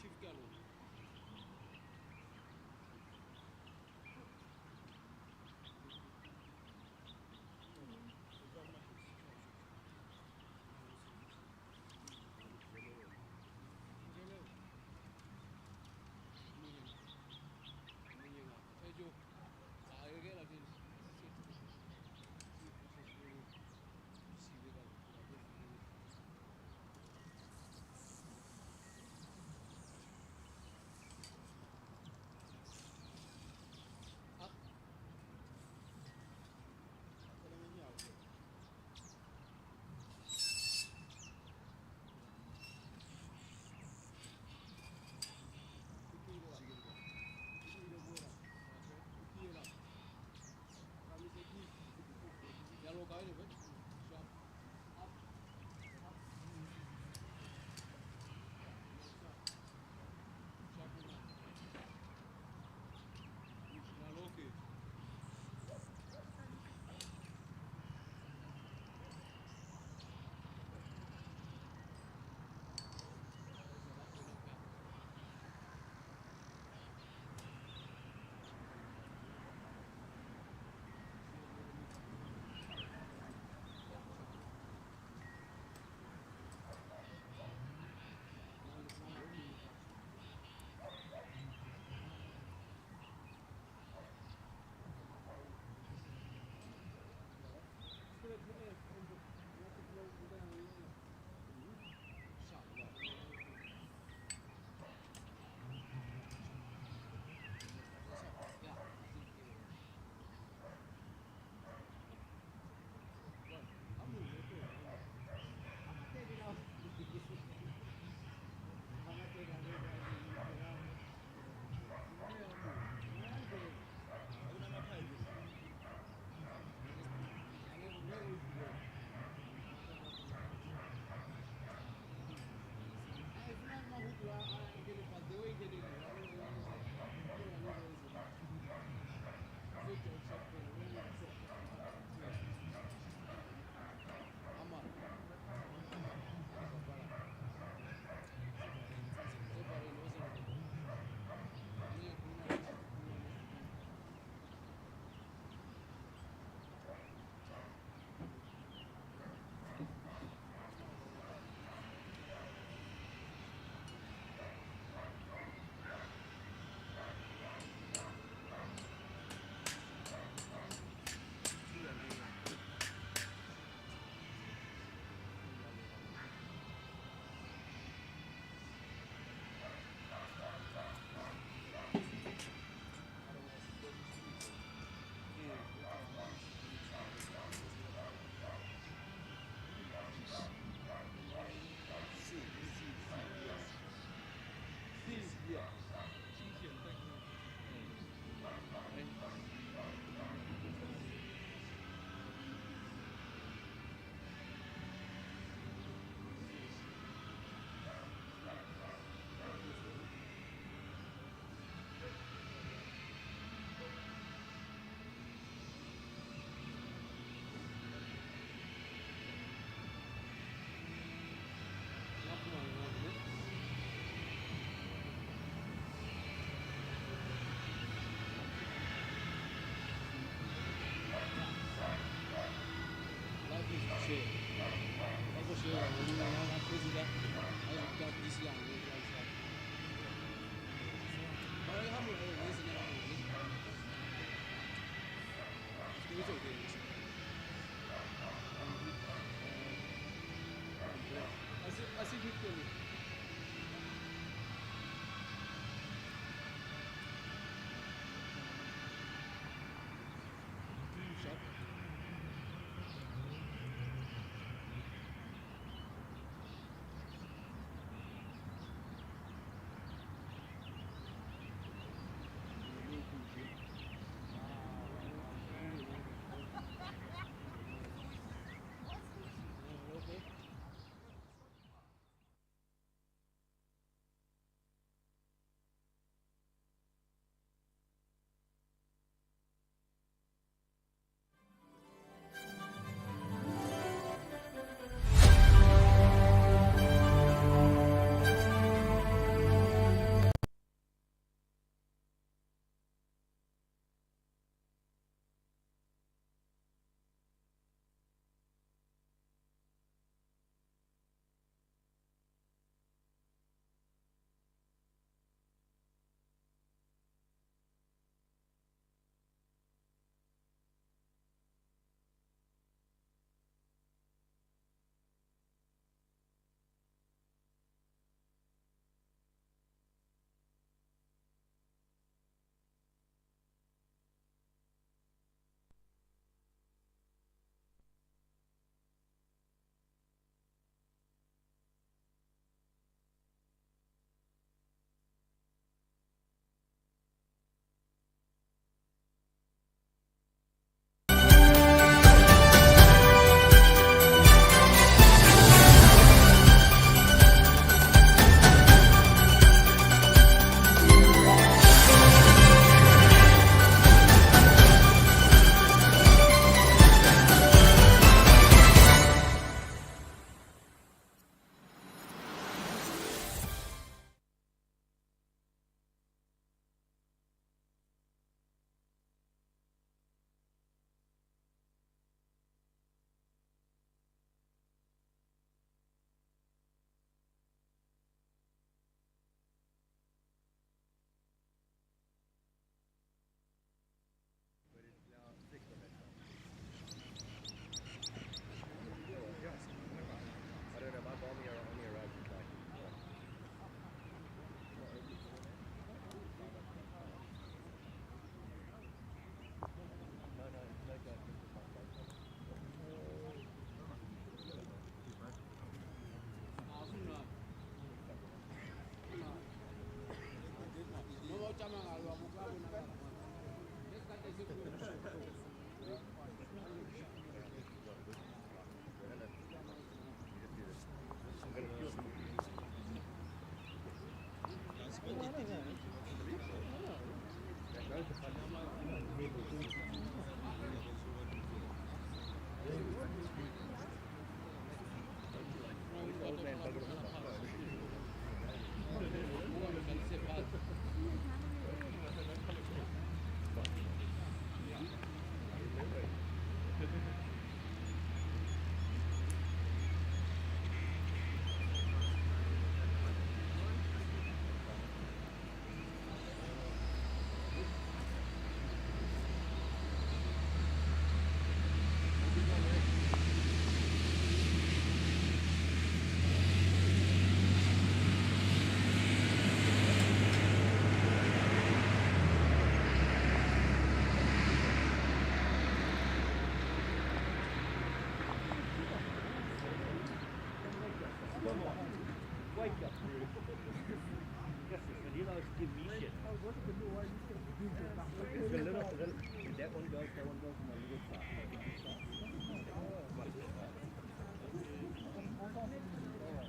çift galon.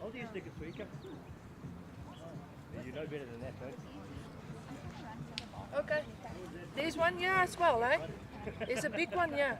I'll do you stick a tweaker. You know better than that, don't you? Okay. There's one, yeah, as well, eh? There's a big one, yeah.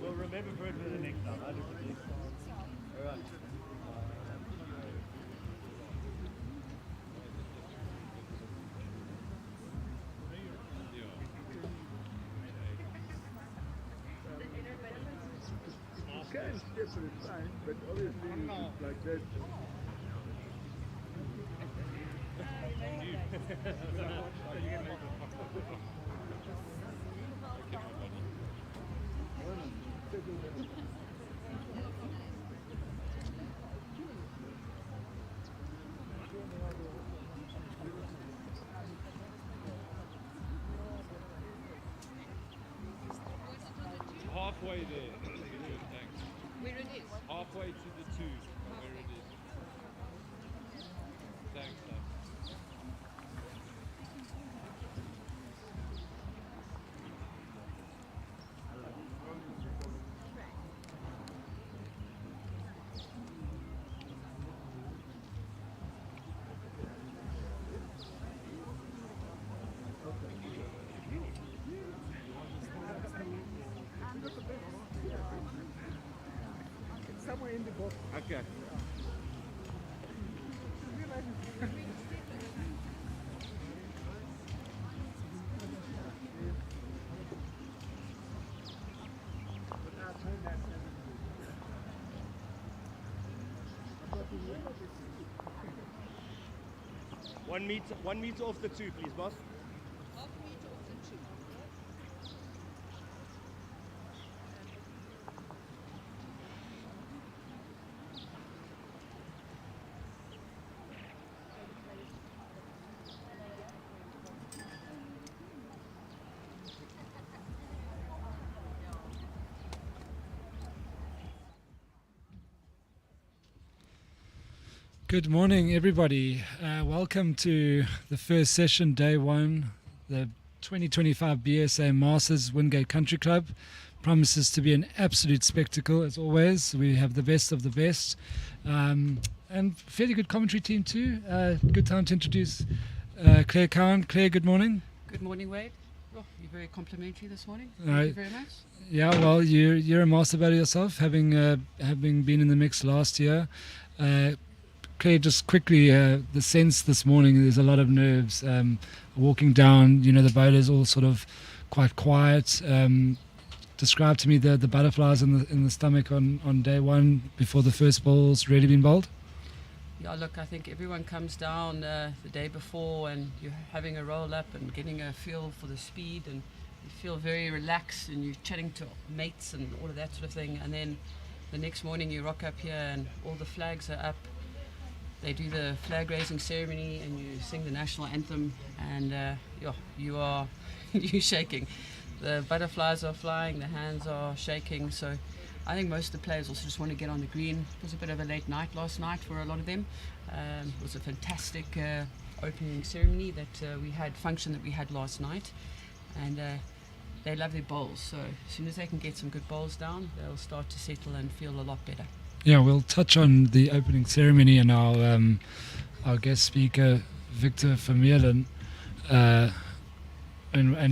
We'll remember for it for the next time. 100%. All right. Can step at a time, but obviously it's like that. Halfway there. Thanks. Where it is? Halfway to the two. Where it is. Thanks, love. Somewhere in the book. Okay. One meter off the two, please, boss. Good morning, everybody. Welcome to the first session, day one, the 2025 BSA Masters Wingate Country Club. Promises to be an absolute spectacle, as always. We have the best of the best. And fairly good commentary team too. Good time to introduce Claire Cowan. Claire, good morning. Good morning, Wade. Oh, you're very complimentary this morning. Thank you very much. Yeah, well, you're a master batter yourself, having been in the mix last year. Claire, just quickly, the sense this morning, there's a lot of nerves. Walking down, the bowlers all sort of quite quiet. Describe to me the butterflies in the stomach on day one before the first ball's really been bowled. Yeah, look, I think everyone comes down the day before and you're having a roll up and getting a feel for the speed, and you feel very relaxed and you're chatting to mates and all of that sort of thing. And then the next morning you rock up here and all the flags are up. They do the flag raising ceremony and you sing the national anthem, and you're shaking. The butterflies are flying, the hands are shaking. So I think most of the players also just want to get on the green. It was a bit of a late night last night for a lot of them. It was a fantastic opening ceremony function that we had last night, and they love their bowls. So as soon as they can get some good bowls down, they'll start to settle and feel a lot better. Yeah, we'll touch on the opening ceremony and our guest speaker, Victor Vermeulen, and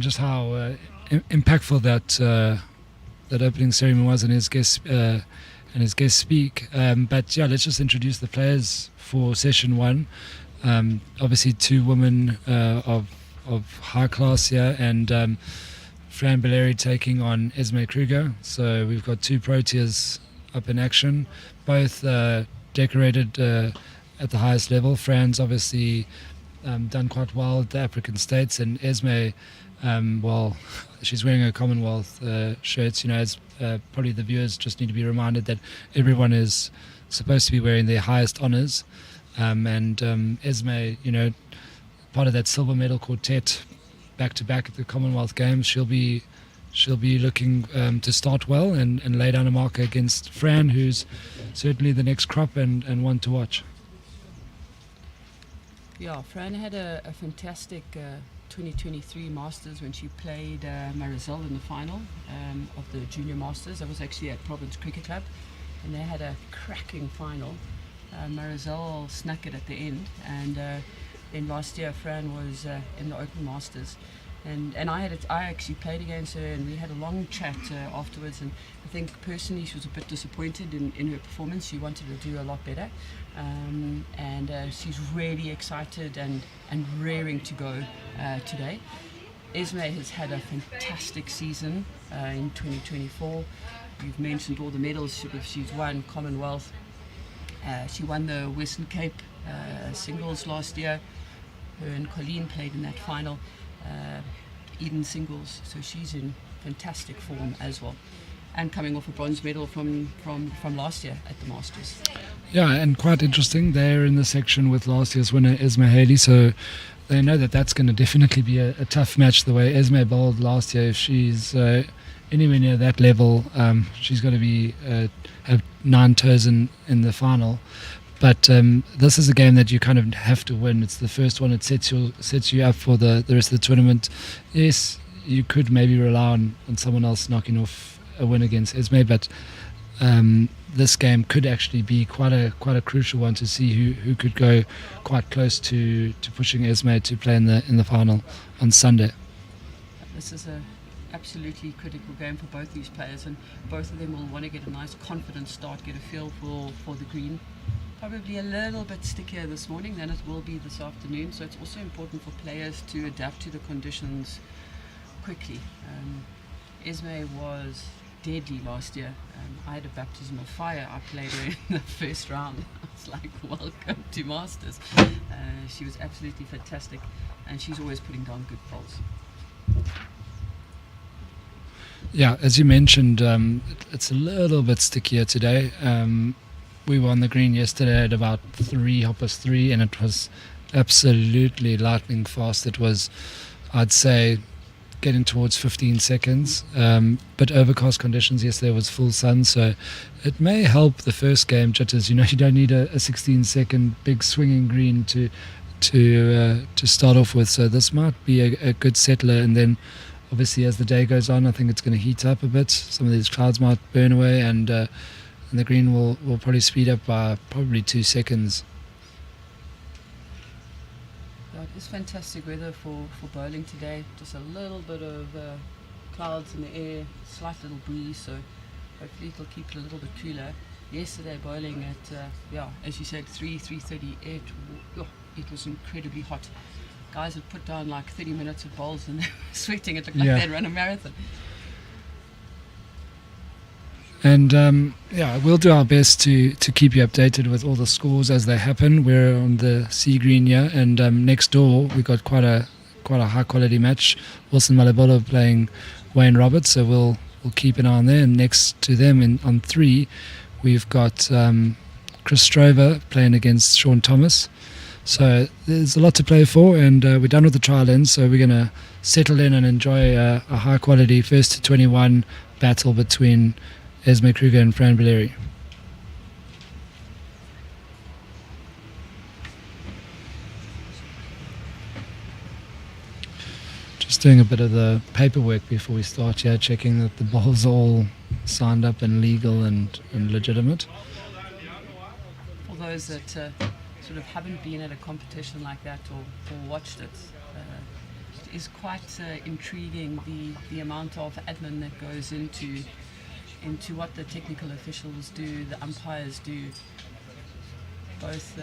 just how impactful that opening ceremony was and his guest speak. But yeah, let's just introduce the players for session one. Obviously, two women of high class here, and Fran Baleri taking on Esme Kruger. So we've got two Proteas up in action, both decorated at the highest level. Fran's obviously done quite well at the African states, and Esme, well, she's wearing a Commonwealth shirt. As probably the viewers just need to be reminded that everyone is supposed to be wearing their highest honours, and Esme, part of that silver medal quartet back to back at the Commonwealth Games. She'll be looking to start well and lay down a marker against Fran, who's certainly the next crop and one to watch. Yeah, Fran had a fantastic 2023 Masters when she played Marizelle in the final of the Junior Masters. That was actually at Province Cricket Club, and they had a cracking final. Marizelle snuck it at the end, and then last year Fran was in the Open Masters. And I actually played against her, and we had a long chat afterwards. And I think personally she was a bit disappointed in her performance. She wanted to do a lot better, and she's really excited and raring to go today. Esme has had a fantastic season in 2024. You've mentioned all the medals she's won, Commonwealth. She won the Western Cape singles last year. Her and Colleen played in that final, Eden singles. So she's in fantastic form as well. And coming off a bronze medal from last year at the Masters. Yeah, and quite interesting. They're in the section with last year's winner, Esme Haley. So they know that that's going to definitely be a tough match. The way Esme bowled last year, if she's anywhere near that level, she's got to be have 9 toes in the final. But this is a game that you kind of have to win. It's the first one. It sets you up for the rest of the tournament. Yes, you could maybe rely on someone else knocking off a win against Esme, but this game could actually be quite a crucial one to see who could go quite close to pushing Esme to play in the final on Sunday. This is a absolutely critical game for both these players, and both of them will want to get a nice confident start, get a feel for the green. Probably a little bit stickier this morning than it will be this afternoon, so it's also important for players to adapt to the conditions quickly. Esme was deadly last year. I had a baptism of fire. I played her in the first round. I was like, welcome to Masters. She was absolutely fantastic, and she's always putting down good bowls. Yeah, as you mentioned, it's a little bit stickier today. We were on the green yesterday at about 3:03, and it was absolutely lightning fast. It was, I'd say, getting towards 15 seconds. But overcast conditions yesterday was full sun, so it may help the first game. Jitters, you don't need a 16-second big swinging green to start off with. So this might be a good settler, and then obviously as the day goes on, I think it's going to heat up a bit. Some of these clouds might burn away, and the green will probably speed up by probably 2 seconds. Yeah, it is fantastic weather for bowling today. Just a little bit of clouds in the air, slight little breeze, so hopefully it'll keep it a little bit cooler. Yesterday bowling at, as you said, 3:38, it was incredibly hot. Guys had put down like 30 minutes of bowls and they were sweating. It looked like they'd run a marathon. And we'll do our best to keep you updated with all the scores as they happen. We're on the sea green here, and next door we got quite a high quality match. Wilson Malebolo playing Wayne Roberts, so we'll keep an eye on there. And next to them on 3, we've got Chris Strover playing against Sean Thomas. So there's a lot to play for, and we're done with the trial ends, so we're going to settle in and enjoy a high quality first to 21 battle between Esme Kruger and Fran Baleri. Just doing a bit of the paperwork before we start here, checking that the bowls are all signed up and legal and legitimate. For those that sort of haven't been at a competition like that or watched it, it is quite intriguing the amount of admin that goes into what the technical officials do, the umpires do, both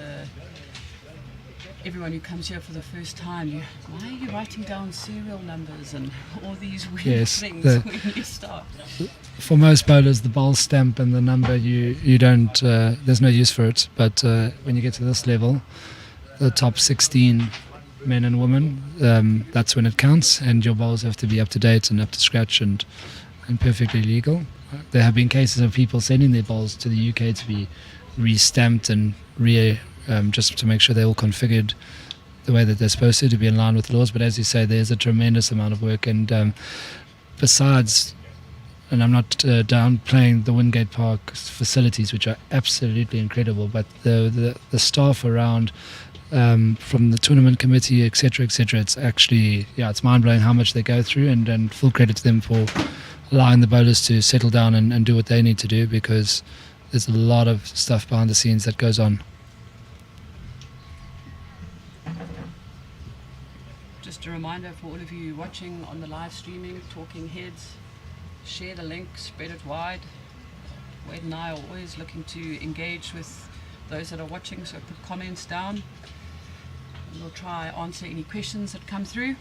everyone who comes here for the first time. Why are you writing down serial numbers and all these weird things when you start? For most bowlers, the bowl stamp and the number, you don't, there's no use for it. But when you get to this level, the top 16 men and women, that's when it counts, and your bowls have to be up to date and up to scratch and perfectly legal. There have been cases of people sending their bowls to the UK to be re-stamped and just to make sure they're all configured the way that they're supposed to be in line with the laws. But as you say, there's a tremendous amount of work, and besides, and I'm not downplaying the Wingate Park facilities, which are absolutely incredible, but the staff around, from the tournament committee, etc., it's actually, it's mind-blowing how much they go through, and full credit to them for allowing the bowlers to settle down and do what they need to do, because there's a lot of stuff behind the scenes that goes on. Just a reminder reminder for all of you watching on the live streaming, Talking Heads, share the link, spread it wide. Wade and I are always looking to engage with those that are watching, so put comments down. And we'll try answer any questions that come through.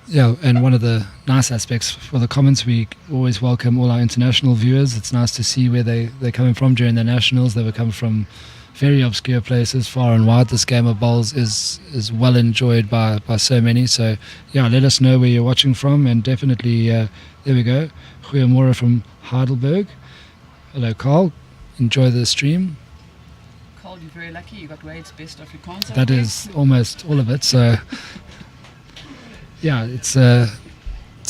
Yeah, and one of the nice aspects for the comments, we always welcome all our international viewers. It's nice to see where they're coming from during the nationals. They were coming from very obscure places, far and wide. This game of bowls is well enjoyed by so many. So, yeah, let us know where you're watching from. And definitely, there we go. Goeiemorgen from Heidelberg. Hello, Carl. Enjoy the stream. Carl, you're very lucky. You got Wade's best Afrikaans. That is almost all of it. So, yeah, it's a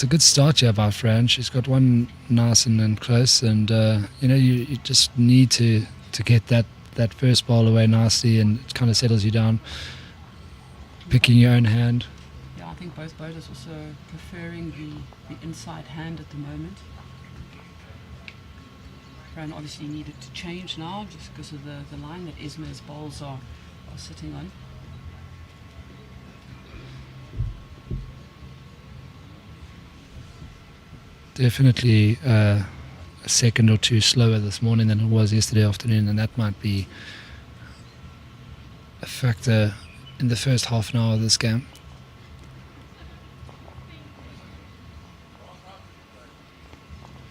good start here by Fran. She's got one nice and close, and you just need to get that first bowl away nicely, and it kind of settles you down. Picking your own hand. Yeah, I think both bowlers also preferring the inside hand at the moment. Fran obviously needed to change now just because of the line that Esme's bowls are sitting on. Definitely a second or two slower this morning than it was yesterday afternoon, and that might be a factor in the first half an hour of this game.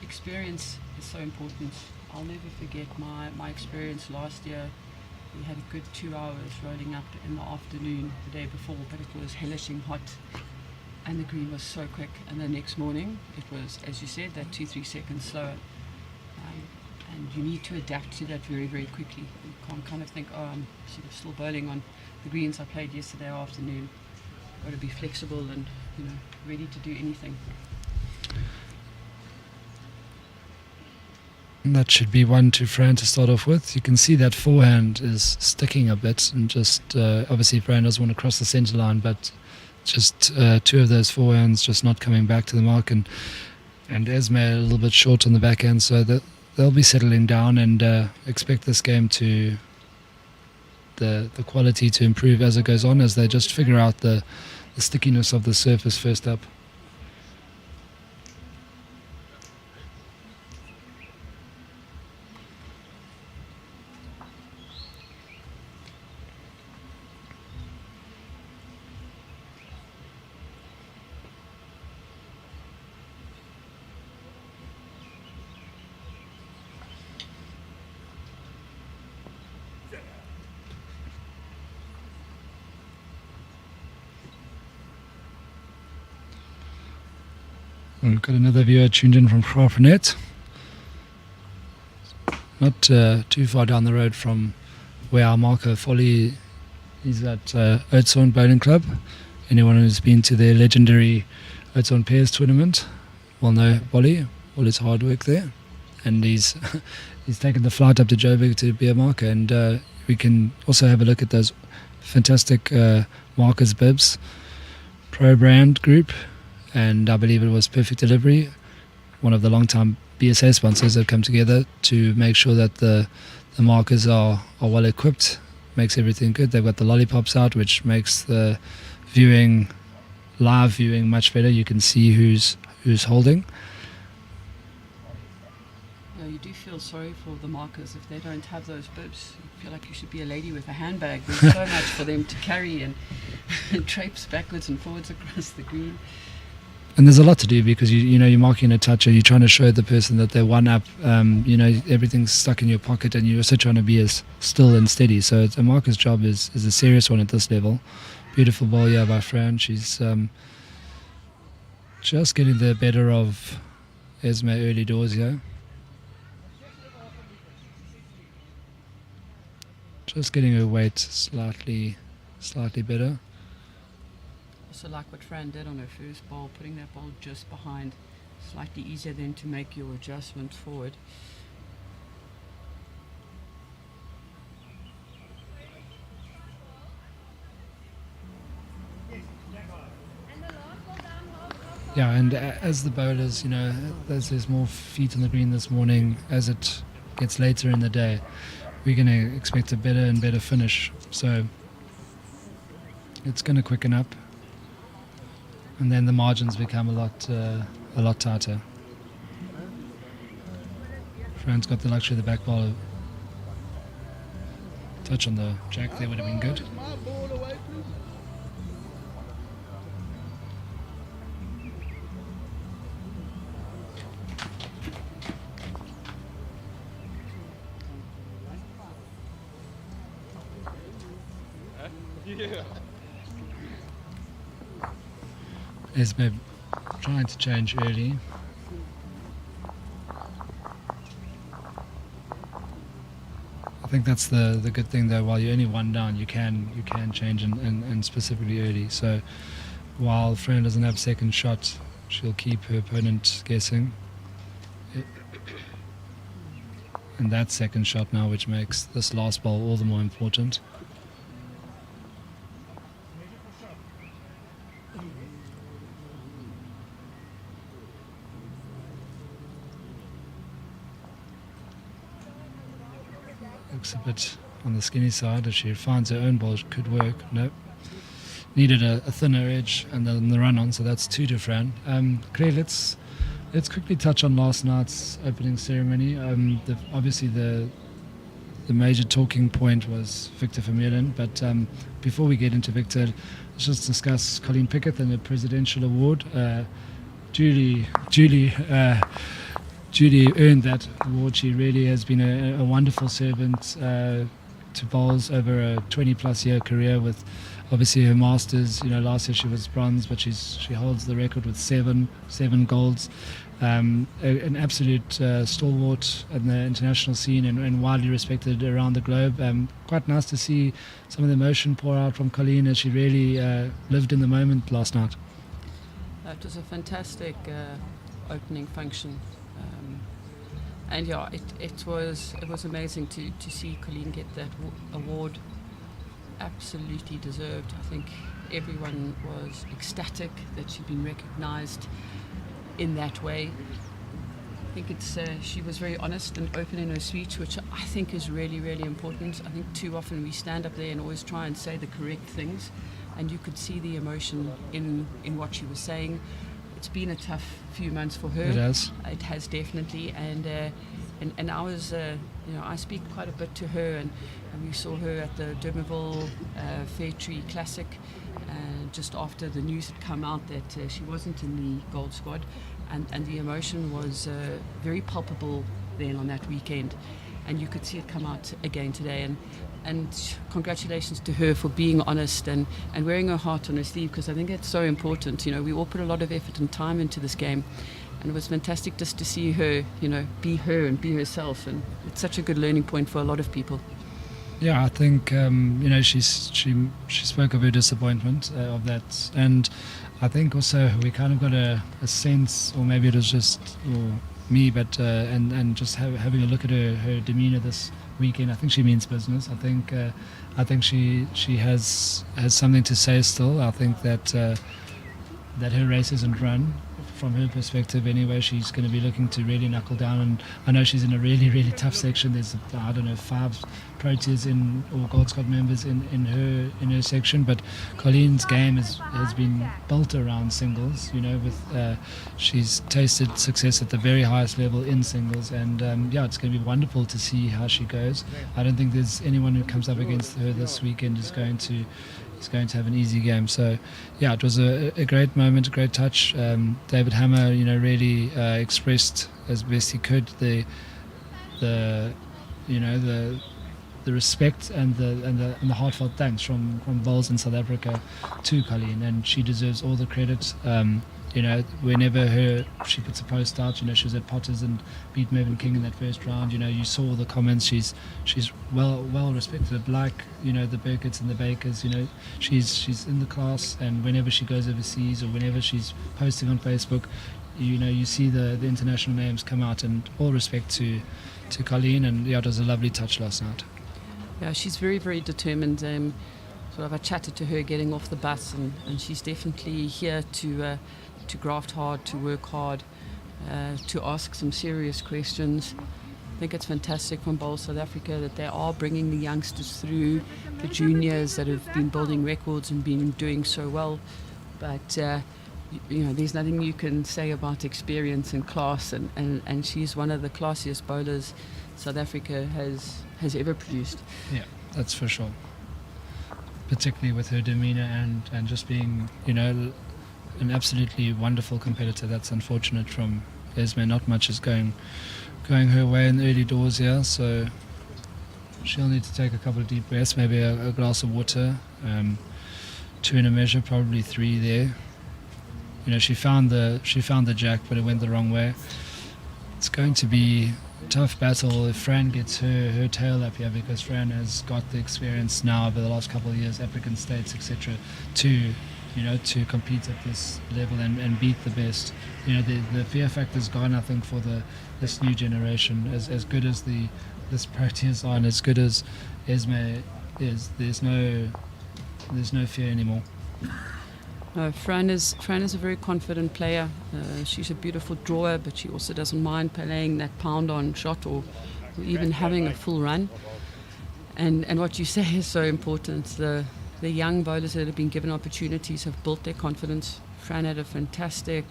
Experience is so important. I'll never forget my experience last year. We had a good 2 hours rolling up in the afternoon the day before, but it was hellishing hot. And the green was so quick, and the next morning it was, as you said, that 2-3 seconds slower, and you need to adapt to that very, very quickly. You can't kind of think, oh, I'm sort of still bowling on the greens I played yesterday afternoon. Got to be flexible and ready to do anything. And that should be one to Fran to start off with. You can see that forehand is sticking a bit, and just obviously Fran doesn't want to cross the centre line, but just two of those forehands just not coming back to the mark, and Esme a little bit short on the back end, so that they'll be settling down, and expect this game to the quality to improve as it goes on, as they just figure out the stickiness of the surface first up. We've got another viewer tuned in from Graaff-Reinet. Not too far down the road from where our Marco Folly is at Oudtshoorn Bowling Club. Anyone who's been to their legendary Oudtshoorn Pairs tournament will know Folly, all his hard work there. And he's taken the flight up to Joburg to be a marker. And we can also have a look at those fantastic markers bibs, Pro Brand Group. And I believe it was Perfect Delivery, one of the long-time BSA sponsors that come together to make sure that the markers are well equipped, makes everything good. They've got the lollipops out, which makes the live viewing much better. You can see who's holding. You do feel sorry for the markers if they don't have those bibs. You feel like you should be a lady with a handbag. There's so much for them to carry and traipse backwards and forwards across the green. And there's a lot to do, because you're marking a toucher, you're trying to show the person that they're one up, everything's stuck in your pocket, and you're also trying to be as still and steady. So a marker's job is a serious one at this level. Beautiful ball here by Fran. She's just getting the better of Esme early doors here. Just getting her weight slightly better. Also like what Fran did on her first bowl, putting that bowl just behind, slightly easier then to make your adjustment forward. Yeah, and as the bowlers, there's more feet on the green this morning. As it gets later in the day, we're going to expect a better and better finish. So it's going to quicken up, and then the margins become a lot tighter. Fran's got the luxury of the back ball. Touch on the jack there would have been good. My ball away, please. Yeah. Esme trying to change early. I think that's the good thing though. While you're only one down, you can change and specifically early. So while Fran doesn't have second shot, she'll keep her opponent guessing. And that's second shot now, which makes this last ball all the more important. Looks a bit on the skinny side. If she finds her own ball, it could work. Nope. Needed a thinner edge and then the run on, so that's 2 to Fran. Claire, let's quickly touch on last night's opening ceremony. Obviously the major talking point was Victor Vermeulen, but before we get into Victor, let's just discuss Colleen Pickett and the Presidential Award. Julie earned that award. She really has been a wonderful servant to bowls over a 20-plus year career with obviously her masters. Last year she was bronze, but she holds the record with seven golds. An absolute stalwart in the international scene and widely respected around the globe. Quite nice to see some of the emotion pour out from Colleen as she really lived in the moment last night. It was a fantastic opening function. And yeah, it was amazing to see Colleen get that award. Absolutely deserved. I think everyone was ecstatic that she'd been recognised in that way. I think she was very honest and open in her speech, which I think is really, really important. I think too often we stand up there and always try and say the correct things, and you could see the emotion in what she was saying. It's been a tough few months for her. It has. It has definitely, and I was, I speak quite a bit to her, and we saw her at the Durbanville Fair Tree Classic, just after the news had come out that she wasn't in the gold squad, and the emotion was very palpable then on that weekend, and you could see it come out again today, and congratulations to her for being honest and wearing her heart on her sleeve, because I think it's so important. We all put a lot of effort and time into this game, and it was fantastic just to see her, be her and be herself, and it's such a good learning point for a lot of people. Yeah, I think she spoke of her disappointment of that, and I think also we kind of got a sense, or maybe it was just me, but and just having a look at her demeanour this weekend. I think she means business. I think she has something to say still. I think that her race isn't run. From her perspective anyway, she's going to be looking to really knuckle down, and I know she's in a really, really tough section. There's 5 Proteas or Gold Squad members in her section, but Colleen's game has been built around singles, with she's tasted success at the very highest level in singles, and it's going to be wonderful to see how she goes. I don't think there's anyone who comes up against her this weekend is going to have an easy game. So yeah, it was a great moment, a great touch. David Hammer, really expressed as best he could the respect and the heartfelt thanks from bowls in South Africa to Colleen, and she deserves all the credit. Whenever she puts a post out, she was at Potters and beat Mervyn King in that first round. You saw the comments. She's well respected, like the Burkitts and the Bakers. She's in the class, and whenever she goes overseas or whenever she's posting on Facebook, you see the international names come out. And all respect to Colleen, and it was a lovely touch last night. Yeah, she's very, very determined. I chatted to her getting off the bus, and she's definitely here to graft hard, to work hard, to ask some serious questions. think it's fantastic from Bowl South Africa that they are bringing the youngsters through, the juniors that have been building records and been doing so well. But there's nothing you can say about experience and class, and she's one of the classiest bowlers South Africa has ever produced. Yeah, that's for sure. Particularly with her demeanour and just being, an absolutely wonderful competitor. That's unfortunate from Esme. Not much is going her way in the early doors here, so she'll need to take a couple of deep breaths, maybe a glass of water, 2 in a measure, probably 3 there. She found the jack, but it went the wrong way. It's going to be a tough battle if Fran gets her tail up here, because Fran has got the experience now over the last couple of years, African states, etc., to compete at this level and beat the best. The fear factor's gone, I think, for this new generation. As good as this Proteas are, and as good as Esme is, there's no fear anymore. Fran is a very confident player. She's a beautiful drawer, but she also doesn't mind playing that pound-on shot or even having a full run. And what you say is so important. The young bowlers that have been given opportunities have built their confidence. Fran had a fantastic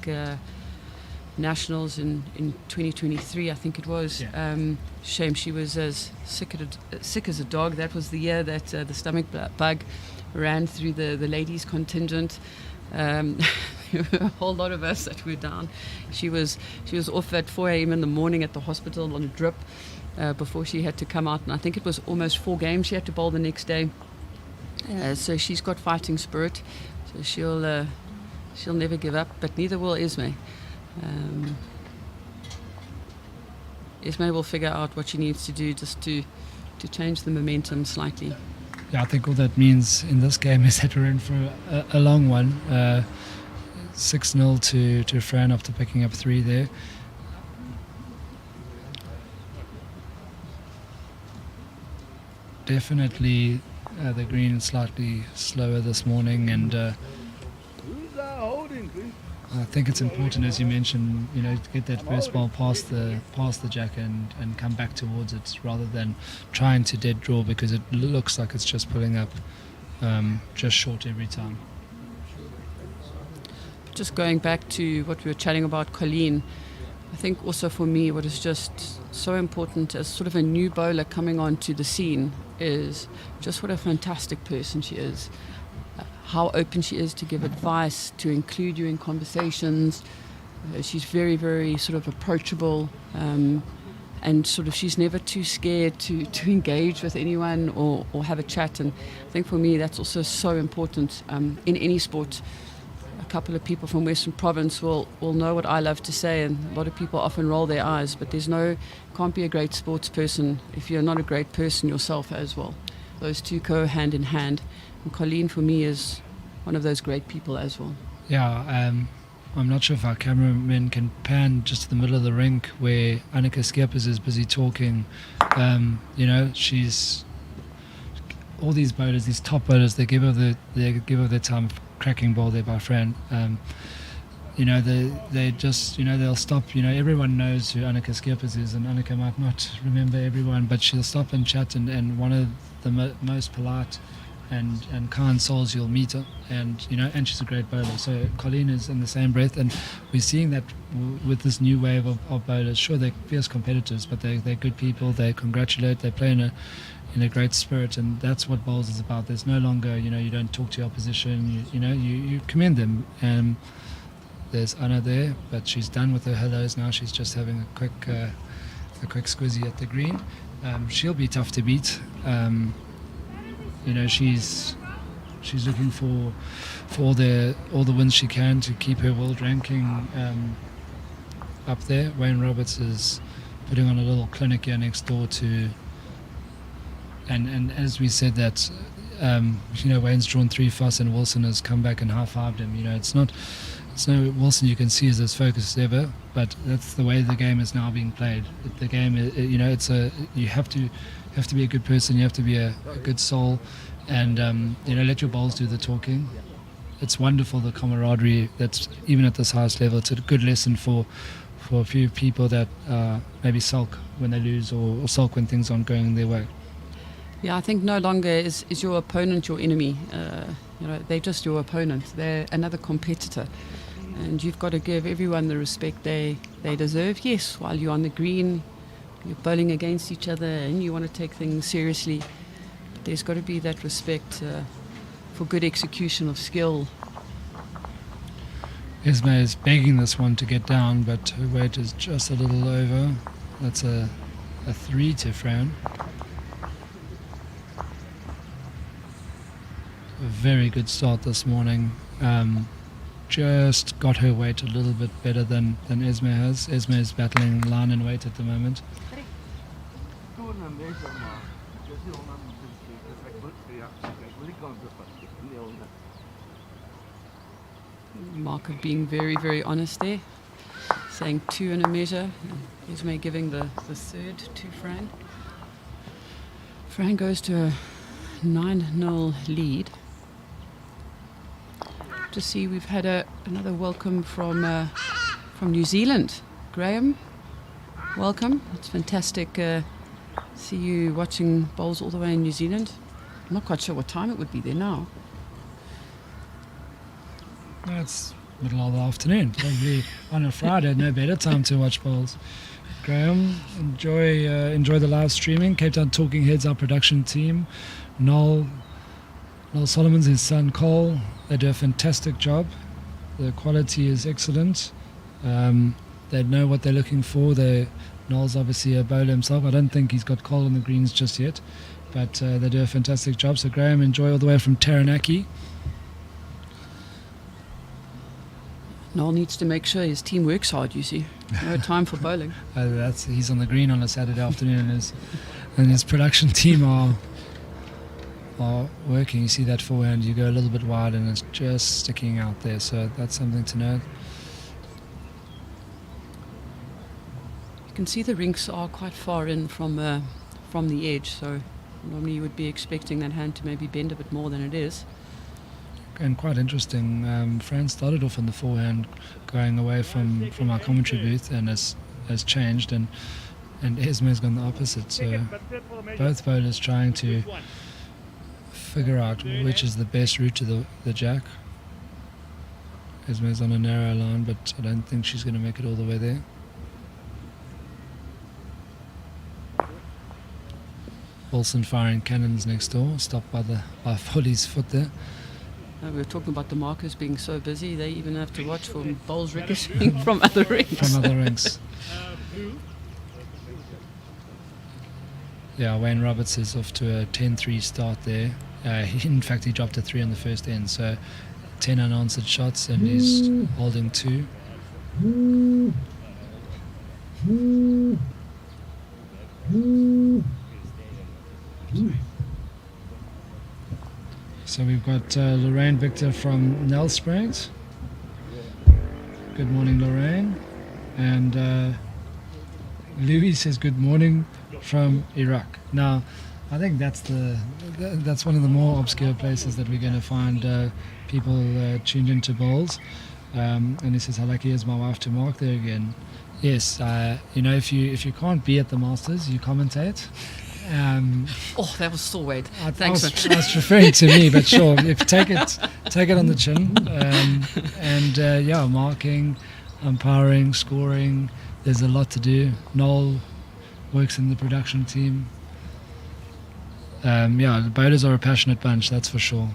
nationals in 2023, I think it was. Yeah. Shame she was as sick as a dog. That was the year that the stomach bug ran through the ladies contingent. A whole lot of us that were down. She was off at 4 a.m. in the morning at the hospital on a drip before she had to come out, and I think it was almost 4 games she had to bowl the next day. So she's got fighting spirit, so she'll never give up, but neither will Esme. Esme will figure out what she needs to do just to change the momentum slightly. Yeah, I think all that means in this game is that we're in for a long one. 6-0 to Fran after picking up 3 there. Definitely the green is slightly slower this morning, and Who's holding, please? I think it's important, as you mentioned, to get that first ball past the jack and come back towards it, rather than trying to dead draw, because it looks like it's just pulling up just short every time. Just going back to what we were chatting about, Colleen, I think also for me what is just so important as sort of a new bowler coming onto the scene is just what a fantastic person she is. How open she is to give advice, to include you in conversations. She's very, very sort of approachable, and sort of she's never too scared to engage with anyone or have a chat. And I think for me that's also so important in any sport. A couple of people from Western Province will know what I love to say, and a lot of people often roll their eyes, but can't be a great sports person if you're not a great person yourself as well. Those two go hand in hand. And Colleen, for me, is one of those great people as well. Yeah, I'm not sure if our cameraman can pan just to the middle of the rink where Annika Skeppers is busy talking. She's all these bowlers, these top bowlers, they give her their time. Cracking ball there by Fran. They just, they'll stop. Everyone knows who Annika Skeppers is, and Annika might not remember everyone, but she'll stop and chat, and one of the most polite and kind souls you'll meet, and she's a great bowler. So Colleen is in the same breath, and we're seeing that with this new wave of bowlers. Sure, they're fierce competitors, but they're good people. They congratulate. They play in a great spirit, and that's what bowls is about. There's no longer, you don't talk to your opposition. You commend them. There's Anna there, but she's done with her hellos now. She's just having a quick squizzy at the green. She'll be tough to beat. She's looking for all the wins she can to keep her world ranking up there. Wayne Roberts is putting on a little clinic here next door to. And as we said that, Wayne's drawn 3 fuss and Wilson has come back and high-fived him. It's no Wilson you can see is as focused as ever, but that's the way the game is now being played. The game, you have to be a good person, you have to be a good soul, and let your bowls do the talking. It's wonderful, the camaraderie that's even at this highest level. It's a good lesson for for a few people that maybe sulk when they lose or sulk when things aren't going their way. Yeah, I think no longer is your opponent your enemy. They're just your opponent. They're another competitor. And you've got to give everyone the respect they deserve. Yes, while you're on the green, you're bowling against each other and you want to take things seriously. But there's got to be that respect for good execution of skill. Esme is begging this one to get down, but her weight is just a little over. That's a 3 to Fran. A very good start this morning. Just got her weight a little bit better than Esme has. Esme is battling line and weight at the moment. Mark of being very, very honest there. Saying 2 and a measure. Esme giving the third to Fran. Fran goes to a 9-0 lead. To see we've had another welcome from New Zealand. Graham, welcome. It's fantastic. See you watching bowls all the way in New Zealand. I'm not quite sure what time it would be there now. It's middle of the afternoon. Probably on a Friday, no better time to watch bowls. Graham, enjoy the live streaming. Cape Town Talking Heads, our production team. Noel Solomon's his son Cole. They do a fantastic job. The quality is excellent. They know what they're looking for. Noel's obviously a bowler himself. I don't think he's got Cole on the greens just yet, but they do a fantastic job. So Graham, enjoy all the way from Taranaki. Noel needs to make sure his team works hard, you see. No time for bowling. He's on the green on a Saturday afternoon, and his production team are working. You see that forehand, you go a little bit wide and it's just sticking out there, so that's something to note. You can see the rinks are quite far in from the edge, so normally you would be expecting that hand to maybe bend a bit more than it is. And quite interesting, Fran started off on the forehand going away from our commentary booth and has changed, and Esme's gone the opposite, so both bowlers trying to figure out which is the best route to the jack. Esme's on a narrow line, but I don't think she's going to make it all the way there. Wilson firing cannons next door, stopped by Foley's foot there. We were talking about the markers being so busy, they even have to watch for bowls ricocheting from other rinks. Yeah, Wayne Roberts is off to a 10-3 start there. In fact, he dropped a 3 on the first end, so 10 unanswered shots, and he's holding 2. So we've got Lorraine Victor from Nelsprings. Good morning, Lorraine. And Louis says good morning from Iraq. Now, I think that's one of the more obscure places that we're going to find people tuned into bowls. And he says, how lucky is my wife to mark there again. Yes, if you can't be at the Masters, you commentate. That was still weight. Thanks. I was referring to me, but sure, if take it on the chin. Marking, umpiring, scoring. There's a lot to do. Noel works in the production team. The bowlers are a passionate bunch, that's for sure.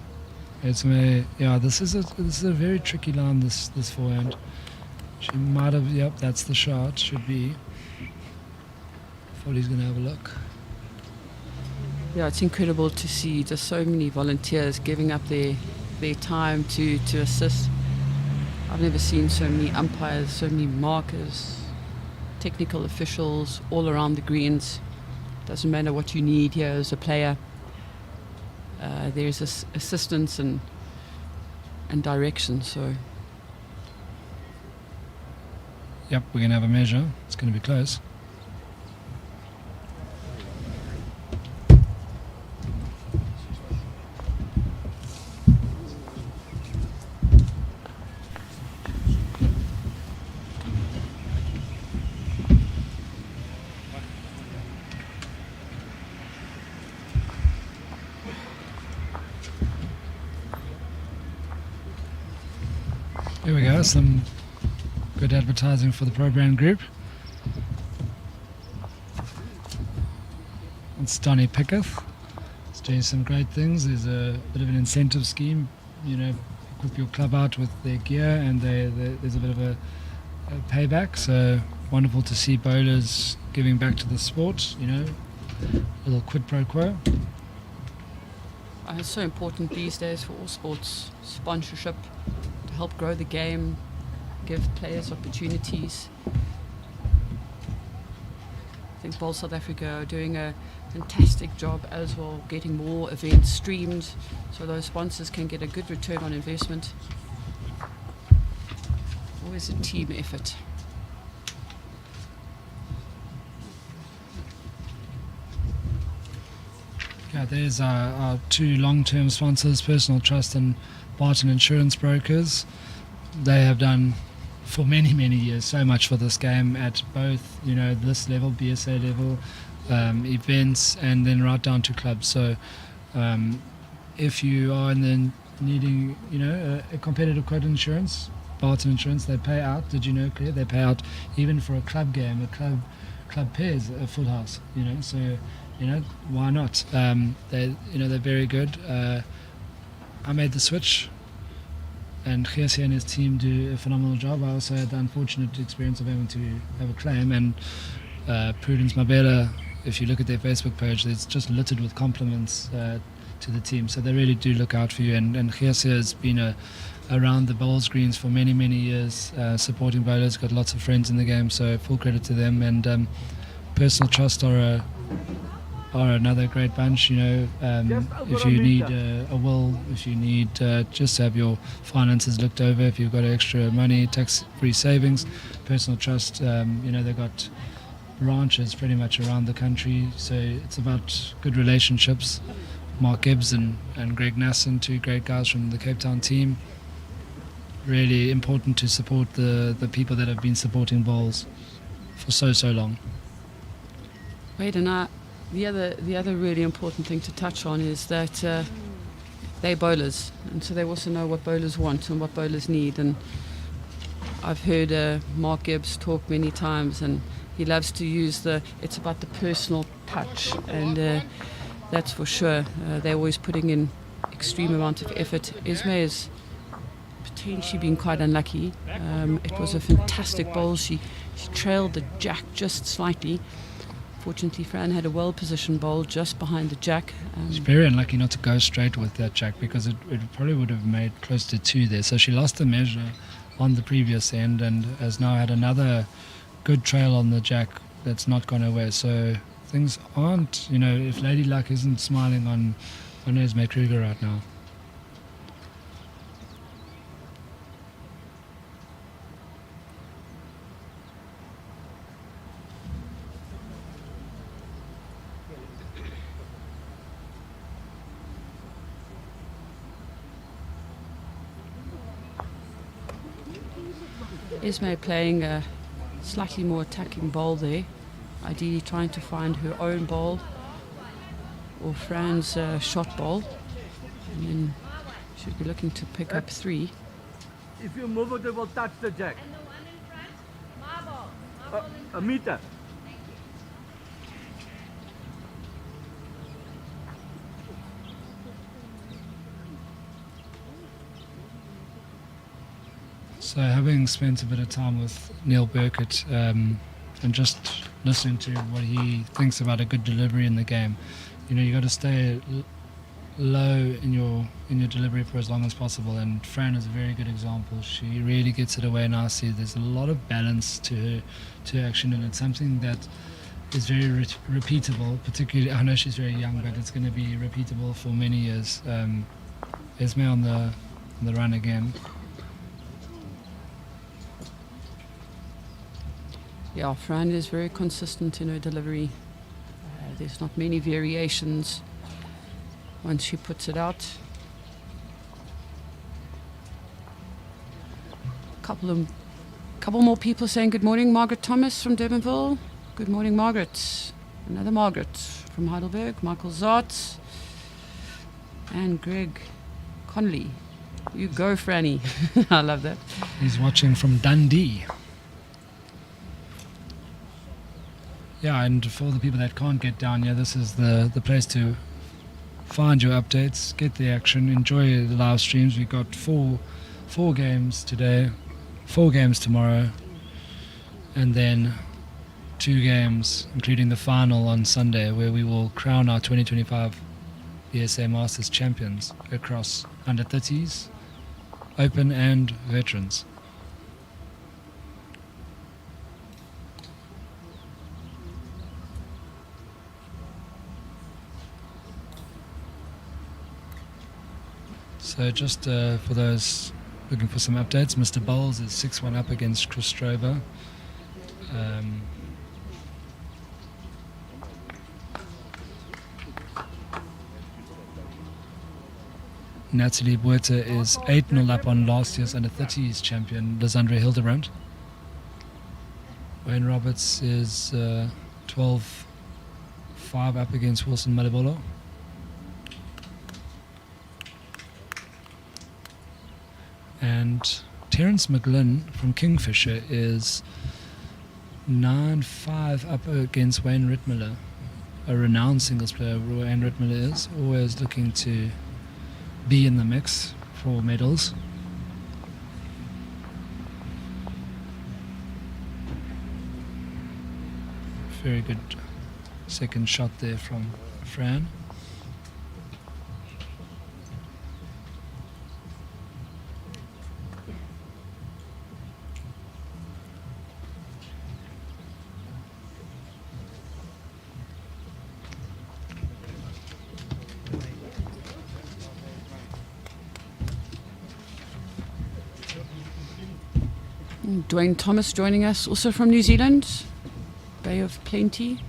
This is a very tricky line. This forehand. She might have. Yep, that's the shot. Should be. Foley's going to have a look. Yeah, it's incredible to see just so many volunteers giving up their time to assist. I've never seen so many umpires, so many markers, technical officials all around the greens. Doesn't matter what you need here as a player. There's assistance and direction. So. Yep, we're going to have a measure. It's going to be close. Here we go, some good advertising for the Pro Brand Group. It's Donny Pickett. It's doing some great things. There's a bit of an incentive scheme, you know, equip your club out with their gear, and there's a bit of a payback. So wonderful to see bowlers giving back to the sport, you know, a little quid pro quo. It's so important these days for all sports, sponsorship, to help grow the game, give players opportunities. I think Bowl South Africa are doing a fantastic job as well, getting more events streamed so those sponsors can get a good return on investment. Always a team effort. Yeah, there's our two long-term sponsors, Personal Trust and Barton Insurance Brokers. They have done for many, many years so much for this game at both, you know, this level, BSA level, events, and then right down to clubs. So if you are in the needing, you know, a competitive quote insurance, Barton Insurance, they pay out. Did you know, Claire? They pay out even for a club game, a club pairs, a full house, you know, so, you know, why not? They're very good. I made the switch, and Gerry and his team do a phenomenal job. I also had the unfortunate experience of having to have a claim, and Prudence Mabela, if you look at their Facebook page, it's just littered with compliments to the team. So they really do look out for you, and Gerry has been around the bowls greens for many, many years, supporting bowlers, got lots of friends in the game, so full credit to them. And Personal Trust are another great bunch, you know. If you need a will, if you need just to have your finances looked over, if you've got extra money, tax-free savings, Personal Trust, you know, they've got branches pretty much around the country, so it's about good relationships. Mark Gibbs and Greg Nasson, two great guys from the Cape Town team. Really important to support the people that have been supporting bowls for so long. Wait, and the other really important thing to touch on is that they're bowlers, and so they also know what bowlers want and what bowlers need. And I've heard Mark Gibbs talk many times, and he loves to use it's about the personal touch, and that's for sure. They're always putting in extreme amount of effort. Esme has potentially been quite unlucky. It was a fantastic bowl. She trailed the jack just slightly. Fortunately, Fran had a well-positioned bowl just behind the jack. She's very unlucky not to go straight with that jack, because it probably would have made close to 2 there. So she lost the measure on the previous end and has now had another good trail on the jack that's not gone away. So things aren't, you know, if Lady Luck isn't smiling on Esme Kruger right now. Esme playing a slightly more attacking bowl there, ideally trying to find her own bowl or Fran's shot bowl, and then should be looking to pick up 3. If you move it, it will touch the jack. And the one in front, marble. A meter. So having spent a bit of time with Neil Burkett and just listening to what he thinks about a good delivery in the game, you know, you got to stay low in your delivery for as long as possible, and Fran is a very good example. She really gets it away nicely. There's a lot of balance to her action, and it's something that is very repeatable. Particularly, I know she's very young, but it's going to be repeatable for many years. Esme on the run again. Yeah, Fran is very consistent in her delivery. There's not many variations once she puts it out. Couple more people saying good morning. Margaret Thomas from Durbanville. Good morning, Margaret. Another Margaret from Heidelberg. Michael Zart and Greg Conley. You go, Franny. I love that. He's watching from Dundee. Yeah, and for the people that can't get down here, this is the place to find your updates, get the action, enjoy the live streams. We've got four games today, 4 games tomorrow, and then 2 games, including the final on Sunday, where we will crown our 2025 BSA Masters champions across under 30s, Open and Veterans. So just for those looking for some updates, Mr. Bowles is 6-1 up against Chris Strober. Natalie Buerta is 8-0 up on last year's under 30s champion Lizandre Hildebrand. Wayne Roberts is 12-5 up against Wilson Malibolo. And Terence McGlynn from Kingfisher is 9-5 up against Wayne Ritmuller, a renowned singles player. Wayne Ritmuller is always looking to be in the mix for medals. Very good second shot there from Fran. Dwayne Thomas joining us, also from New Zealand, Bay of Plenty.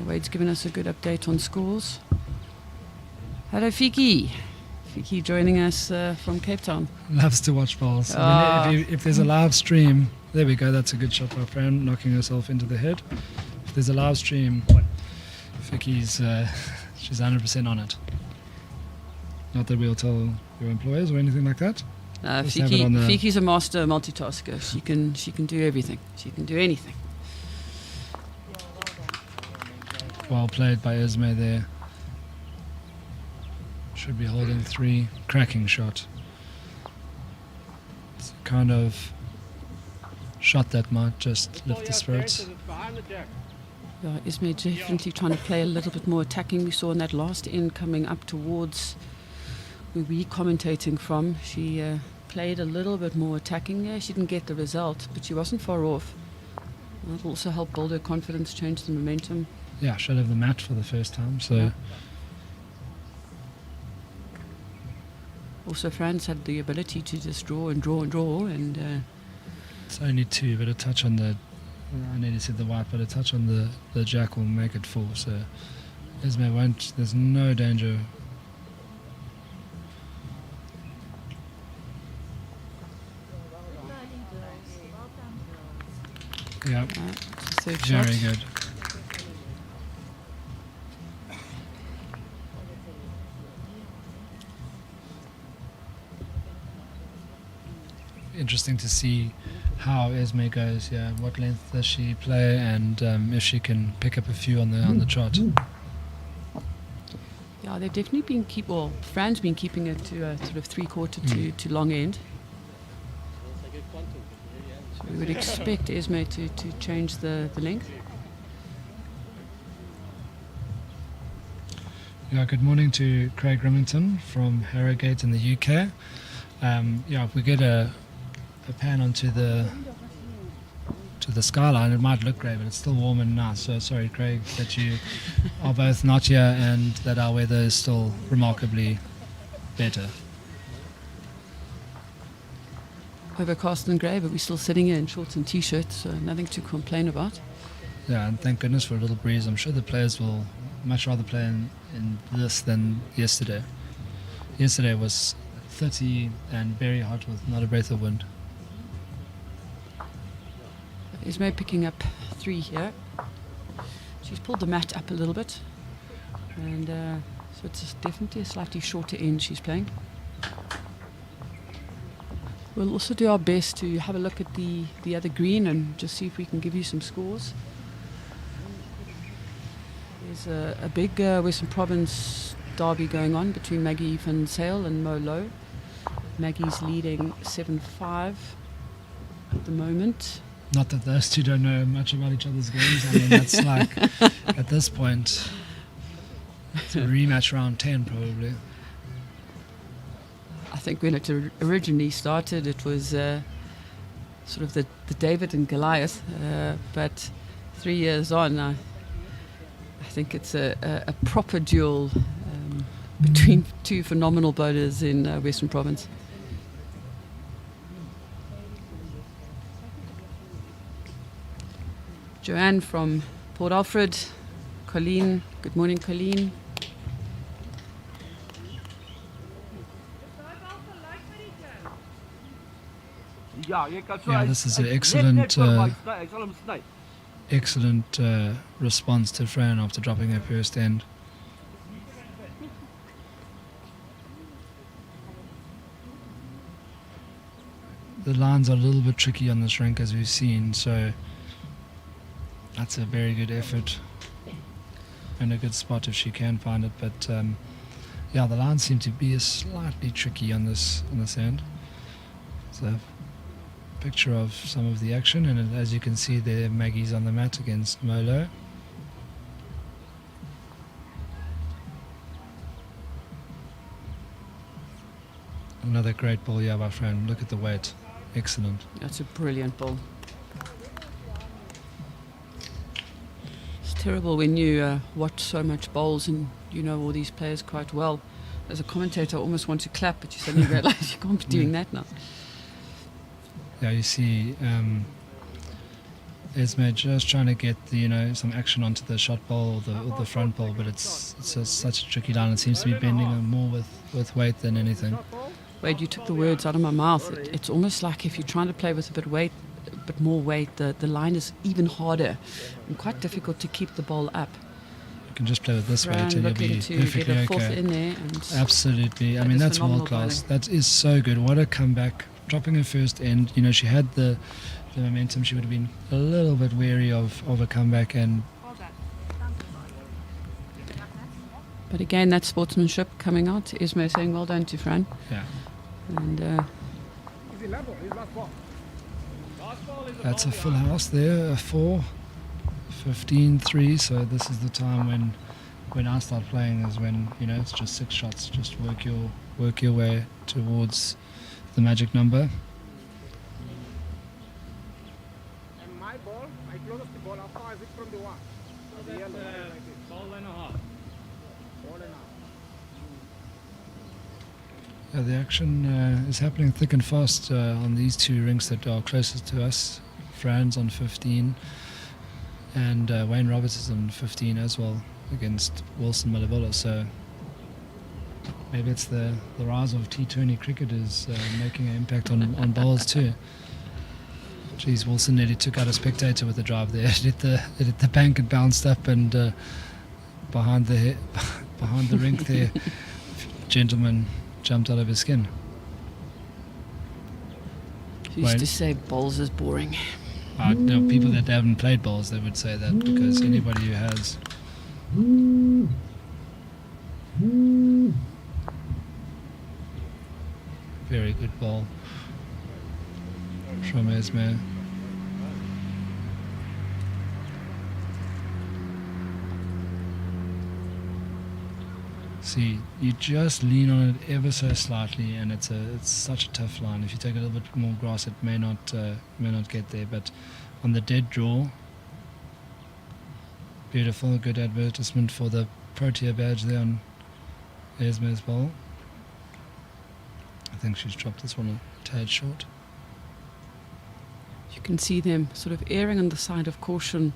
Wade's given us a good update on scores. Hello, Fiki. Fiki joining us from Cape Town. Loves to watch bowls. I mean, if there's a live stream, there we go. That's a good shot by Fran, knocking herself into the head. If there's a live stream, Fiki's she's 100% on it. Not that we'll tell your employers or anything like that. Fiki's a master multitasker. She can do everything. She can do anything. Well played by Esme there. Should be holding 3. Cracking shot. It's a kind of shot that might just lift the spirits. Yeah, Esme definitely trying to play a little bit more attacking. We saw in that last end coming up towards where we commentating from. She played a little bit more attacking there. She didn't get the result, but she wasn't far off. That also helped build her confidence, change the momentum. Yeah, showed over the mat for the first time. So yeah. Also, Fran's had the ability to just draw and draw and draw, and it's only 2, but a touch on the. I nearly said the white, but a touch on the jack will make it 4. So Esme won't. There's no danger. Yeah, very good. Interesting to see how Esme goes. Yeah, what length does she play, and if she can pick up a few on the trot. Yeah, they've definitely been Fran's been keeping it to a sort of 3/4 to long end. So we would expect Esme to change the length. Yeah, good morning to Craig Remington from Harrogate in the UK. Yeah, if we get a pan onto the skyline, it might look great, but it's still warm and nice. So sorry, Craig, that you are both not here and that our weather is still remarkably better. Overcast and grey, but we're still sitting here in shorts and t-shirts, so nothing to complain about. Yeah, and thank goodness for a little breeze. I'm sure the players will much rather play in this than yesterday. Yesterday was 30 and very hot with not a breath of wind. Esme picking up 3 here. She's pulled the mat up a little bit and So it's definitely a slightly shorter end she's playing. We'll also do our best to have a look at the other green and just see if we can give you some scores. There's a big Western Province derby going on between Maggie van Zyl and Mo Low. Maggie's leading 7-5 at the moment. Not that those two don't know much about each other's games. I mean, that's like, at this point, it's a rematch round 10 probably. I think when it originally started, it was sort of the David and Goliath, but 3 years on, I think it's a proper duel between two phenomenal bowlers in Western Province. Joanne from Port Alfred, Colleen. Good morning, Colleen. Yeah, this is an excellent response to Fran after dropping her first end. The lines are a little bit tricky on this rink, as we've seen, so that's a very good effort and a good spot if she can find it. But yeah, the lines seem to be slightly tricky on this end. So picture of some of the action, and as you can see there, Maggie's on the mat against Molo. Another great ball here by Fran. Look at the weight. Excellent. That's a brilliant ball. It's terrible when you watch so much bowls and you know all these players quite well. As a commentator, I almost want to clap, but you suddenly realise you can't be doing that now. Yeah, you see Esme just trying to get some action onto the shot ball or the front ball, but it's such a tricky line. It seems to be bending more with weight than anything. Wade, you took the words out of my mouth. It's almost like if you're trying to play with a bit more weight, the line is even harder and quite difficult to keep the ball up. You can just play with this Fran weight and you'll be perfectly get a fourth okay. in there. And absolutely. I mean, that's world class. Bowling. That is so good. What a comeback. Dropping her first end, she had the momentum. She would have been a little bit wary of a comeback, and but again, that sportsmanship coming out. Esme saying well done to Fran. Yeah. And that's a full house there, a 4, 15-3. So this is the time when I start playing, is when it's just 6 shots. Just work your way towards the magic number. And my ball, I close the ball. How far is it from the one? Ball and a half. Ball and a half. Yeah, the action is happening thick and fast on these two rinks that are closest to us. Fran's on 15, and Wayne Roberts is on 15 as well against Wilson Malavola. So maybe it's the rise of T20 cricket is making an impact on bowlers too. Geez, Wilson nearly took out a spectator with a drive there. It hit the bank and bounced up, and behind the rink there, gentleman jumped out of his skin. She used to say bowls is boring. No, people that haven't played bowls, they would say that, because anybody who has. Very good ball from Esme. See, you just lean on it ever so slightly, and it's such a tough line. If you take a little bit more grass, it may not get there. But on the dead draw, beautiful, good advertisement for the Protea badge there on Esme's ball. I think she's dropped this one a tad short. You can see them sort of erring on the side of caution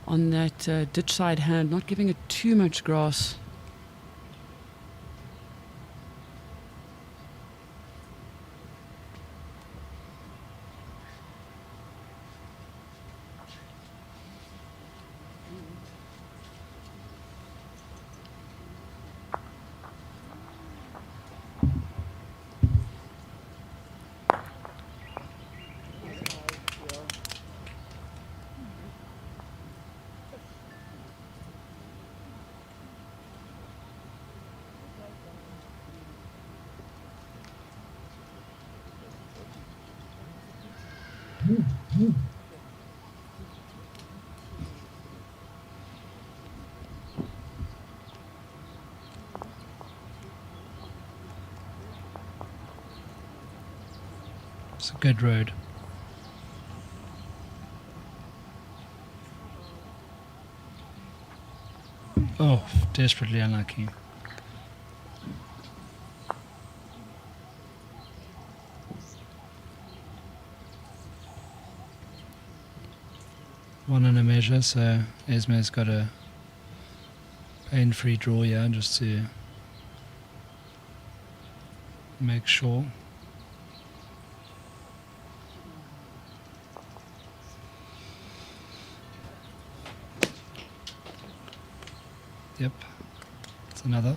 on that ditch side hand, not giving it too much grass. It's a good road. Oh, desperately unlucky. One and a measure, so Esme's got a pain-free draw here just to make sure. Yep, it's another.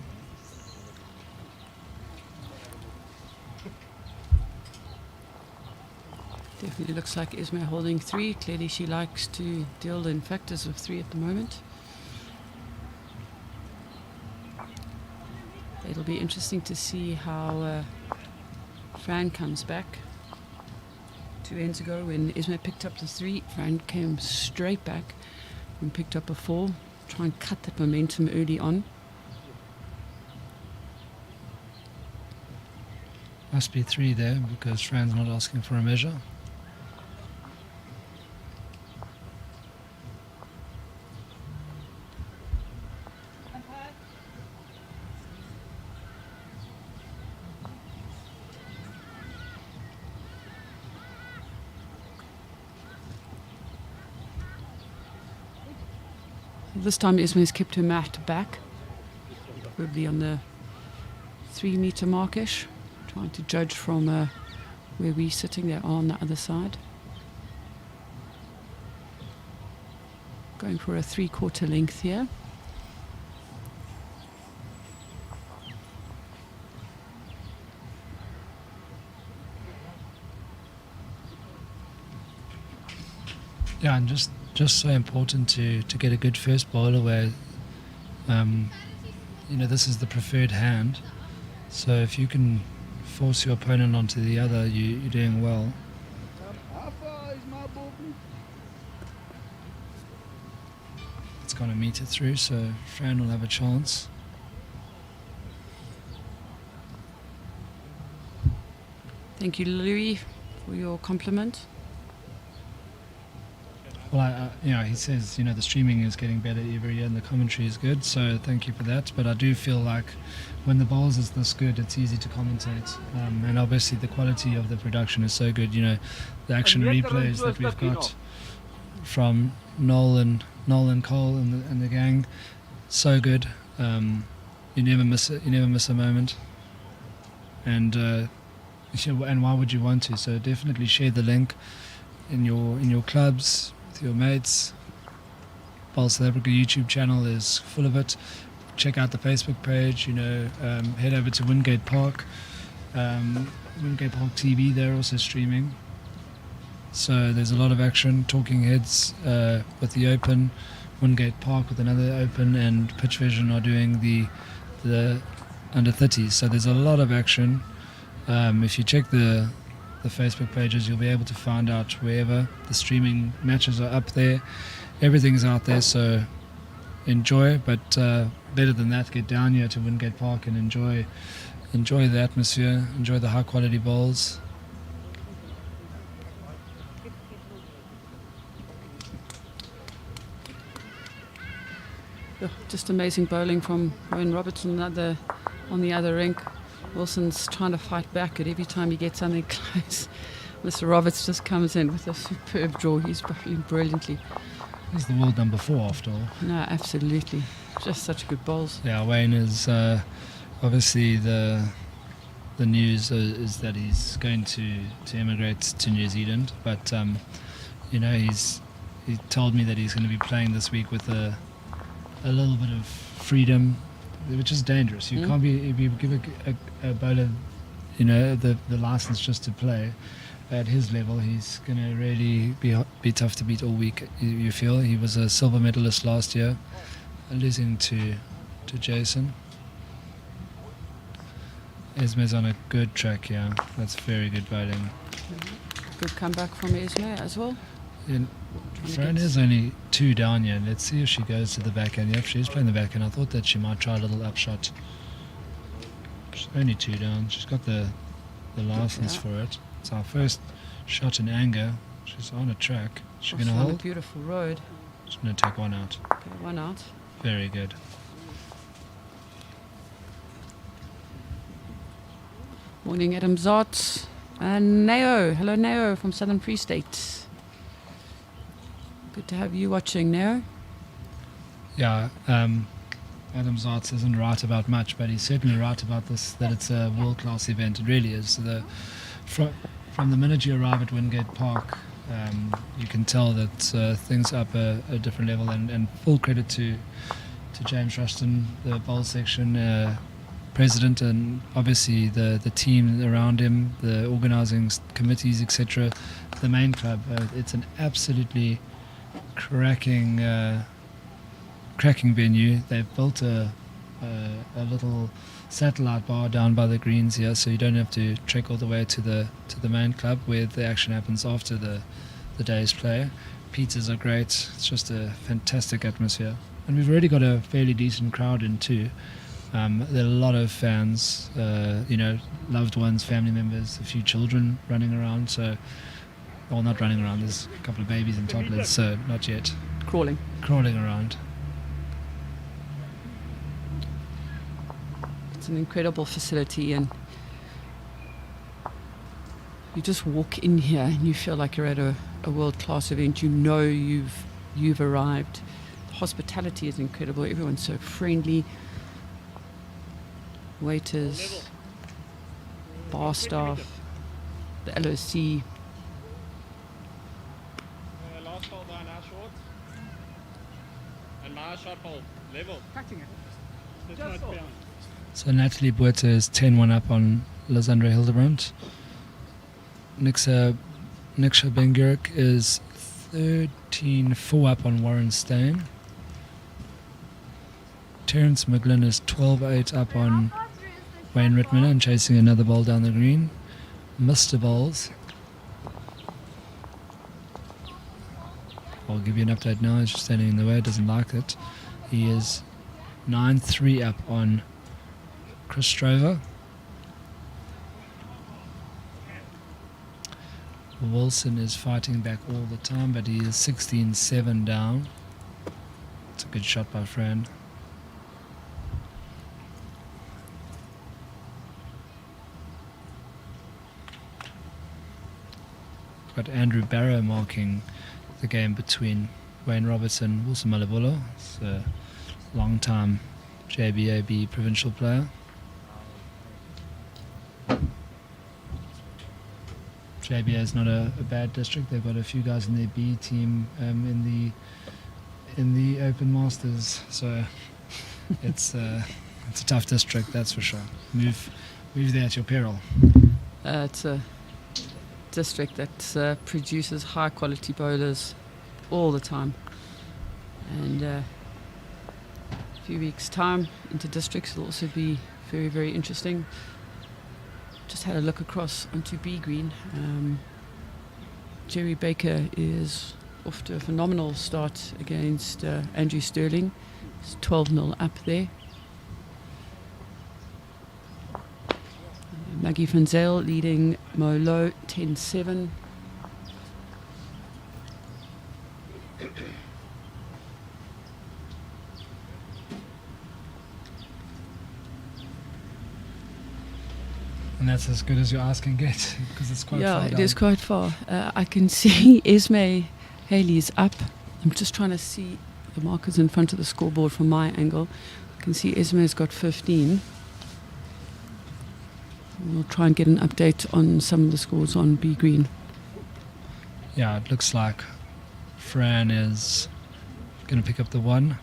Definitely looks like Esme holding 3. Clearly she likes to deal in factors of 3 at the moment. It'll be interesting to see how Fran comes back. 2 ends ago when Esme picked up the 3, Fran came straight back and picked up a 4. Try and cut that momentum early on. Must be 3 there because Fran's not asking for a measure. This time Esme's kept her mat back, probably on the 3 meter markish, trying to judge from where we're sitting. They are on the other side. Going for a 3/4 length here. Yeah, and just so important to get a good first bowler where, this is the preferred hand. So if you can force your opponent onto the other, you're doing well. How far is my ball, please? It's going to meet it through, so Fran will have a chance. Thank you, Louis, for your compliment. Well, he says, the streaming is getting better every year and the commentary is good, so thank you for that. But I do feel like when the bowls is this good, it's easy to commentate. And obviously the quality of the production is so good. The action replays that we've got from Noel and Cole and the gang, so good. You never miss it. You never miss a moment. And why would you want to? So definitely share the link in your clubs, your mates. Bowl South Africa YouTube channel is full of it. Check out the Facebook page, head over to Wingate Park. Wingate Park TV, they're also streaming. So there's a lot of action. Talking Heads with the Open, Wingate Park with another Open, and Pitch Vision are doing the under 30s. So there's a lot of action. If you check the Facebook pages, you'll be able to find out wherever the streaming matches are up there. Everything's out there, so enjoy. But better than that, get down here to Wingate Park and enjoy the atmosphere, enjoy the high quality bowls. Just amazing bowling from Owen Robertson on the other rink. Wilson's trying to fight back, and every time he gets something close, Mr. Roberts just comes in with a superb draw. He's bowling brilliantly. He's the world number 4 after all. No, absolutely. Just such good bowls. Yeah, Wayne is obviously the news is that he's going to emigrate to New Zealand, but he told me that he's going to be playing this week with a little bit of freedom, which is dangerous. You can't be, if you give a bowler, the license just to play at his level, he's going to really be tough to beat all week. You feel he was a silver medalist last year, losing to Jason. Esme's on a good track here. That's very good bowling. Good comeback from Esme as well. And to Fran get- is only 2 down here. Let's see if she goes to the backhand. Yep, she's playing the backhand. I thought that she might try a little upshot. She's only 2 down. She's got the license Yeah. for it. It's our first shot in anger. She's on a track. Is she going to Also on a hold? beautiful road. She's going to take one out. Okay, one out. Very good. Morning, Adam Zott. And Neo. Hello, Neo from Southern Free State. Good to have you watching, Neo. Yeah, Adam Zartz isn't right about much, but he's certainly right about this, that it's a world-class event. It really is. From the minute you arrive at Wingate Park, you can tell that things are up a different level, and full credit to James Rushton, the bowl section president, and obviously the team around him, the organising committees, etc., the main club. It's an absolutely cracking venue. They've built a little satellite bar down by the greens here, so you don't have to trek all the way to the main club where the action happens after the day's play. Pizzas are great. It's just a fantastic atmosphere, and we've already got a fairly decent crowd in too. There are a lot of fans, loved ones, family members, a few children running around. So, well, not running around. There's a couple of babies and toddlers, so not yet. Crawling. Crawling around. It's an incredible facility, and you just walk in here and you feel like you're at a world-class event. You know you've arrived. The hospitality is incredible. Everyone's so friendly. Waiters, bar staff, the LOC. Last ball down our short. And my shot ball level. Cutting it. Just off. So Natalie Buerta is 10-1 up on Lysandra Hildebrandt. Nikša Benguric is 13-4 up on Warren Stain. Terence McGlynn is 12-8 up on Wayne Ritmuller and chasing another ball down the green. Mr. Bowles. I'll give you an update now. He's just standing in the way, doesn't like it. He is 9-3 up on Chris Strover. Wilson is fighting back all the time, but he is 16-7 down. It's a good shot by Fran. Got Andrew Barrow marking the game between Wayne Roberts and Wilson Malabolo. It's a long-time JBAB provincial player. JBA is not a bad district. They've got a few guys in their B team in the Open Masters, so it's a tough district, that's for sure. Move there at your peril. It's a district that produces high quality bowlers all the time, and a few weeks time into districts will also be very, very interesting. Just had a look across onto B Green. Gerry Baker is off to a phenomenal start against Andrew Sterling. It's 12-0 up there. Maggie van Zyl leading Mo Low 10-7. And that's as good as your eyes can get, because it's quite far Yeah, down. it is quite far. I can see Esme Haley's up. I'm just trying to see the markers in front of the scoreboard from my angle. I can see Esme's got 15. We'll try and get an update on some of the scores on B Green. Yeah, it looks like Fran is going to pick up the 1.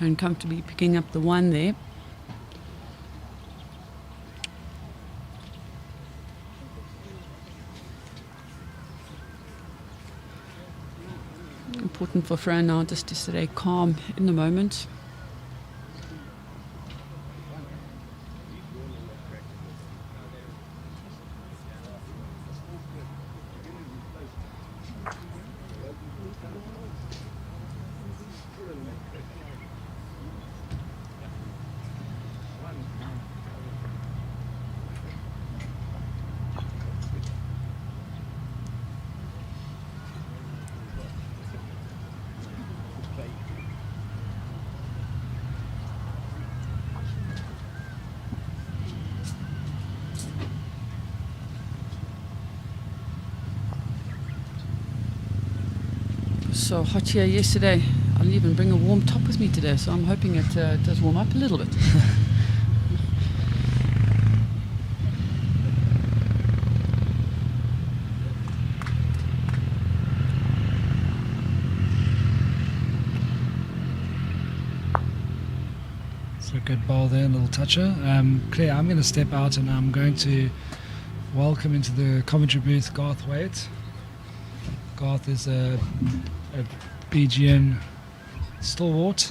And comfortably picking up the one there. Important for Fran now just to stay calm in the moment. So hot here yesterday. I didn't even bring a warm top with me today, so I'm hoping it does warm up a little bit. So good bowl there, little toucher. Claire, I'm going to step out and I'm going to welcome into the commentary booth Garth Waite. Garth is a BGN stalwart,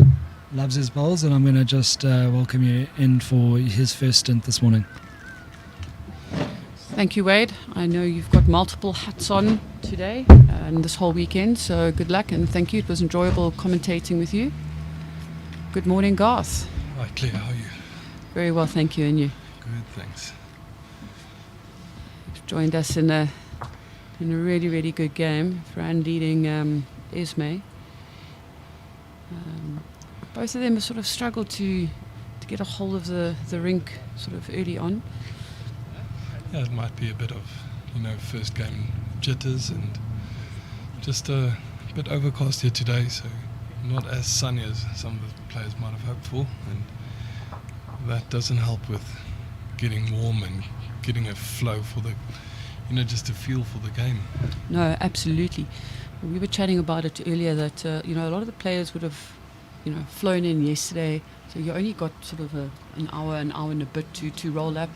loves his bowls, and I'm going to just welcome you in for his first stint this morning. Thank you, Wade. I know you've got multiple hats on today and this whole weekend, so good luck and thank you. It was enjoyable commentating with you. Good morning, Garth. Hi, Claire, how are you? Very well, thank you, and you? Good, thanks. You've joined us in a really, really good game. Fran leading Esme. Both of them have sort of struggled to get a hold of the rink sort of early on. Yeah, it might be a bit of, first game jitters and just a bit overcast here today, so not as sunny as some of the players might have hoped for, and that doesn't help with getting warm and getting a flow for the, just a feel for the game. No, absolutely. We were chatting about it earlier that, a lot of the players would have, flown in yesterday, so you only got sort of an hour and a bit to roll up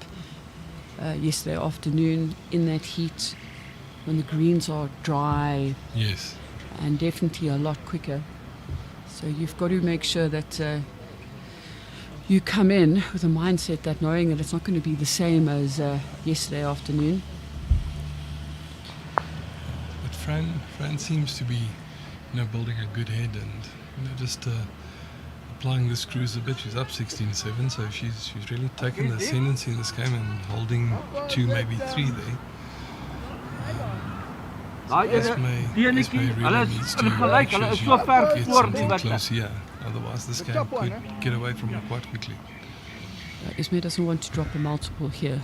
yesterday afternoon in that heat when the greens are dry. Yes. And definitely a lot quicker. So you've got to make sure that you come in with a mindset that knowing that it's not going to be the same as yesterday afternoon. But Fran seems to be, building a good head and, just applying the screws a bit. She's up 16-7, so she's really taken the ascendancy in this game and holding 2, maybe 3 there. Esme really needs to get something close here, otherwise this game could get away from her quite quickly. Esme doesn't want to drop a multiple here.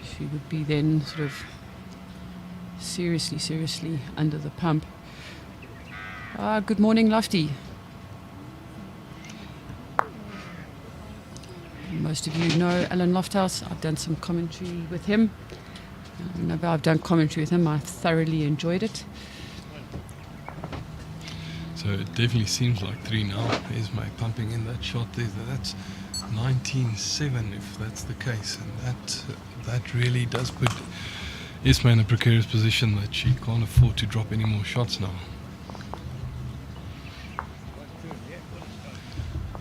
She would be then sort of seriously under the pump. Good morning, Lofty. Most of you know Alan Lofthouse. I've done some commentary with him. Whenever I've done commentary with him, I thoroughly enjoyed it. So it definitely seems like 3 now. Esme pumping in that shot there. That's 19-7 if that's the case, and that really does put Esme in a precarious position that she can't afford to drop any more shots now.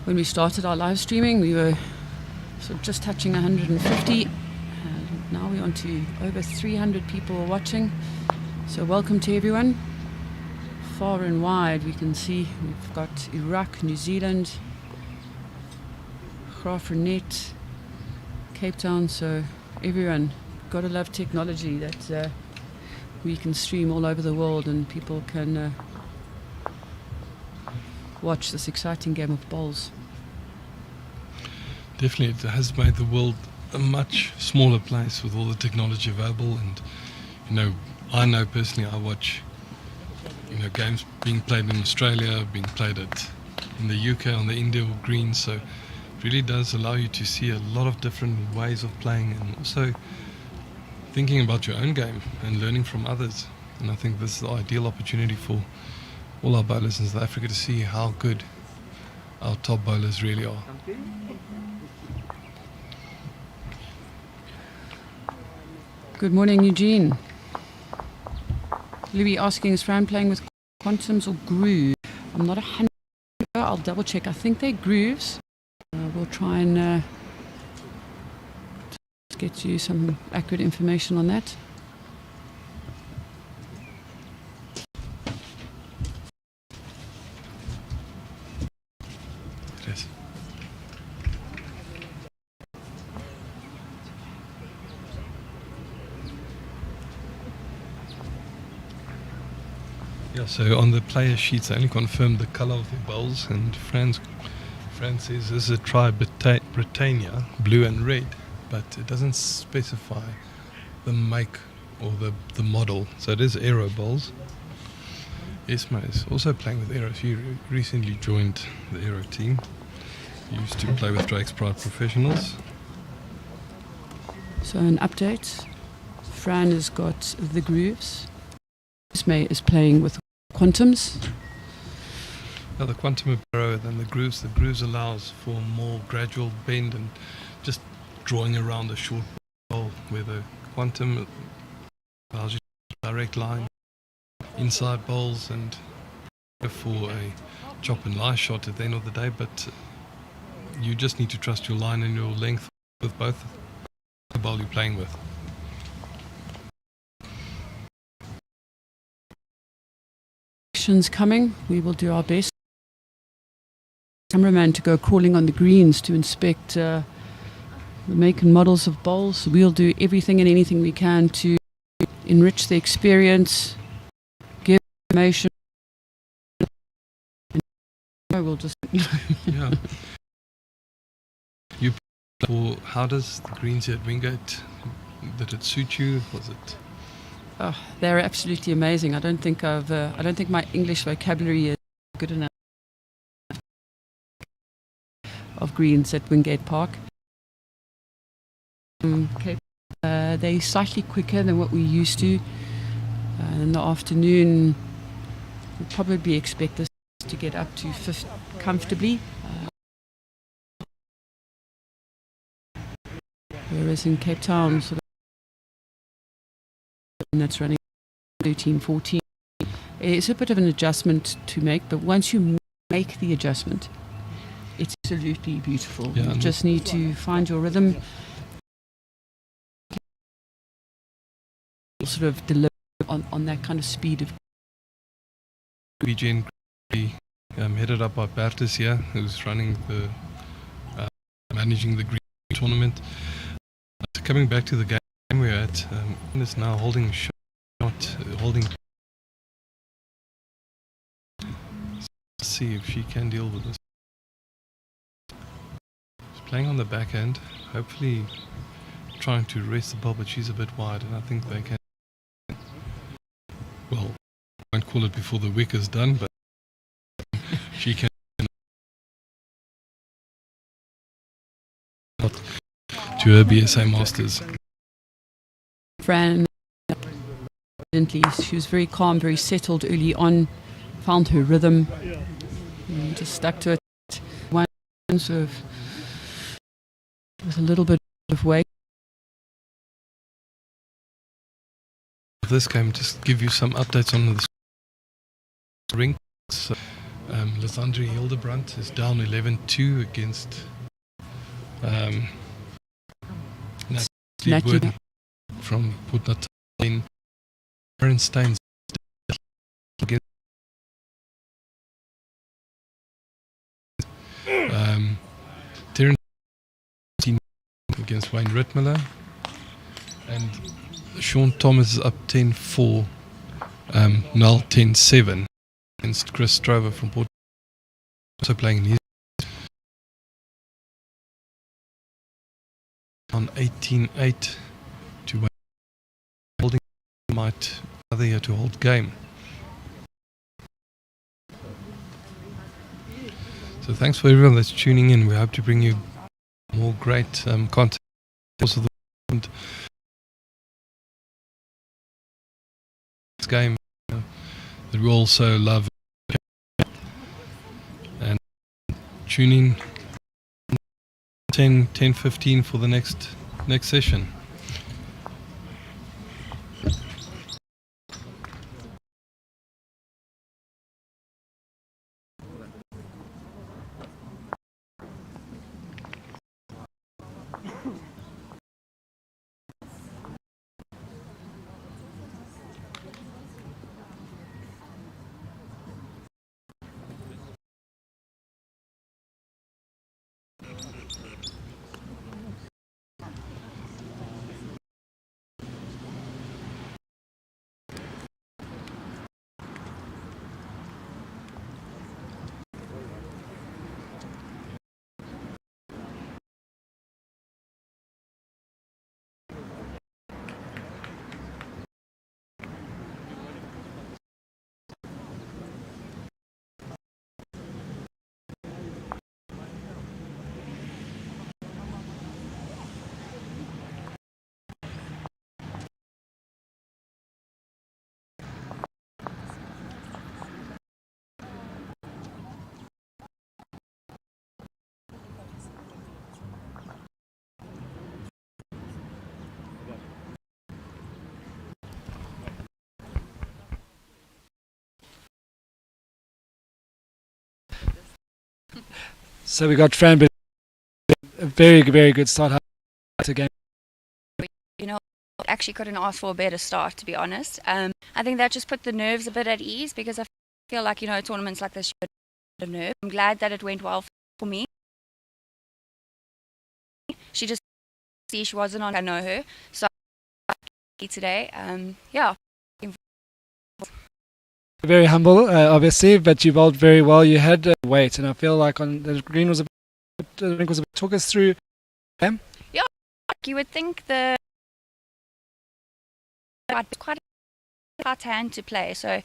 When we started our live streaming, we were sort of just touching 150. Now we're on to over 300 people watching. So welcome to everyone. Far and wide we can see we've got Iraq, New Zealand, Graafrenet, Cape Town. So everyone, gotta love technology that we can stream all over the world and people can watch this exciting game of bowls. Definitely, it has made the world a much smaller place with all the technology available, and I know personally I watch games being played in Australia, being played in the UK on the India greens, so it really does allow you to see a lot of different ways of playing and also thinking about your own game and learning from others. And I think this is the ideal opportunity for all our bowlers in South Africa to see how good our top bowlers really are. Good morning, Eugene. Louis asking, is Fran playing with quantums or grooves? I'm not 100%. I'll double check. I think they're grooves. We'll try and get you some accurate information on that. Yes. Yeah, so on the player sheets I only confirmed the colour of the bowls, and Fran says this is a Britannia, blue and red, but it doesn't specify the make or the model, so it is aero bowls. Esme is also playing with aero. She recently joined the aero team. She used to play with Drake's Pride Professionals. So an update. Fran has got the grooves. Esme is playing with quantums. Now the quantum are narrower than the grooves. The grooves allows for more gradual bend and just drawing around a short bowl, where the quantum allows you direct line inside bowls and for a chop and lie shot at the end of the day, but you just need to trust your line and your length with both the bowl you're playing with. Coming, we will do our best. Cameraman to go crawling on the greens to inspect the make and models of bowls. We'll do everything and anything we can to enrich the experience, give information. We'll just Yeah. You for how does the greens here at Wingate, did it suit you? Was it? Oh, they're absolutely amazing. I don't think my English vocabulary is good enough of greens at Wingate Park. They're slightly quicker than what we used to. In the afternoon, we'll probably expect us to get up to 50 comfortably. Whereas in Cape Town, sort of, that's running 13, 14. It's a bit of an adjustment to make, but once you make the adjustment, it's absolutely beautiful. Yeah, you just need to find your rhythm, sort of deliver on that kind of speed of. BJ headed up by Bertus here, who's running the managing the green tournament. Coming back to the game we're at, is now holding shot, holding. Let's see if she can deal with this. She's playing on the backhand, hopefully trying to rest the ball, but she's a bit wide, and I think they can. Well, I won't call it before the wick is done, but she can. To her BSA Masters. Fran, she was very calm, very settled early on, found her rhythm, and just stuck to it. One sort of with a little bit of weight. This game, just give you some updates on the ring. So, Lysandre Hildebrandt is down 11-2 against Natalie Wood from Port Natal. Aaron Steins against Terence against Wayne Ritmuller, and Sean Thomas is up 10-4, Null 10-7 against Chris Strover from Port. Also playing in his on 18-8 to Wayne, holding might other year to hold game. So thanks for everyone that's tuning in. We hope to bring you more great content. Also the game that we also love tune in 10:15 for the next session. So we got Fran, but a very, very good start to game. You know, actually couldn't ask for a better start, to be honest. I think that just put the nerves a bit at ease because I feel like, you know, tournaments like this, you get a nerve. I'm glad that it went well for me. She just, see, she wasn't on, I know her. So, today, yeah. Very humble, obviously, but you bowled very well. You had weight, and I feel like on the green was a bit, talk us through. Yeah, you would think the quite a hard hand to play. So,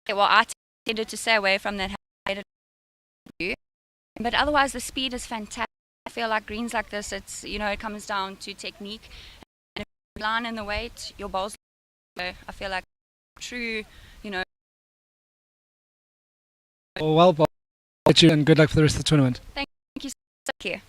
well, I tended to stay away from that hand. But otherwise, the speed is fantastic. I feel like greens like this, it's, you know, it comes down to technique. And if you line in the weight, your bowls. I feel like true, you know. Well, and good luck for the rest of the tournament. Thank you so much.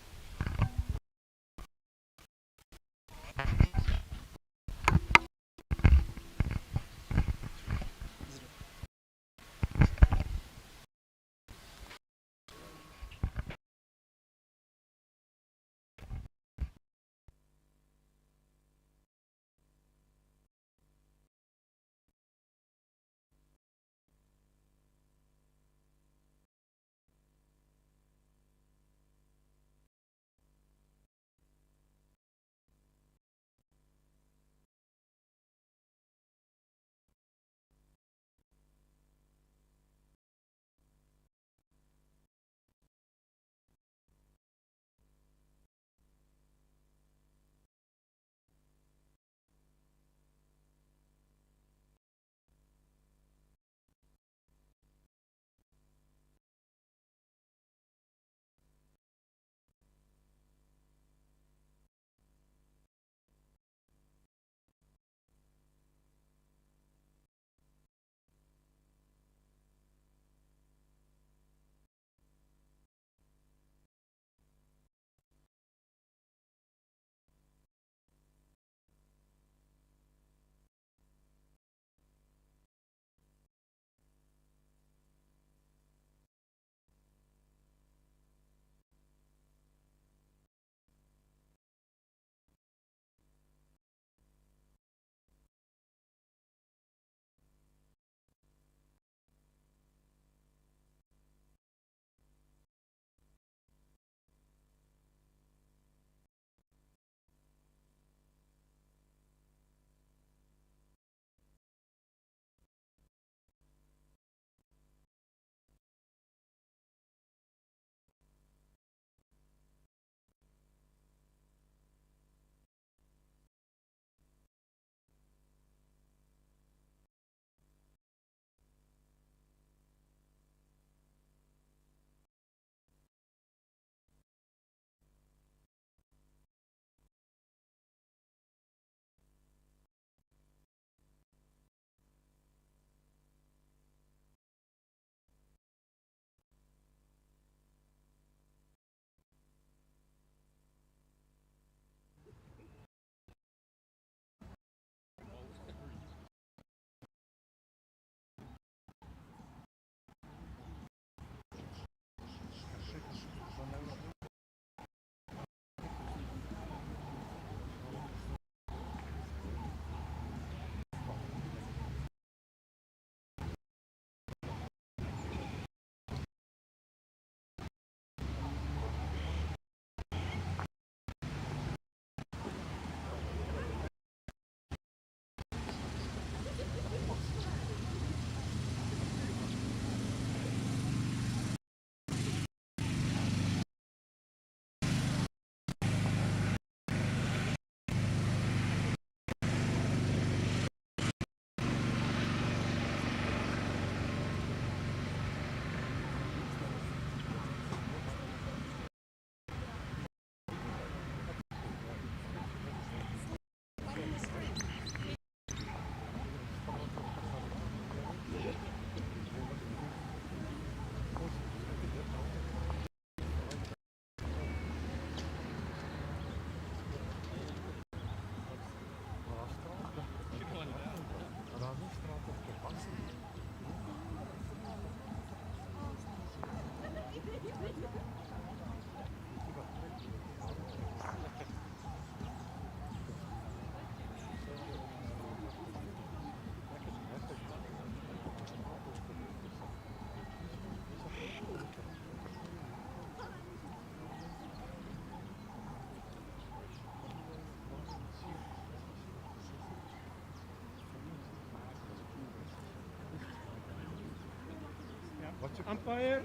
Umpire.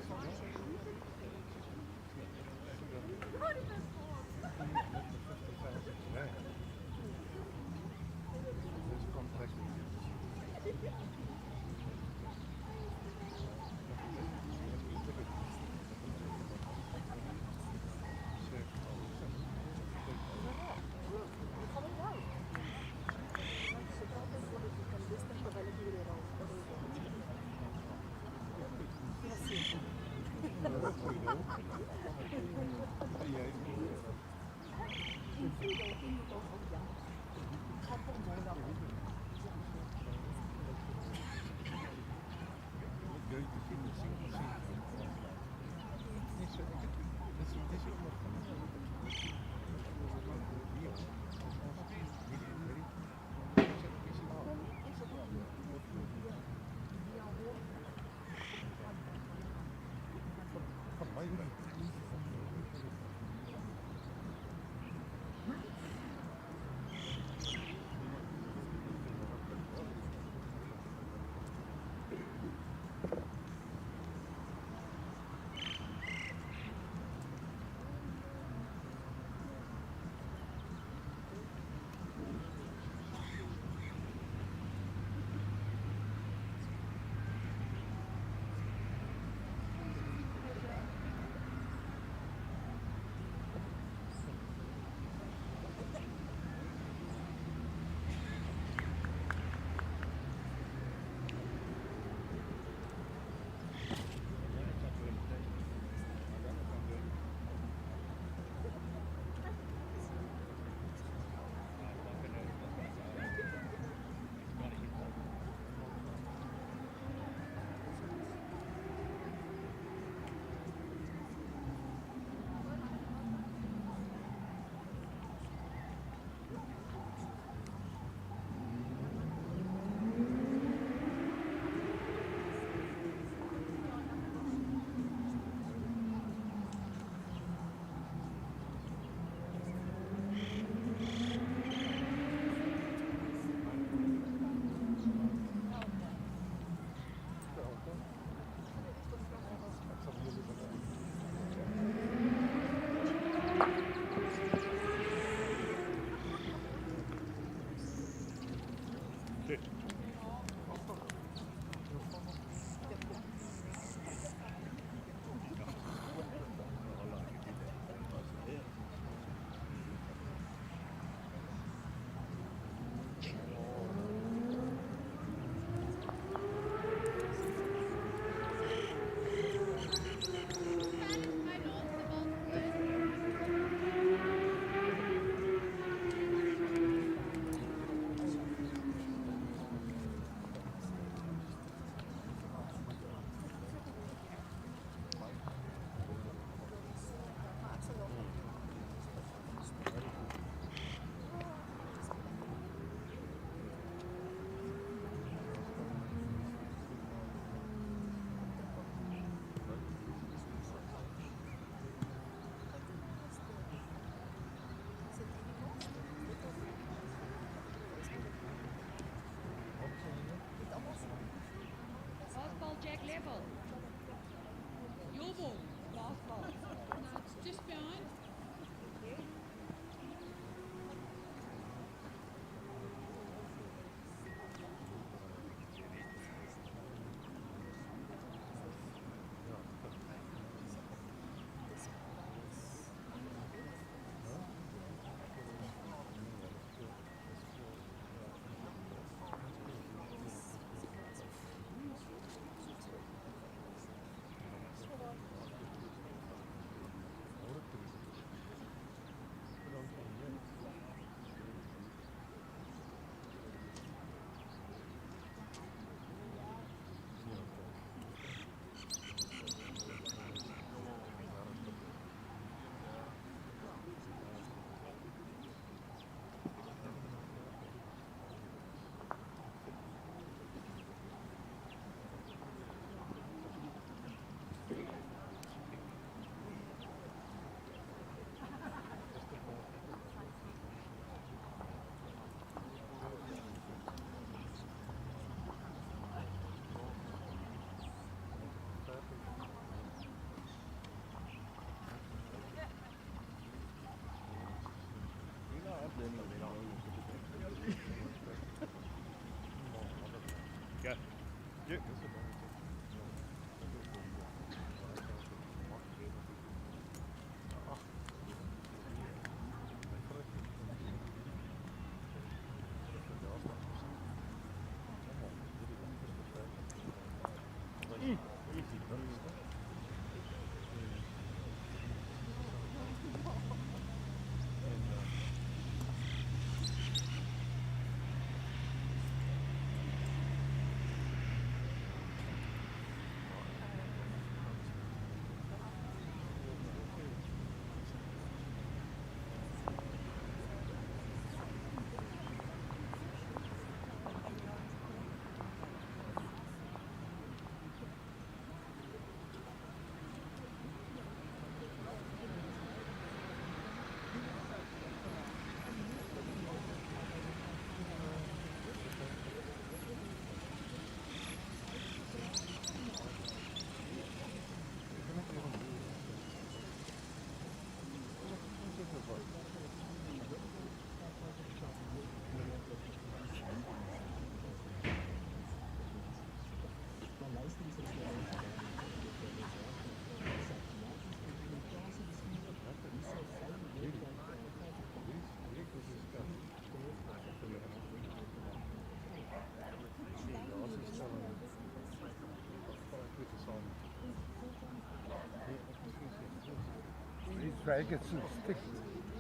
Drag it some stick,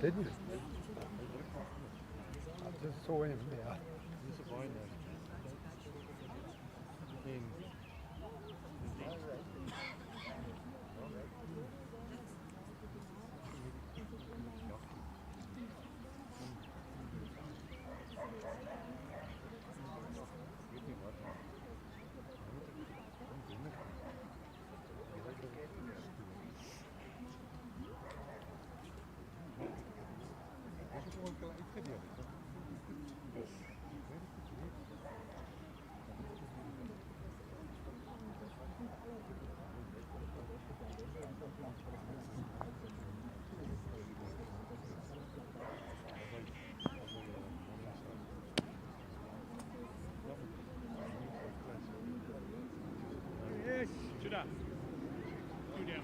didn't it? I just saw him there. Judah. Two down.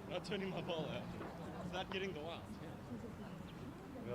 Not turning my ball out. It's not getting the wild. Yeah.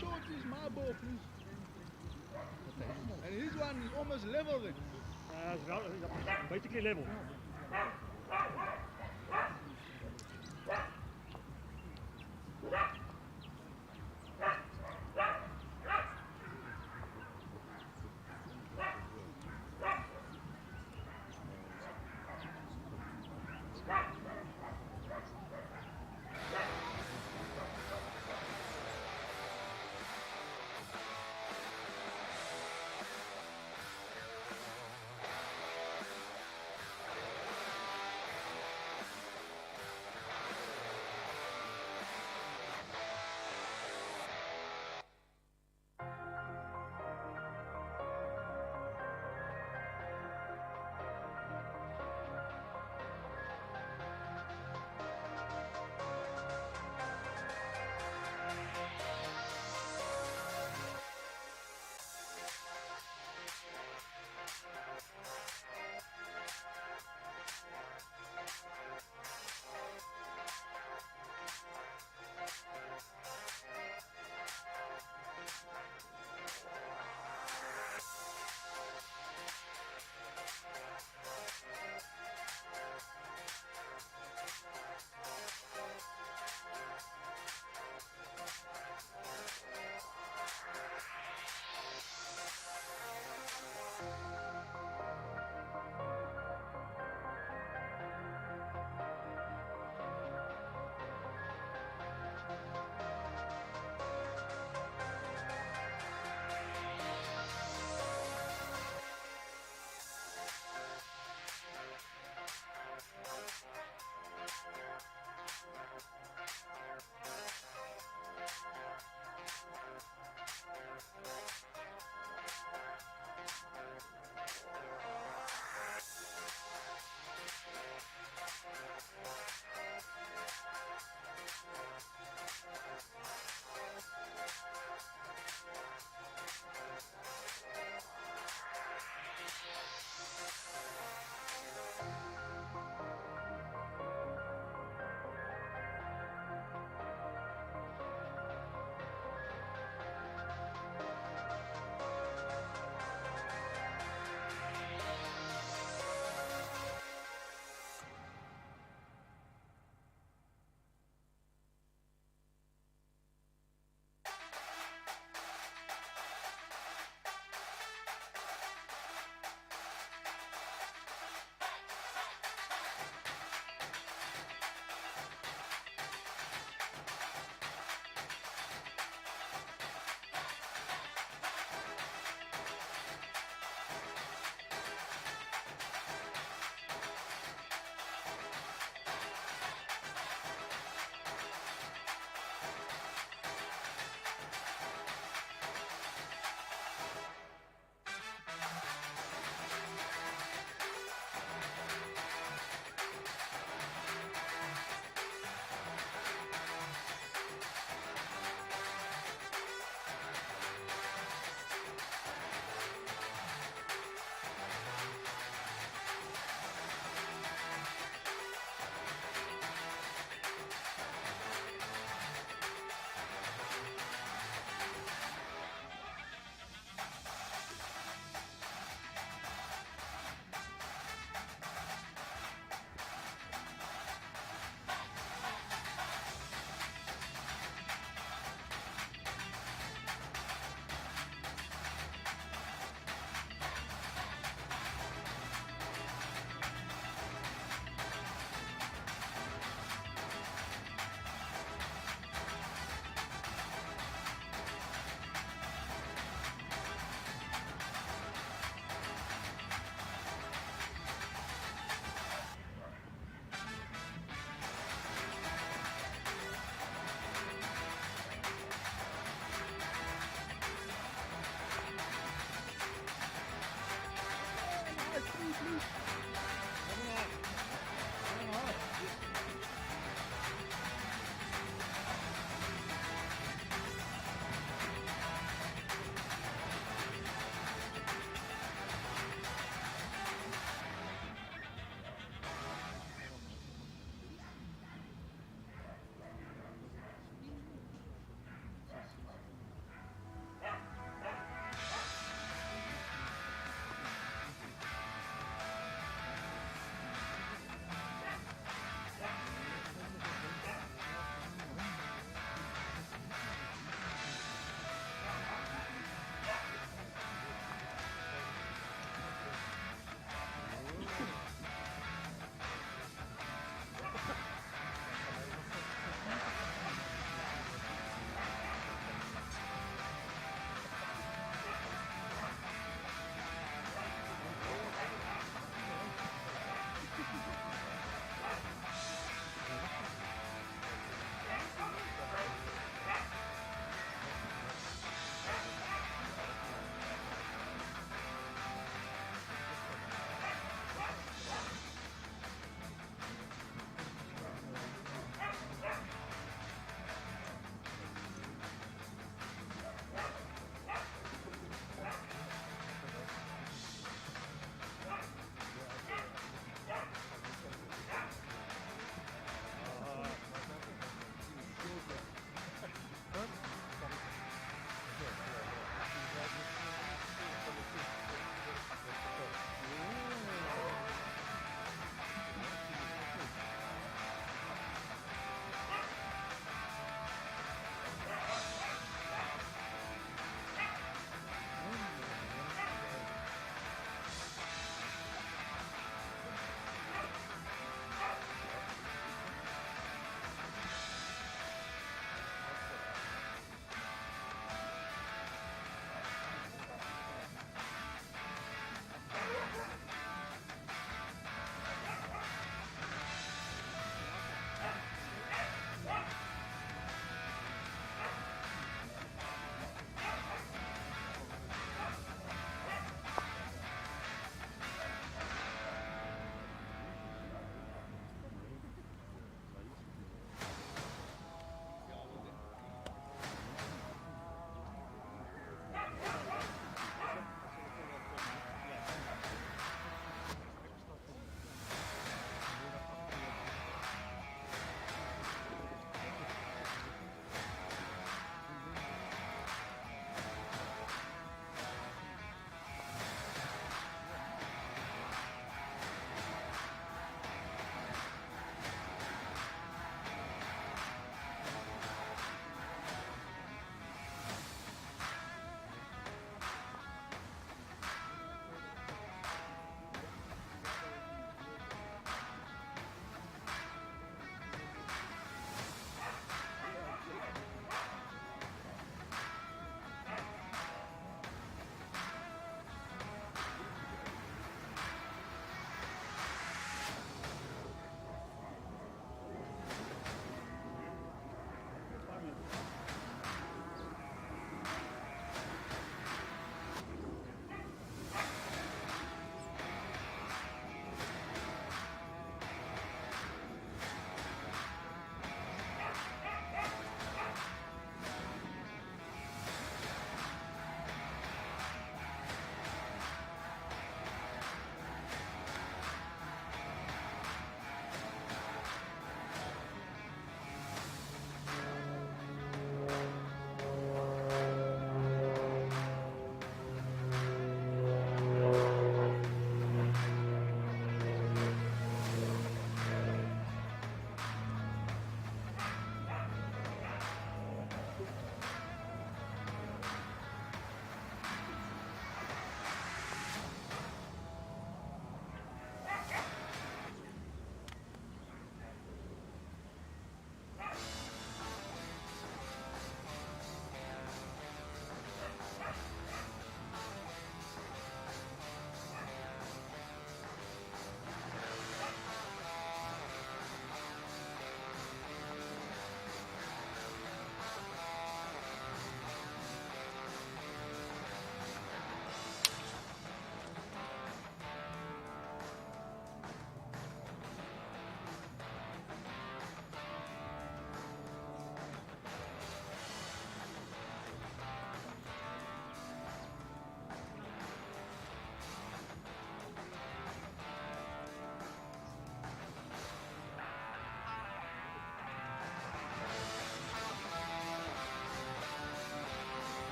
short is my ball, please? And his one is almost level then. Basically level.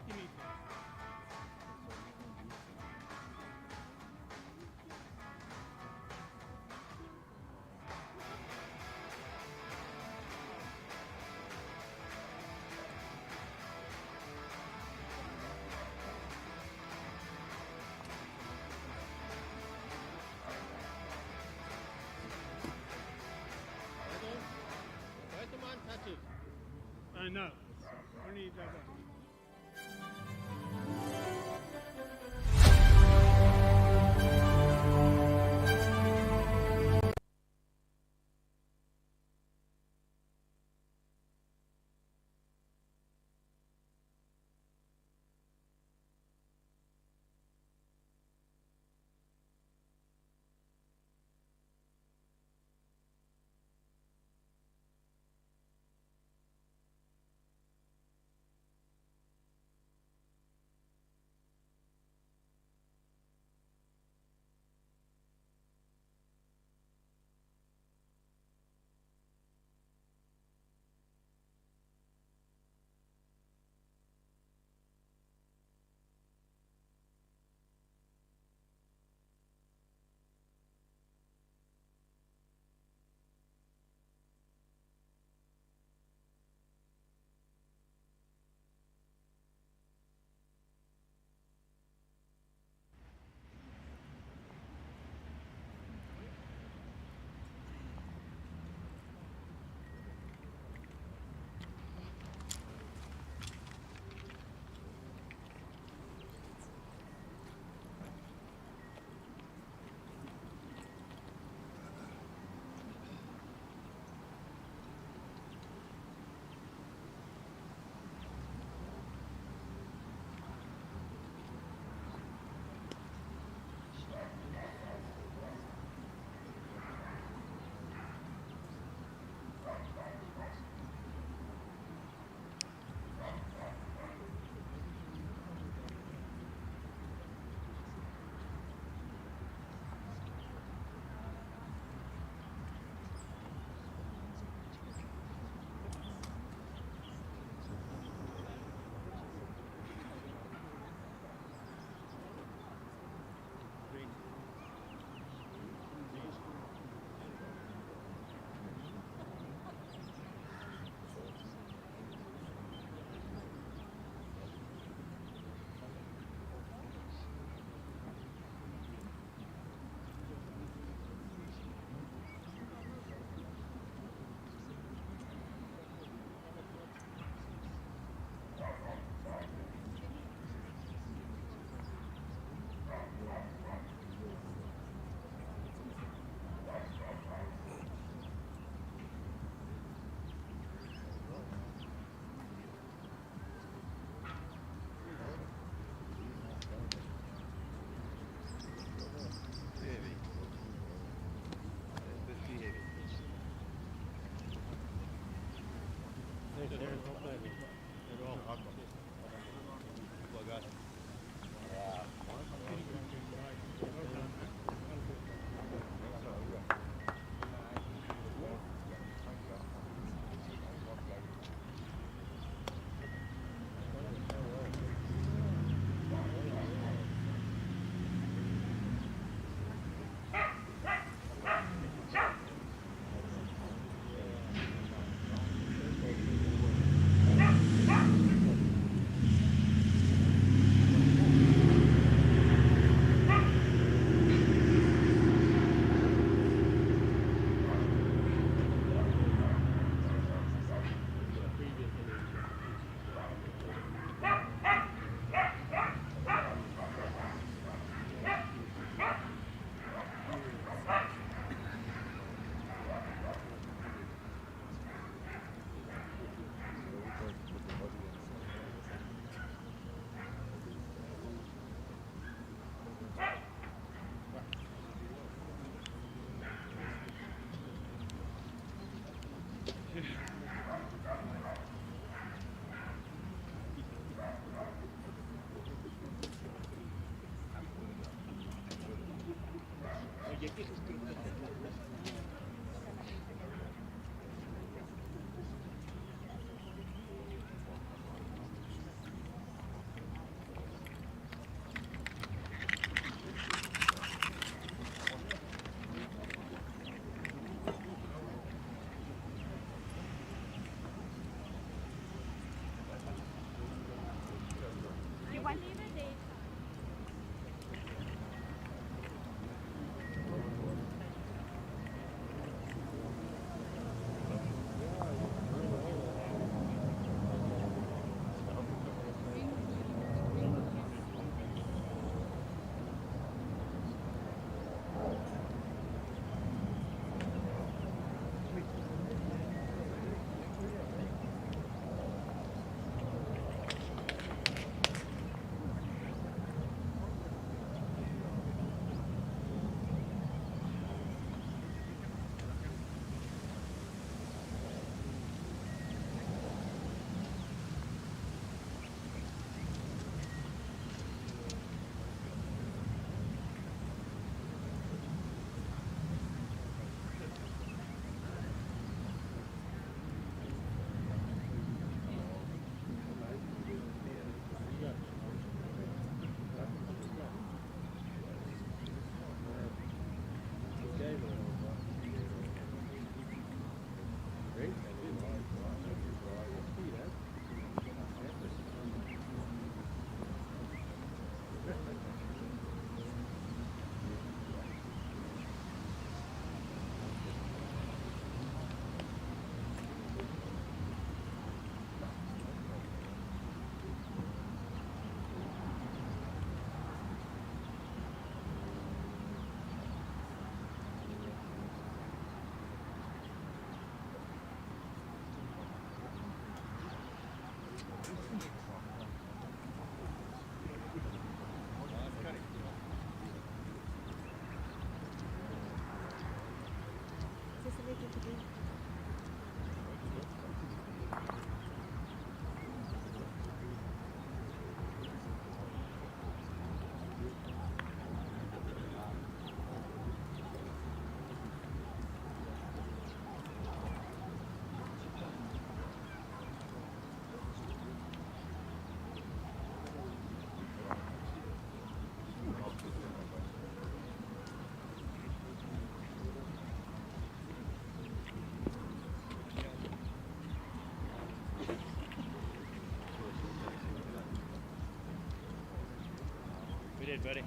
50 meters. Right the man touches. No, only the other. We did, buddy.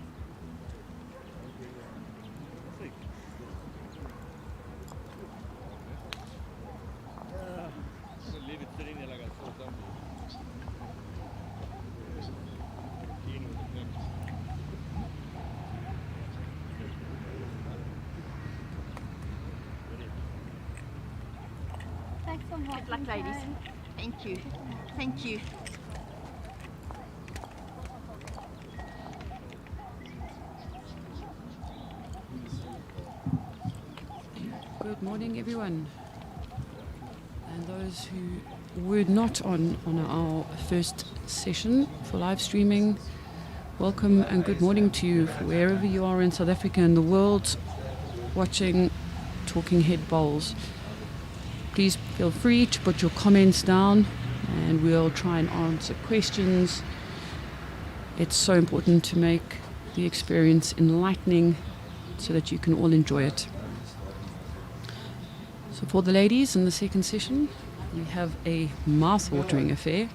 Leave it sitting there like I saw something. Thanks so much. Good luck, ladies. Thank you. Thank you. Good morning, everyone. And those who were not on our first session for live streaming, welcome and good morning to you wherever you are in South Africa and the world watching Talking Head Bowls. Please feel free to put your comments down and we'll try and answer questions. It's so important to make the experience enlightening so that you can all enjoy it. So for the ladies in the second session, we have a mouth-watering affair.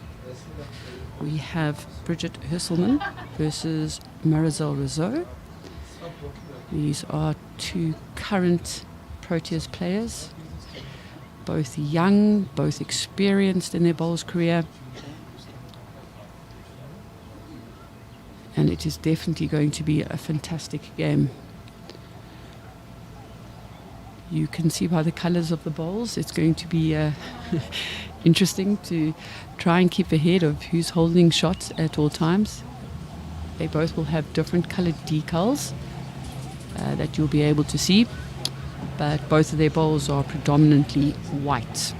We have Bridget Herselman versus Marizelle Rousseau. These are two current Proteas players, both young, both experienced in their bowls career. And it is definitely going to be a fantastic game. You can see by the colours of the bowls, it's going to be interesting to try and keep ahead of who's holding shots at all times. They both will have different coloured decals that you'll be able to see, but both of their bowls are predominantly white.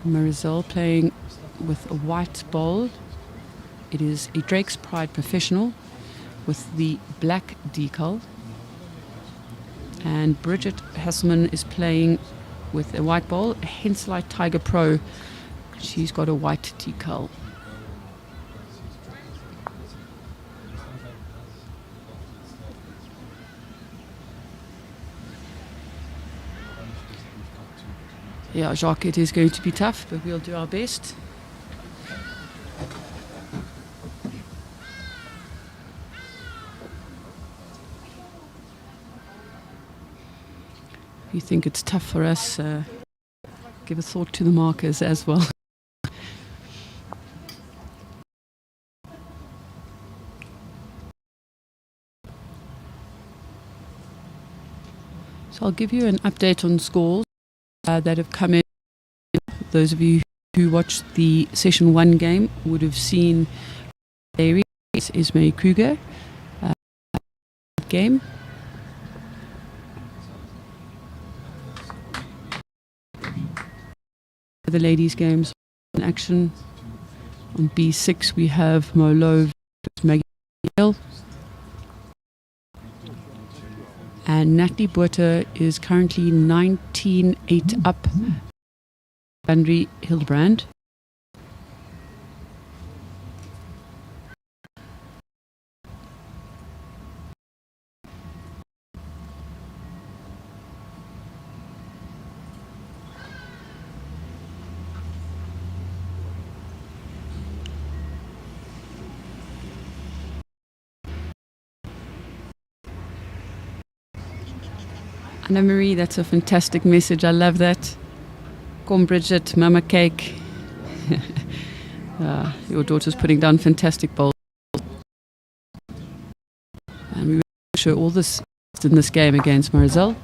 Marizelle playing with a white bowl. It is a Drake's Pride Professional with the black decal. And Bridget Herselman is playing with a white bowl, a Henselite Tiger Pro. She's got a white decal. Yeah, Jacques, it is going to be tough, but we'll do our best. If you think it's tough for us, give a thought to the markers as well. So I'll give you an update on scores that have come in. Those of you who watched the session 1 game would have seen Baleri, Esme, Kruger game. The ladies' games in action. On B6 we have Molo versus Mathewson. And Natalie Buerter is currently 19-8 up Baleri Hildebrand. Anna Marie, that's a fantastic message. I love that. Come Bridget, Mama Cake. Your daughter's putting down fantastic bowls. And we will show all this in this game against Marizelle.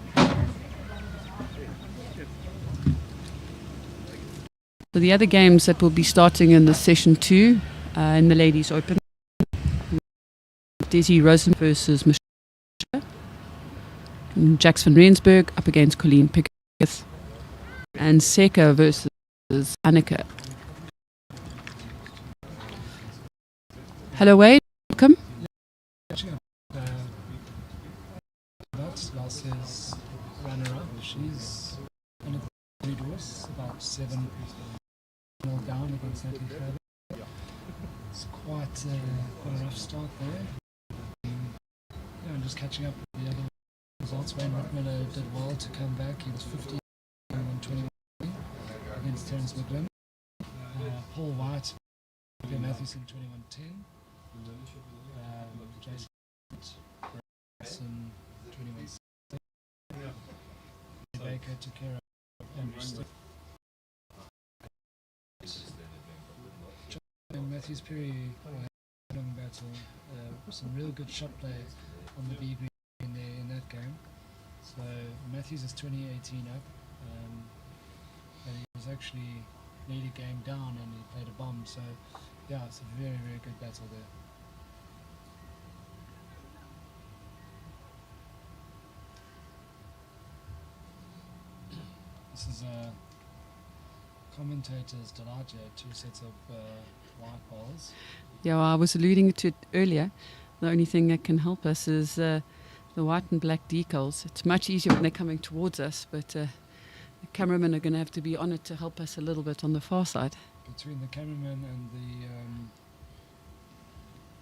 So the other games that will be starting in the session 2 in the Ladies Open. Desi Rosen versus Michelle. Jax van Rensburg up against Colleen Pickett. And Seka versus Annika. Hello Wade, welcome. Last year's runner-up. She's in the doors, about 7-0 down against Natalie Faber. It's quite a rough start there. And just catching up with the other results. Ritmuller did well to come back. He was 50 and 21 against Terence McGlynn. Paul White, Mathewson 21-10. Jason 21-6. Baker took care of Andrew Stick. Matthews Perry long battle. Some real good shot play on the B green in that game. So Matthews is 2018 up. And he was actually nearly game down and he played a bomb. So yeah, it's a very, very good battle there. This is a commentator's delight here, 2 sets of white balls. Yeah, well, I was alluding to it earlier. The only thing that can help us is the white and black decals. It's much easier when they're coming towards us, but the cameramen are going to have to be on it to help us a little bit on the far side. Between the cameraman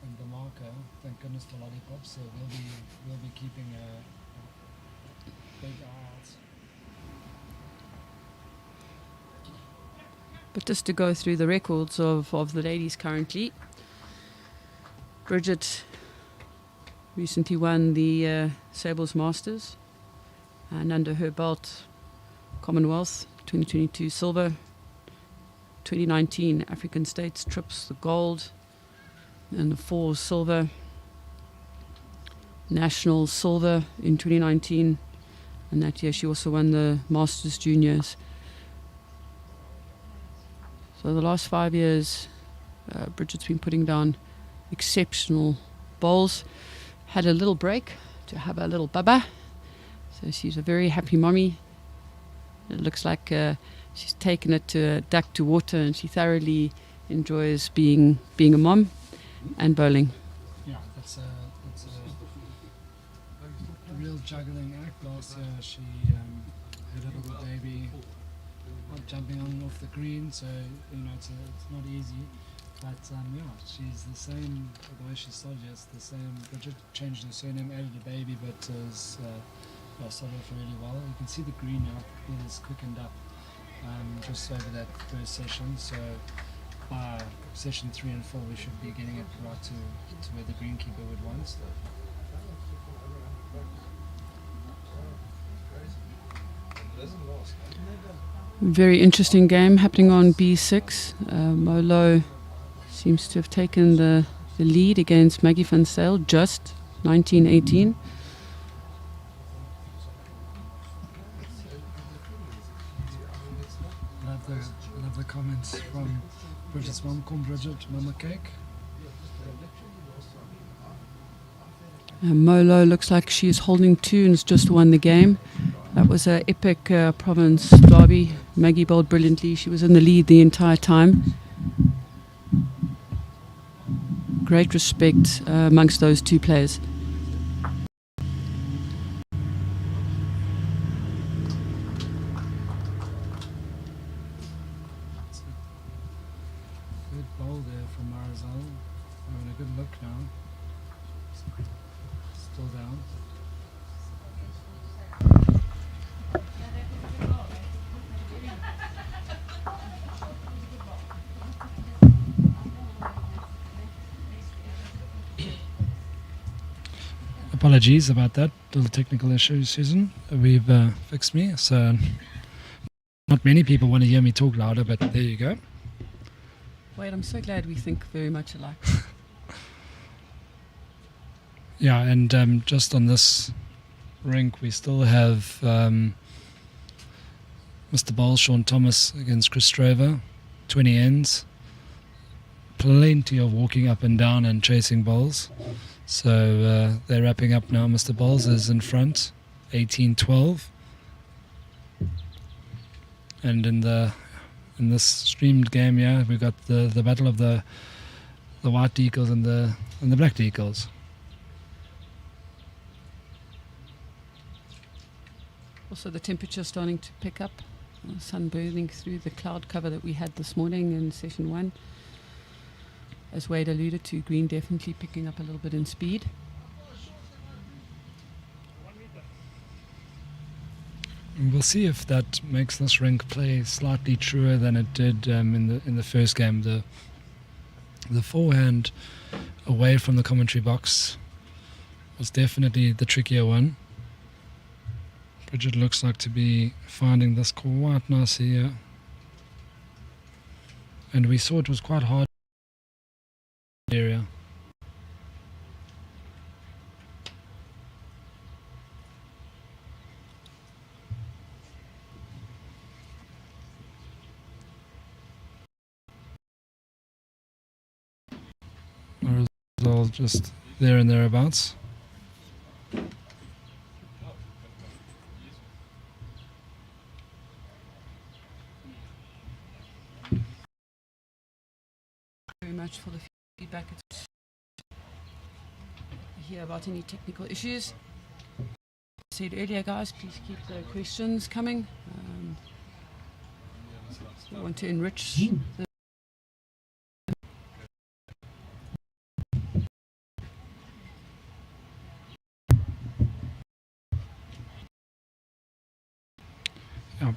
and the marker, thank goodness for lollipops, so we'll be keeping a big eye out. But just to go through the records of the ladies currently, Bridget recently won the Sables Masters, and under her belt Commonwealth 2022 silver, 2019 African States Trips the gold, and the 4 silver, national silver in 2019, and that year she also won the Masters Juniors. So the last 5 years, Bridget's been putting down exceptional bowls. Had a little break to have a little baba. So she's a very happy mommy. It looks like she's taken it to duck to water, and she thoroughly enjoys being a mom and bowling. Yeah, that's a real juggling act. Last year she had a little baby. Not jumping on and off the green, so it's not easy. But yeah, she's the same. The way she started, it's the same. Bridget changed her surname, added a baby, but started off really well. You can see the green now. It is quickened up just over that first session. So by session 3 and 4, we should be getting it right to where the greenkeeper would want. Very interesting game happening on B6. Molo seems to have taken the lead against Maggie van Sale, just 19-18. Love the comments from Bridget's mum, called Bridget Mama Cake. Molo looks like she is holding 2 and has just won the game. That was an epic province derby. Maggie bowled brilliantly. She was in the lead the entire time. Great respect amongst those 2 players. Good bowl there from Marizelle. Having a good look now. Still down. Apologies about that little technical issue, Susan. We've fixed me, so not many people want to hear me talk louder, but there you go. Wait, I'm so glad we think very much alike. Yeah, and just on this rink, we still have Mr. Bowl, Sean Thomas against Chris Straver, 20 ends. Plenty of walking up and down and chasing bowls. So they're wrapping up now. Mr. Bowles is in front, 18-12. And in this streamed game, yeah, we got the battle of the white decals and the black decals. Also, the temperature starting to pick up. Sun burning through the cloud cover that we had this morning in session 1. As Wade alluded to, green definitely picking up a little bit in speed. We'll see if that makes this rink play slightly truer than it did in the first game. The forehand away from the commentary box was definitely the trickier one. Bridget looks like to be finding this quite nicely here. And we saw it was quite hard area. Marizelle just there and thereabouts. Very much for the feedback. It's hear about any technical issues. I said earlier, guys, please keep the questions coming. We want to enrich the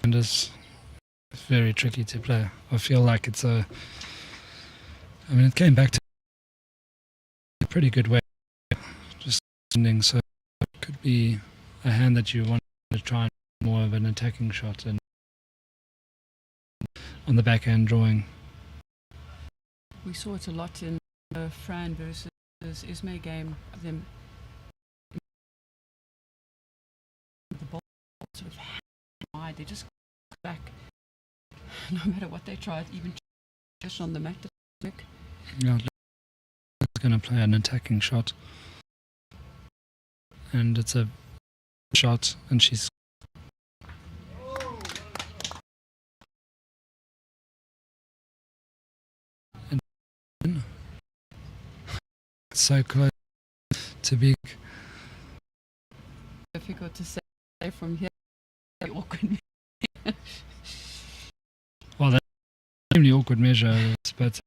and it's very tricky to play. I feel like it's it came back to a pretty good way, just ending, so it could be a hand that you want to try more of an attacking shot and on the backhand drawing. We saw it a lot in the Fran versus Esme game. Them the ball sort of wide, they just back no matter what they tried, even just on the mat. Yeah, it's going to play an attacking shot, and it's a shot, and she's and so close to be difficult to say from here. Awkward. Well, that's an extremely awkward measure, but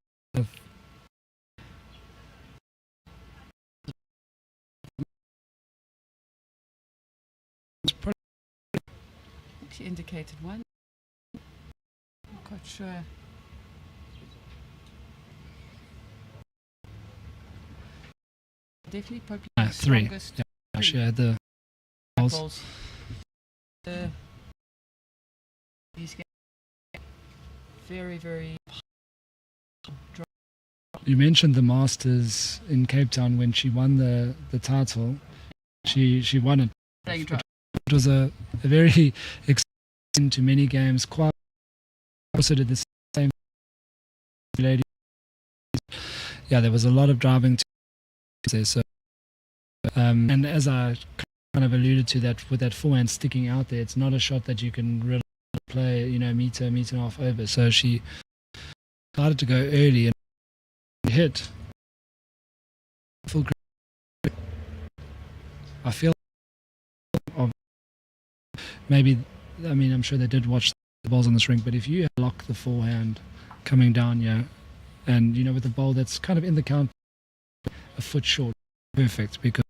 she indicated one. I'm quite sure. Definitely probably the 3. strongest Yeah, she had the balls. These guys very, very dry. You mentioned the Masters in Cape Town when she won the title. She won it. It was a very exciting to many games. Quite also did the same lady. Yeah, there was a lot of driving to there. So, and as I kind of alluded to, that with that forehand sticking out there, it's not a shot that you can really play, meter and a half over. So she started to go early and hit full grip. I feel maybe, I'm sure they did watch the balls on this rink, but if you lock the forehand coming down here, and with the ball that's kind of in the count a foot short, perfect, because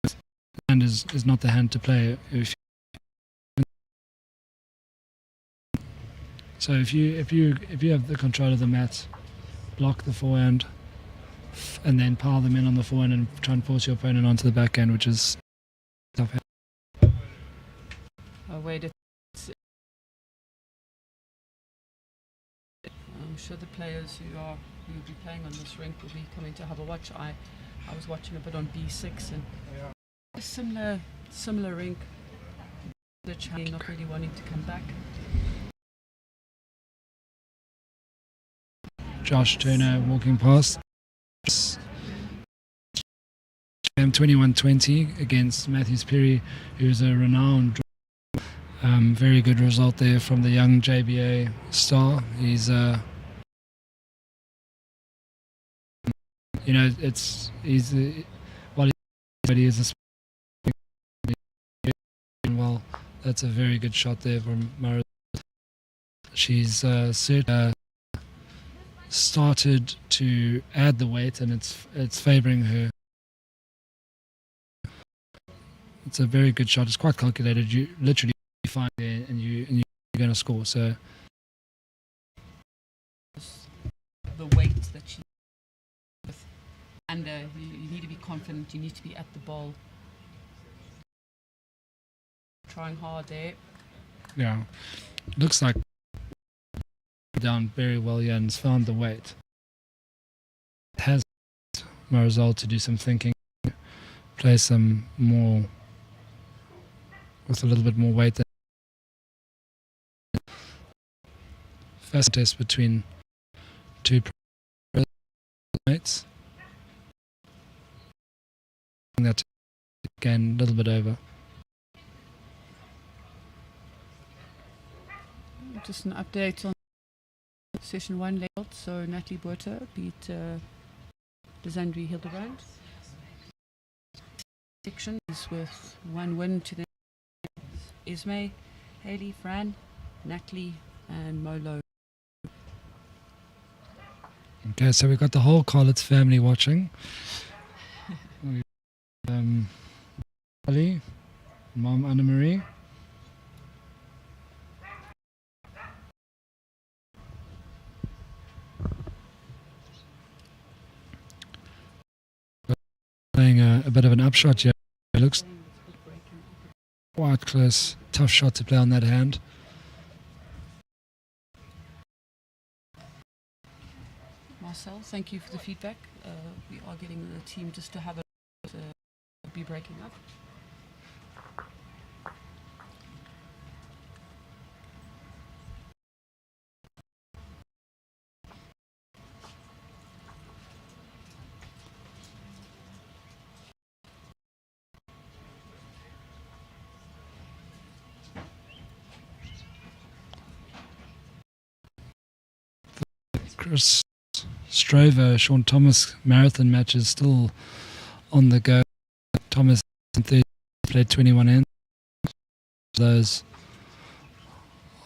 the hand is not the hand to play. So if you have the control of the mat, block the forehand, and then pile them in on the forehand and try and force your opponent onto the backhand, which is tough. I'm sure the players who will be playing on this rink will be coming to have a watch. I was watching a bit on B6 and a similar similar rink. The chain not really wanting to come back. Josh Turner walking past. Game 21-20 against Matthews Perry, who's a renowned. Very good result there from the young JBA star. He's but he is well. That's a very good shot there from Marizelle. She's started to add the weight, and it's favouring her. It's a very good shot. It's quite calculated. You literally find there, and you're going to score. So the weight that she with, and you need to be confident. You need to be at the ball. Trying hard there. Yeah, looks like down very well here and has found the weight. It has Marizelle to do some thinking, play some more with a little bit more weight. First test between two mates. That again a little bit over. Just an update on session 1 layout. So Natalie Botha beat Desandri Hildebrand. Section is with 1 win to the Esme, Haley, Fran, Natalie and Molo. Okay, so we've got the whole Carlett's family watching. Ali, Mom Anna Marie. Playing a bit of an upshot here. It looks quite close. Tough shot to play on that hand. Marcel, thank you for the feedback. We are getting the team just to have a be breaking up. Chris Strover, Sean Thomas marathon matches still on the go. Thomas played 21 ends. Those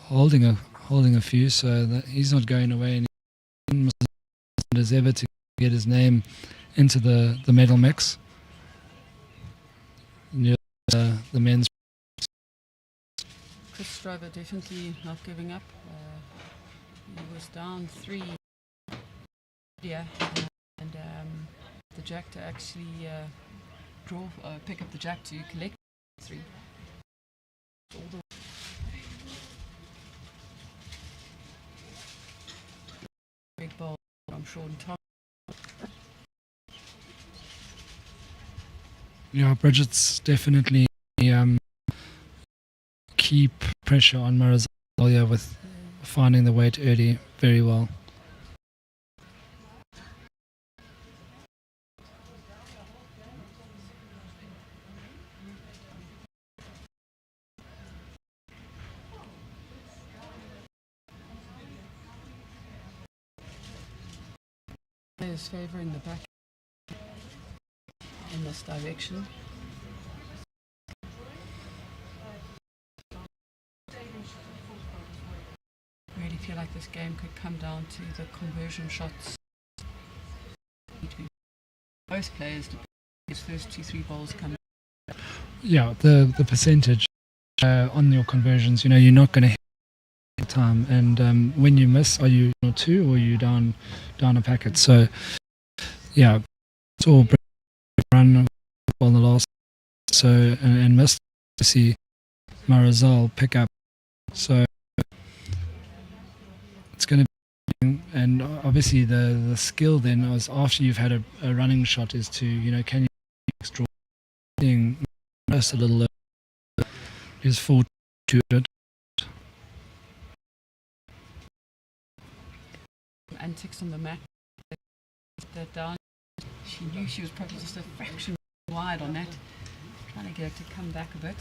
holding a few, so that he's not going away as ever to get his name into the medal mix. The men's. Chris Strover definitely not giving up. He was down 3. Yeah, and the jack to actually pick up the jack to collect 3. All the big ball from Sean Thomas. Yeah, Bridget's definitely keep pressure on Marizelle with finding the weight early very well. Is favouring the back in this direction. Really feel like this game could come down to the conversion shots. Both players, his first 2-3 balls come. Yeah, the percentage on your conversions, you're not going to hit time, and when you miss, are you 2 or are you down a packet? So yeah, it's all run on the last, so and missed to see Marizelle pick up, so it's going to be, and obviously the skill then is after you've had a running shot is to can you extra being just a little Is 4-2 it. Antics on the mat. That down. She knew she was probably just a fraction wide on that. Trying to get her to come back a bit.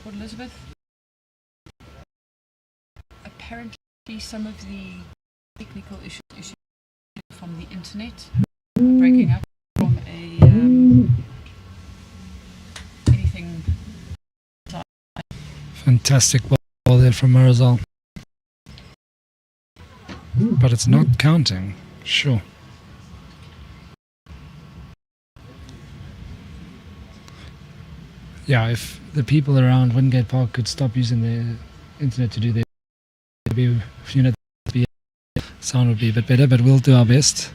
Port Elizabeth. Apparently, some of the technical issues from the internet breaking up from a anything. Fantastic ball there from Marizelle. But it's not counting. Sure. Yeah, if the people around Wingate Park could stop using the internet to do their sound would be a bit better, but we'll do our best.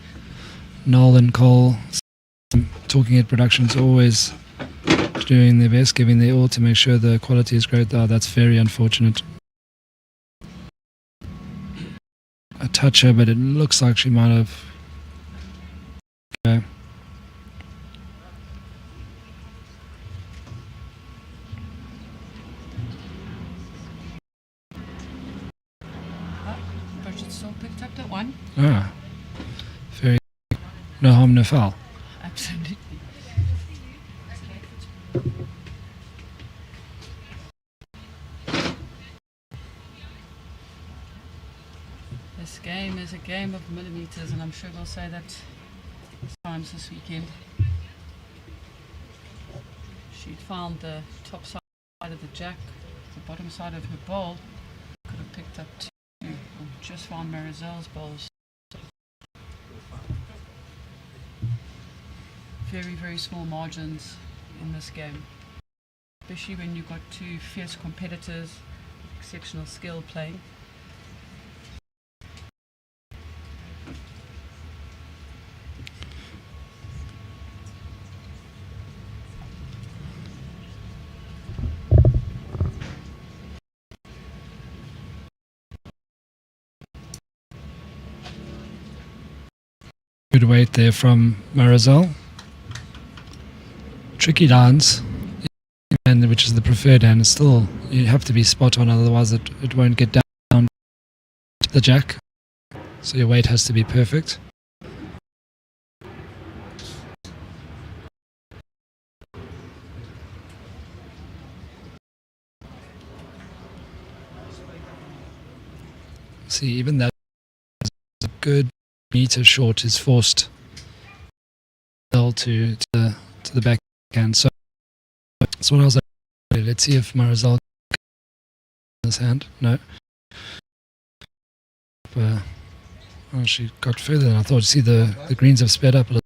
Noel and Cole, Talking Head Productions, always doing their best, giving their all to make sure the quality is great. Oh, that's very unfortunate. A toucher, but it looks like she might have. Okay. Bridget still picked up that one. Ah, very. No harm, no foul. Absolutely. This game is a game of millimeters, and I'm sure we'll say that times this weekend. She'd found the top side of the jack, the bottom side of her bowl. Could have picked up two, or just found Marizelle's bowls. Very, very small margins in this game, especially when you've got two fierce competitors, exceptional skill playing. Good weight there from Marizelle. Tricky lines, and which is the preferred hand. Still, you have to be spot on, otherwise it won't get down to the jack. So your weight has to be perfect. See, even that is a good meter short is forced to the backhand. So that's what I was like. Let's see if Marizelle this hand. No. Well, she got further than I thought. See, the greens have sped up a little.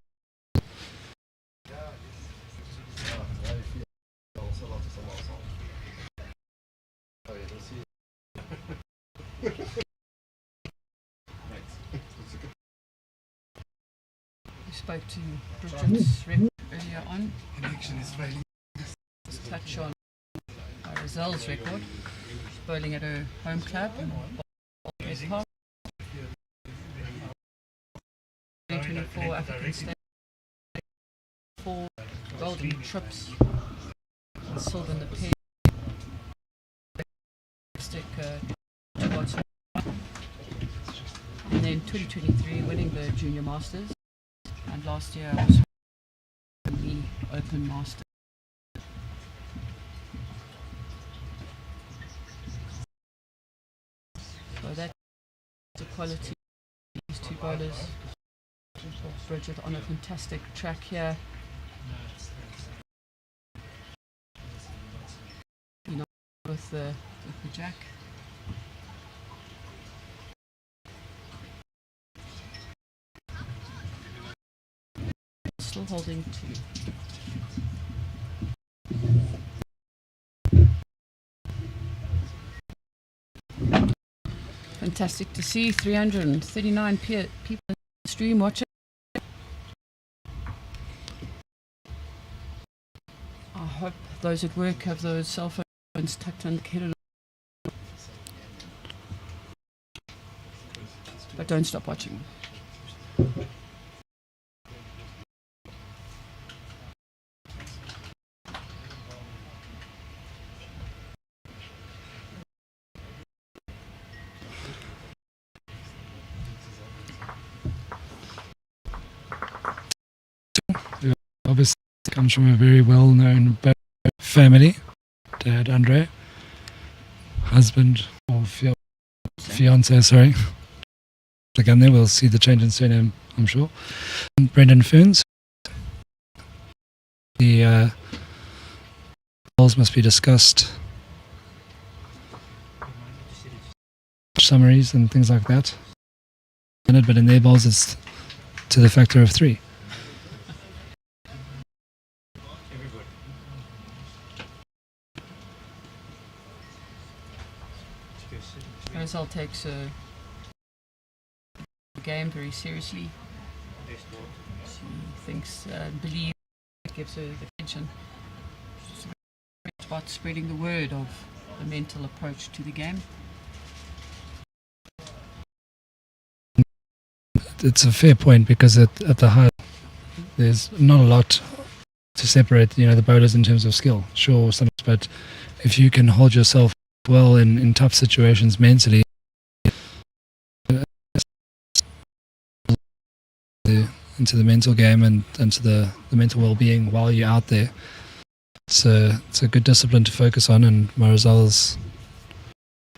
We spoke to Bridget's rep earlier on. Just touch on Marizelle's record. She's bowling at her home club in Wingate Park. 2024 African State. 4 golden trips, silver in the pen. And then 2023 winning the Junior Masters, and last year I was the Open Master. So that's the quality of these two bowlers. Bridget on a fantastic track here. You know, with the jack. Still holding 2. Fantastic to see 339 people in the stream watching. I hope those at work have those cell phones tucked under the head. But don't stop watching. comes from a very well-known family. Dad, Andre. Husband, or fiance, sorry. Again, there we'll see the change in surname, I'm sure. And Brendan Ferns. The goals must be discussed. Summaries and things like that. But in their balls, it's to the factor of 3. Marizelle takes the game very seriously. She thinks, believes, gives her the attention. It's about spreading the word of the mental approach to the game. It's a fair point because at the high, there's not a lot to separate, the bowlers in terms of skill. Sure, but if you can hold yourself well in tough situations mentally, into the mental game and into the mental well-being while you're out there, it's a good discipline to focus on, and Marizelle's a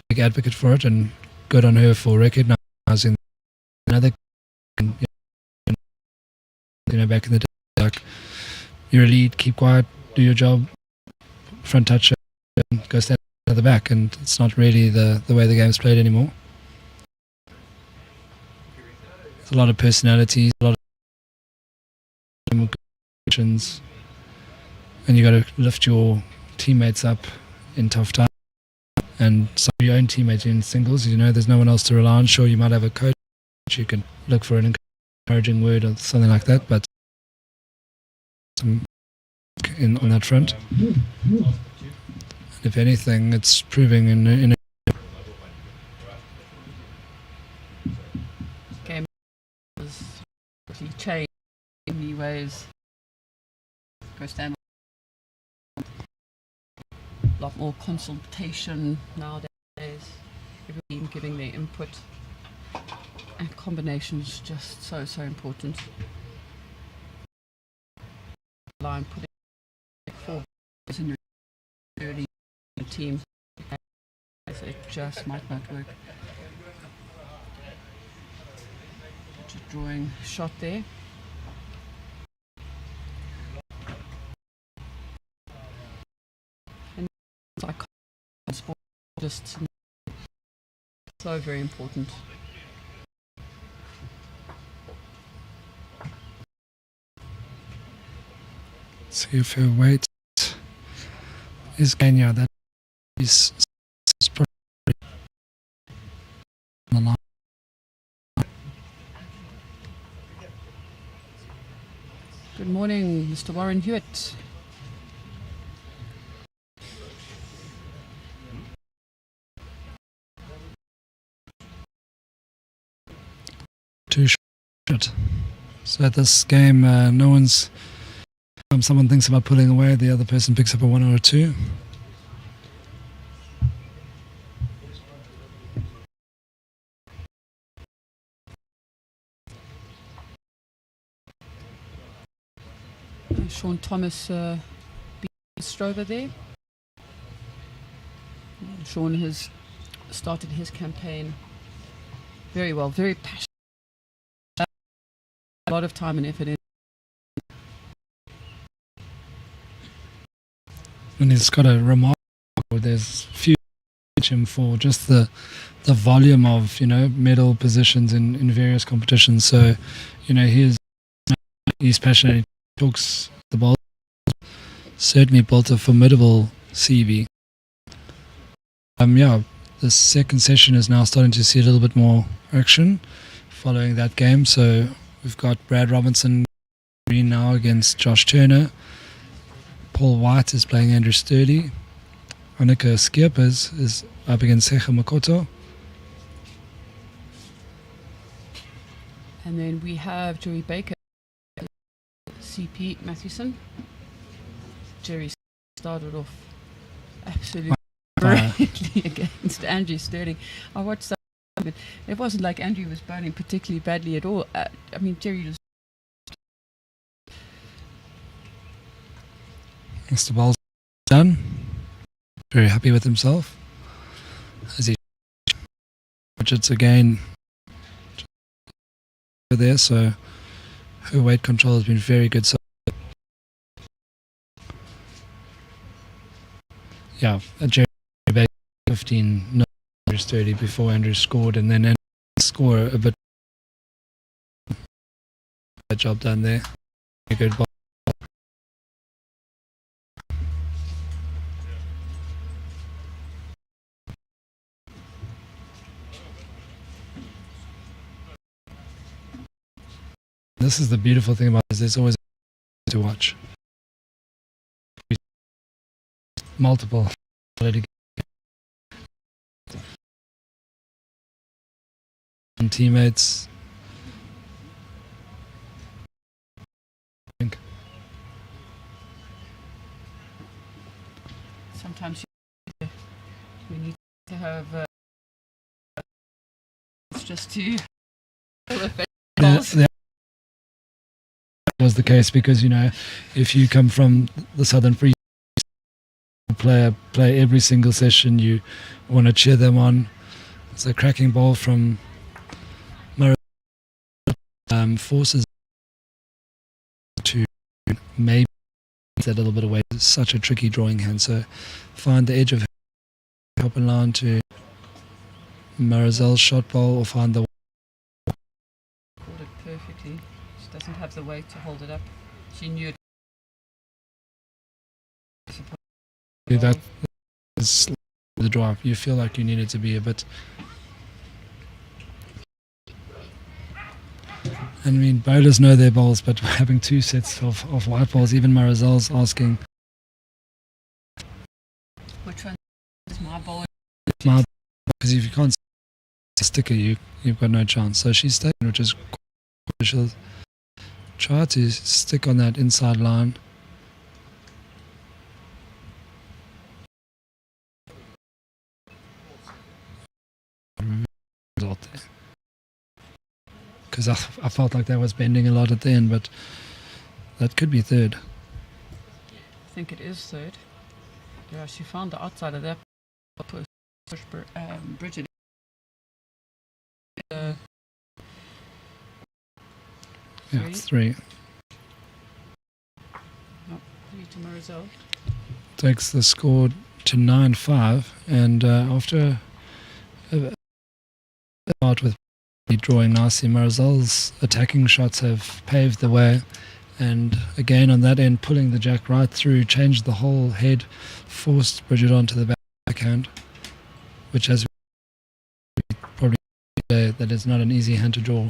big advocate for it, and good on her for recognizing another. Back in the day, like, you're a lead, keep quiet, do your job, front touch, and go stand at the back, and it's not really the way the game's played anymore. There's a lot of personalities, a lot of emotions, and you got to lift your teammates up in tough times, and some of your own teammates in singles. There's no one else to rely on. Sure, you might have a coach, you can look for an encouraging word or something like that, but on that front, and if anything, it's proving in a game has changed in many ways. Go stand. A lot more consultation nowadays. Everybody giving their input. And combinations just so important. Line putting 4 in your early team, it just might not work. Just drawing shot there. And like sport, just so very important. See if her weight is Kenya. That is probably on the line. Good morning, Mr. Warren Hewitt. Too short. So at this game, no one's. Someone thinks about pulling away, the other person picks up a 1 or a 2. Sean Thomas Strover there. Sean has started his campaign very well, very passionate. A lot of time and effort in. And he's got a remarkable, there's few him for just the volume of, medal positions in various competitions. So, he's passionate, he talks the ball, certainly built a formidable CV. The second session is now starting to see a little bit more action following that game. So we've got Brad Robinson green now against Josh Turner. Paul White is playing Andrew Sterley. Annika Skierpers is up against Secha Makoto. And then we have Gerry Baker, CP Mathewson. Gerry started off absolutely brilliantly against Andrew Sterling. I watched some of it. It wasn't like Andrew was bowling particularly badly at all. Gerry was Mr. Ball's done. Very happy with himself. As he Bridget's again there, so her weight control has been very good. So yeah, Gerry back 15, no, Andrew's 30 before Andrew scored, and then Andrew score a bit. That job done there. A good ball. This is the beautiful thing about this. There's always to watch. Multiple teammates. Sometimes we need to have it's just to that was the case because, you know, if you come from the Southern Free play every single session, you want to cheer them on. It's a cracking ball from Marizelle, forces to maybe that little bit away. It's such a tricky drawing hand, so find the edge of open line to Marizelle's shot ball, or find the called it perfectly. She doesn't have the weight to hold it up. She knew it. That is the draw. You feel like you needed to be a bit. I mean, bowlers know their bowls, but having two sets of white balls, even Marizelle's asking. Which one is my ball? Because if you can't sticker, you've got no chance. So she's staying, which is cool. She'll try to stick on that inside line. Because I felt like that was bending a lot at the end, but that could be third. I think it is third. Yeah, she found the outside of that push Bridget. Yeah, it's three. Oh, 3 to Marizelle. Takes the score to 9-5, and after a start with drawing nicely, Marizelle's attacking shots have paved the way, and again on that end, pulling the jack right through, changed the whole head, forced Bridget onto the backhand, which has probably that is not an easy hand to draw.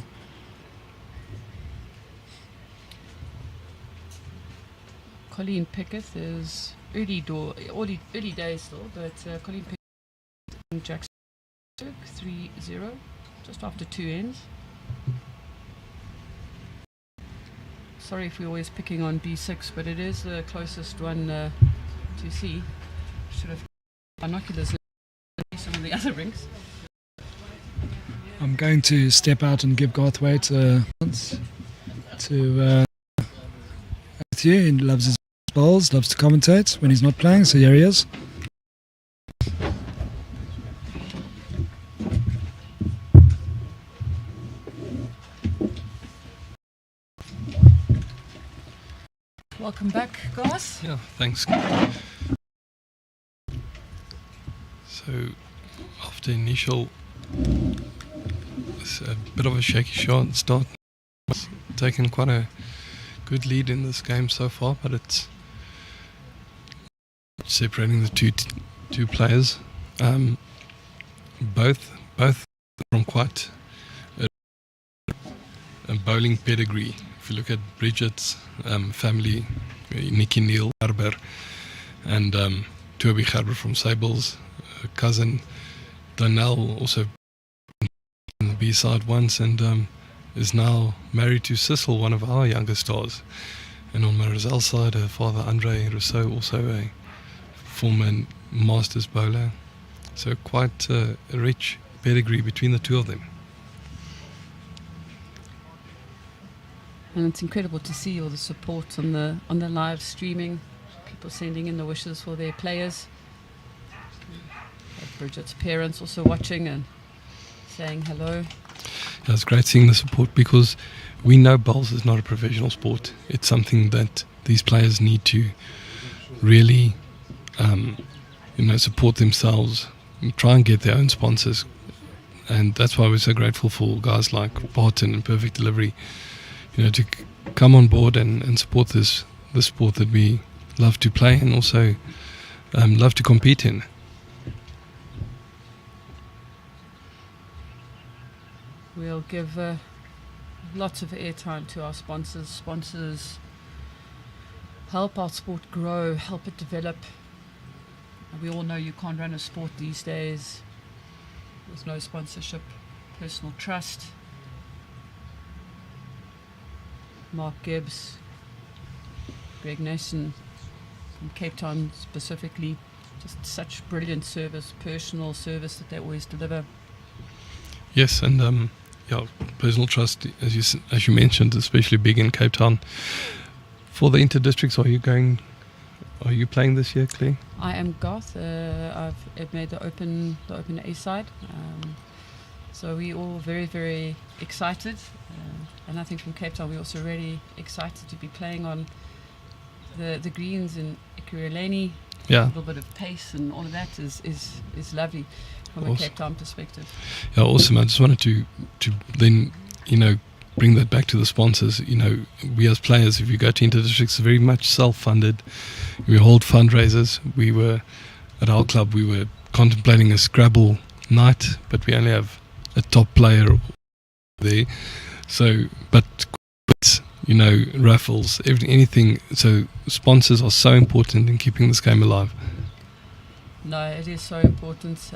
Colleen Pickett is early days still, but Colleen Pickett and Jackson 3-0, just after 2 ends. Sorry if we're always picking on B6, but it is the closest one to see. Should have binoculars in some of the other rings. I'm going to step out and give Garthwaite a chance to Matthew. He loves his bowls, loves to commentate when he's not playing, so here he is. Welcome back, guys. Yeah, thanks. So, after initial, it's a bit of a shaky start. It's taken quite a good lead in this game so far, but it's separating the two players. Both from quite a bowling pedigree. If you look at Bridget's family, Nikki Neil Garber and Toby Garber from Sables, cousin Donnell also on the B side once, and is now married to Cecil, one of our younger stars. And on Marizelle's side, her father Andre Rousseau, also a former Masters bowler. So quite a rich pedigree between the two of them. And it's incredible to see all the support on the live streaming. people sending in the wishes for their players. Bridget's parents also watching and saying hello. Yeah, it's great seeing the support, because we know bowls is not a professional sport. It's something that these players need to really, support themselves and try and get their own sponsors. And that's why we're so grateful for guys like Barton and Perfect Delivery, to come on board and support this sport that we love to play and also love to compete in. We'll give lots of airtime to our sponsors. Sponsors help our sport grow, help it develop. We all know you can't run a sport these days with no sponsorship, personal trust. Mark Gibbs, Greg Nason from Cape Town specifically, just such brilliant service, personal service that they always deliver. Yes, and personal trust, as you mentioned, especially big in Cape Town. For the inter-districts, are you playing this year, Claire? I am Garth. I've made the open A side. So we're all very, very excited. And I think from Cape Town we're also really excited to be playing on the greens in Ekurhuleni. Yeah. A little bit of pace and all of that is lovely from a Cape Town perspective. Yeah, awesome. I just wanted to then, bring that back to the sponsors. We as players, if you go to inter-districts, very much self-funded. We hold fundraisers. At our club, we were contemplating a Scrabble night, but we only have a top player there. So, but raffles, anything. So sponsors are so important in keeping this game alive. No, it is so important.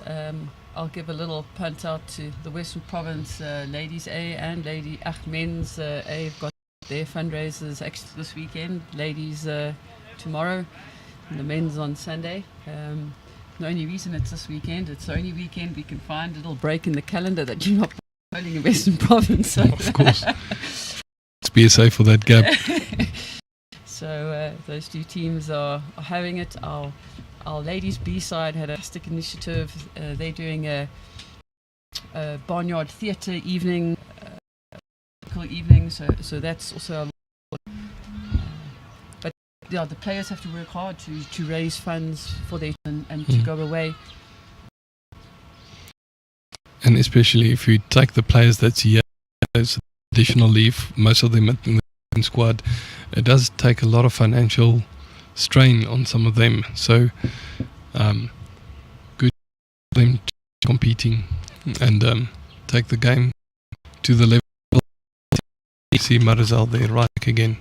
I'll give a little punt out to the Western Province Ladies A and Men's A. Have got their fundraisers actually this weekend. Ladies tomorrow, and the men's on Sunday. The only reason it's this weekend, it's the only weekend we can find a little break in the calendar that you're not bowling in Western Province. So. Of course. It's BSA for that gap. So those two teams are having it. Our ladies B side had a fantastic initiative. They're doing a barnyard theatre evening, so that's also but yeah, the players have to work hard to raise funds for their and to go away. And especially if you take the players that's here, there's additional leave, most of them in the squad, it does take a lot of financial strain on some of them. So good for them competing and take the game to the level. You see Marizelle there right again.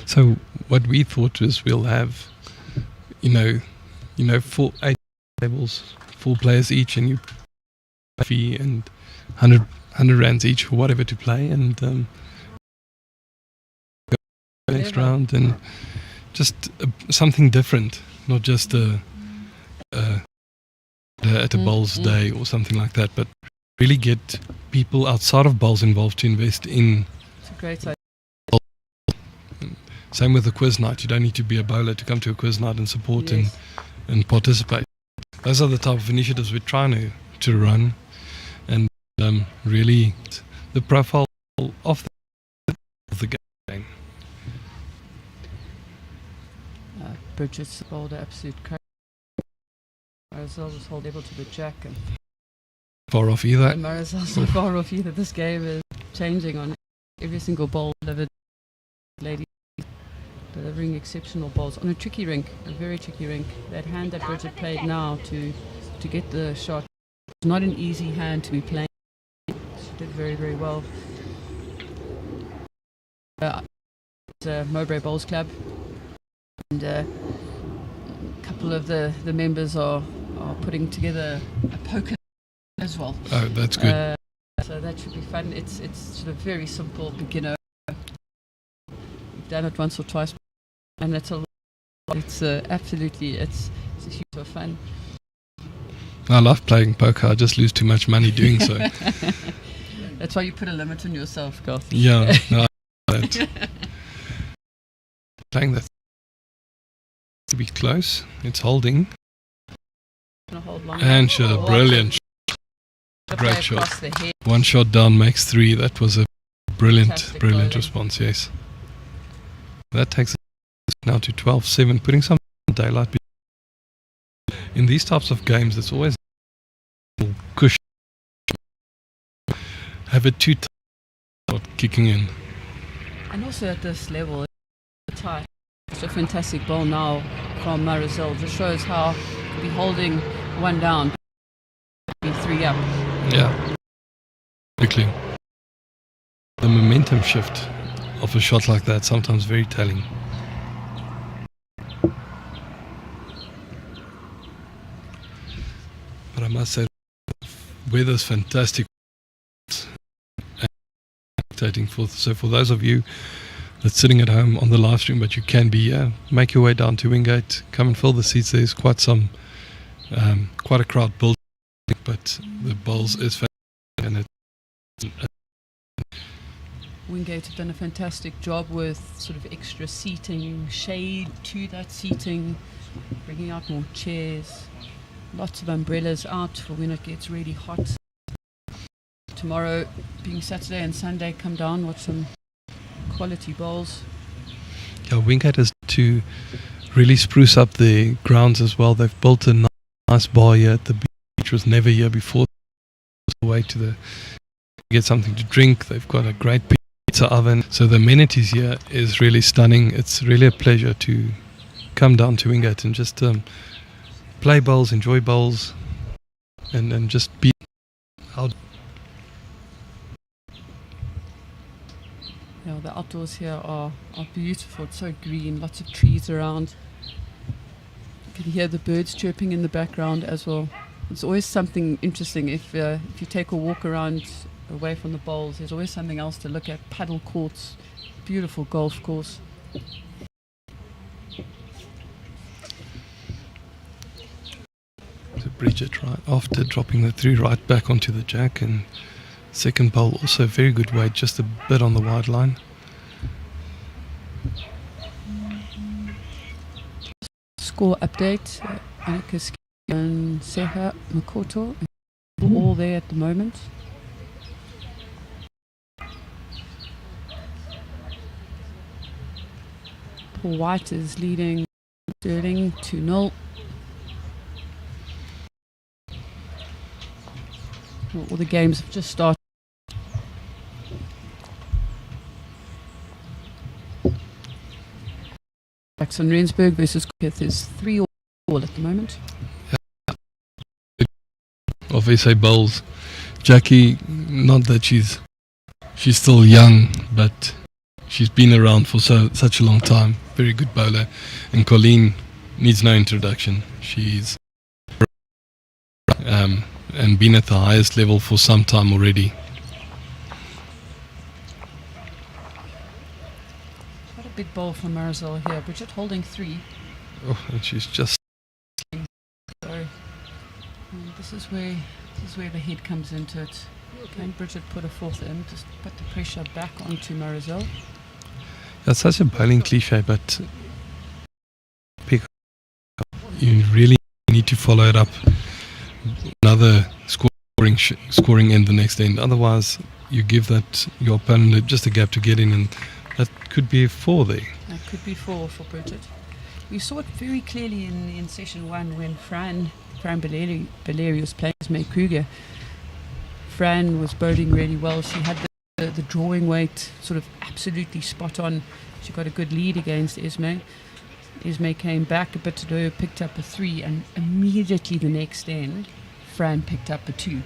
So what we thought was we'll have, 8 tables, 4 players each, and you fee and 100 rands each or whatever to play, and go next round, and just something different, not just at a bowls day or something like that, but really get people outside of bowls involved to invest in. It's a great idea. Same with the quiz night. You don't need to be a bowler to come to a quiz night and support and participate. Those are the type of initiatives we're trying to run, and really the profile of the game. Bridget's bowled absolute crack. Marizelle was hold able to the jack. And far off either. And Marizelle's not far off either. This game is changing on every single bowl delivered. Lady delivering exceptional bowls on a tricky rink, a very tricky rink. That hand that Bridget played now to get the shot, it's not an easy hand to be playing. She did very, very well. It's Mowbray Bowls Club, and couple of the members are putting together a poker as well. Oh, that's good. So that should be fun. It's sort of very simple, beginner. We've done it once or twice, and it's absolutely a huge of fun. I love playing poker. I just lose too much money doing so. That's why you put a limit on yourself, Garth. Yeah, no, I know that. Playing that to be close. It's holding. Hold long And sure, brilliant. Great shot. One shot down makes three. That was a brilliant response, yes. That takes us now to 12-7, putting some daylight. In these types of games, it's always cushion. Have it too tight, kicking in. And also at this level, it's tight. It's a fantastic ball now from Marizelle. Just shows how to be holding one down, be three up. Yeah, quickly. The momentum shift of a shot like that sometimes very telling. But I must say, weather's fantastic. So for those of you that's sitting at home on the live stream, but you can be here, make your way down to Wingate, come and fill the seats. There's quite a crowd built, but the bowls is fantastic. And Wingate have done a fantastic job with sort of extra seating, shade to that seating, bringing out more chairs, lots of umbrellas out for when it gets really hot. Tomorrow, being Saturday and Sunday, come down, watch some quality bowls. Yeah, Wingate has to really spruce up the grounds as well. They've built a nice bar here at the beach, which was never here before. Way to get something to drink. They've got a great pizza oven. So the amenities here is really stunning. It's really a pleasure to come down to Wingate and just play bowls, enjoy bowls, and just be out. Yeah, the outdoors here are beautiful. It's so green, lots of trees around. You can hear the birds chirping in the background as well. It's always something interesting if you take a walk around away from the bowls. There's always something else to look at. Paddle courts, beautiful golf course. So Bridget right after dropping the three right back onto the jack, and second bowl also very good weight, just a bit on the wide line. Score update. Annika and Seha Makoto all there at the moment. Paul White is leading Sterling 2-0. All the games have just started. Jackson Rensburg versus Griffith is 3-all at the moment. Of SA bowls, Jackie, not that she's still young, but she's been around for such a long time. Very good bowler. And Colleen needs no introduction. She's and been at the highest level for some time already. What a big bowl from Marizelle here. Bridget holding 3. Oh, and she's just. So this is where the head comes into it. Can Bridget put a fourth in? Just put the pressure back onto Marizelle. That's such a bowling cliche, but you really need to follow it up. Another scoring end the next end. Otherwise, you give your opponent just a gap to get in, and that could be 4 there. That could be 4 for Bridget. We saw it very clearly in session 1 when Fran Baleri was playing Esme Kruger. Fran was bowling really well. She had the drawing weight sort of absolutely spot on. She got a good lead against Esme. Esme came back a bit low, picked up a 3, and immediately the next end, Fran picked up a 2.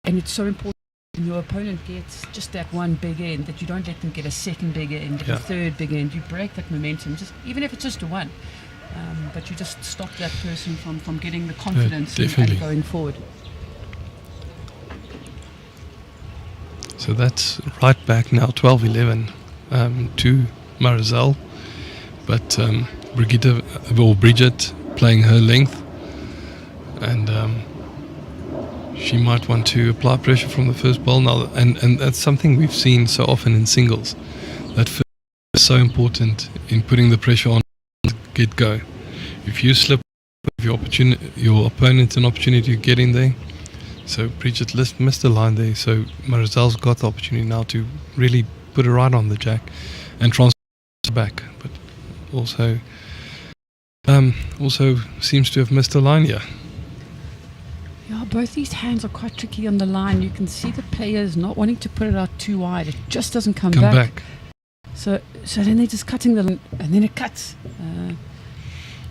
And it's so important when your opponent gets just that one big end that you don't let them get a second big end, a third big end. You break that momentum, just even if it's just a 1. but you just stop that person from getting the confidence and definitely. going forward. So that's right back now, 12-11 to Marizelle, but Bridget playing her length, and she might want to apply pressure from the first ball now, and that's something we've seen so often in singles. That first is so important in putting the pressure on get go. If you slip, if your opponent an opportunity to get in there. So Bridget missed the line there, so Marizelle's got the opportunity now to really put it right on the jack and transfer back, but also seems to have missed the line here. Yeah, both these hands are quite tricky on the line. You can see the players not wanting to put it out too wide. It just doesn't come back. So then they're just cutting the line, and then it cuts.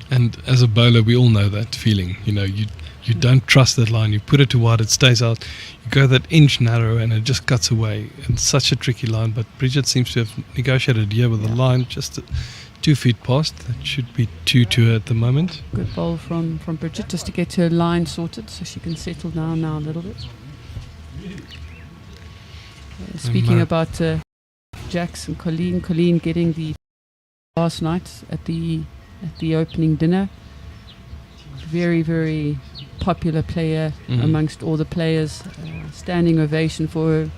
And as a bowler, we all know that feeling. You don't trust that line. You put it too wide, it stays out. You go that inch narrow, and it just cuts away. And such a tricky line. But Bridget seems to have negotiated here with the line just 2 feet past. That should be 2 at the moment. Good bowl from Bridget just to get her line sorted so she can settle down now a little bit. Speaking about Jax and Colleen getting the last night at the opening dinner. Very, very popular player amongst all the players. Standing ovation for her.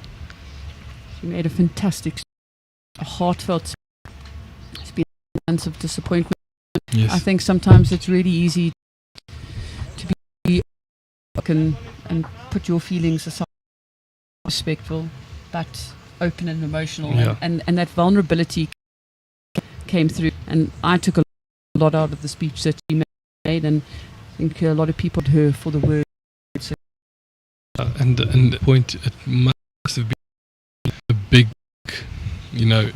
She made a fantastic, a heartfelt. It's been months of disappointment. Yes. I think sometimes it's really easy to be and put your feelings aside, respectful, but open and emotional. Yeah. And that vulnerability came through. And I took a lot out of the speech that she made, and I think a lot of people heard her for the words. And the point, it must have been a big,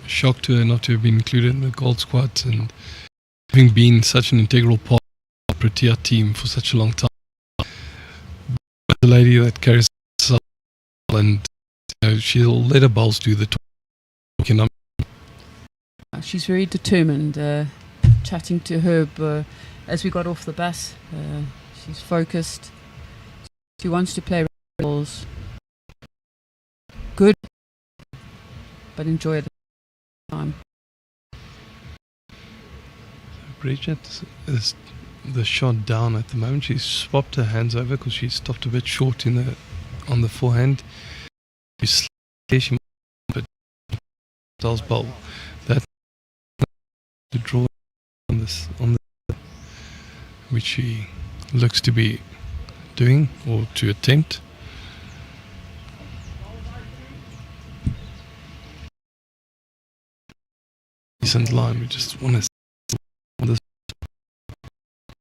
shock to her not to have been included in the gold squad, and having been such an integral part of the Protea team for such a long time. But the lady that carries herself, and she'll let her bowls do the talking. She's very determined. Chatting to her as we got off the bus, she's focused. She wants to play balls. Good, but enjoy it at the time. Bridget is the shot down at the moment. She's swapped her hands over because she stopped a bit short on the forehand. She but Dal's bowl that to draw on the which she looks to be doing or to attempt. Decent line. We just want to. This.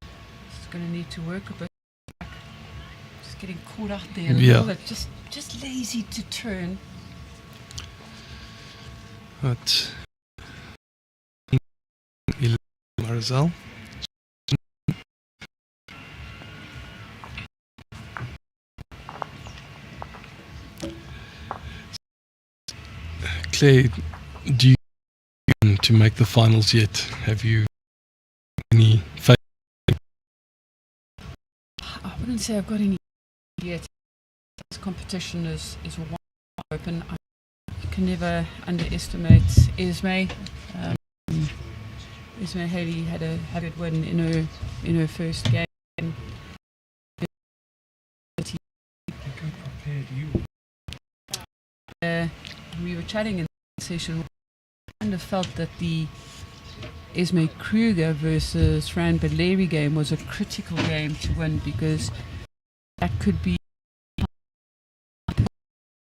It's going to need to work a bit. Just getting caught out there a little bit. Just lazy to turn. But Marizelle. Claire, do you want to make the finals yet? Have you any faith? I wouldn't say I've got any yet. This competition is wide open. I can never underestimate Esme. Esme Haley had a good win in her first game. We were chatting in the session. I kind of felt that the Esme Kruger versus Fran Baleri game was a critical game to win, because that could be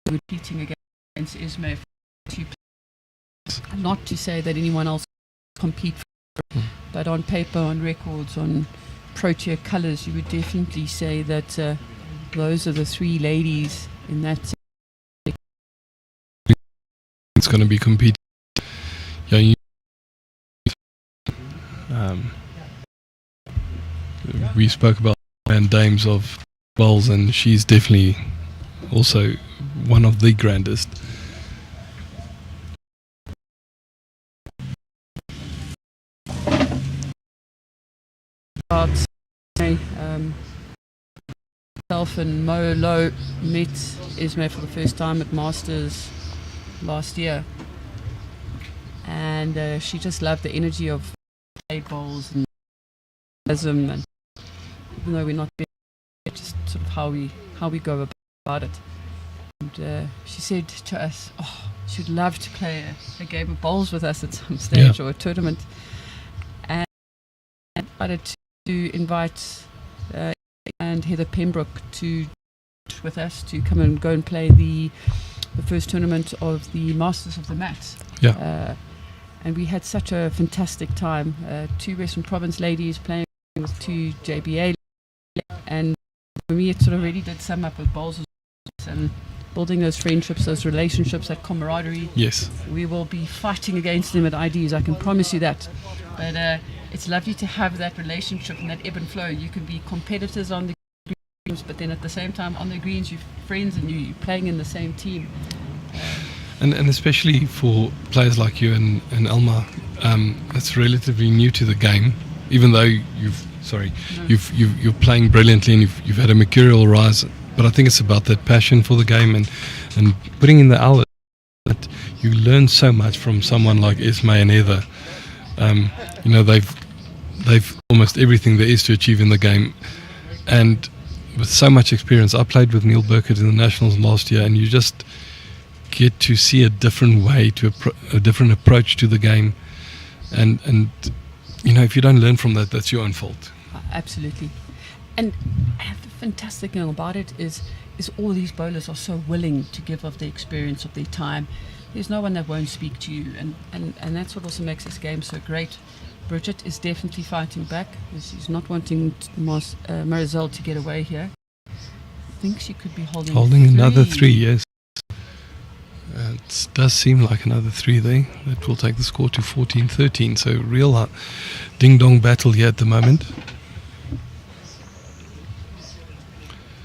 repeating against Esme for 2 players. Not to say that anyone else compete for it, but on paper, on records, on Protea colours, you would definitely say that those are the 3 ladies in that. It's going to be competing. Yeah, we spoke about and dames of bowls, and she's definitely also one of the grandest. about myself and Mo Low met Esme for the first time at Masters last year, and she just loved the energy of play bowls and and even though we're not there, just sort of how we go about it. And she said to us, "Oh, she'd love to play a game of bowls with us at some stage or a tournament." And I decided to invite and Heather Pembroke to with us to come and go and play the first tournament of the Masters of the Mat. Yeah. And we had such a fantastic time. 2 Western Province ladies playing with 2 JBA, and for me it sort of really did sum up with bowls and building those friendships, those relationships, that camaraderie. Yes. We will be fighting against them at IDs, I can promise you that. But it's lovely to have that relationship and that ebb and flow. You can be competitors on the greens, but then at the same time on the greens you're friends and you're playing in the same team. And especially for players like you and Elma, it's relatively new to the game, even though you're playing brilliantly and you've had a mercurial rise. But I think it's about that passion for the game and putting in the hours. That you learn so much from someone like Esme and Heather. They've almost everything there is to achieve in the game, and with so much experience. I played with Neil Burkett in the Nationals last year, and you just get to see a different way a different approach to the game, and if you don't learn from that, that's your own fault. Absolutely. And the fantastic thing about it is all these bowlers are so willing to give of the experience of their time. There's no one that won't speak to you, and that's what also makes this game so great. Bridget is definitely fighting back. She's not wanting Marizelle to get away here. I think she could be holding another 3, yes. It does seem like another 3 there. That will take the score to 14-13. So real ding-dong battle here at the moment.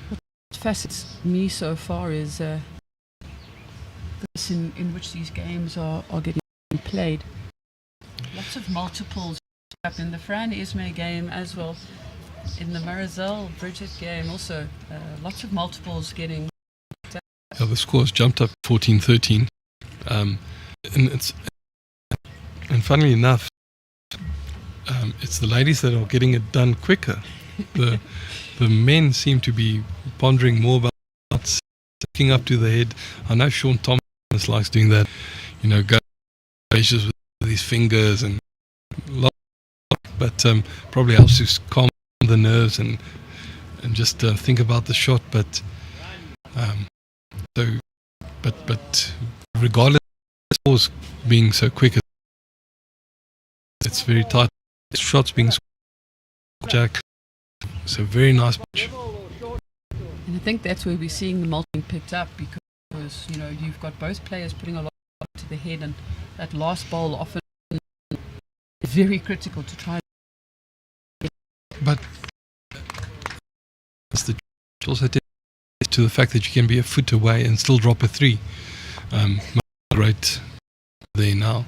What fascinates me so far is this in which these games are getting played. Lots of multiples up in the Fran Esme game as well. In the Marizelle Bridget game also, lots of multiples getting. Yeah, the score has jumped up 14-13, and funnily enough, it's the ladies that are getting it done quicker. The men seem to be pondering more about sticking up to the head. I know Sean Thomas likes doing that, go measures with his fingers and but probably helps to calm the nerves and just think about the shot. But regardless of the scores being so quick, it's very tight. Shots being jack. So very nice pitch. And I think that's where we're seeing the multi picked up, because you've got both players putting a lot to the head, and that last bowl often is very critical to try. But it's also to the fact that you can be a foot away and still drop a 3. Great there now.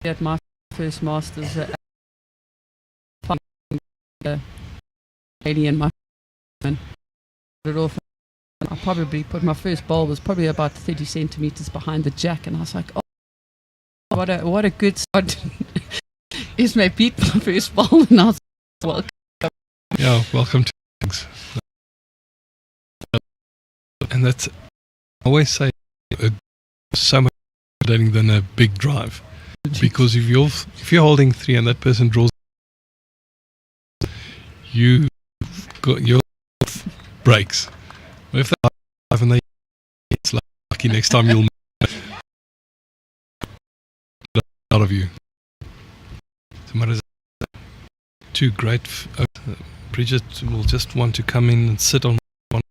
At my first Masters, lady and my man, I probably put my first ball was probably about 30 centimeters behind the jack, and I was like, oh, what a good start. Esme beat my first ball, and I was welcome. Yeah, welcome to things. And that's, I always say, so much more dating than a big drive, because if you're holding 3 and that person draws, you got your breaks. But if they drive and it's lucky next time you'll out of you. So Marizelle, 2 great. Bridget will just want to come in and sit on one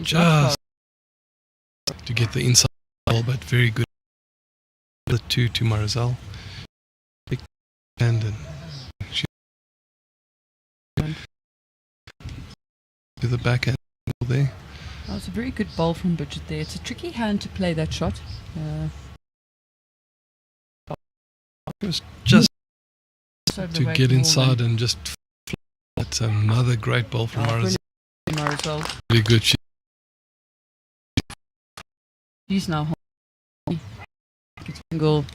just to get the inside ball, but very good. The 2 to Marizelle. Big hand and she to the backhand there. That was a very good bowl from Bridget there. It's a tricky hand to play that shot. It was just So the to way get to inside Morgan. and just. That's another great ball from Marizelle. Marizelle. Really good. She's now single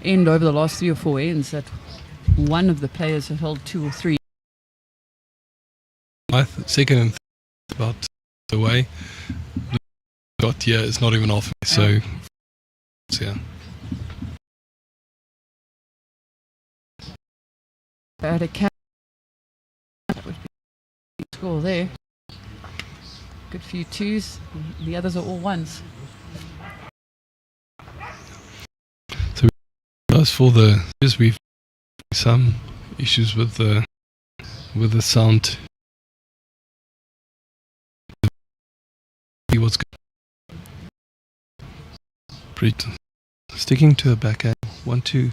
end over the last 3 or 4 ends that one of the players have held 2 or 3. Second and about the way. Got here is not even off. So, yeah. At a cap, that would be a score there. Good few 2s. The others are all 1s. As for the, we've some issues with the sound. What's Bridget sticking to her backhand. Want to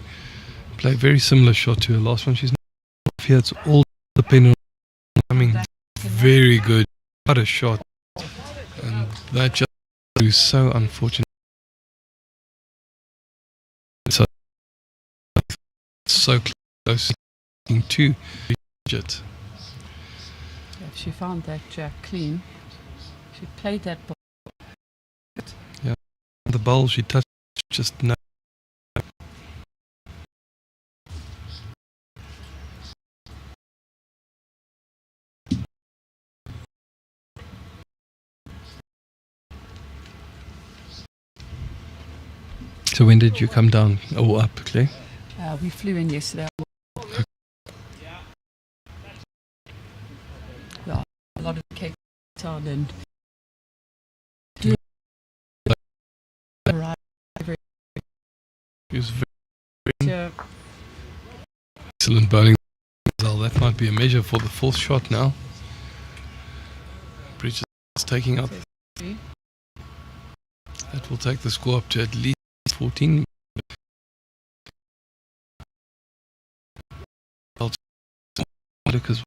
play a very similar shot to her last one. She's not off here. It's all dependent on coming very good. What a shot! And that just is so unfortunate. So close to Bridget. If she found that jack clean, she played that ball. Yeah, the bowl she touched just no. So when did you come down or up, Claire? We flew in yesterday. Yeah, a lot of Cape Town and He was very excellent bowling. That might be a measure for the 4th shot now. Bridget is taking up. That will take the score up to at least 14. Because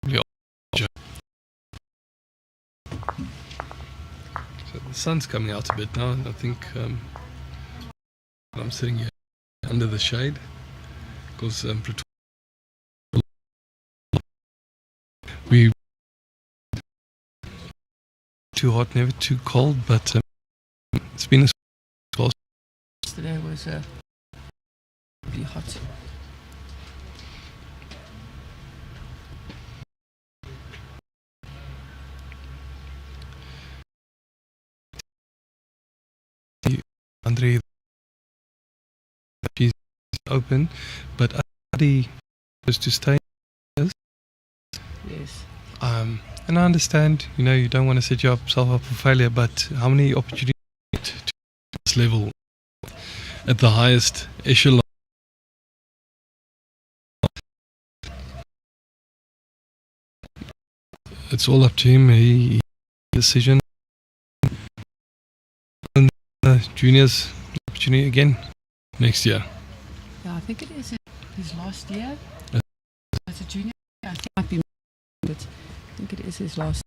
probably so the sun's coming out a bit now, and I think I'm sitting here under the shade because we too hot, never too cold, but it's been a close. Yesterday was really hot. Andre, she's open, but Adi was to stay. Yes. And I understand, you don't want to set yourself up for failure, but how many opportunities to this level at the highest echelon? It's all up to him. He decision. And juniors opportunity again next year. Yeah, I think it is his last year as a junior. I think it might be, but I think it is his last.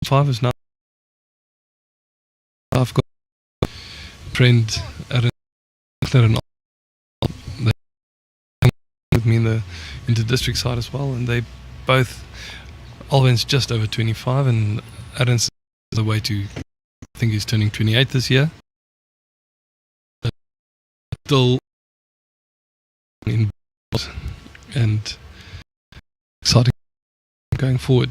5 is now. I've got a friend at an with me in the inter-district side as well, and they both, Alwyn's just over 25 and Aaron's the way to, I think he's turning 28 this year, but still in and exciting going forward.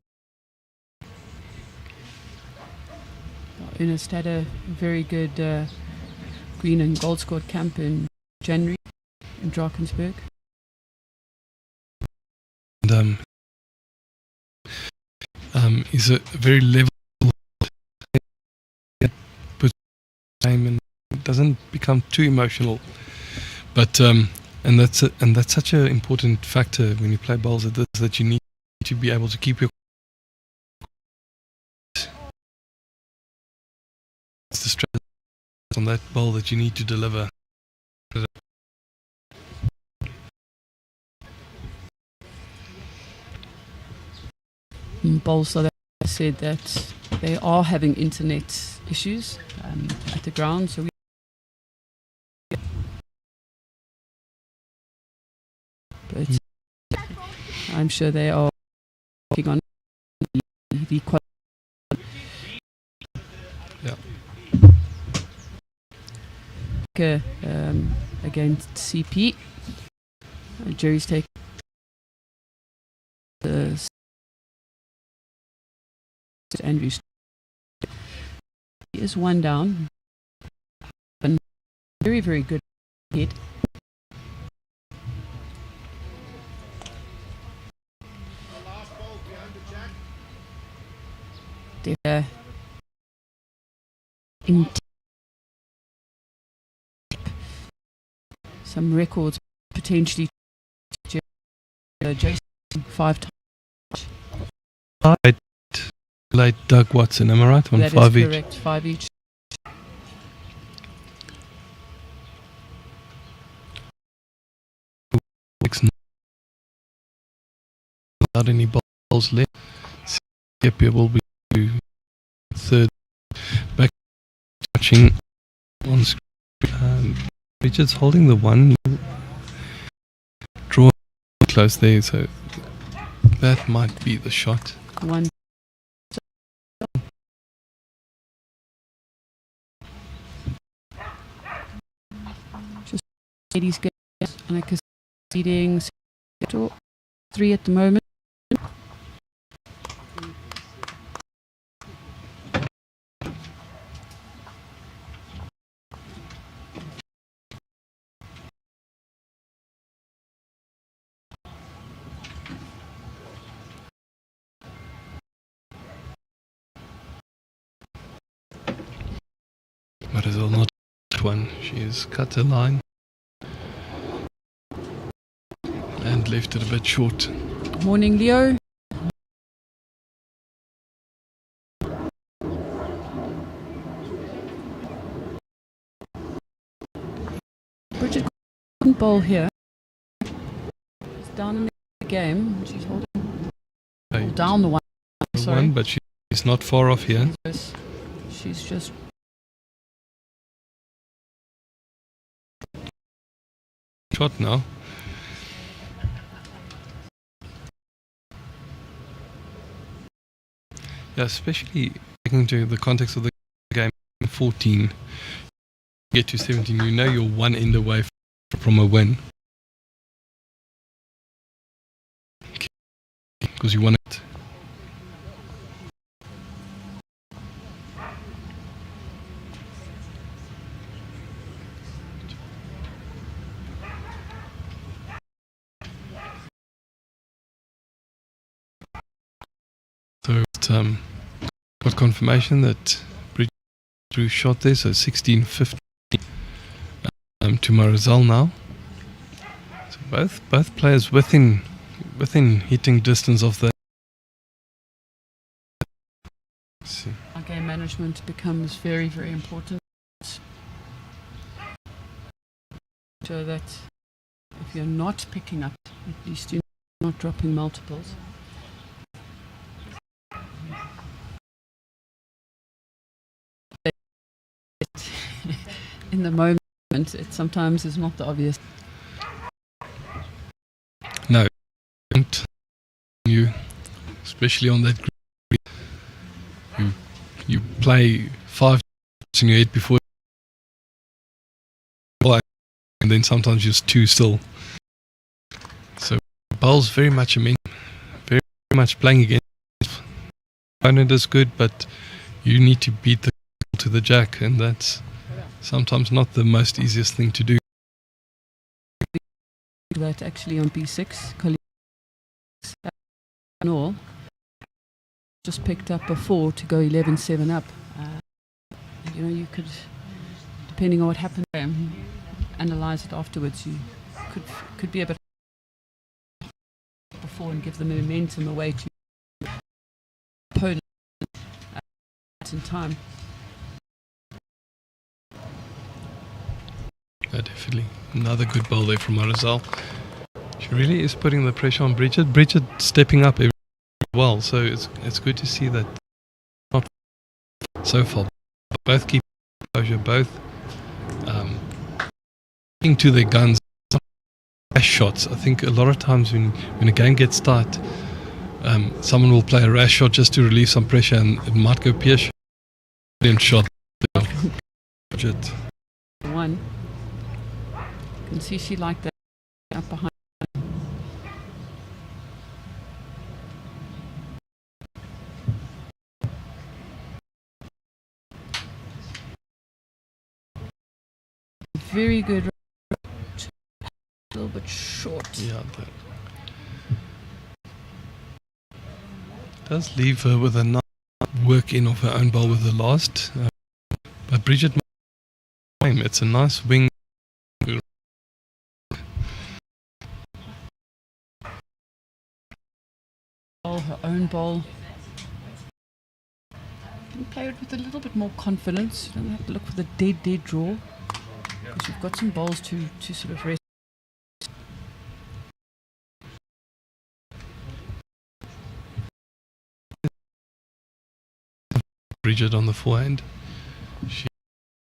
Ernest had a very good green and gold scored camp in January in Drakensberg. And he's a very level game and doesn't become too emotional. But and that's such an important factor when you play bowls like this, that you need to be able to keep your the stress on that bowl that you need to deliver. Bowls that I said that they are having internet issues at the ground, so but I'm sure they are working on the against CP. Gerry's taking the Andrew. He is one down. And very, very good hit. In some records potentially Jason 5 times. Late Doug Watson, am I right? On that 5 is each. Correct, 5 each. Without any balls left, Skipper will be third. Back watching on screen. Bridget's holding the one. Draw close there, so that might be the shot. One. Just ladies get on a conceding 3 at the moment. Marizelle not one. She has cut her line and left it a bit short. Morning, Leo. Bridget couldn't bowl here. She's down in the game. She's holding down the one. Sorry. One, but she's not far off here. She's just shot now. Yeah, especially taking into the context of the game 14, get to 17, you know you're one end away from a win. Because you won it. So got confirmation that Bridget drew shot there, so 16-15 to Marizelle now. So both players within hitting distance of the. Our game management becomes very, very important. So that if you're not picking up, at least you're not dropping multiples. In the moment, it sometimes is not the obvious. No, you, especially on that group, you play 5 in your head before, and then sometimes just 2 still. So bowl's very much very much playing against. Opponent is good, but you need to beat the to the jack, and that's sometimes not the most easiest thing to do. That actually on B6, colleagues and all just picked up a 4 to go 11-7 up. You know, you could, depending on what happened, analyze it afterwards. You could be a bit before and give the momentum away to opponent in time. Definitely another good bowl there from Marizelle. She really is putting the pressure on Bridget. Bridget stepping up well, so it's good to see that not so far. Both keep composure, both sticking to their guns. Rash shots. I think a lot of times when a game gets tight, someone will play a rash shot just to relieve some pressure, and it might go pierce. Brilliant shot. Bridget. One. You can see she liked that up behind. Very good. A little bit short. Yeah, that does leave her with a nice work in of her own ball with the last. But Bridget, it's a nice wing. Her own ball. You can play it with a little bit more confidence. You don't have to look for the dead draw, because you've got some balls to sort of rest. Bridget on the forehand. She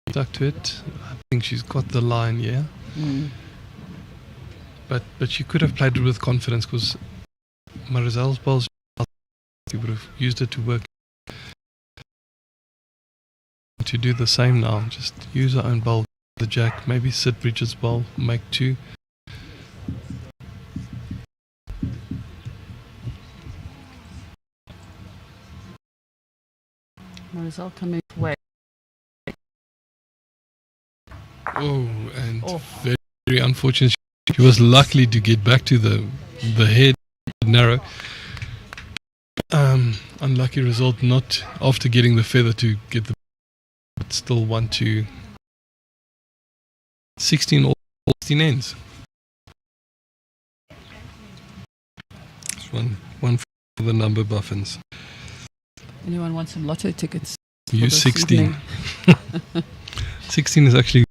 stuck to it. I think she's got the line, yeah. But she could have played it with confidence, because Marizelle's balls, she would have used it to work. To do the same now, just use her own ball, the jack, maybe sit Bridget's ball, make two. Marizelle coming away. Oh, and very, very unfortunate. She was lucky to get back to the head, narrow. Unlucky result, not after getting the feather to get the, but still 1-2. 16 or 16 ends. Just one for the number buffins. Anyone want some lotto tickets? Use 16. 16 is actually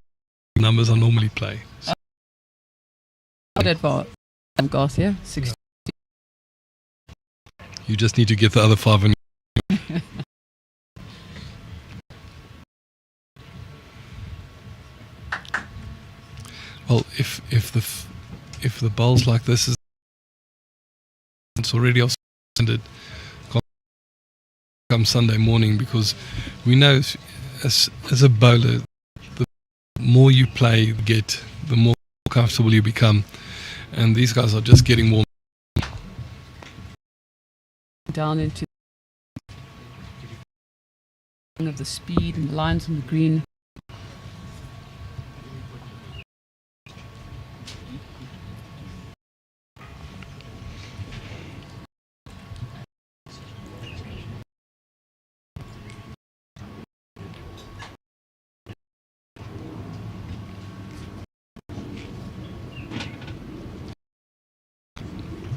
the numbers I normally play. So. What advance? Garth, yeah? 16. You just need to get the other 5 in. Well, if the bowls like this is, it's already off standard come Sunday morning, because we know as a bowler, the more you play, the more comfortable you become, and these guys are just getting more down into of the speed and the lines on the green.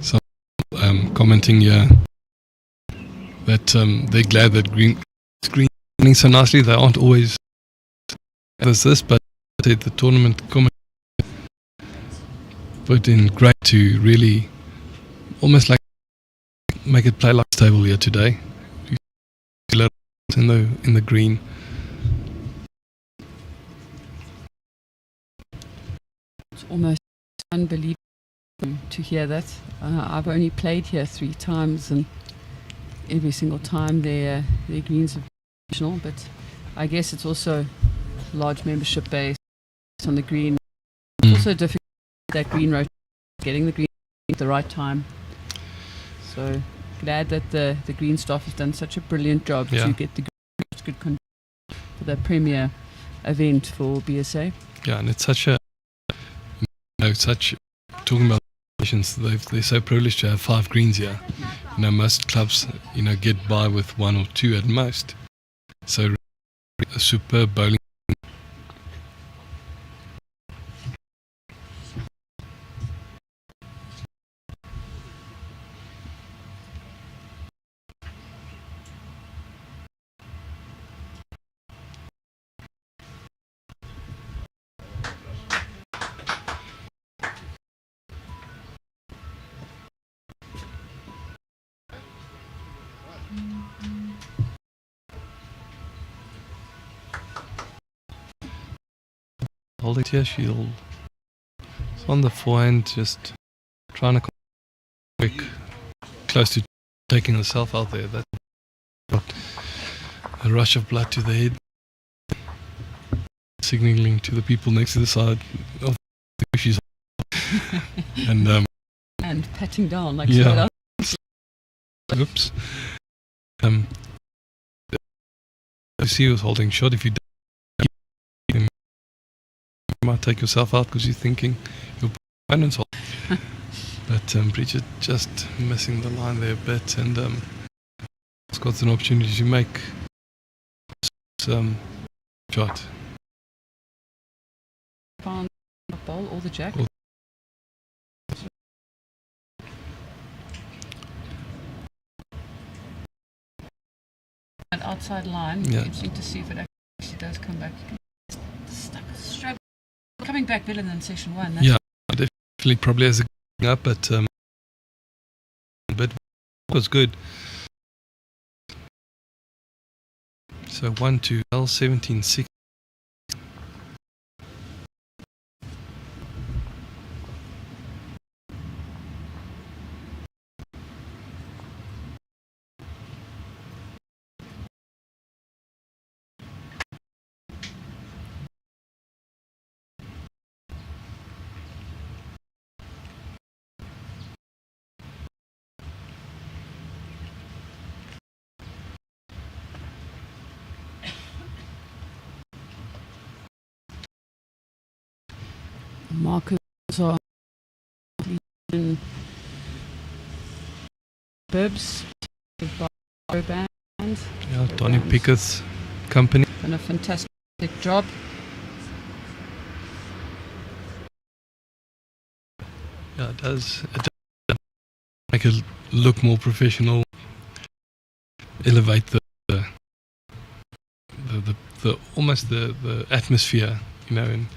So commenting here that they're glad that green so nicely. They aren't always as this, but the tournament comment put in great to really almost like make it play like table here today. In the green. It's almost unbelievable to hear that. I've only played here 3 times, and every single time their greens are professional, but I guess it's also large membership base on the green. It's also difficult that green rotation, getting the green at the right time. So glad that the green staff has done such a brilliant job to get the good conditions for the premier event for BSA. Yeah, and it's such talking about conditions, they're so privileged to have 5 greens here. Most clubs get by with 1 or 2 at most. So a superb bowling. holding here. She's on the forehand, just trying to quick, close to taking herself out there. That a rush of blood to the head, signaling to the people next to the side of the she's and patting down like yeah. Oops. You see who's holding shot. If you don't, you might take yourself out because you're thinking your opponent's holding. But Bridget just missing the line there a bit, and it's got an opportunity to make some shot. Ball or the jack. An outside line. Yeah. Interesting to see if it actually does come back. Stuck, struggle. Coming back better than session 1. Yeah, definitely probably as a up, but it was good. So 1-2 L 17-6. Markers are in bibs, the bar band. Yeah, Tony Pickett's company. Done a fantastic job. Yeah, it does make it look more professional, elevate the almost the atmosphere, you know, and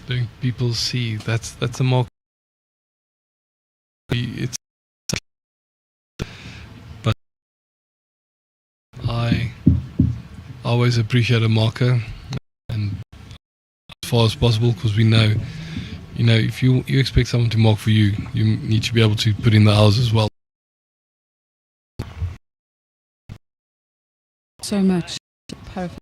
letting people see that's a mark. It's but I always appreciate a marker, and as far as possible, because we know, you know, if you expect someone to mark for you, you need to be able to put in the hours as well. So much perfect.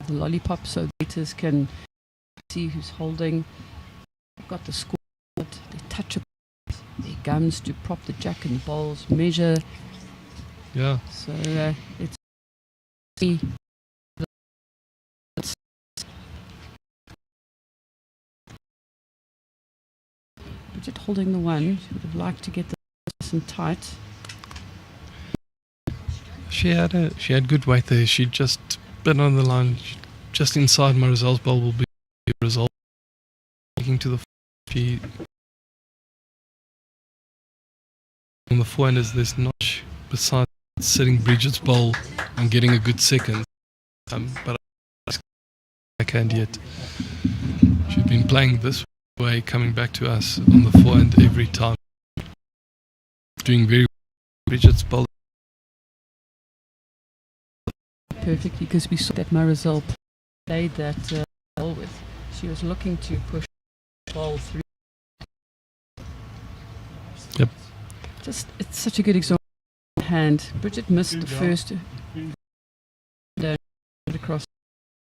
The lollipop so waiters can see who's holding. They've got the score, they touch it, their gums to prop the jack and the bowls, measure. Yeah. So it's Bridget holding the one. She would have liked to get the person tight. She had good weight there. She just been on the line, just inside Marizelle's bowl will be a result. Taking to the she on the forehand is this notch besides setting Bridget's bowl and getting a good second. But I can't yet. She's been playing this way, coming back to us on the forehand every time. Doing very well. Bridget's bowl. Perfectly, because we saw that Marizelle played that ball with. She was looking to push the ball through. Yep. Just, it's such a good example of hand. Bridget missed the first across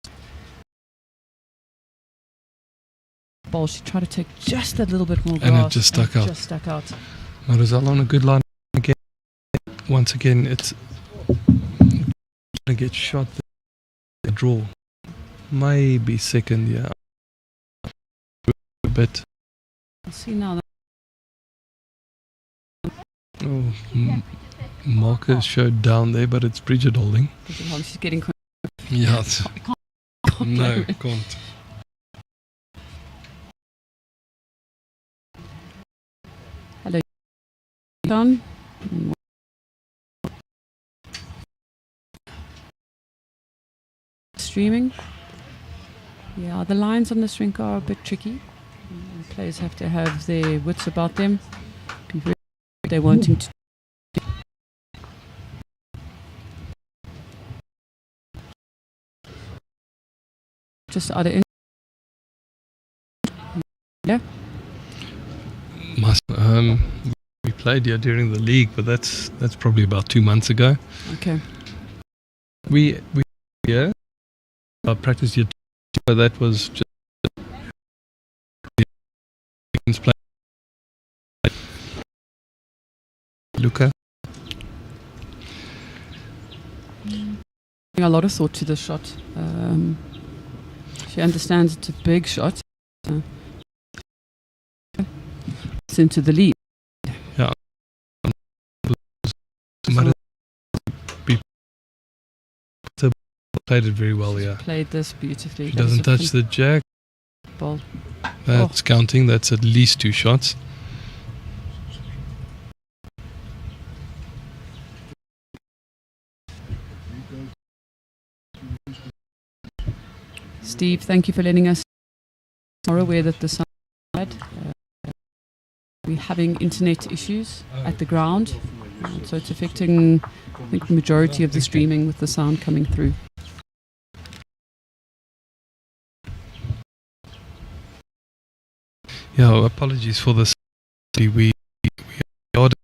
the ball. She tried to take just that little bit more grass, and it just stuck out. Just stuck out. Marizelle on a good line again. Once again, it's to get shot the draw, maybe second, yeah, a bit. I'll see now. Oh, marker showed down there, but it's Bridget holding. She's getting. Yeah, Can't no, can't. Hello, John. Streaming. Yeah, the lines on this rink are a bit tricky. Players have to have their wits about them. Be very they're wanting to. just out of yeah. We played here during the league, but that's probably about 2 months ago. Okay. We yeah. I practiced here, but that was just play. Luca. A lot of thought to this shot. She understands it's a big shot. It's into the lead. Yeah. Played it very well, yeah. Played this beautifully. She doesn't touch the jack. Ball. That's counting. That's at least 2 shots. Steve, thank you for letting us. We're aware that the side we're having internet issues at the ground, so it's affecting, I think, the majority of the streaming with the sound coming through. Yeah, apologies for this. We ordered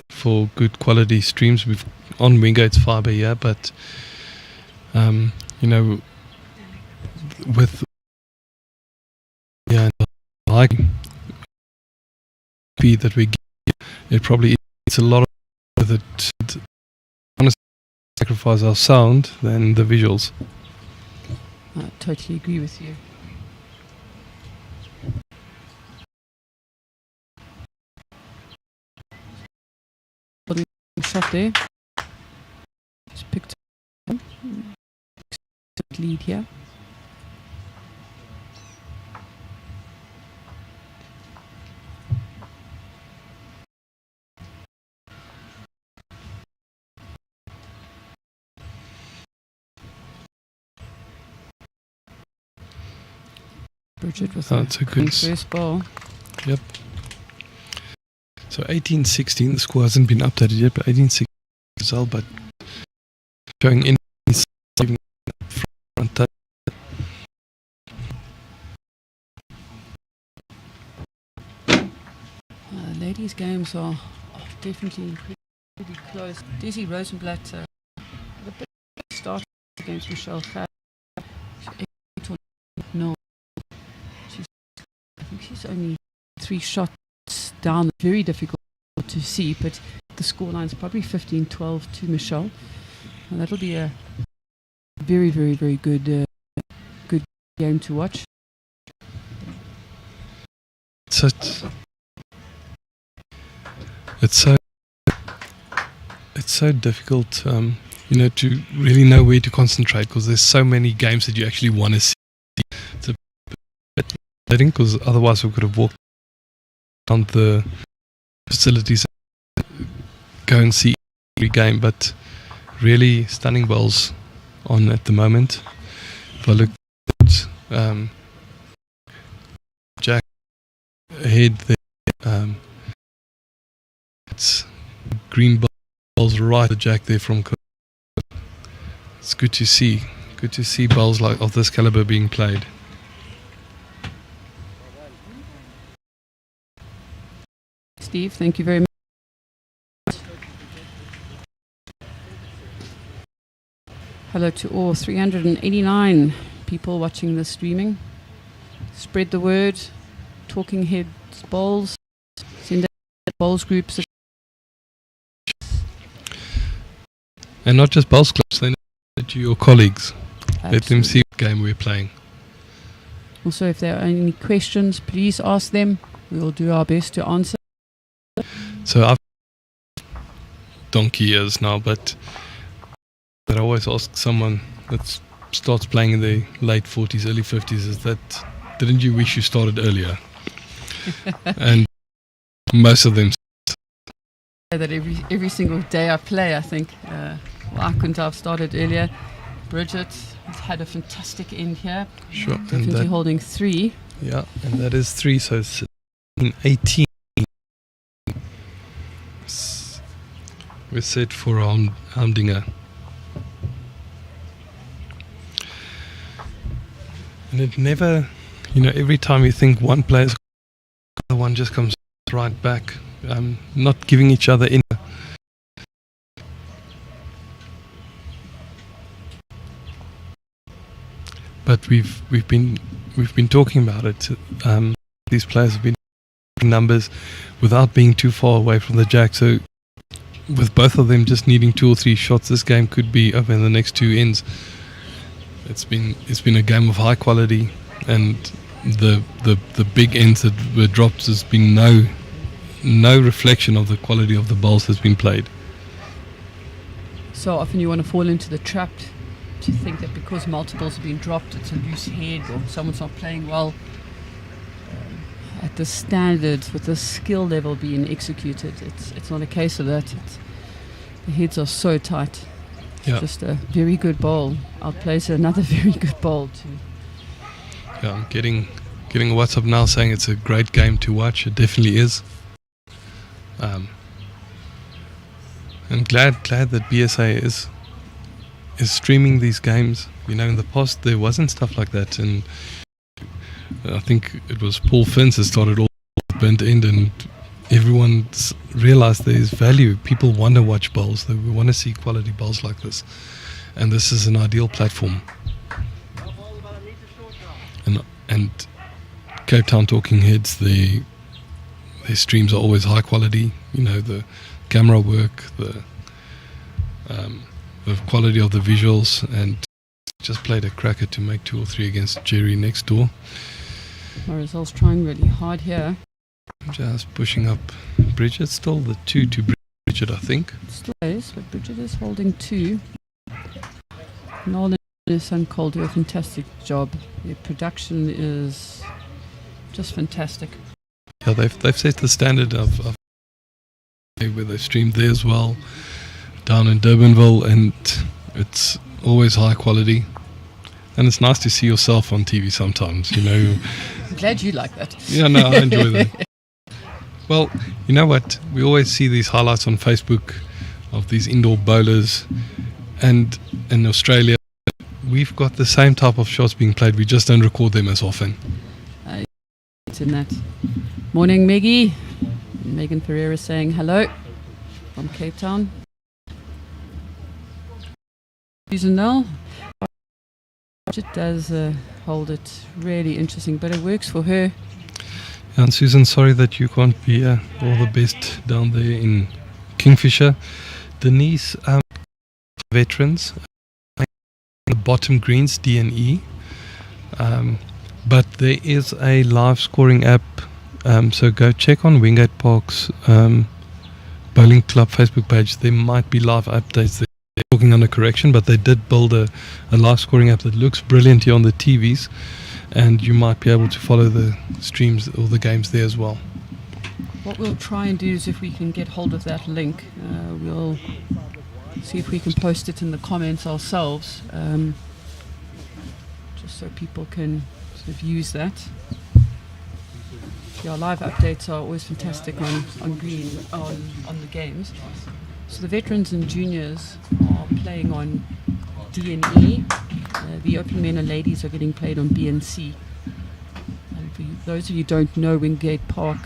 for good quality streams. We've on Wingate's fiber here, but you know, with like speed that we get, it probably it's a lot of with it. Honestly, sacrifice our sound than the visuals. I totally agree with you. Shot there. Just picked up lead here. Bridget with that's a good first ball. Yep. So 18-16, the score hasn't been updated yet, but 18-16 as well, but showing in front touch. Ladies' games are definitely pretty close. Dizzy Rosenblatt had a bit of start against Michelle Kruger. No, I think she's only 3 shots down. Very difficult to see, but the scoreline's probably 15-12 to Michelle. And that'll be a very, very, very good good game to watch. It's so difficult, you know, to really know where to concentrate because there's so many games that you actually want to see. It's a bit frustrating because otherwise we could have walked on the facilities and go and see every game, but really stunning bowls on at the moment. If I look at Jack ahead there, it's green bowls right the Jack there from Kruger. It's good to see bowls like of this caliber being played. Steve, thank you very much. Hello to all 389 people watching this streaming. Spread the word, talking heads, bowls, send out bowls groups. And not just bowls clubs, they know to your colleagues. Absolutely. Let them see what game we're playing. Also, if there are any questions, please ask them. We will do our best to answer. So I've donkey years now, but I always ask someone that starts playing in the late 40s, early 50s, is that, didn't you wish you started earlier? And most of them that every single day I play, I think, why couldn't I have started earlier? Bridget has had a fantastic end here. Sure. Definitely holding 3. Yeah, and that is 3, so it's 18. We're set for Humdinger. And it never, every time you think one player's, the one just comes right back, not giving each other in. But we've been talking about it. These players have been numbers without being too far away from the jack. So with both of them just needing 2 or 3 shots, this game could be over in the next 2 ends. It's been a game of high quality, and the big ends that were dropped has been no reflection of the quality of the bowls that's been played. So often you want to fall into the trap to think that because multiples have been dropped, it's a loose head or someone's not playing well. At the standards, with the skill level being executed, it's not a case of that. The heads are so tight. Yeah. Just a very good bowl outplays another very good bowl too. Yeah, I'm getting a WhatsApp now saying it's a great game to watch. It definitely is. I'm glad that BSA is streaming these games. In the past there wasn't stuff like that, and I think it was Paul Finns that started all Burnt End, and everyone realized there is value. People want to watch bowls. They want to see quality bowls like this, and this is an ideal platform. And Cape Town Talking Heads, their streams are always high quality. The camera work, the quality of the visuals, and just played a cracker to make 2 or 3 against Gerry next door. Marizelle's trying really hard here. Just pushing up Bridget, still the 2 to Bridget, I think. Still is, but Bridget is holding 2. Nolan and his son Cole do a fantastic job. Their production is just fantastic. Yeah, they've set the standard of where they streamed there as well, down in Durbanville, and it's always high quality. And it's nice to see yourself on TV sometimes, I'm glad you like that. Yeah, no, I enjoy that. Well, you know what? We always see these highlights on Facebook of these indoor bowlers, and in Australia, we've got the same type of shots being played. We just don't record them as often. It's in that. Morning, Meggie. Megan Ferreira saying hello from Cape Town. Susan Nell. It does hold it really interesting, but it works for her. And Susan, sorry that you can't be all the best down there in Kingfisher. Denise, veterans, the bottom greens, D and E. But there is a live scoring app, so go check on Wingate Park's Bowling Club Facebook page. There might be live updates there. They're talking under correction, but they did build a live scoring app that looks brilliant here on the TVs, and you might be able to follow the streams or the games there as well. What we'll try and do is, if we can get hold of that link, we'll see if we can post it in the comments ourselves, just so people can sort of use that. Yeah, live updates are always fantastic on the games. So the veterans and juniors are playing on D and E. The open men and ladies are getting played on B and C. And for those of you who don't know Wingate Park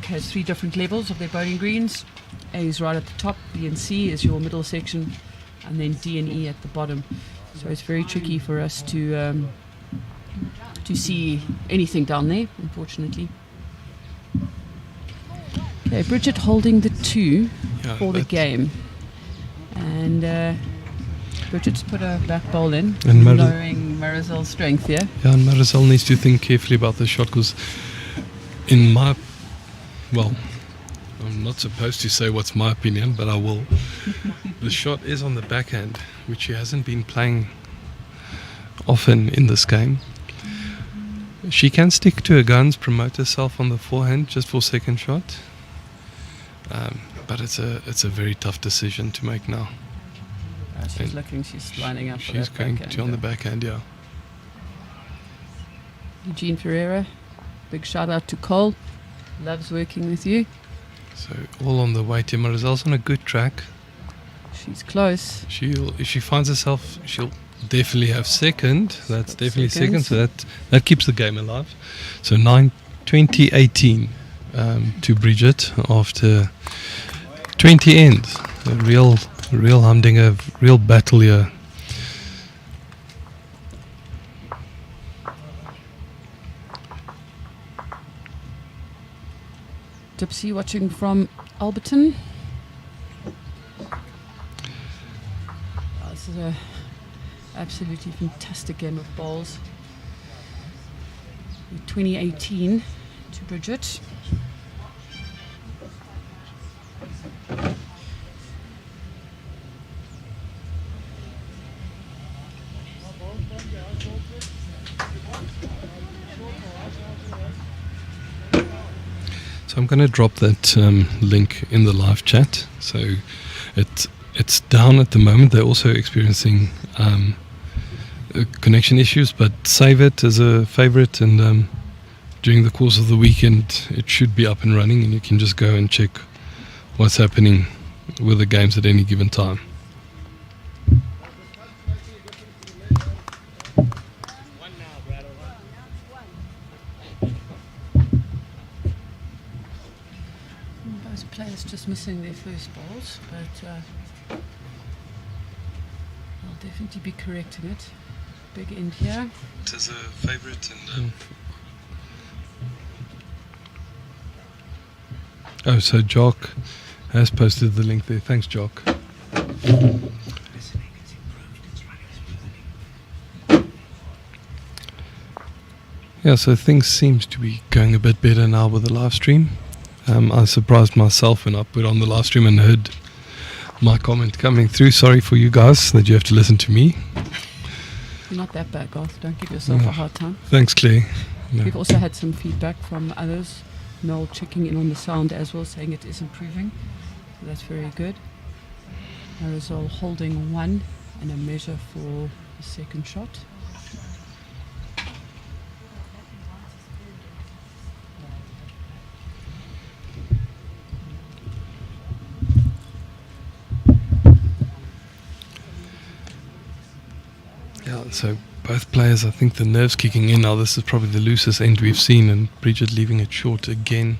has 3 different levels of their bowling greens. A is right at the top, B and C is your middle section, and then D and E at the bottom. So it's very tricky for us to see anything down there, unfortunately. Okay, Bridget holding the 2 for the game. And Bridget's put her back bowl in, and lowering Marizelle's strength here. Yeah, and Marizelle needs to think carefully about the shot, because I'm not supposed to say what's my opinion, but I will. The shot is on the backhand, which she hasn't been playing often in this game. She can stick to her guns, promote herself on the forehand just for second shot. But it's a very tough decision to make now. She's lining up. She's going to on the backhand, yeah. Eugene Ferreira, big shout out to Cole. Loves working with you. So all on the way to Marizelle's on a good track. She's close. If she finds herself, she'll definitely have second. That's definitely second. So that keeps the game alive. So 2018 to Bridget after 20 ends. A real humdinger, real battle here. Dipsy watching from Alberton. This is a absolutely fantastic game of bowls. 2018 to Bridget. So I'm going to drop that link in the live chat. So it's down at the moment. They're also experiencing connection issues, but save it as a favorite, and during the course of the weekend it should be up and running, and you can just go and check what's happening with the games at any given time. Those players just missing their first balls, but I'll definitely be correcting it. Big end here. It is a favorite, and oh, so Jock has posted the link there. Thanks, Jock. Yeah, so things seems to be going a bit better now with the live stream. I surprised myself when I put on the live stream and heard my comment coming through. Sorry for you guys that you have to listen to me. You're not that bad, Garth. Don't give yourself a hard time. Thanks, Claire. No. We've also had some feedback from others. Noel checking in on the sound as well, saying it is improving. So that's very good. Marizelle holding 1 and a measure for the second shot. Yeah, so both players, I think the nerves kicking in now. This is probably the loosest end we've seen, and Bridget leaving it short again.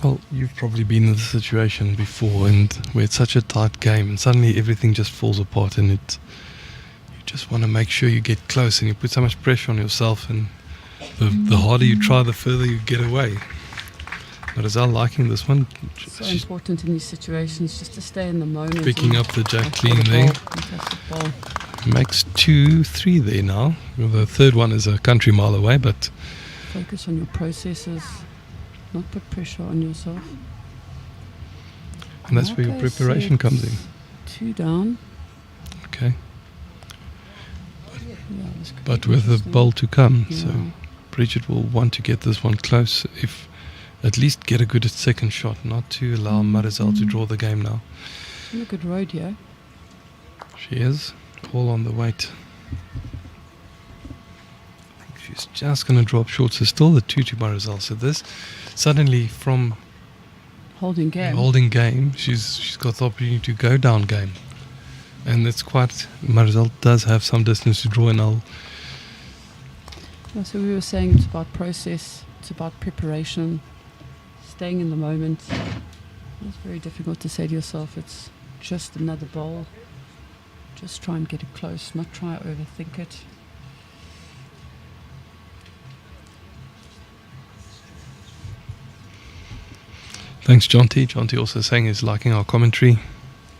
Well, you've probably been in this situation before, and where it's such a tight game, and suddenly everything just falls apart, and you just want to make sure you get close, and you put so much pressure on yourself, and the harder you try, the further you get away. Marizelle liking this one. So important in these situations, just to stay in the moment. Picking up the jack clean there. Fantastic ball. Makes 2-3 there now. Well, the third one is a country mile away, but focus on your processes, not put pressure on yourself. And that's where your preparation comes in. 2 down. Okay. But with the bowl to come, so Bridget will want to get this one close, if at least get a good second shot, not to allow Marizelle to draw the game now. On a good road here. She is, all on the weight. I think she's just going to drop short, so still the 2 to Marizelle. So this, suddenly from holding game, she's got the opportunity to go down game. And it's quite, Marizelle does have some distance to draw, and so we were saying it's about process, it's about preparation, staying in the moment. It's very difficult to say to yourself, it's just another bowl. Just try and get it close, not try to overthink it. Thanks, John T. John T also saying he's liking our commentary.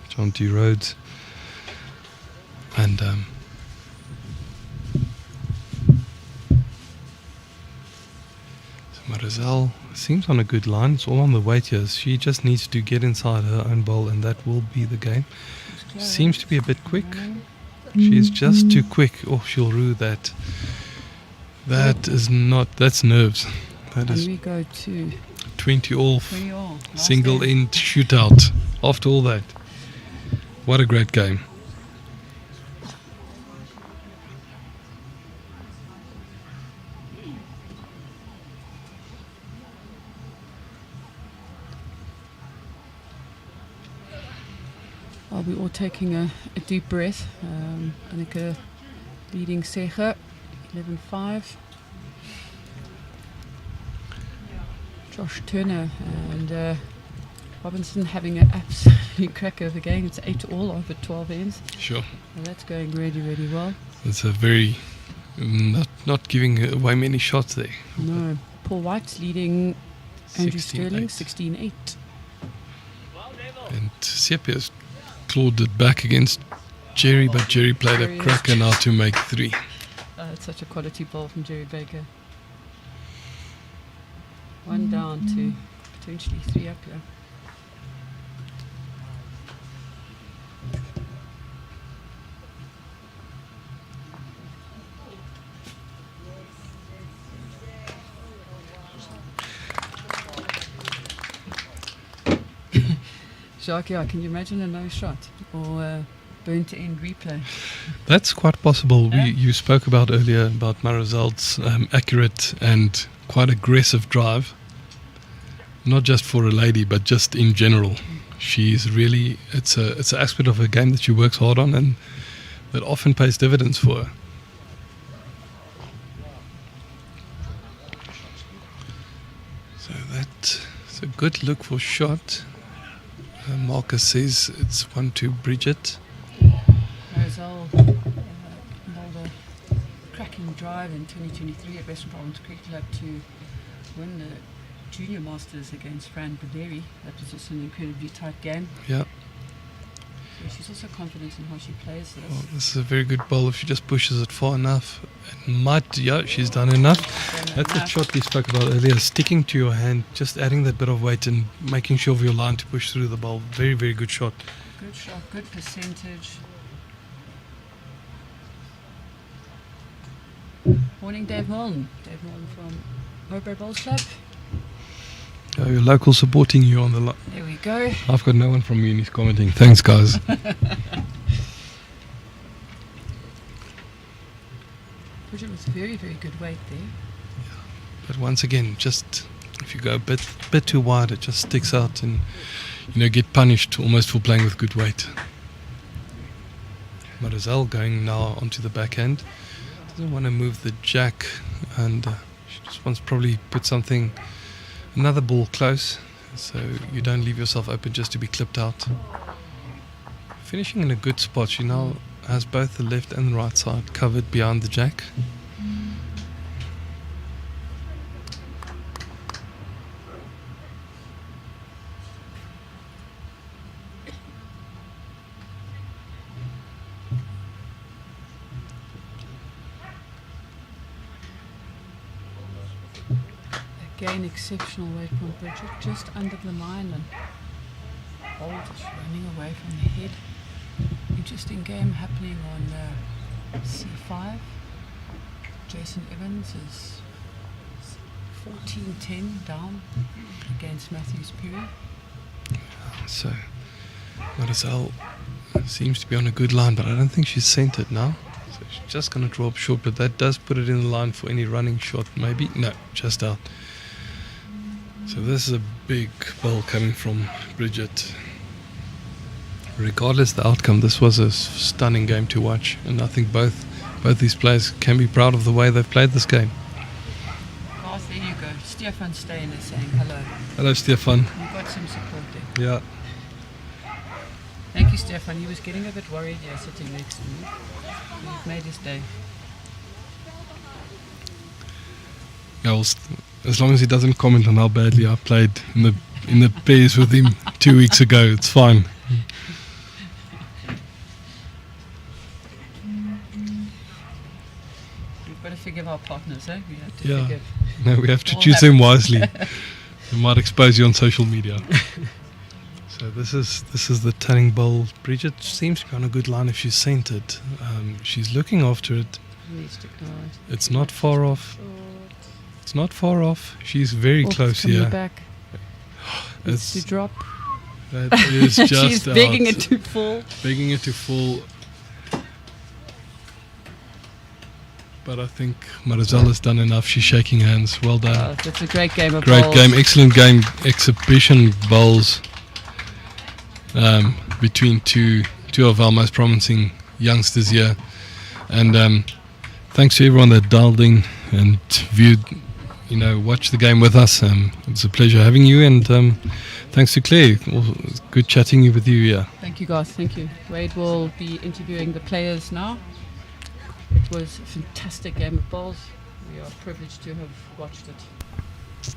John T. Rhodes. And so Marizelle seems on a good line. It's all on the weight here. She just needs to get inside her own bowl, and that will be the game. Seems to be a bit quick. She's just too quick. Oh, she'll rue that. That is not. That's nerves. That is. And we go to 20 all. Single end shootout. After all that, what a great game. While we're all taking a deep breath. Annika leading Secha, 11-5. Josh Turner and Robinson having an absolute cracker of a game. It's 8-all over 12 ends. Sure. And that's going really, really well. It's a very not giving away many shots there. No. Paul White's leading Andrew 16-8. Sterling, 16-8. And Sepia's clawed it back against Gerry, but Gerry played Gerry a cracker now to make 3. It's such a quality ball from Gerry Baker. 1 down to potentially 3 up here. Jacques, can you imagine a no shot or burnt end replay? That's quite possible. You spoke about earlier about Marizelle's accurate and quite aggressive drive. Not just for a lady, but just in general. She's really, it's an aspect of her game that she works hard on and that often pays dividends for her. So that's a good look for shot. Marcus says it's 1-2 Bridget. Marizelle bowled a cracking drive in 2023 at Western Province Cricket Club to win the Junior Masters against Fran Baleri. That was also an incredibly tight game. Yeah. So she's also confident in how she plays this. Well, this is a very good bowl if she just pushes it far enough. It might, yeah, she's done enough. That's the shot we spoke about earlier, sticking to your hand, just adding that bit of weight and making sure of your line to push through the bowl. Very, very good shot. Good shot, good percentage. Morning, Dave Milne. Dave Milne from Mowbray Bowls Club. Your local supporting you on the line. There we go. I've got no one from Unis commenting. Thanks, guys. Bridget was very, very good weight there. But once again, just if you go a bit too wide, it just sticks out and get punished almost for playing with good weight. Marizelle going now onto the backhand. Doesn't want to move the jack, and she just wants to probably put another ball close, so you don't leave yourself open just to be clipped out. Finishing in a good spot. She now has both the left and the right side covered behind the jack. Again, exceptional weight from Bridget, just under the line and ball just running away from the head. Interesting game happening on C5. Jason Evans is 14-10 down against Matthews Perry. So Marizelle seems to be on a good line, but I don't think she's centered now. So she's just going to draw up short, but that does put it in the line for any running shot, maybe. No, just out. So this is a big ball coming from Bridget. Regardless of the outcome, this was a stunning game to watch, and I think both these players can be proud of the way they've played this game. Guys, there you go. Stefan Stein is saying hello. Hello, Stefan. You got some support there. Yeah. Thank you, Stefan. He was getting a bit worried here sitting next to me. You've made his day. Yeah, well, as long as he doesn't comment on how badly I played in the pairs with him 2 weeks ago, it's fine. We've got to forgive our partners, eh? We have to forgive. No, we have to All choose them happens. wisely. They might expose you on social media. So this is the turning bowl. Bridget seems to be on a good line if she's centered. She's looking after it. It's not far off. It's not far off. She's very close here. Back. It's to drop. That is just She's begging it to fall. Begging it to fall. But I think Marizelle has done enough. She's shaking hands. Well done. That's a great game of Great bowls. game. Excellent game. Exhibition bowls. between two of our most promising youngsters here. And thanks to everyone that dialed in and viewed, watched the game with us. It was a pleasure having you, and thanks to Claire. Good chatting with you. Yeah. Thank you, guys. Thank you. Wade will be interviewing the players now. It was a fantastic game of bowls. We are privileged to have watched it.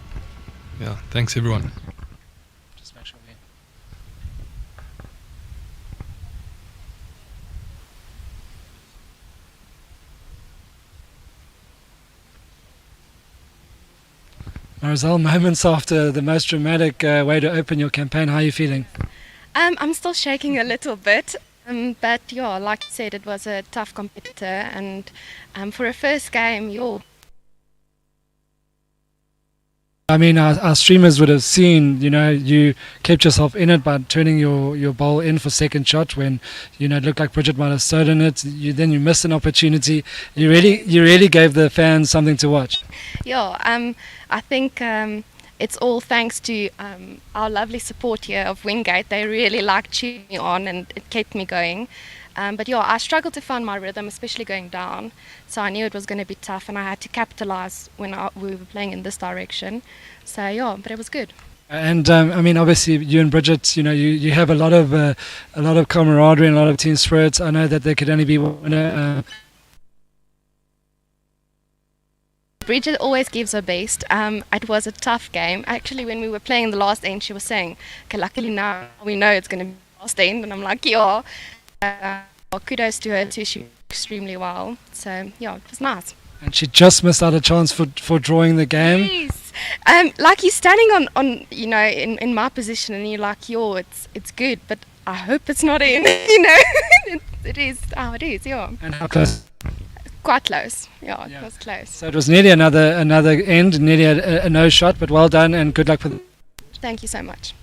Yeah. Thanks, everyone. Just make sure Marizelle, moments after the most dramatic way to open your campaign, how are you feeling? I'm still shaking a little bit, but yeah, like you said, it was a tough competitor, and for a first game, I mean, our streamers would have seen, you kept yourself in it by turning your bowl in for second shot when, it looked like Bridget might have stolen it. Then you missed an opportunity. You really gave the fans something to watch. yeah, I think it's all thanks to our lovely support here of Wingate. They really liked cheering me on, and it kept me going. But yeah, I struggled to find my rhythm, especially going down. So I knew it was going to be tough, and I had to capitalize when we were playing in this direction. So yeah, but it was good. And I mean, obviously, you and Bridget, you have a lot of camaraderie and a lot of team spirit. I know that there could only be one. Bridget always gives her best. It was a tough game. Actually, when we were playing the last end, she was saying, okay, luckily now we know it's going to be the last end. And I'm like, yeah. Kudos to her too. She did extremely well. So yeah, it was nice. And she just missed out a chance for drawing the game. Yes. Like you're standing on in my position, and you're like, yo, it's good, but I hope it's not in. It is how it is. Yeah. And how close? Quite close. Yeah, it was close. So it was nearly another end, nearly a no shot, but well done and good luck with. Thank you so much.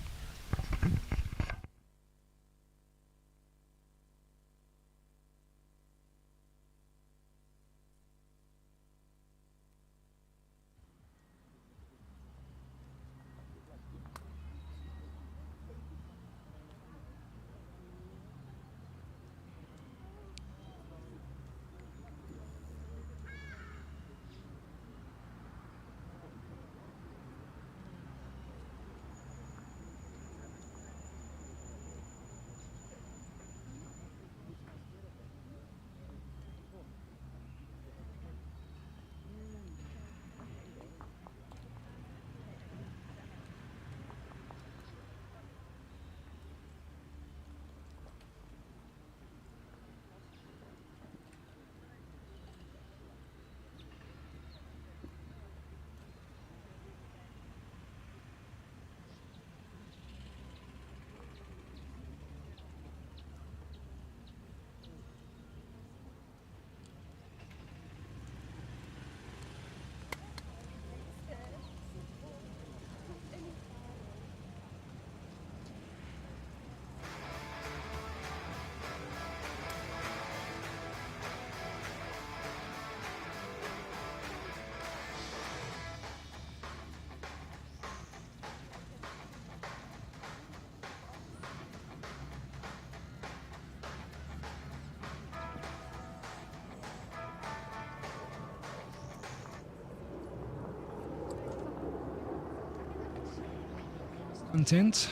Content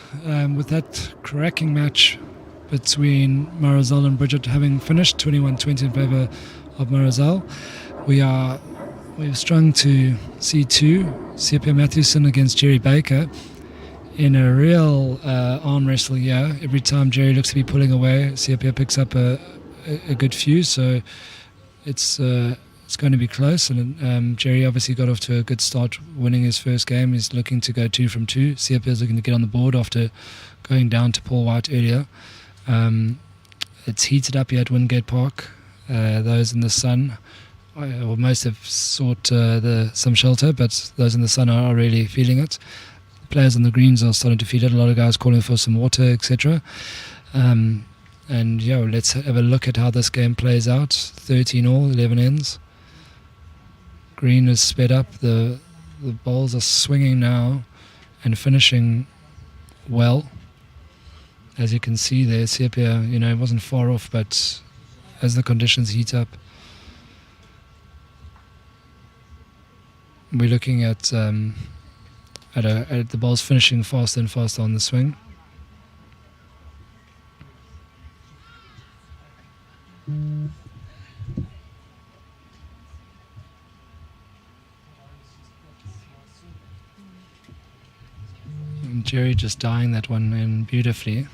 with that cracking match between Marizelle and Bridget having finished 21-20 in favour of Marizelle. We've strung to C2, Sepia Mathewson against Gerry Baker in a real arm wrestle here. Every time Gerry looks to be pulling away, Sepia picks up a good few, so it's going to be close. And Gerry obviously got off to a good start, winning his first game. He's looking to go 2 from 2. Sepia is looking to get on the board after going down to Paul White earlier. It's heated up here at Wingate Park. Those in the sun, well, most have sought some shelter, but those in the sun are really feeling it. Players on the greens are starting to feel it. A lot of guys calling for some water, etc. And yeah, let's have a look at how this game plays out. 13 all, 11 ends. Green is sped up. The balls are swinging now and finishing well. As you can see there, Sepia, it wasn't far off, but as the conditions heat up, we're looking at the balls finishing faster and faster on the swing. And Gerry just dying that one in beautifully.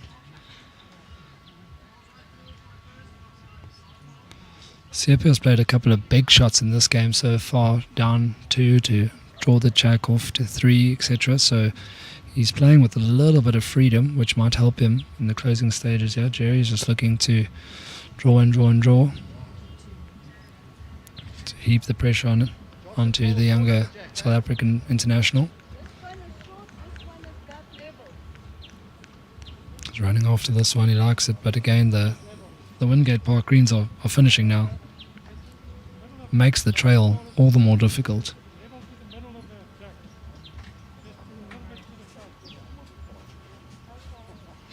Sepia's played a couple of big shots in this game so far, down 2 to draw the jack off to 3, etc. So he's playing with a little bit of freedom, which might help him in the closing stages here. Gerry's just looking to draw and draw and draw to heap the pressure onto the younger South African international. He's running after this one, he likes it, but again the Wingate Park greens are finishing now. Makes the trail all the more difficult.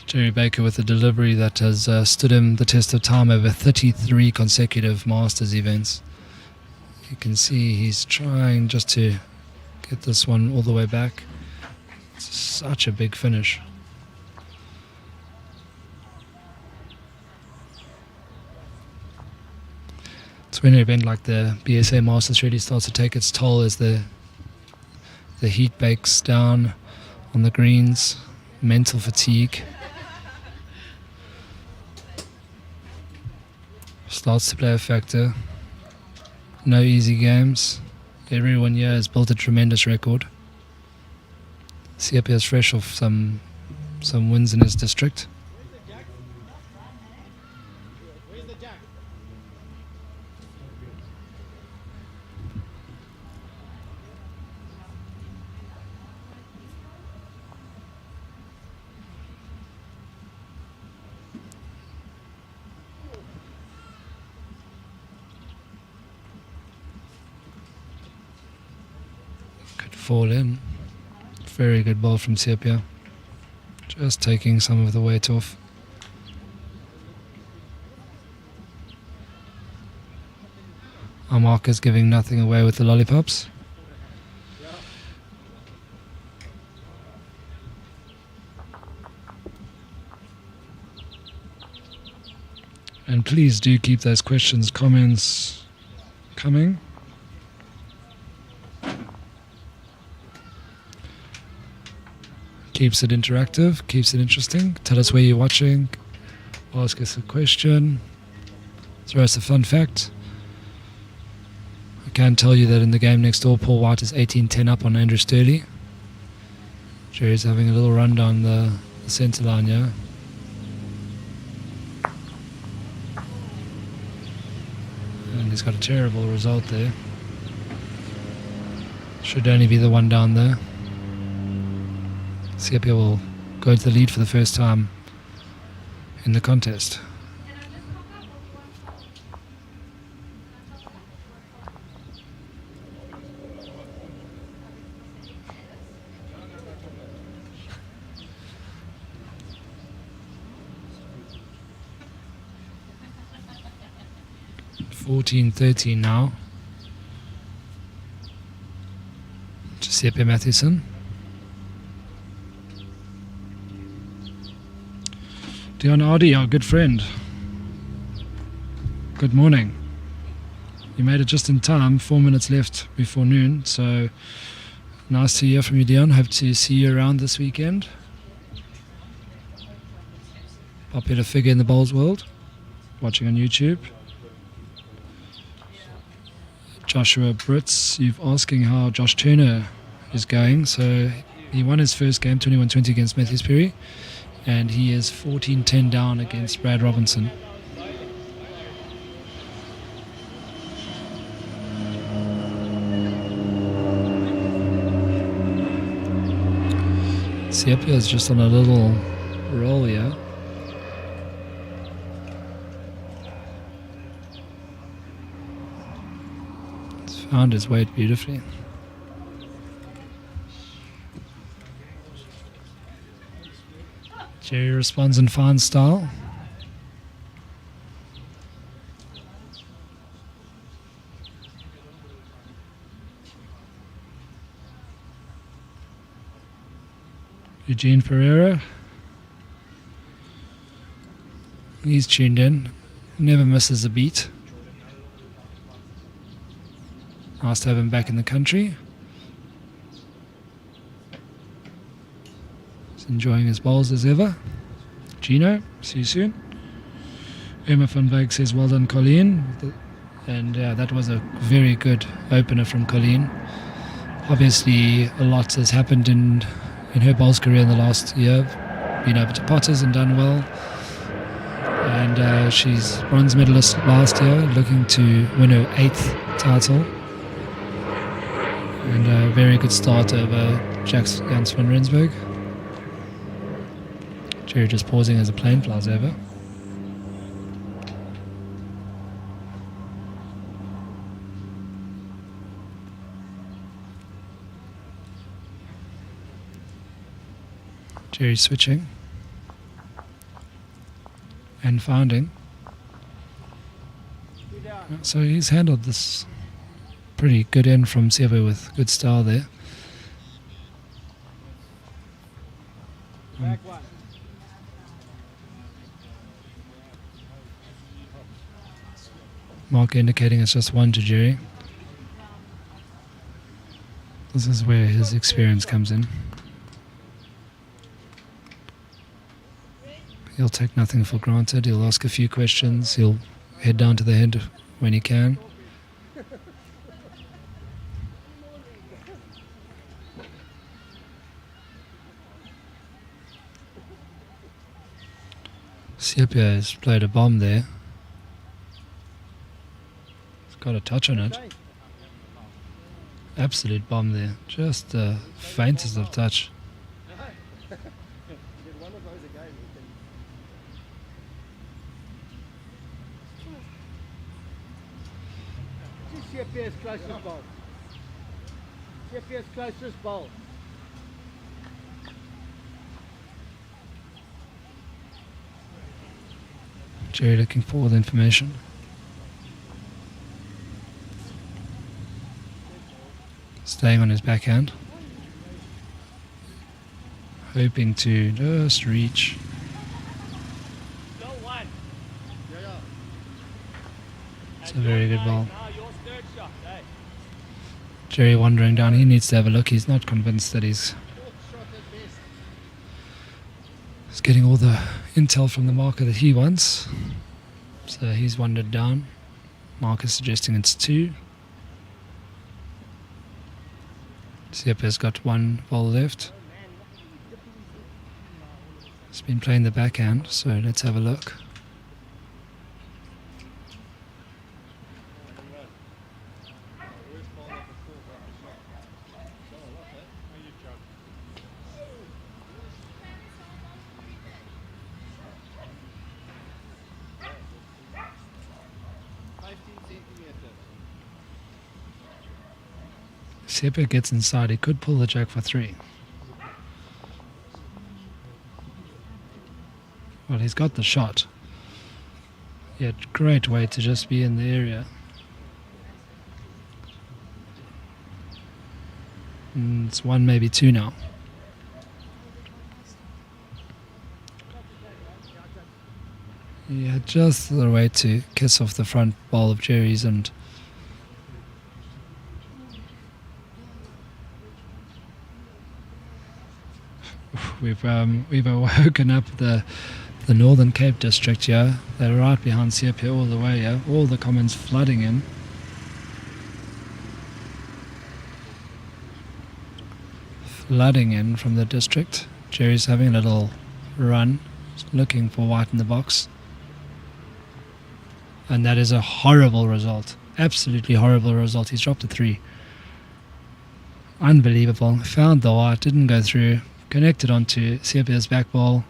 Gerry Baker with a delivery that has stood him the test of time over 33 consecutive Masters events. You can see he's trying just to get this one all the way back. It's such a big finish. It's when an event like the BSA Masters really starts to take its toll as the heat bakes down on the greens, mental fatigue starts to play a factor. No easy games. Everyone here has built a tremendous record. CP is fresh off some wins in his district. Fall in. Very good ball from Sepia. Just taking some of the weight off. Our marker's giving nothing away with the lollipops. And please do keep those questions, comments coming. Keeps it interactive, keeps it interesting. Tell us where you're watching, ask us a question, throw us a fun fact. I can tell you that in the game next door, Paul White is 18-10 up on Andrew Sterley. Gerry's having a little run down the centre line here. And he's got a terrible result there. Should only be the one down there. Sepia will go into the lead for the first time in the contest. $14-13 now. Giuseppe Mathewson. Dion Ardi, our good friend. Good morning. You made it just in time, 4 minutes left before noon, so nice to hear from you, Dion. Hope to see you around this weekend. Popular figure in the bowls world, watching on YouTube. Joshua Brits, you're asking how Josh Turner is going. So he won his first game 21-20 against Matthews Perry, and he is 14-10 down against Brad Robinson. Sepia is just on a little roll here. He's found his weight beautifully. Gerry responds in fine style. Eugene Pereira. He's tuned in. Never misses a beat. Nice to have him back in the country. He's enjoying his bowls as ever. Gino, see you soon. Emma van Wyk says, well done, Colleen. And that was a very good opener from Colleen. Obviously, a lot has happened in her bowls career in the last year. Been over to Potters and done well. And she's bronze medalist last year, looking to win her 8th title. And a very good start over Jans van Rensburg. Gerry just pausing as a plane flies over. Gerry switching and finding. So he's handled this pretty good end from Sebo with good style there. Mark indicating it's just 1 to Gerry. This is where his experience comes in. He'll take nothing for granted. He'll ask a few questions. He'll head down to the head when he can. Sepia has played a bomb there. He's got a touch on it. Absolute bomb there. Just the faintest of touch. Sepia's closest ball. Sepia's closest ball. Gerry looking for all the information. Staying on his backhand. Hoping to just reach. It's a very good ball. Gerry wandering down. He needs to have a look. He's not convinced that he's getting all the intel from the marker that he wants. So he's wandered down. Marker suggesting it's 2. Sepia's got 1 ball left. He's been playing the backhand, so let's have a look. Sepia gets inside, he could pull the jack for 3. Well, he's got the shot. Yeah, great way to just be in the area. And it's 1, maybe 2 now. He had just the way to kiss off the front ball of Gerry's, and we've awoken up the Northern Cape district here. They're right behind Sepia all the way here. All the comments flooding in. Flooding in from the district. Gerry's having a little run, looking for white in the box. And that is a horrible result. Absolutely horrible result. He's dropped a 3. Unbelievable. Found the white, didn't go through. Connected onto Sepia's back ball,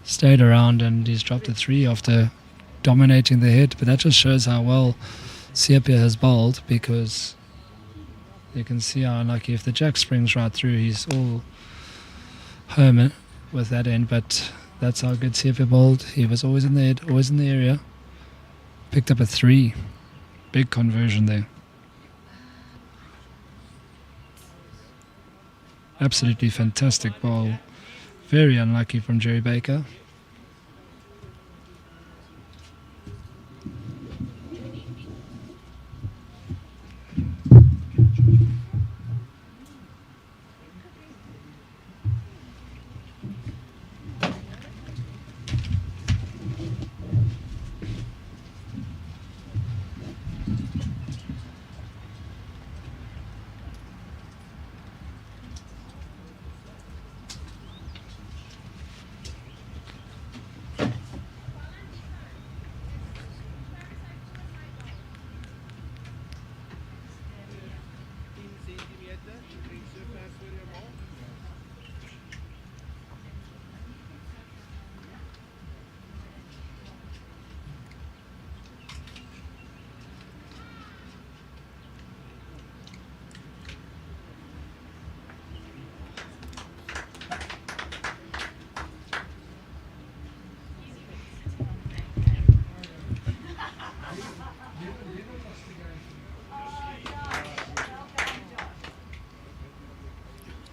stayed around, and he's dropped a 3 after dominating the head. But that just shows how well Sepia has bowled, because you can see how unlucky. If the jack springs right through, he's all home with that end. But That's how good CFA bowled. He was always in the head, always in the area. Picked up a 3. Big conversion there. Absolutely fantastic bowl. Very unlucky from Gerry Baker.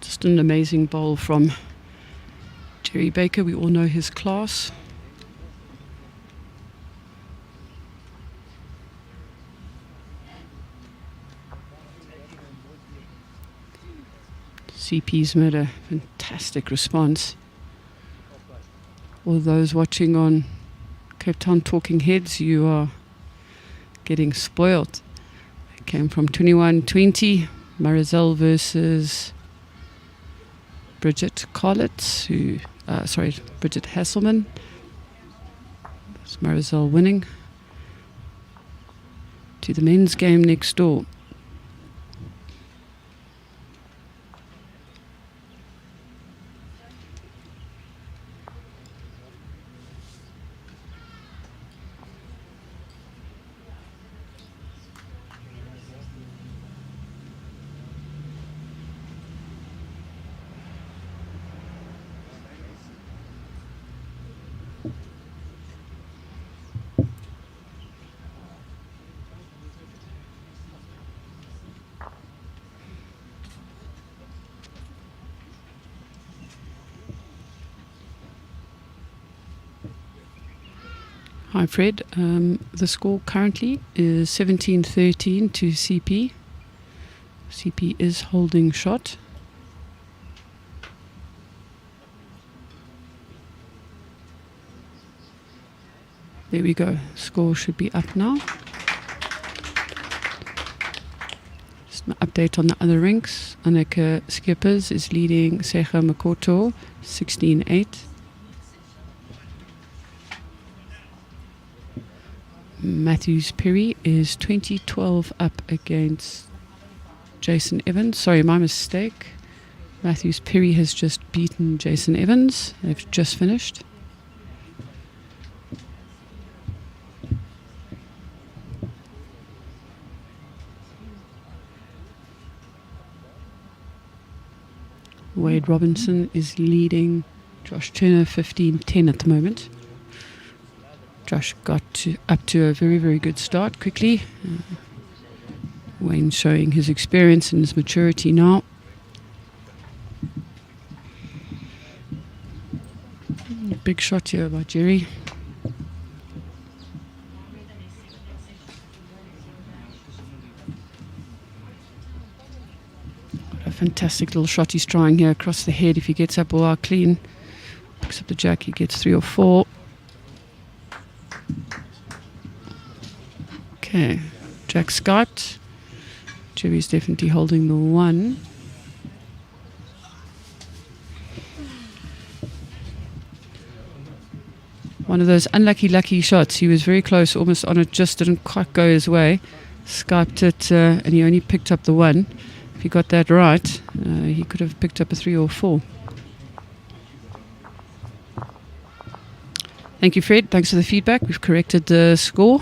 Just an amazing bowl from Gerry Baker. We all know his class. CP's made a fantastic response. All those watching on Cape Town Talking Heads, you are getting spoiled. It came from 21-20, Marizelle versus Bridget Collett, Bridget Herselman. That's Marizelle winning. To the men's game next door. Hi Fred, the score currently is 17-13 to CP. CP is holding shot. There we go, score should be up now. Just an update on the other rinks. Anneke Skippers is leading Secha Makoto 16-8. Matthews Perry is 20-12 up against Jason Evans. Sorry, my mistake. Matthews Perry has just beaten Jason Evans. They've just finished. Wade Robinson is leading Josh Turner 15-10 at the moment. Josh got up to a very, very good start quickly. Wayne showing his experience and his maturity now. Big shot here by Gerry. What a fantastic little shot he's trying here across the head. If he gets up all clean, picks up the jack, he gets 3 or 4. Okay, Jack Scott. Gerry's definitely holding the 1. One of those unlucky lucky shots. He was very close, almost on it, just didn't quite go his way. Skyped it, and he only picked up the 1. If he got that right, he could have picked up a 3 or 4. Thank you, Fred. Thanks for the feedback. We've corrected the score.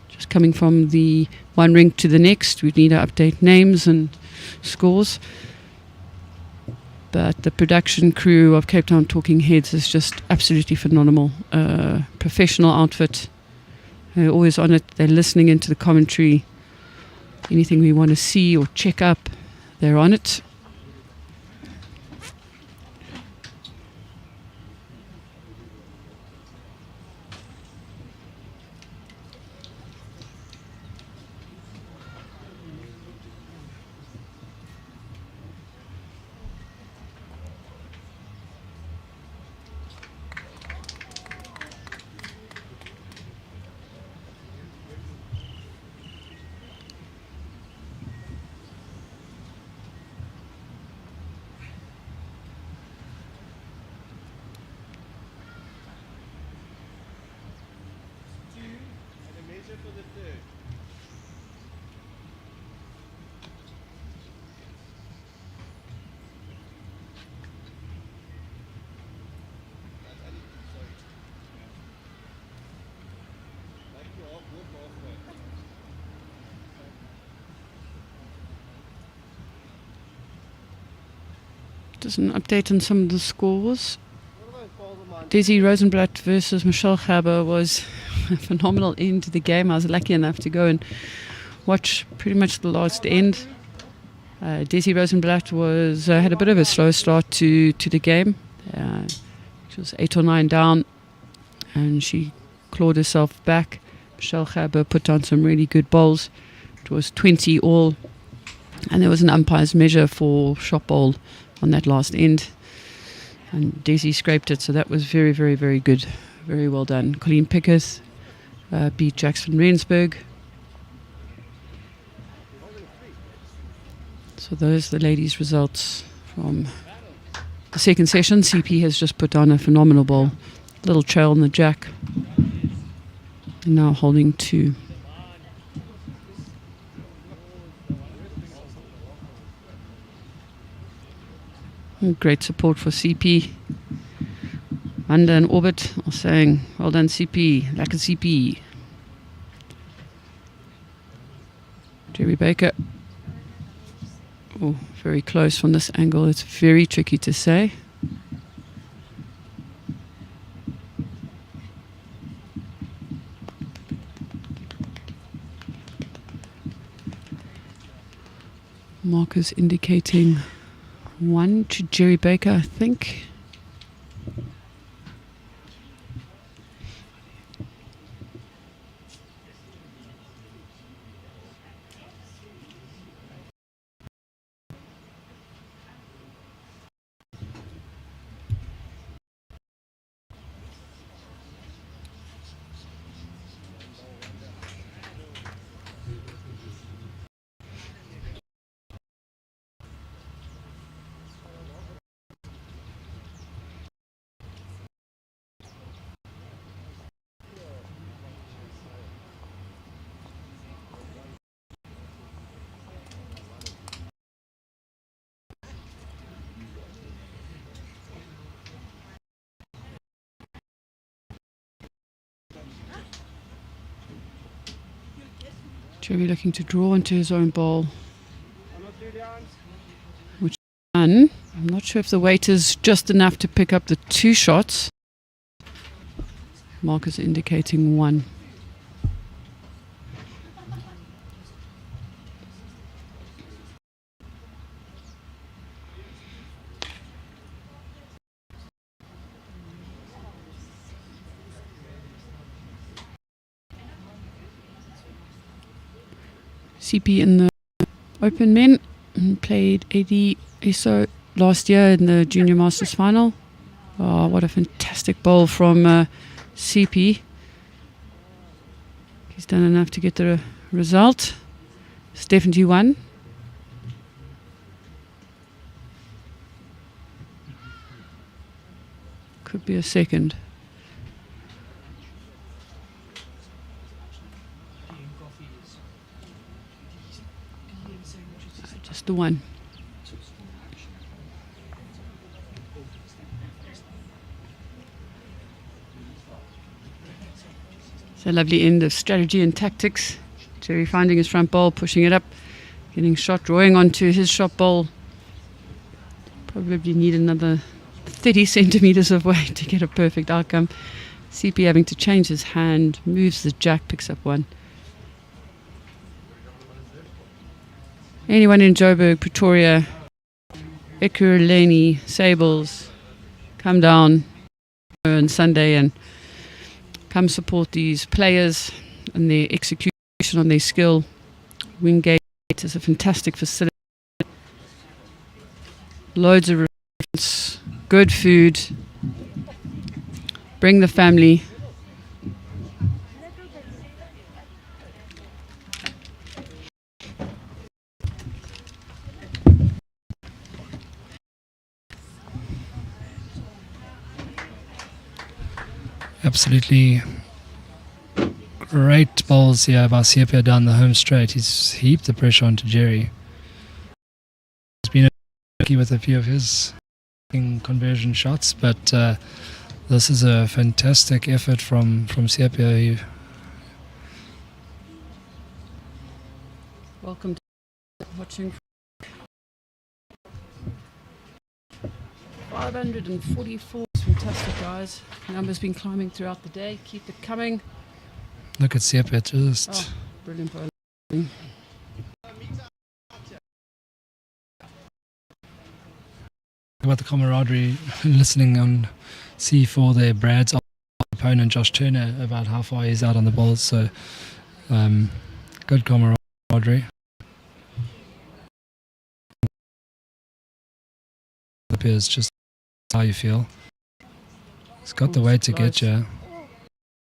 Just coming from the one rink to the next, we need to update names and scores. But the production crew of Cape Town Talking Heads is just absolutely phenomenal. Professional outfit. They're always on it. They're listening into the commentary. Anything we want to see or check up, they're on it. Just an update on some of the scores. Desi Rosenblatt versus Michelle Gerber was a phenomenal end to the game. I was lucky enough to go and watch pretty much the last end. Desi Rosenblatt was had a bit of a slow start to the game. She was 8 or 9 down, and she clawed herself back. Michelle Gerber put down some really good bowls. It was 20 all, and there was an umpire's measure for shot bowl on that last end, and Desi scraped it, so that was very, very, very good. Very well done. Colleen Pickett beat Jackson Rensburg. So those are the ladies' results from the second session. CP has just put on a phenomenal ball. Little trail on the jack. And now holding 2. Great support for CP. Manda and Orbit are saying, well done CP, lekker CP. Gerry Baker. Oh, very close from this angle. It's very tricky to say. Markers indicating 1 to Gerry Baker, I think. Gerry looking to draw into his own ball, which done. I'm not sure if the weight is just enough to pick up the 2 shots. Markers indicating 1. CP in the Open Men played AD ESO last year in the Junior Masters final. Oh, what a fantastic bowl from CP. He's done enough to get the result. It's definitely 1. Could be a second. Just the 1. It's a lovely end of strategy and tactics. Gerry finding his front bowl, pushing it up, getting shot, drawing onto his shot bowl. probably need another 30 centimeters of weight to get a perfect outcome. CP having to change his hand, moves the jack, picks up one. Anyone in Joburg, Pretoria, Ekurhuleni, Sables, come down on Sunday and come support these players and their execution on their skill. Wingate is a fantastic facility. Loads of restaurants, good food. Bring the family. Absolutely great bowls here by Sepia down the home straight. He's heaped the pressure onto Gerry. He's been lucky with a few of his conversion shots, but this is a fantastic effort from Sepia. Welcome to watching. 544 is fantastic, guys. Numbers been climbing throughout the day. Keep it coming. Look at Sepia, just brilliant bowling. About the camaraderie, listening on C4 there, Brad's opponent Josh Turner, about how far he's out on the balls, so good camaraderie. Appears just how you feel. He's got the weight to get you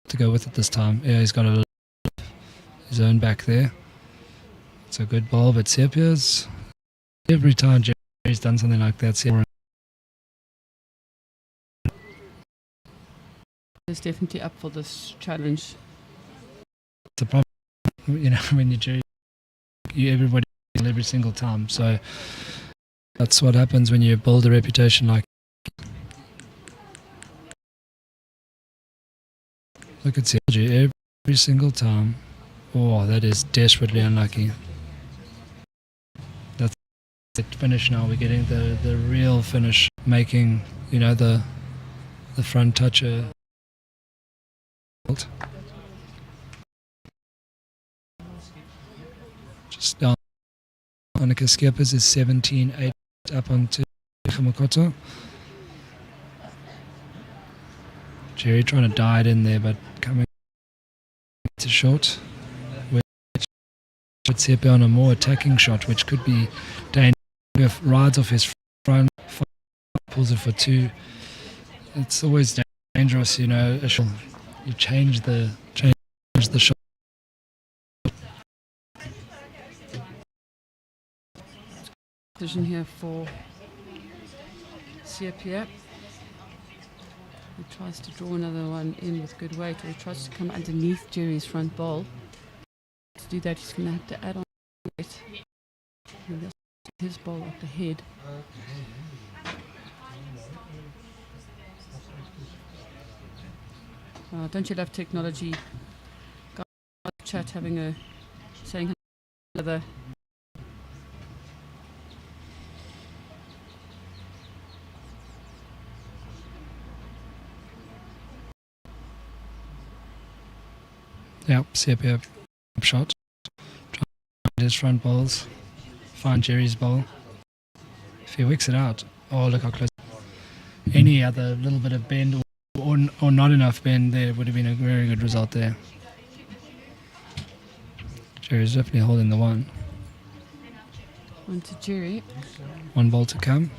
to go with it this time. Yeah, he's got a little his own back there. It's a good ball, but Sepia's every time Gerry's done something like that, Sepia is definitely up for this challenge. the problem, you know, when you everybody every single time. So that's what happens when you build a reputation like. Look at Sergio every single time. Oh, that is desperately unlucky. That's the finish now. We're getting the real finish, making, you know, the front toucher. Just down. Annika Skippers is 17-8 up onto Makoto. Gerry trying to dive in there, but coming to short. Which puts Sepia on a more attacking shot, which could be dangerous. If rides off his front, pulls it for two. It's always dangerous, you know. You change the shot. Decision here for Sepia. He tries to draw another one in with good weight, or he tries to come underneath Gerry's front bowl. To do that, he's going to have to add on weight. His bowl up the head. Don't you love technology? Guys in the chat saying hello. Yep, Sepia shot. Try his front bowls. Find Gerry's bowl. If he wicks it out, oh look how close. Any other little bit of bend or not enough bend there would have been a very good result there. Gerry's definitely holding the one. One to Gerry. One ball to come.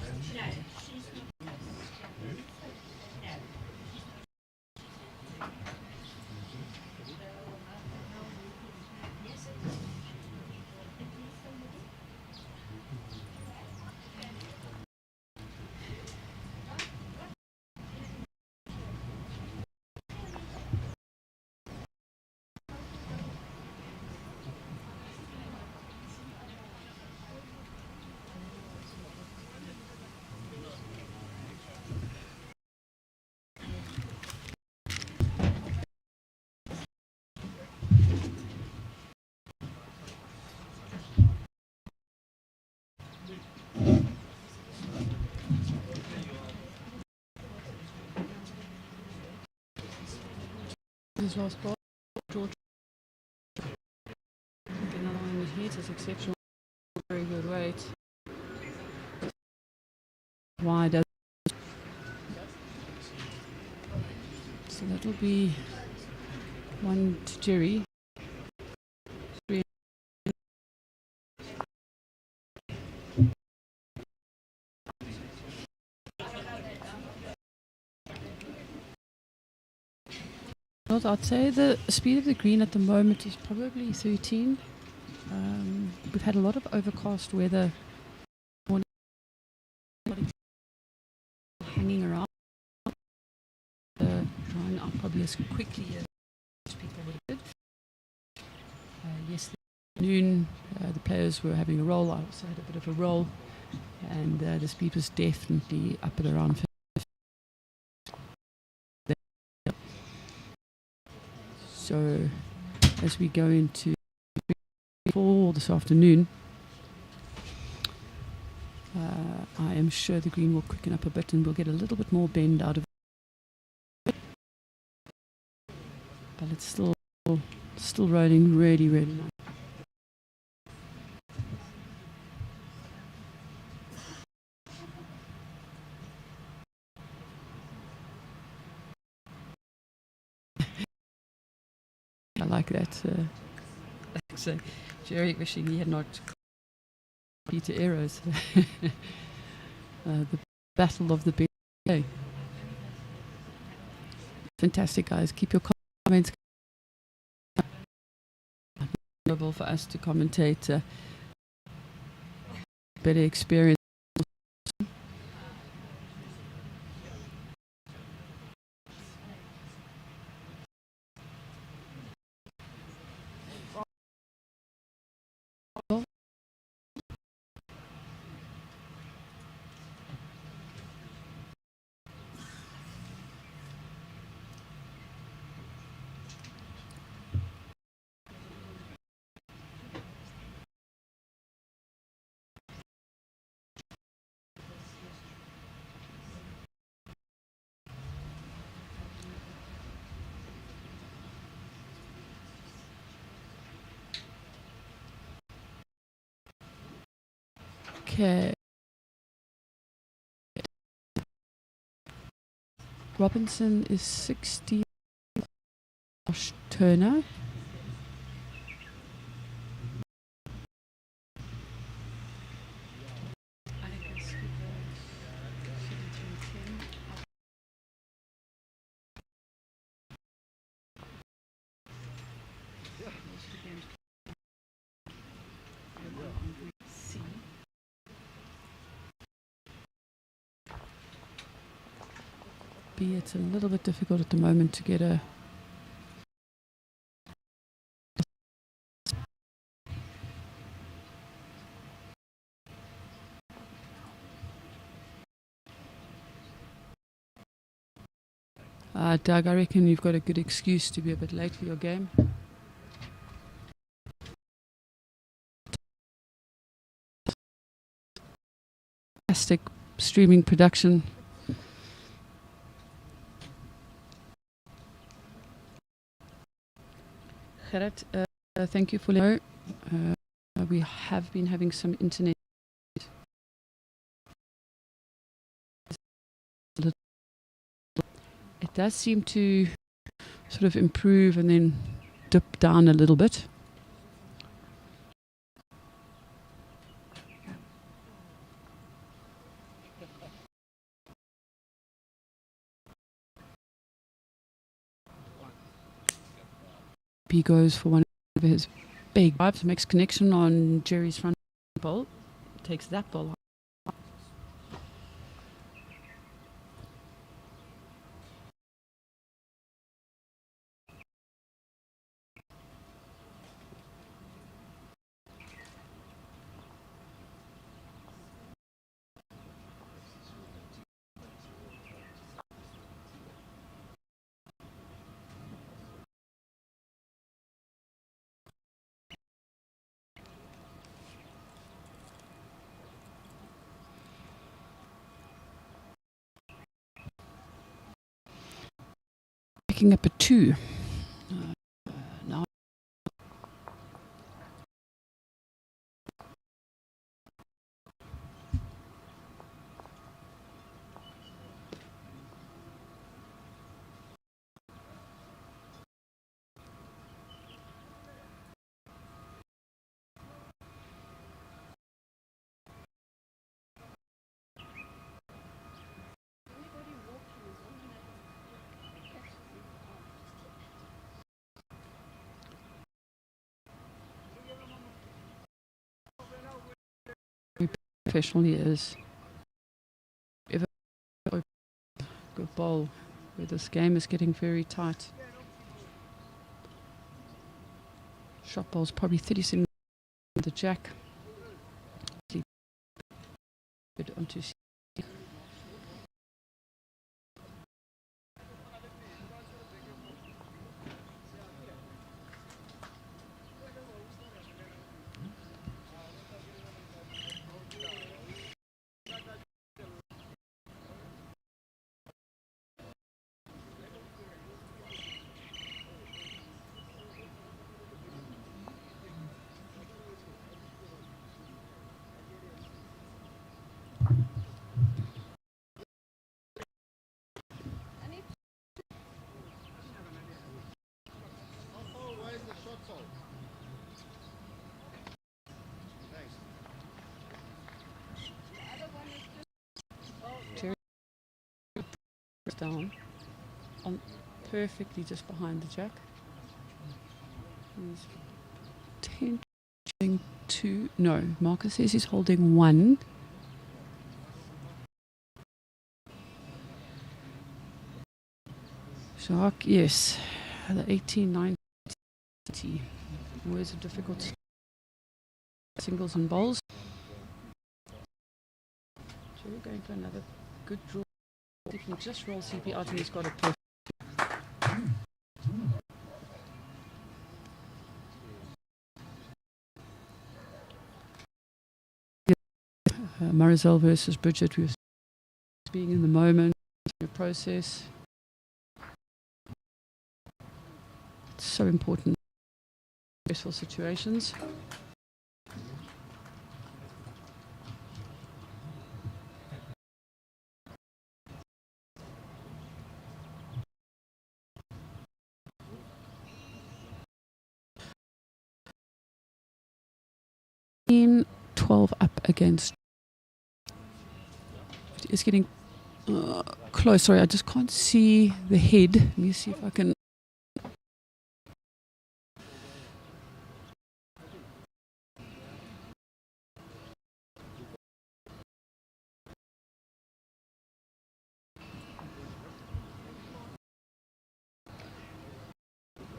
His last ball, George. Another one in the heat is exceptional. Very good weight. Wide open. So that'll be 1 to Gerry. 3. I'd say the speed of the green at the moment is probably 13. We've had a lot of overcast weather. Hanging around. Drying up probably as quickly as people would have did. Yesterday afternoon, the players were having a roll. I also had a bit of a roll, and the speed was definitely up at around 50. So as we go into fall this afternoon, I am sure the green will quicken up a bit and we'll get a little bit more bend out of it. But it's still rolling really, really nice. I like that. So Gerry wishing he had not Peter arrows. The battle of the big day. Fantastic, guys. Keep your comments available for us to commentate. Better experience. Okay. Robinson is 60. Josh Turner. It's a little bit difficult at the moment to get a Doug, I reckon you've got a good excuse to be a bit late for your game. Fantastic streaming production. Gerrit, thank you for letting me know. We have been having some internet. It does seem to sort of improve and then dip down a little bit. He goes for one of his big drives, makes connection on Gerry's front ball, takes that ball. Picking up a 2. professional he is. Ever good bowl where this game is getting very tight. Shot ball's probably 30 centimeters the jack. Onto Gerry down on perfectly just behind the jack. He's tending to, no, Marcus says he's holding 1. Shark, yes, the 18, 19, 20. Always a difficult singles and bowls. So we're going for another good draw. He can just roll CP out and he's got it perfect. Marizelle versus Bridget, we're being in the moment, the process. It's so important in stressful situations. In 12 up against. It's getting close. Sorry, I just can't see the head. Let me see if I can.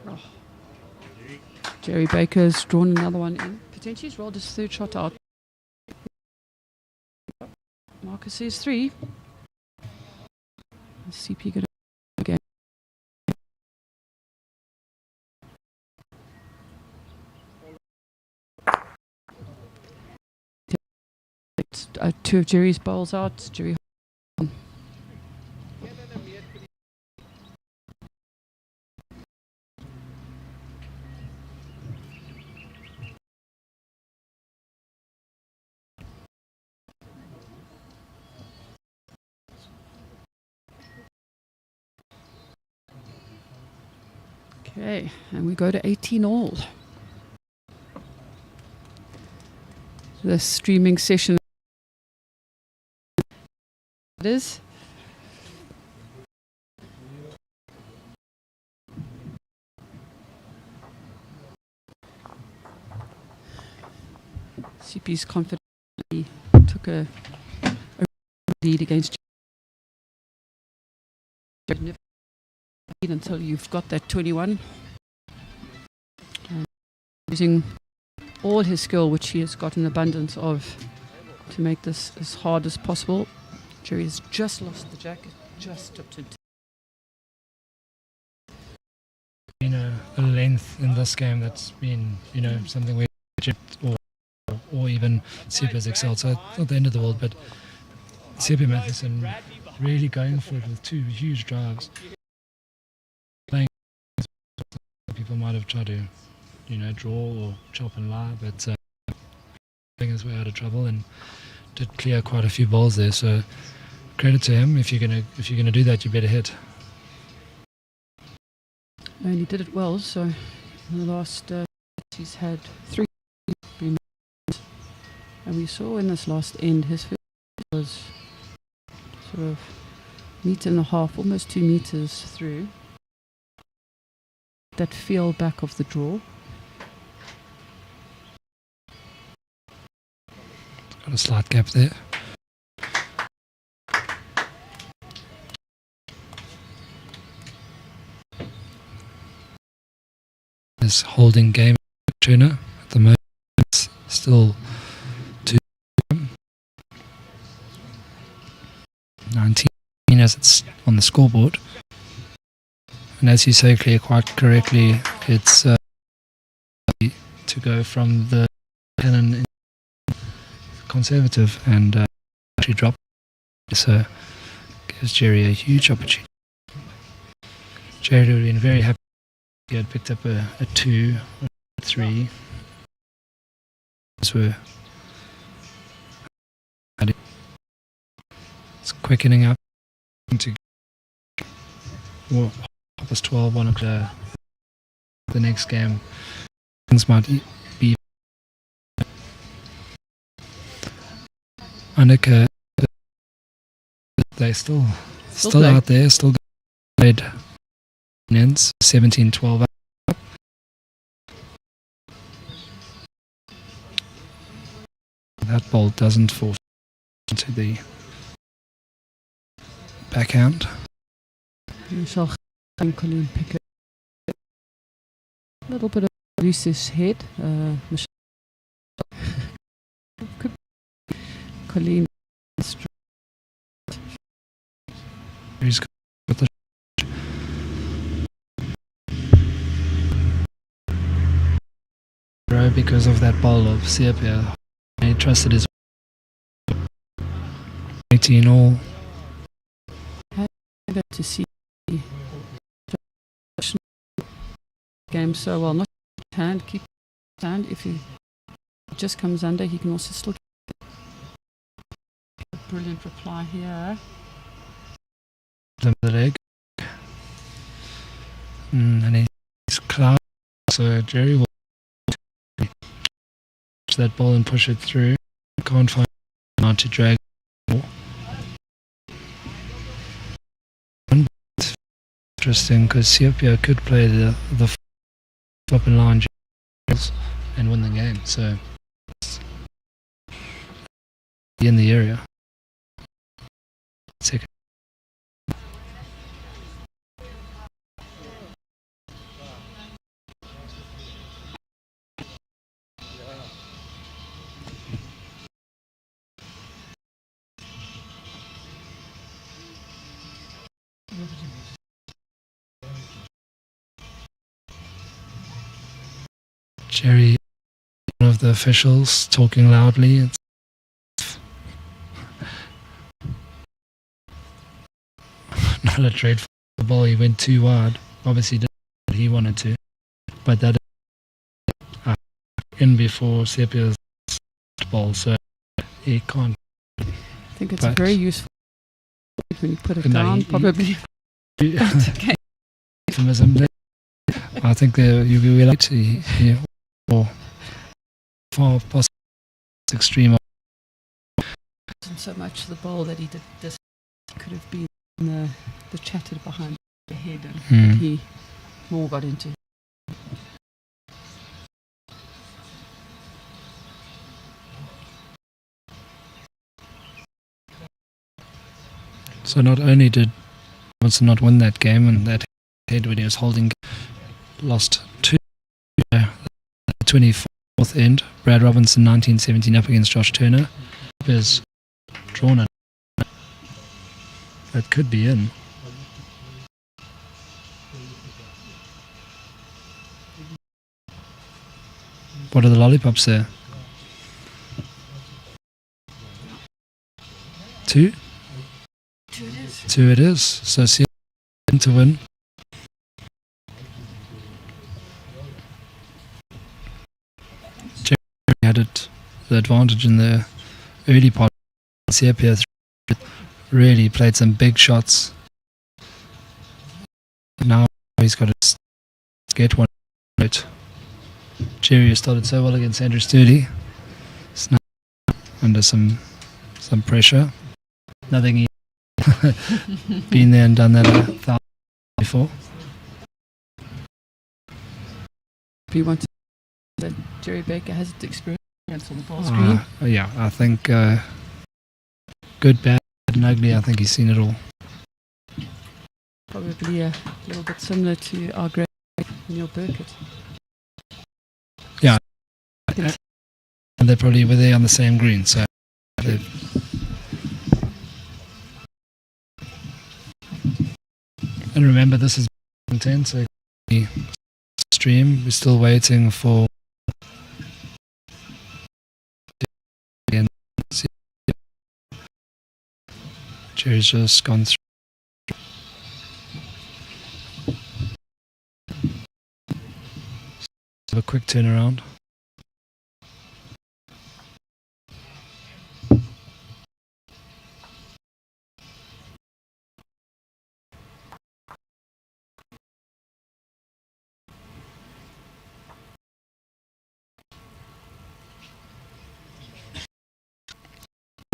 Oh. Gerry Baker's drawn another one in. Potentially he's rolled his 3rd shot out. Marcus says 3. CP good again. Two of Gerry's bowls out. Gerry. Okay, and we go to 18 all. The streaming session it is. CP's confidently took a lead against Gerry. Until you've got that 21. Using all his skill, which he has got an abundance of, to make this as hard as possible. Gerry has just lost the jack, just tipped it. A length in this game that's been, something where or even Sepe has excelled. So it's not the end of the world, but Sepe Mathewson really going for it with 2 huge drives. People might have tried to, draw or chop and lie, but getting his way out of trouble and did clear quite a few balls there. So credit to him. If you're gonna do that, you better hit. And he did it well. So in the last he's had 3, and we saw in this last end his first was sort of 1.5 meters, almost 2 meters through. That feel back of the draw. Got a slight gap there. This holding game tuner at the moment, it's still 19 as it's on the scoreboard. And as you say, Claire, quite correctly, it's to go from the cannon conservative and actually drop. So gives Gerry a huge opportunity. Gerry would have been very happy if he had picked up a 2 or a 3. Those it's quickening up to 12, 1 o'clock. The next game, things might be Annika. They still out there, still played 17-12. That ball doesn't fall into the backhand. You shall Colleen pick a little bit of Lucy's head. Colleen. He's got the row because of that ball of Sepia. He trusted his 18 all. To see game so well. Not hand, keep hand. If he just comes under, he can also still get a brilliant reply here. The leg. And he's cloud. So Gerry will push that ball and push it through. Can't find out to drag. Interesting, because Sepia could play the flop and line and win the game. So in the area. Second. Gerry, one of the officials, talking loudly. It's not a trade for the ball. He went too wide. Obviously, did what he wanted to, but that is in before Sepia's ball, so he can't. I think it's very useful when you put it down. Probably. Okay. Euphemism there. I think you'll be like to hear. Or far past extreme. It wasn't so much the ball that he did this. It could have been the chatter behind the head, and he more got into. So not only did Mathewson not win that game, and that head when he was holding, lost 2. 24th end, Brad Robinson 1917 up against Josh Turner is drawn in. That could be in. What are the lollipops there? 2? 2 it is. 2 it is. So see to win. Had it the advantage in the early part. Sepia really played some big shots. Now he's got to get one out. Gerry has started so well against Andrew Sterley. It's now under some pressure. Nothing he been there and done that 1,000 before. If you want to that Gerry Baker has experience Cancel the ball screen. Yeah, I think good, bad, and ugly. I think he's seen it all. Probably a little bit similar to our great Neil Burkett. Yeah, and they probably were there on the same green. So, and remember, this is content. So, stream. We're still waiting for. Gerry's just gone through. Have a quick turnaround.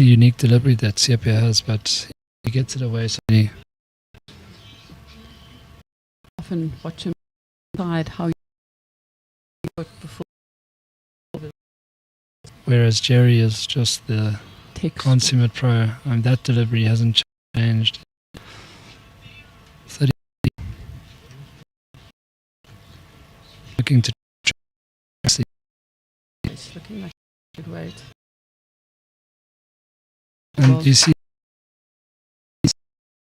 A unique delivery that Sepia has, but he gets it away so he Often watch him decide how you put before. whereas Gerry is just the Text. consummate pro. That delivery hasn't changed. 30. Looking to It's looking like a good weight. and you see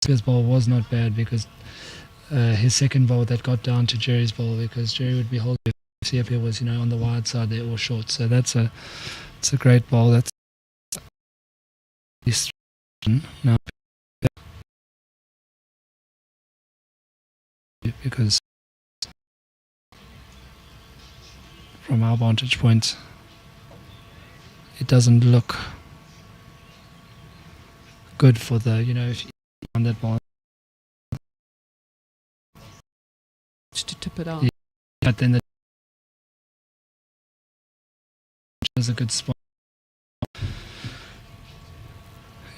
his ball was not bad because his second ball that got down to Gerry's ball, because Gerry would be holding if Sepia was on the wide side there or short. So it's a great ball. That's now because from our vantage point it doesn't look good for the if you on that ball. To tip it out. Yeah, but then there's a good spot.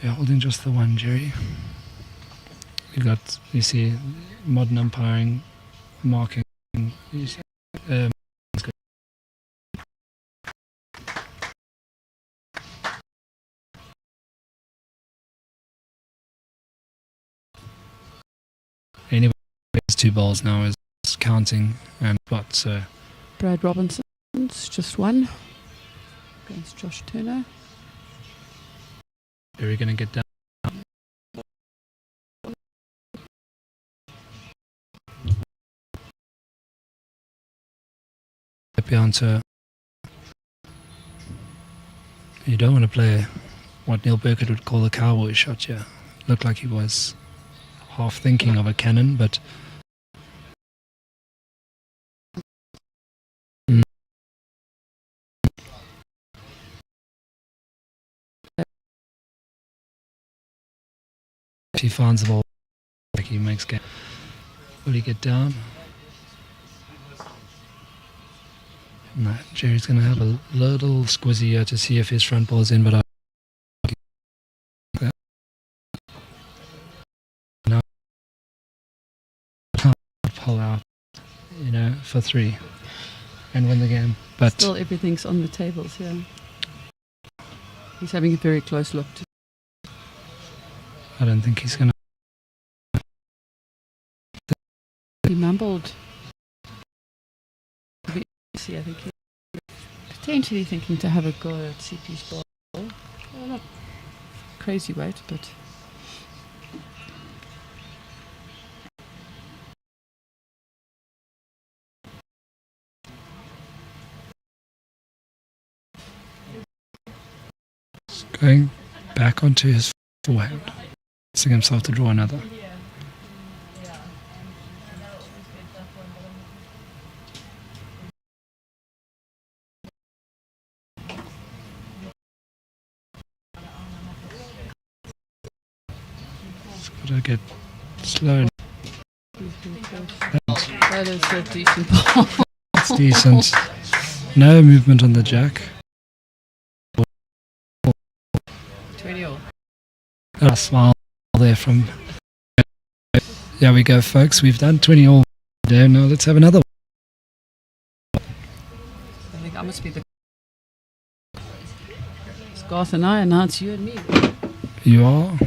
Yeah, holding just the one, Gerry. You see modern umpiring, marking. Anyway, there's 2 balls now is counting and what, so Brad Robinson's just one against Josh Turner. Gerry going to get down. Onto, you don't want to play what Neil Burkett would call a cowboy shot here. Looked like he was half thinking of a cannon, but if he finds the ball, like he makes game. Will he get down? No, Gerry's going to have a little squizzy here to see if his front ball's in, but I now pull out, for 3 and win the game. But still, everything's on the tables here. He's having a very close look. I don't think he's going to. He mumbled. I think he's potentially thinking to have a go at CP's ball. Well, not crazy weight, but going back onto his forehand, forcing himself to draw another. Got to get slow. that is a decent ball. It's decent. No movement on the jack. 20 all. Got a smile there from. There we go, folks. We've done 20 all there. Now let's have another one. I think I must be the Garth and I, and now it's you and me. You are.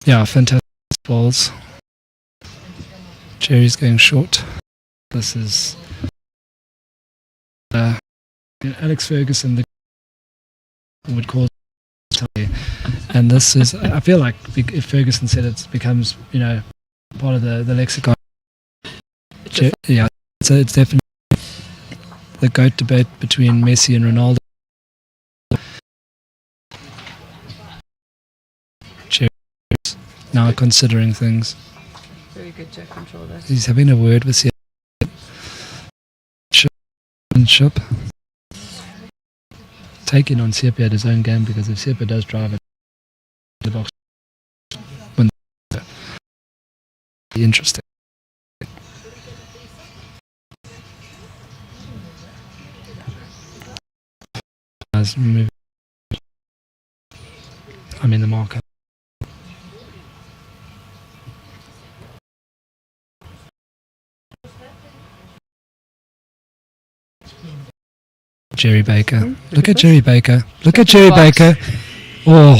Yeah, fantastic balls. Gerry's going short. This is Alex Ferguson, the would call it, and this is, I feel like if Ferguson said it becomes, part of the lexicon. Yeah, so it's definitely the GOAT debate between Messi and Ronaldo. Gerry's now considering things. Very good Jack control there. He's having a word with Ship. Taking on Sepia at his own game, because if Sepia does drive it the box, interesting. I'm in the marker. Gerry Baker. Look at Gerry Baker. Look at Gerry Baker. Oh.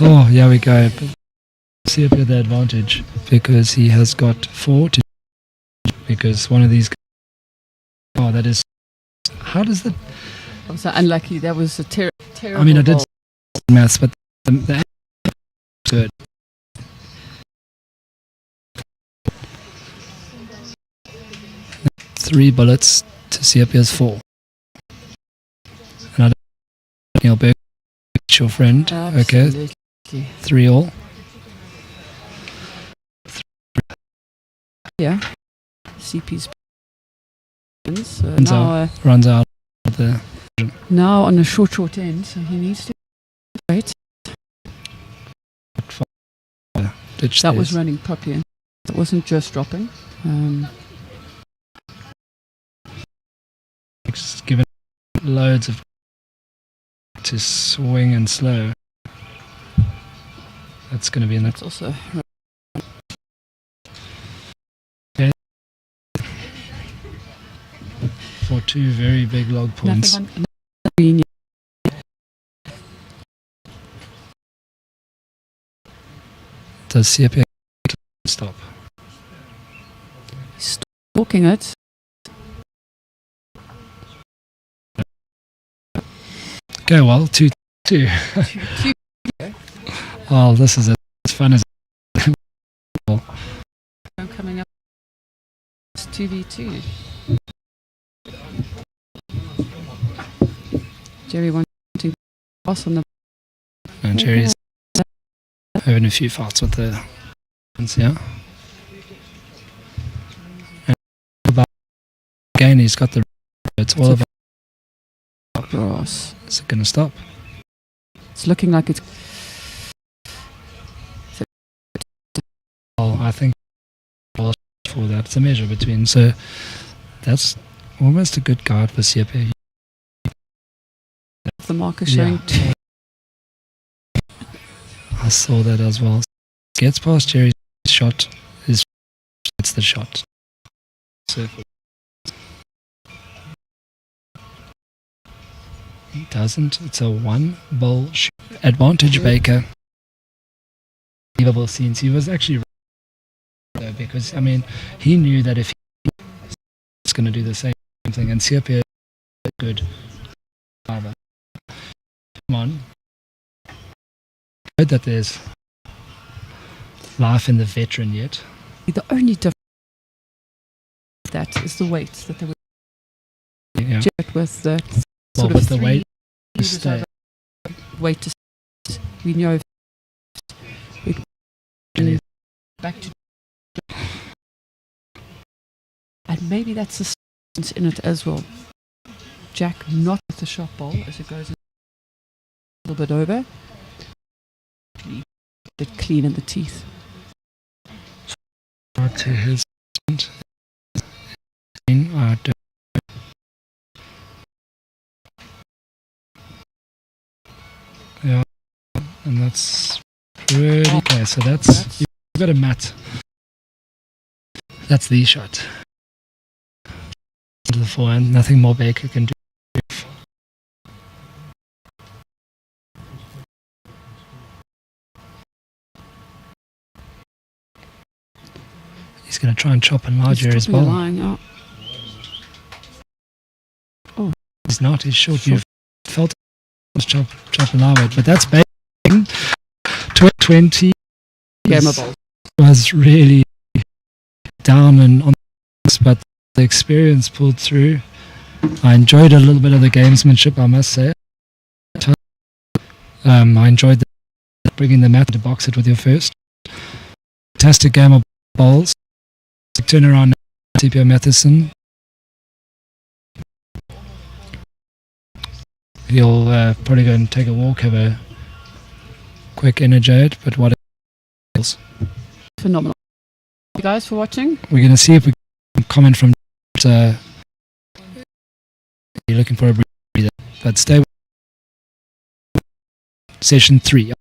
Oh, here we go. But see if the advantage, because he has got 4 to, because one of these. Oh, that is. How does that? I'm so unlucky. That was a terrible. I mean, I did maths, but the good. Three bullets to Sepia's 4. And I don't know, Neil Berg, your friend. Absolutely. Okay. 3 all. Yeah. CP's runs out of the. Now on a short end, so he needs to wait. That was running properly. It wasn't just dropping. Given loads of to swing and slow. That's going to be in That's also okay. For 2 very big log points. Does Sepia stop? Stalking it. Go well, 2-2. Oh, this is as fun as coming up. It's 2v2. Gerry wanting to pass on the. And Gerry's having a few fights with the yeah. And again, he's got the. It's all about. Grass. Is it going to stop? It's looking like it's. Oh, I think for that it's a measure between. So that's almost a good guard for CP. The marker showing. Yeah. I saw that as well. Gets past Gerry's shot. It's the shot. So he doesn't. It's a 1 ball advantage. Baker. Unbelievable scenes. He was actually there because I mean he knew that if he was going to do the same thing, and Sepia good. Come on. That there's life in the veteran yet. The only difference that is the weight that they were jet with the sort of the weight to stay. Weight to stay. We know back to and maybe that's the sense in it as well. Jack not with the shot ball as it goes a little bit over. Bit clean in the teeth. To his yeah, and that's pretty okay. So that's you've got a mat. That's the shot. the forehand. Nothing more Baker can do. He's going to try and chop and larger as well. Oh. He's not. He's short. You've felt it. Chop and large, but that's Baker. 20 was really down and on this, but the experience pulled through. I enjoyed a little bit of the gamesmanship, I must say. I enjoyed bringing the mat to box it with your first. Fantastic game of bowls. Turn around TPO Mathewson. He'll probably go and take a walk, have a quick energy, but what else? Phenomenal. Thank you guys for watching. We're going to see if we can comment from you're looking for a breather, but stay with session 3.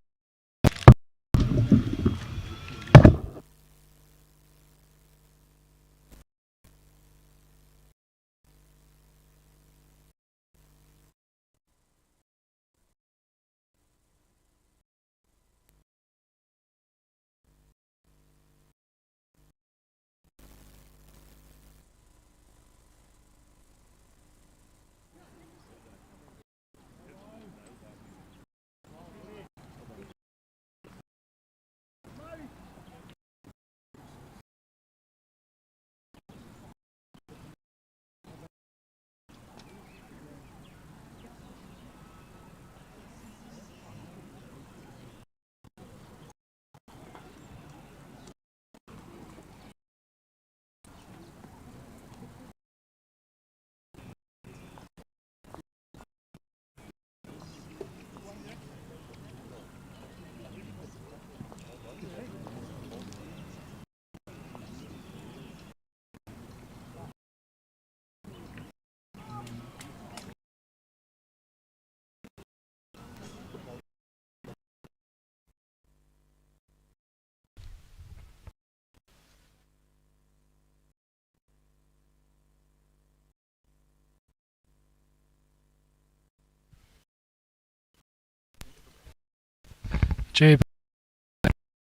Gerry,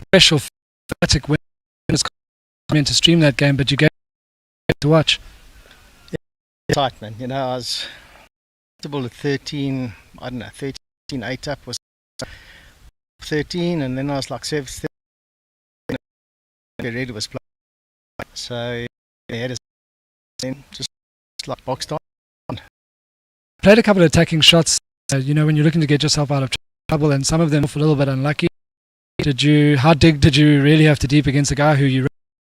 special fanatic winners coming to stream that game, but you get to watch. Tight, man. You know, I was comfortable at 13, I don't know, 13, 8 up was 13, and then I was like 7, Red was playing. So they had just like boxed on. Played a couple of attacking shots, you know, when you're looking to get yourself out of trouble, and some of them were a little bit unlucky. How deep did you really have to deep against a guy who you...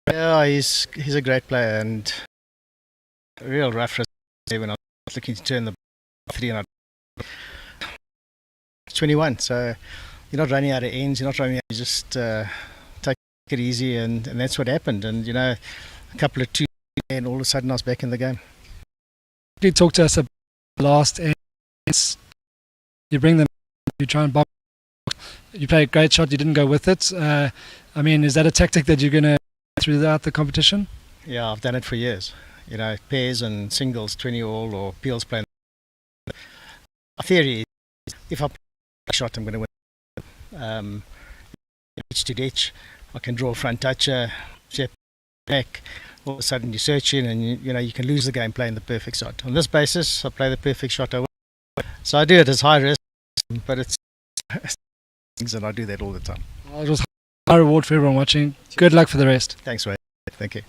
Yeah, he's a great player and a real rough when I was looking to turn the 3 and I 21, so you're not running out of ends, you're not running out, you just take it easy, and that's what happened. And you know, a couple of 2 and all of a sudden I was back in the game. You talk to us about last ends. You bring them, you try and box. You play a great shot, you didn't go with it. I mean, is that a tactic that you're going to throughout the competition? Yeah, I've done it for years. You know, pairs and singles, 20 all, or Peel's playing. My theory is, if I play a shot, I'm going to win. Ditch to ditch, I can draw a front toucher, step back. All of a sudden, you search in, and you know you can lose the game playing the perfect shot. On this basis, I play the perfect shot. I win. So I do it as high risk, but it's things, and I do that all the time. Well, it was high reward for everyone watching. Good luck for the rest. Thanks, Ray. Thank you.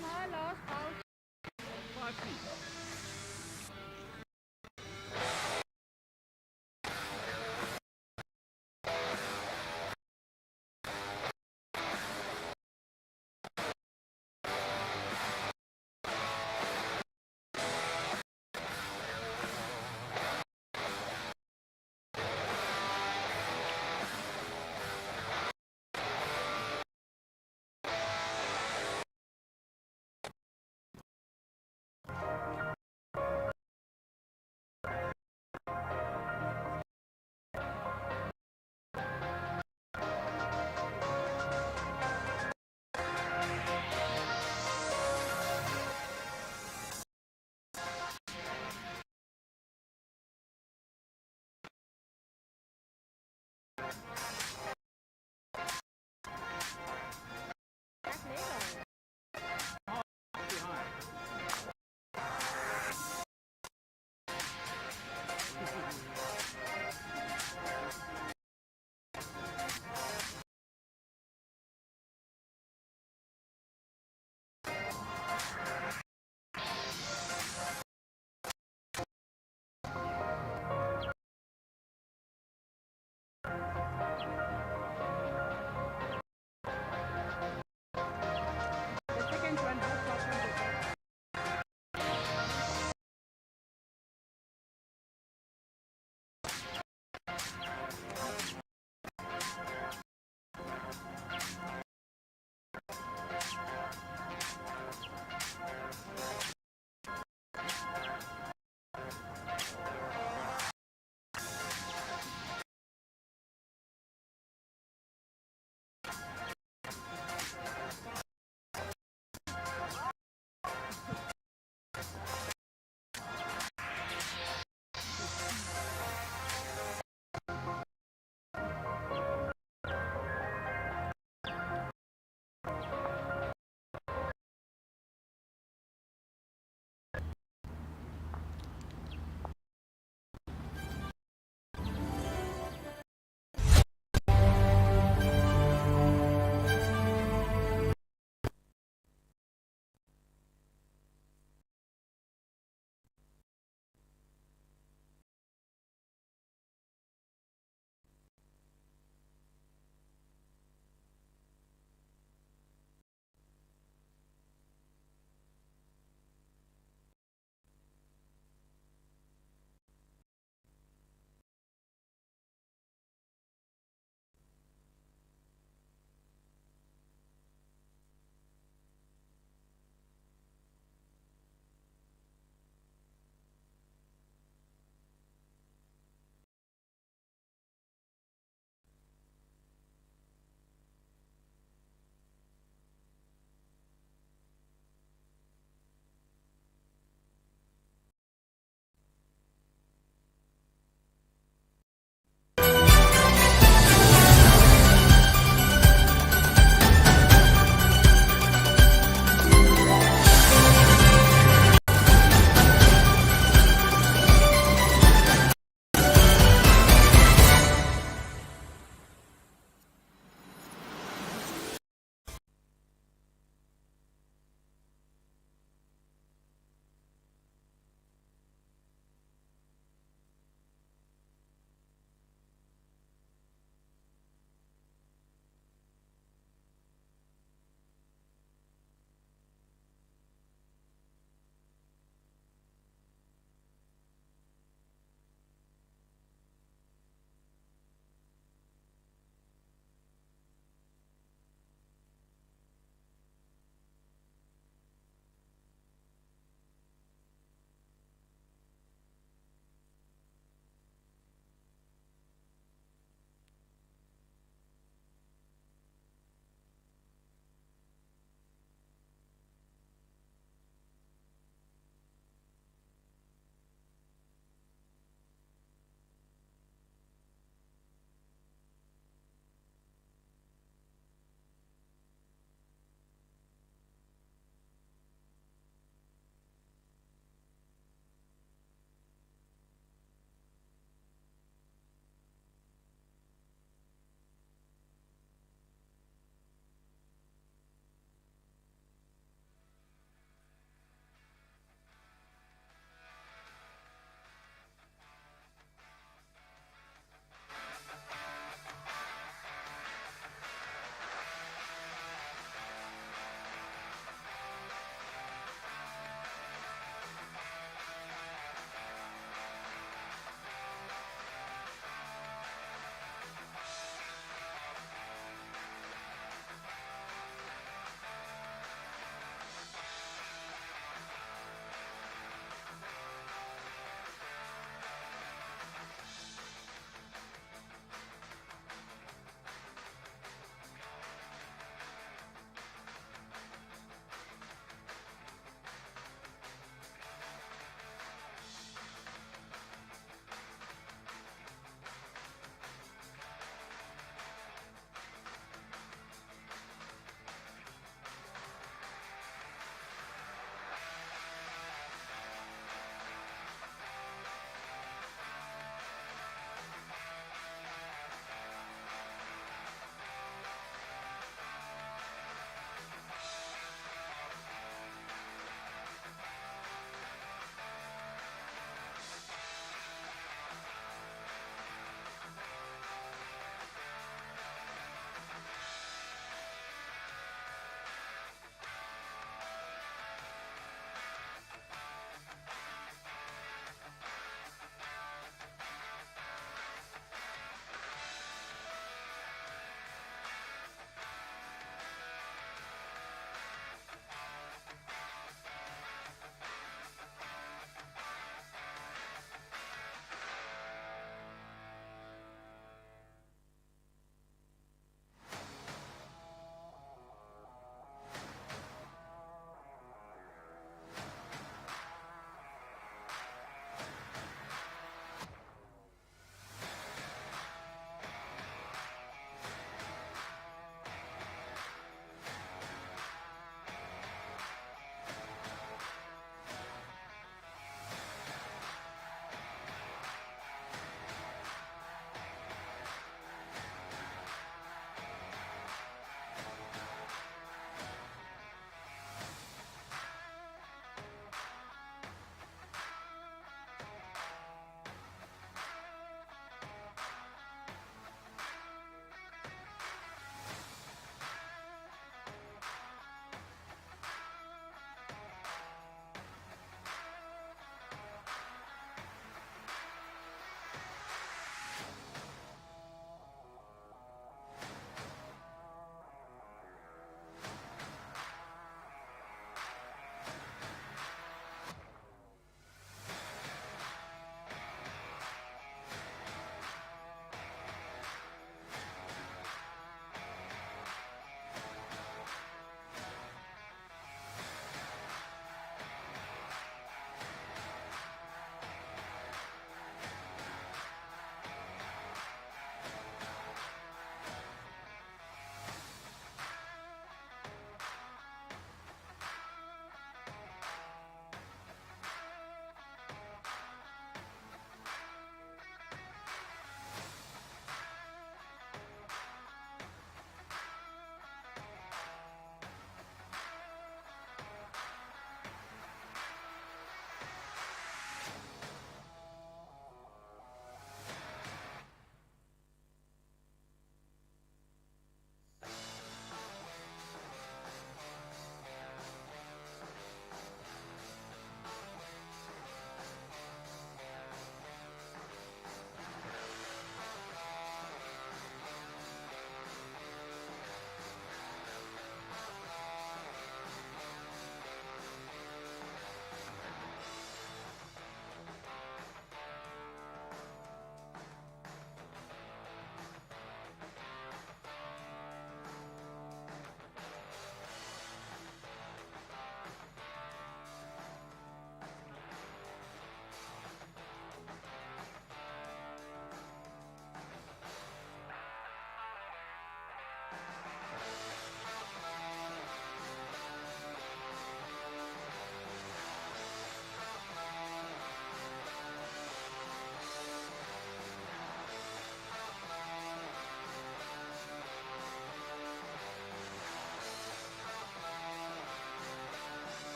5 feet.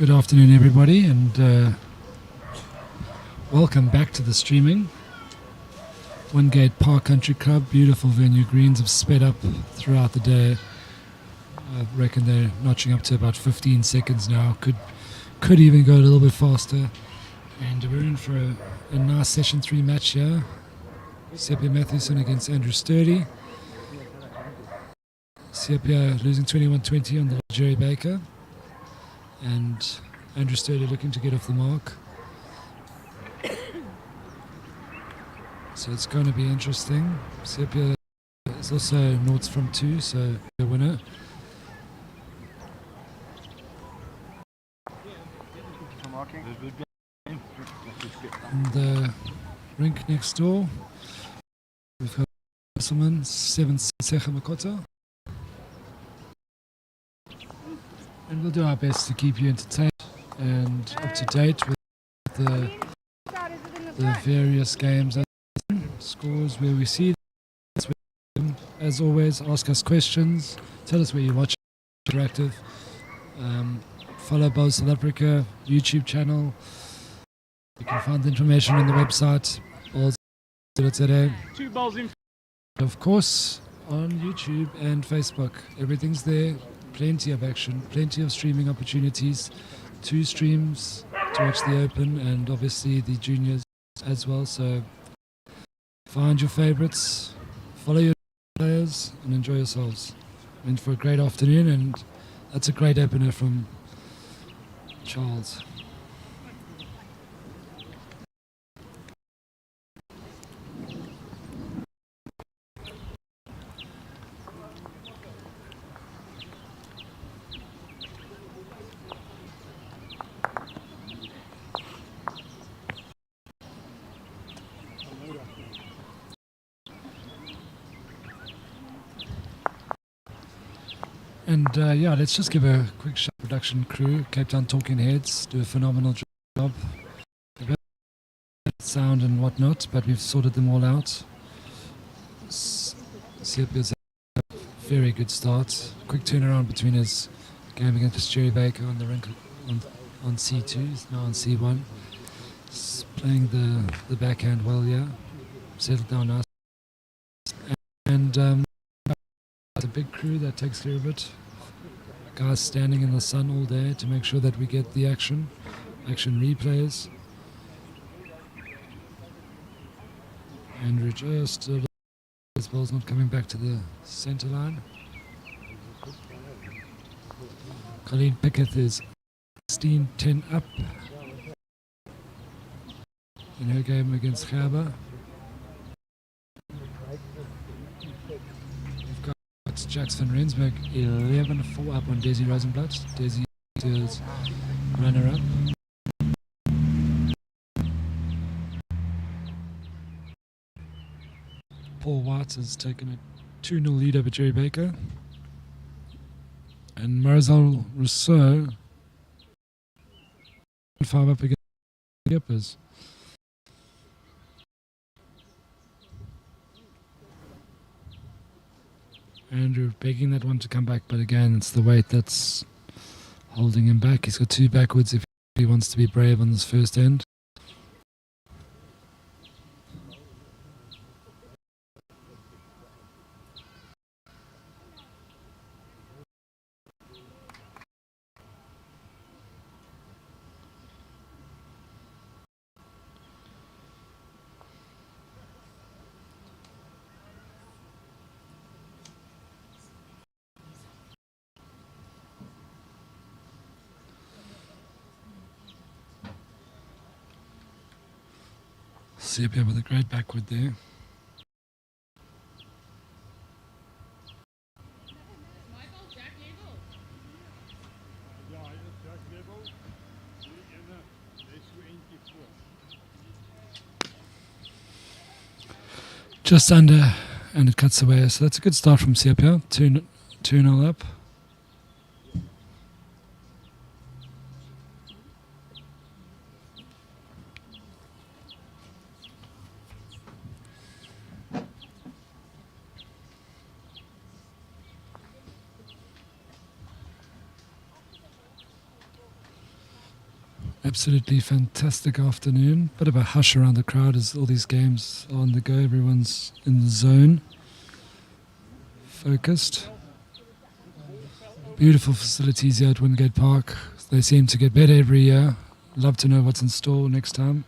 Good afternoon, everybody, and welcome back to the streaming. Wingate Park Country Club, beautiful venue. Greens have sped up throughout the day. I reckon they're notching up to about 15 seconds now. Could even go a little bit faster. And we're in for a nice session 3 match here. Sepia Mathewson against Andrew Sterley. Sepia losing 21-20 on the Gerry Baker. And Andrew Sterley looking to get off the mark. So it's going to be interesting. Sepia is also noughts from 2, so the winner. And the rink next door, we've got Herselman, 7 Secha Makota. And we'll do our best to keep you entertained and up to date with the various games and scores where we see them. As always, ask us questions, tell us where you're watching, interactive. Follow Bowls South Africa YouTube channel. You can find the information on the website, bowls.za. 2 balls in. Of course, on YouTube and Facebook, everything's there. Plenty of action, plenty of streaming opportunities. 2 streams to watch the Open and obviously the juniors as well. So find your favorites, follow your players, and enjoy yourselves. And for a great afternoon, and that's a great opener from Charles. And yeah, let's just give a quick shout out to production crew. Cape Town Talking Heads do a phenomenal job. Sound and whatnot, but we've sorted them all out. Sepia's a very good start. Quick turnaround between his game against Gerry Baker on the rink on C2. He's now on C1. He's playing the backhand well, yeah. Settled down nice. And a big crew that takes care of it. Guys standing in the sun all day to make sure that we get the action replays. Andrew just his ball's not coming back to the centre line. Colleen Pickett is 16-10 up in her game against Gerber. Jackson Rensburg 11-4 up on Desi Rosenblatt. Desi is runner-up. Paul White has taken a 2-0 lead over Gerry Baker. And Marizelle Rousseau 5 up against the Uppers. Andrew begging that one to come back, but again, it's the weight that's holding him back. He's got 2 backwards if he wants to be brave on this first end. Sepia with a great backward there. Just under, and it cuts away. So that's a good start from Sepia. 2-0 up. Absolutely fantastic afternoon. Bit of a hush around the crowd as all these games are on the go. Everyone's in the zone, focused. Beautiful facilities here at Wingate Park. They seem to get better every year. Love to know what's in store next time.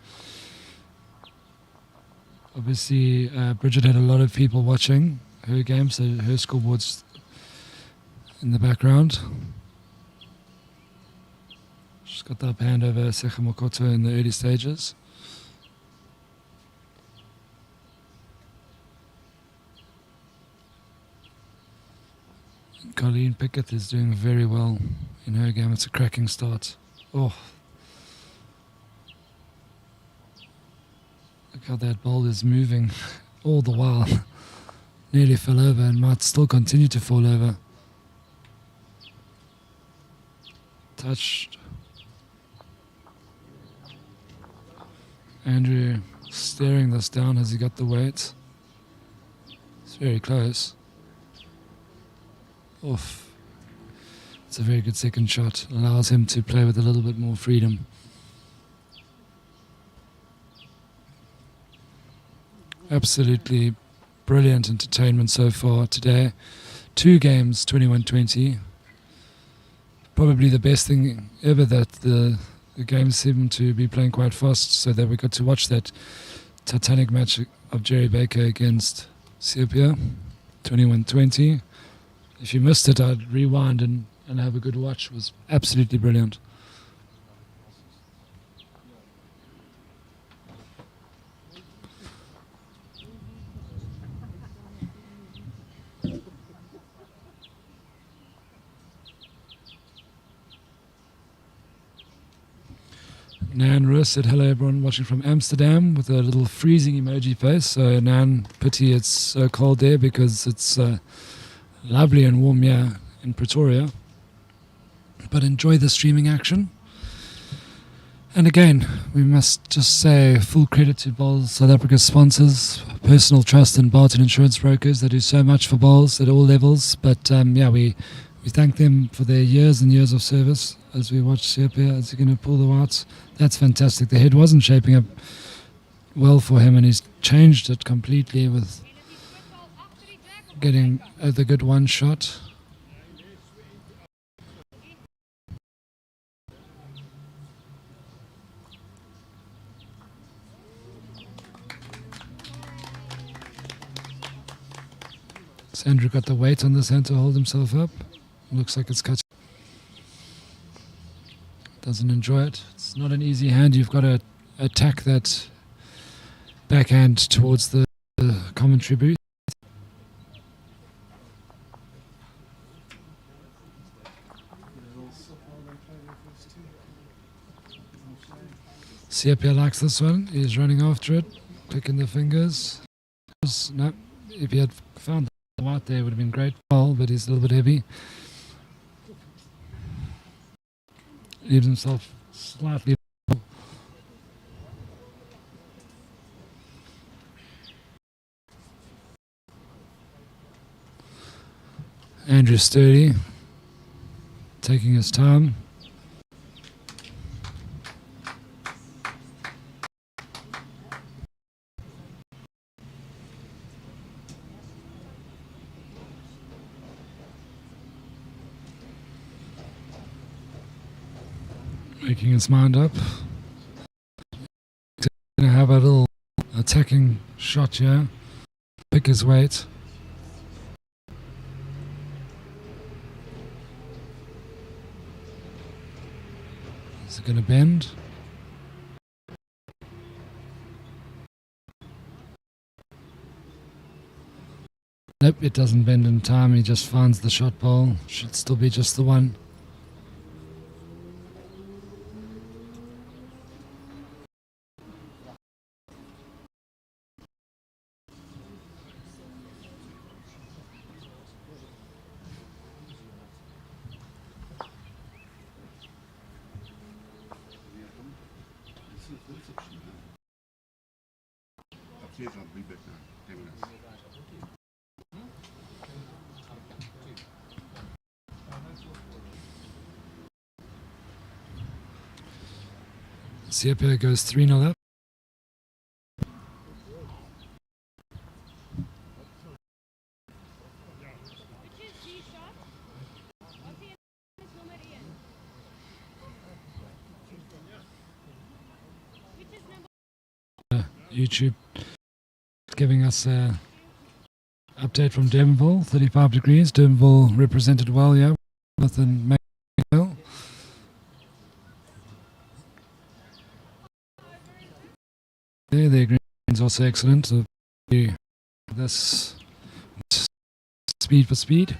Obviously, Bridget had a lot of people watching her game, so her scoreboard's in the background. She's got the upper hand over Sechamokoto in the early stages. And Colleen Pickett is doing very well in her game. It's a cracking start. Oh, look how that ball is moving all the while. Nearly fell over and might still continue to fall over. Touched. Andrew staring this down. Has he got the weight? It's very close. Oof. It's a very good second shot. Allows him to play with a little bit more freedom. Absolutely brilliant entertainment so far today. 2 games, 21-20. Probably the best thing ever that the games seem to be playing quite fast, so that we got to watch that titanic match of Gerry Baker against Serbia, 21-20. If you missed it, I'd rewind and have a good watch. It was absolutely brilliant. Nan Russ said hello everyone watching from Amsterdam with a little freezing emoji face. So Nan, pity it's so cold there because it's lovely and warm here in Pretoria. But enjoy the streaming action. And again, we must just say full credit to Bowls South Africa's sponsors, Personal Trust and Barton Insurance Brokers. They do so much for Bowls at all levels. But we thank them for their years and years of service. As we watch Serbia, as he's going to pull the whites. That's fantastic. The head wasn't shaping up well for him, and he's changed it completely with getting the good one shot. So Andrew got the weight on this hand to hold himself up. Looks like it's cut. Doesn't enjoy it. It's not an easy hand. You've got to attack that backhand towards the commentary booth. Serbia likes this one. He's running after it, clicking the fingers. No, if he had found the white there, it would have been great. But he's a little bit heavy. Leaves himself slightly. Andrew Sterley taking his time. Making his mind up. He's going to have a little attacking shot here. Pick his weight. Is it going to bend? Nope, it doesn't bend in time. He just finds the shot ball. Should still be just the one. Siepe goes 3-0 up. YouTube giving us a update from Devonville, 35 degrees. Devonville represented well, yeah, within Mathewson. Their green is also excellent. So this speed for speed.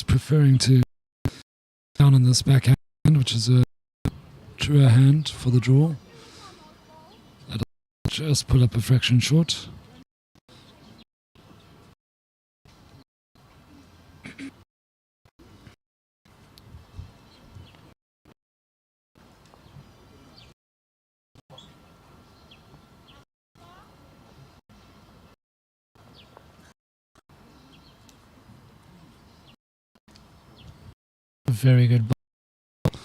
Preferring to down on this backhand, which is a truer hand for the draw. That'll just pull up a fraction short. Very good ball.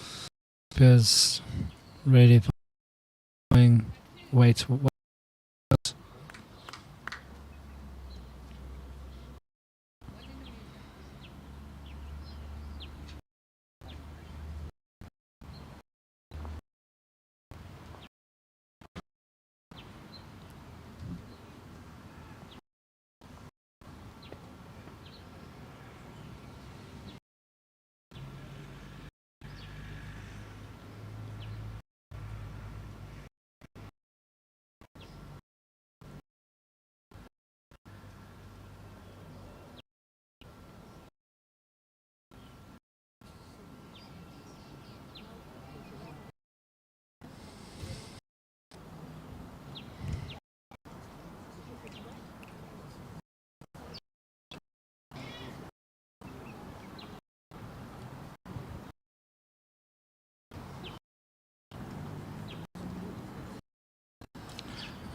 Spears really playing weight.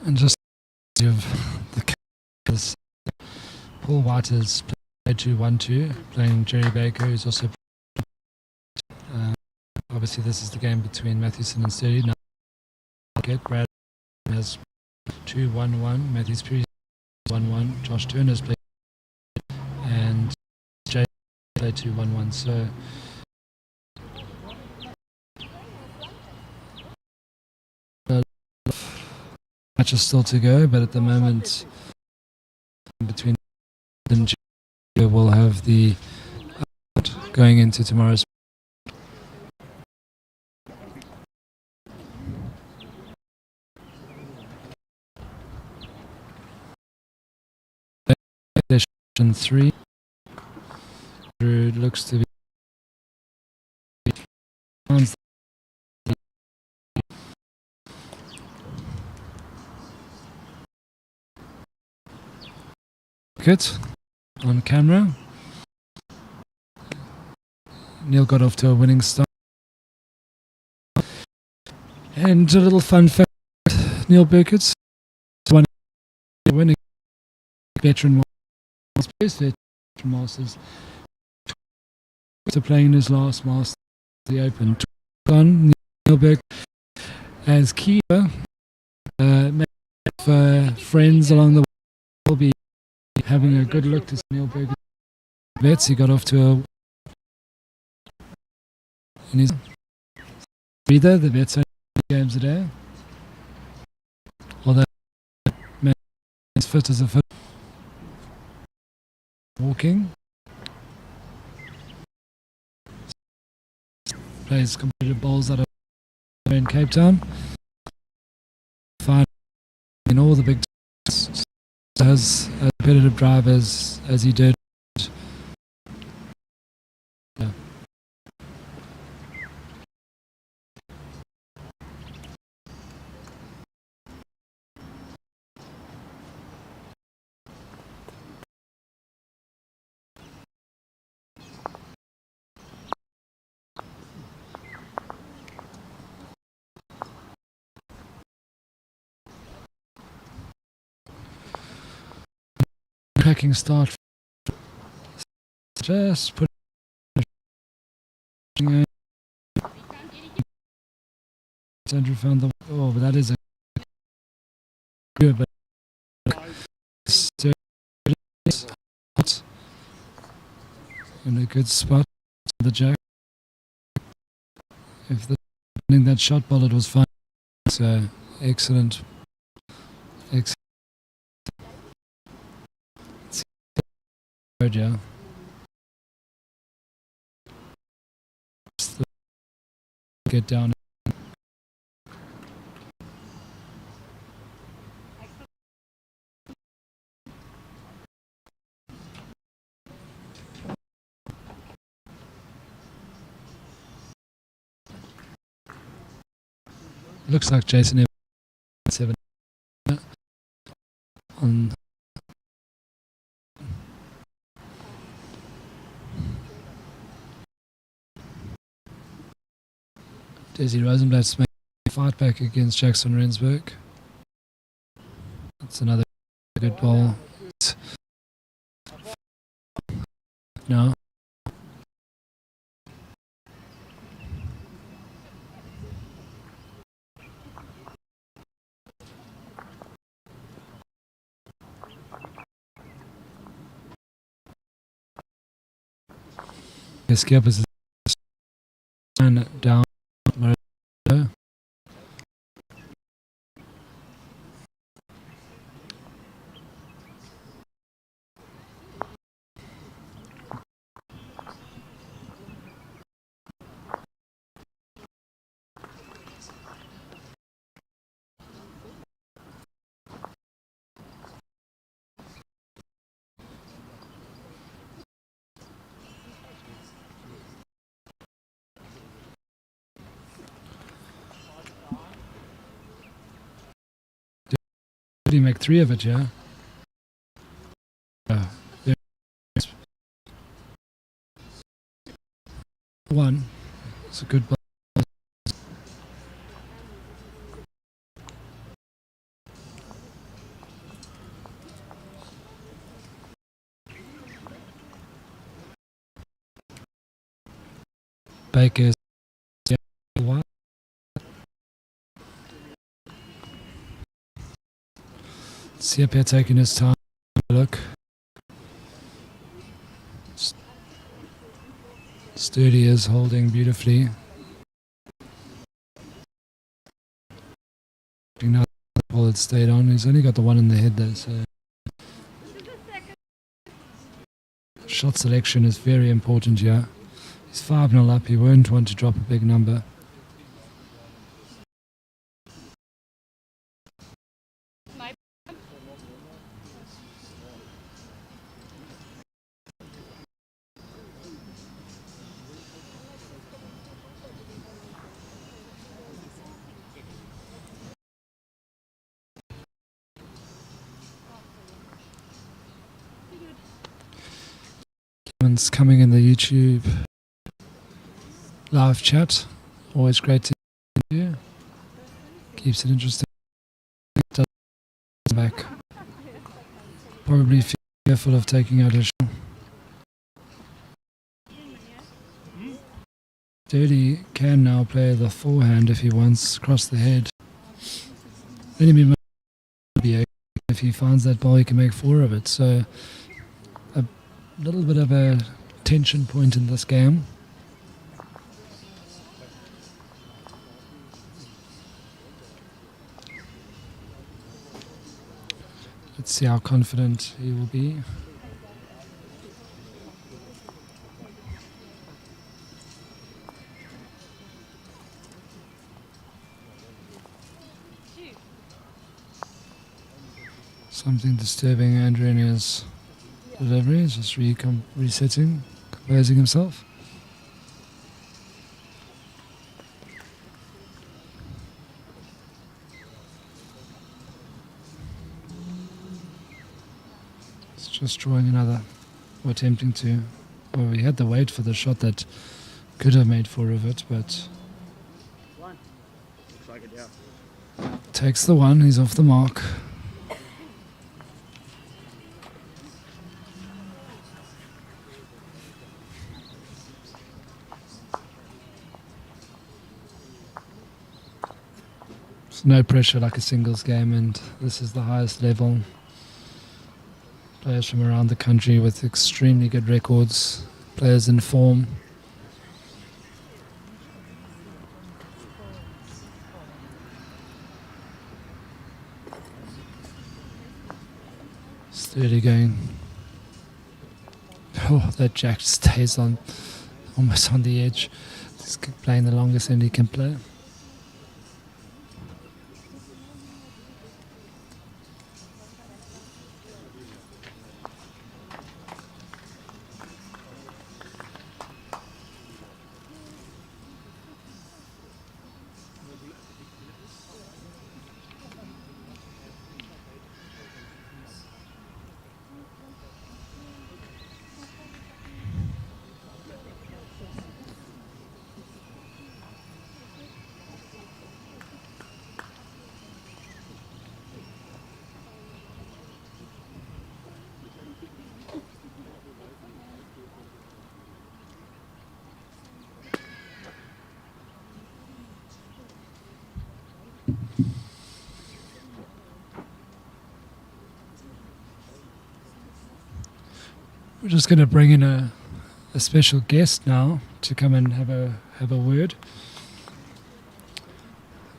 And just of the characters, Paul White is played 2-1-2, playing Gerry Baker, who's also obviously this is the game between Mathewson and Sterley. Now Brad has 2-1-1, Matthews Peary 1-1, Josh Turner's played and Jay played 2-1-1. So matches still to go, but at the moment between them we'll have the going into tomorrow's session 3. It looks to be it on camera. Neil got off to a winning start. And a little fun fact, Neil Burkett's one winning veteran Masters to playing his last Masters, the Open. On Neil Burkett as keeper, friends along the way will be having a good look to see Neil Burkett. Vets, he got off to a in his breather, the vets only games a day. Although man is fit as a fit. Walking. Plays competitive bowls out of in Cape Town. Fine in all the big has a competitive drive as he did. Yeah. cracking start. Just put. Andrew found the. Oh, but that is a good. But in a good spot. The jack. If the that shot bullet was fine. So excellent. Excellent. Yeah. Get down. Looks like Jason 7 on Desi Rosenblatt's making a fight back against Jackson Rensburg. That's another good ball. No. Skip is down. Did he make 3 of it, yeah? One. It's a good ball. Baker's one. Siapia taking his time. Look. Sturdy is holding beautifully. Now the ball had stayed on. He's only got the one in the head though, so shot selection is very important here. He's 5-0 up. He won't want to drop a big number. Coming in the YouTube live chat, always great to hear. Keeps it interesting. Back. Probably fearful of taking out his shot. Sterley can now play the forehand if he wants, across the head. Then he'd be if he finds that ball, he can make 4 of it. So a little bit of a tension point in this game. Let's see how confident he will be. Something disturbing Andrew in his delivery. He's just resetting, composing himself. It's just drawing another, or attempting to. Well, we had the weight for the shot that could have made 4 of it, but takes the one. He's off the mark. There's no pressure like a singles game, and this is the highest level. Players from around the country with extremely good records, players in form. Sterley going. Oh, that jack stays on, almost on the edge. He's playing the longest end he can play. We're just going to bring in a special guest now to come and have a word.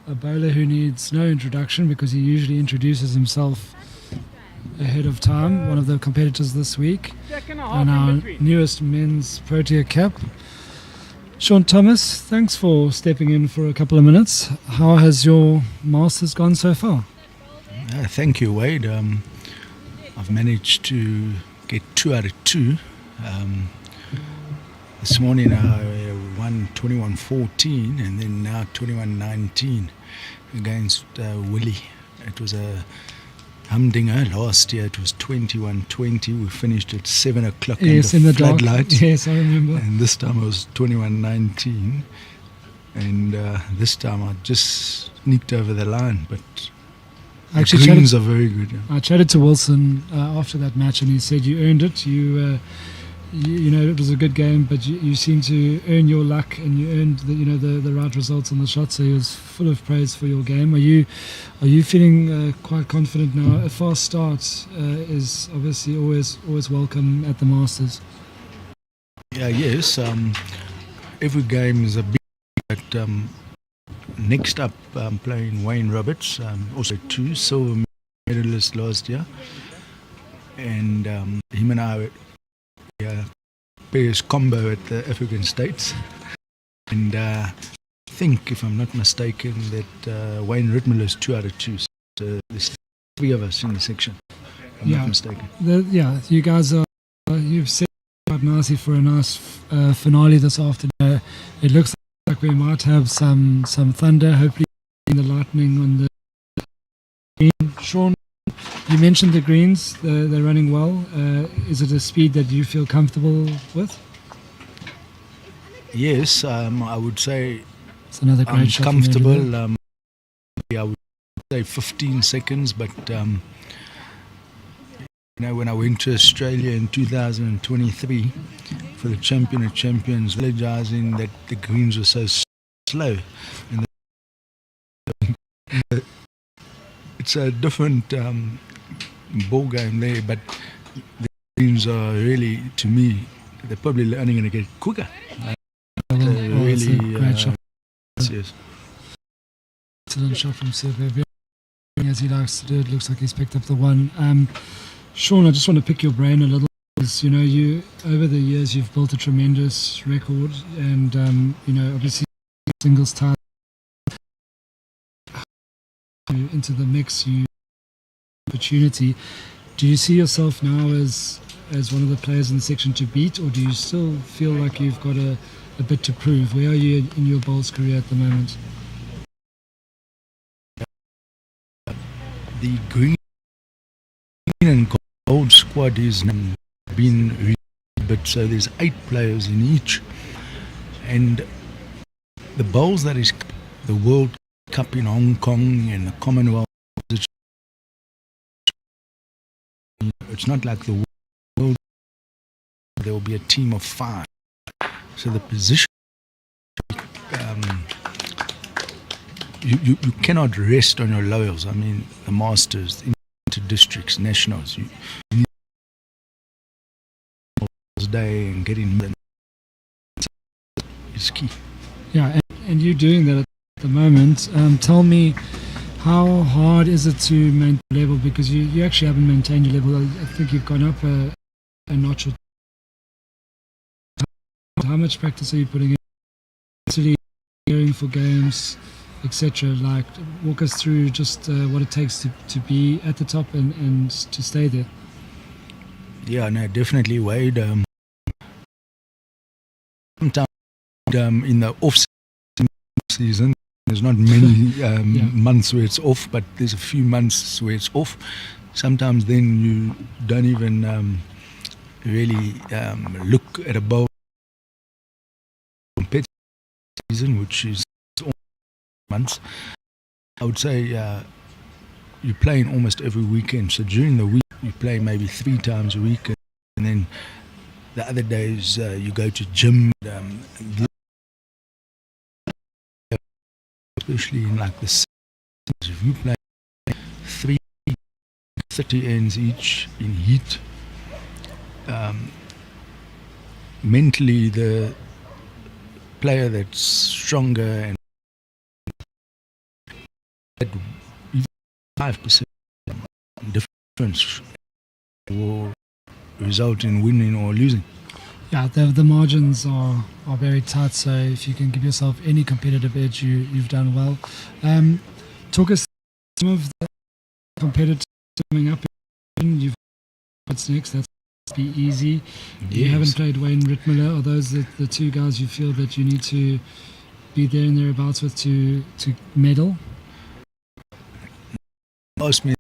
A bowler who needs no introduction because he usually introduces himself ahead of time. One of the competitors this week, and our newest men's Protea cap. Sean Thomas, thanks for stepping in for a couple of minutes. How has your Masters gone so far? Thank you, Wade. I've managed to get 2 out of 2. This morning I won 21-14 and then now 21-19 against Willie. It was a humdinger. Last year it was 21-20. We finished at 7 o'clock in the floodlights. Yes, I remember. And this time it was 21-19. And this time I just sneaked over the line, but the greens are very good. Yeah. I chatted to Wilson after that match, and he said you earned it. You know, it was a good game, but you seemed to earn your luck, and you earned the right results on the shot. So he was full of praise for your game. Are you feeling quite confident now? A fast start is obviously always welcome at the Masters. Yeah, yes. Every game is a big. But next up, I'm playing Wayne Roberts, also 2 silver medalists last year, and him and I pairs combo at the African States, and I think, if I'm not mistaken, that Wayne Ritmuller is 2 out of 2. So there's 3 of us in the section, if I'm not mistaken. You guys are. You've set quite nicely for a nice finale this afternoon. It looks like we might have some thunder, hopefully the lightning on the green. Sean, you mentioned the greens, they're running well. Is it a speed that you feel comfortable with? Yes, I would say it's another great I'm shot comfortable. I would say 15 seconds, but when I went to Australia in 2023 for the Champion of Champions, realizing that the greens were so slow, and it's a different ball game there. But the greens are really, to me, they're probably only going to get quicker. Really great shot. Yes. Excellent shot from Silvio. As he likes to do, it looks like he's picked up the one. Sean, I just want to pick your brain a little. Because, you over the years you've built a tremendous record, and obviously singles title into the mix, you opportunity. Do you see yourself now as one of the players in the section to beat, or do you still feel like you've got a bit to prove? Where are you in your bowls career at the moment? The green and gold squad is been but so there's 8 players in each, and the bowls that is the World Cup in Hong Kong and the Commonwealth, it's not like the world. There will be a team of 5, so the position you you cannot rest on your laurels. I mean, the Masters, inter districts, nationals, you need day and getting is key. Yeah, and you're doing that at the moment. Tell me, how hard is it to maintain level? Because you actually haven't maintained your level. I think you've gone up a notch or two. How much practice are you putting in? Actually preparing for games, etc. Like, walk us through just what it takes to be at the top and to stay there. Yeah, no, definitely, Wade. Sometimes in the off-season, there's not many months where it's off, but there's a few months where it's off. Sometimes then you don't even really look at a bowl competitive season, which is months. I would say you're playing almost every weekend. So during the week, you play maybe 3 times a week, and then the other days you go to gym. Especially in like the seasons, if you play 30 ends each in heat, mentally the player that's stronger and 5% difference will result in winning or losing. Yeah, the margins are very tight, so if you can give yourself any competitive edge, you've done well. Talk us through some of the competitors coming up. You've what's next? That's be easy. Yes. You haven't played Wayne Ritmuller. Are those the 2 guys you feel that you need to be there and thereabouts with to medal? Asked me,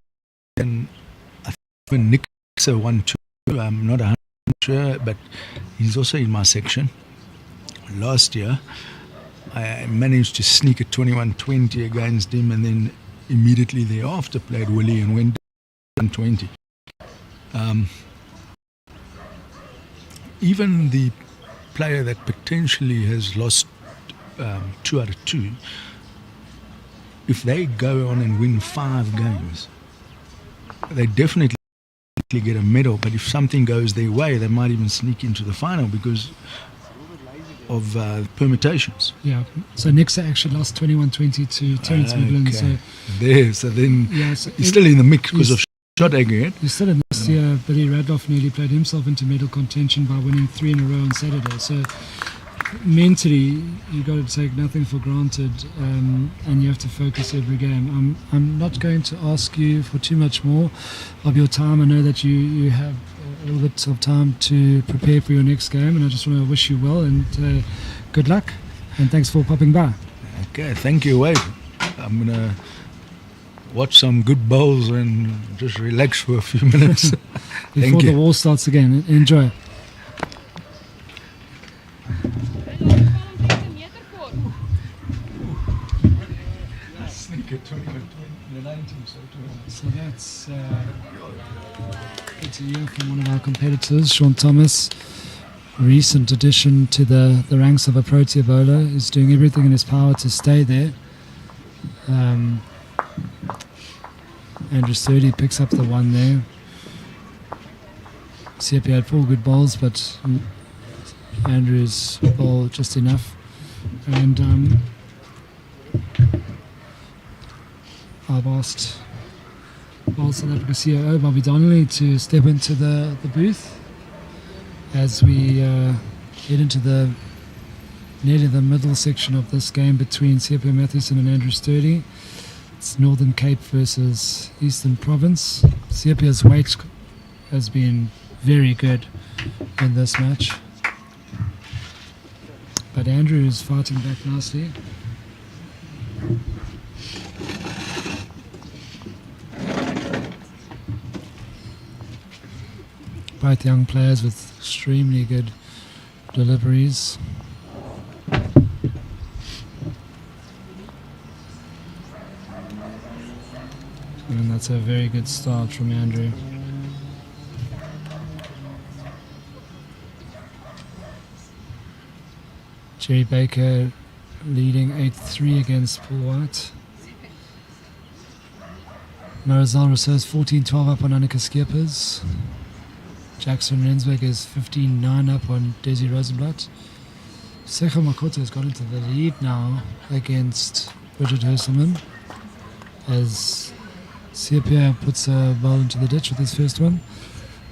and I think Nikša won 2. I'm not 100% sure, but he's also in my section. Last year, I managed to sneak a 21-20 against him, and then immediately thereafter played Willie and went 20. Even the player that potentially has lost 2 out of 2, if they go on and win 5 games, they definitely get a medal. But if something goes their way, they might even sneak into the final because of permutations. Yeah, so Nikša actually lost 21-20 to Terence Midland. Okay. So then he's still in the mix because of shot aggregate. He's still in this year. Billy Radloff nearly played himself into medal contention by winning 3 in a row on Saturday. So mentally, you got to take nothing for granted, and you have to focus every game. I'm not going to ask you for too much more of your time. I know that you have a little bit of time to prepare for your next game, and I just want to wish you well and good luck, and thanks for popping by. Okay, thank you, Wade. I'm going to watch some good bowls and just relax for a few minutes. Before the war starts again. Enjoy. So that's good to hear from one of our competitors, Sean Thomas. Recent addition to the ranks of a Protea bowler. He's doing everything in his power to stay there. Andrew Sterley picks up the 1 there. CP had 4 good bowls, but Andrew's bowl just enough. And I've asked South Africa COO Bobby Donnelly to step into the booth as we head into nearly the middle section of this game between CP Mathewson and Andrew Sterley. It's Northern Cape versus Eastern Province. CP's weight has been very good in this match, but Andrew is fighting back nicely. Both young players with extremely good deliveries. And that's a very good start from Andrew. Gerry Baker leading 8-3 against Paul White. Marizelle Rousseau's 14-12 up on Annika Skeepers. Jackson Rensberg is 15-9 up on Desi Rosenblatt. Secha Makoto has got into the lead now against Bridget Herselman as Siapia puts a ball into the ditch with his first one.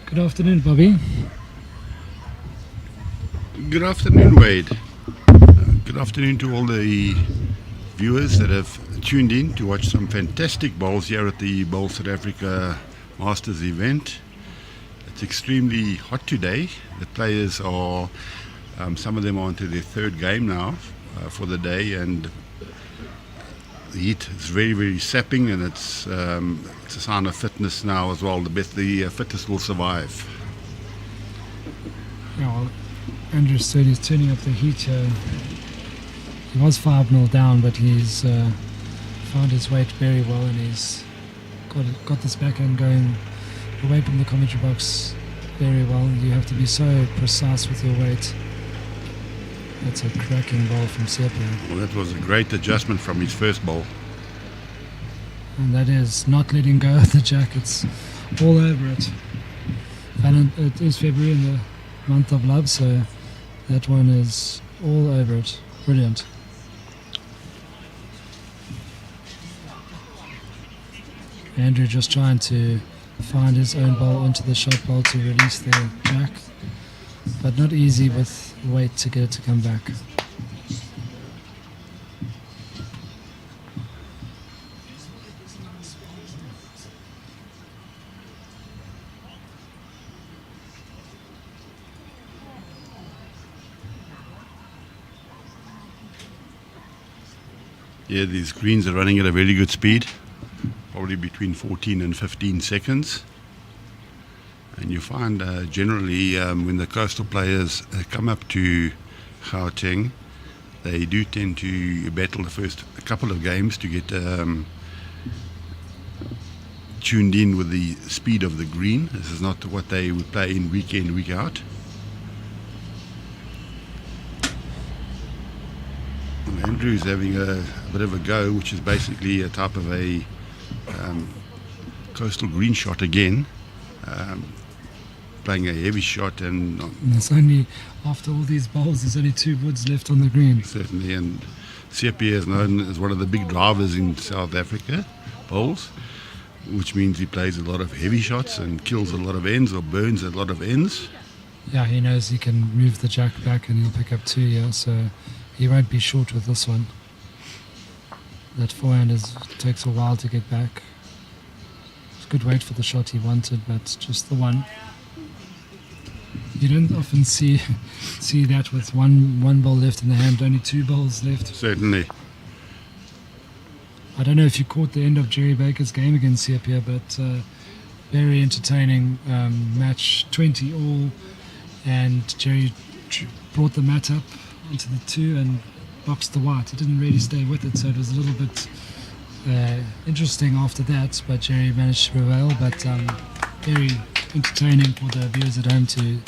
Good afternoon, Bobby. Good afternoon, Wade. Good afternoon to all the viewers that have tuned in to watch some fantastic bowls here at the Bowl South Africa Masters event. It's extremely hot today. The players are, some of them are into their third game now for the day, and the heat is very, very sapping, and it's a sign of fitness now as well. The fittest will survive. Yeah, well, Andrew said he's turning up the heat. He was 5-0 down, but he's found his weight very well, and he's got this backhand going away from the commentary box very well. You have to be so precise with your weight. That's a cracking ball from Siapia. Well, that was a great adjustment from his first ball. And that is not letting go of the jack. It's all over it. And it is February in the month of love, so that one is all over it. Brilliant. Andrew just trying to find his own ball onto the shot ball to release the jack, but not easy with weight to get it to come back. Yeah, these greens are running at a very good speed, probably between 14 and 15 seconds. And you find generally when the coastal players come up to Gauteng, they do tend to battle the first couple of games to get tuned in with the speed of the green. This is not what they would play in week in, week out. Andrew's having a bit of a go, which is basically a type of a coastal green shot again, playing a heavy shot, and it's only after all these bowls, there's only 2 woods left on the green. Certainly, and Siapia is known as one of the big drivers in South Africa bowls, which means he plays a lot of heavy shots and kills a lot of ends or burns a lot of ends. Yeah, he knows he can move the jack back and he'll pick up 2 here, so he won't be short with this one. That forehand takes a while to get back. It's good weight for the shot he wanted, but just the one. You don't often see that with one ball left in the hand, only 2 balls left. Certainly. I don't know if you caught the end of Gerry Baker's game against Siapia, but very entertaining match, 20 all, and Gerry brought the mat up into the 2 and boxed the white. It didn't really stay with it, so it was a little bit interesting after that, but Gerry managed to prevail. But very entertaining for the viewers at home to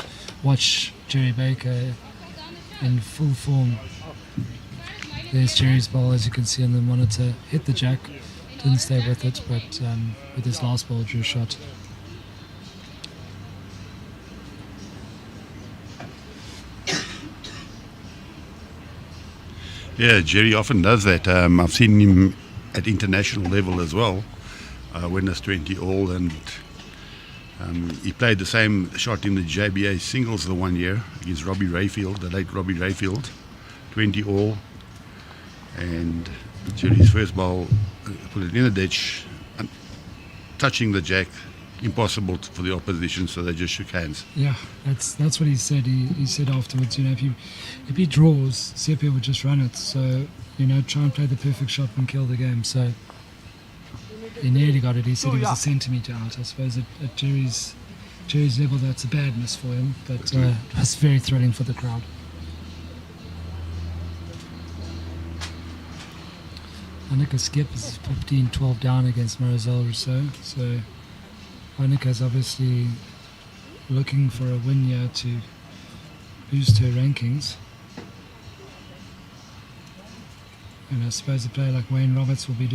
watch Gerry Baker in full form. There's Gerry's ball, as you can see on the monitor, hit the jack, didn't stay with it, but with his last ball drew a shot. Yeah, Gerry often does that. I've seen him at international level as well, win us 20 all, and he played the same shot in the JBA singles the one year against Robbie Rayfield, the late Robbie Rayfield, 20 all, and Gerry's first ball put it in the ditch, touching the jack, impossible for the opposition, so they just shook hands. Yeah, that's what he said. He said afterwards, if he draws, Siapia would just run it. So, try and play the perfect shot and kill the game. So he nearly got it. He said he was a centimetre out. I suppose at Gerry's level, that's a bad miss for him, but it was very thrilling for the crowd. Annika Skip is 15-12 down against Marizelle Rousseau. So Annika's obviously looking for a win here to boost her rankings. And I suppose a player like Wayne Roberts will be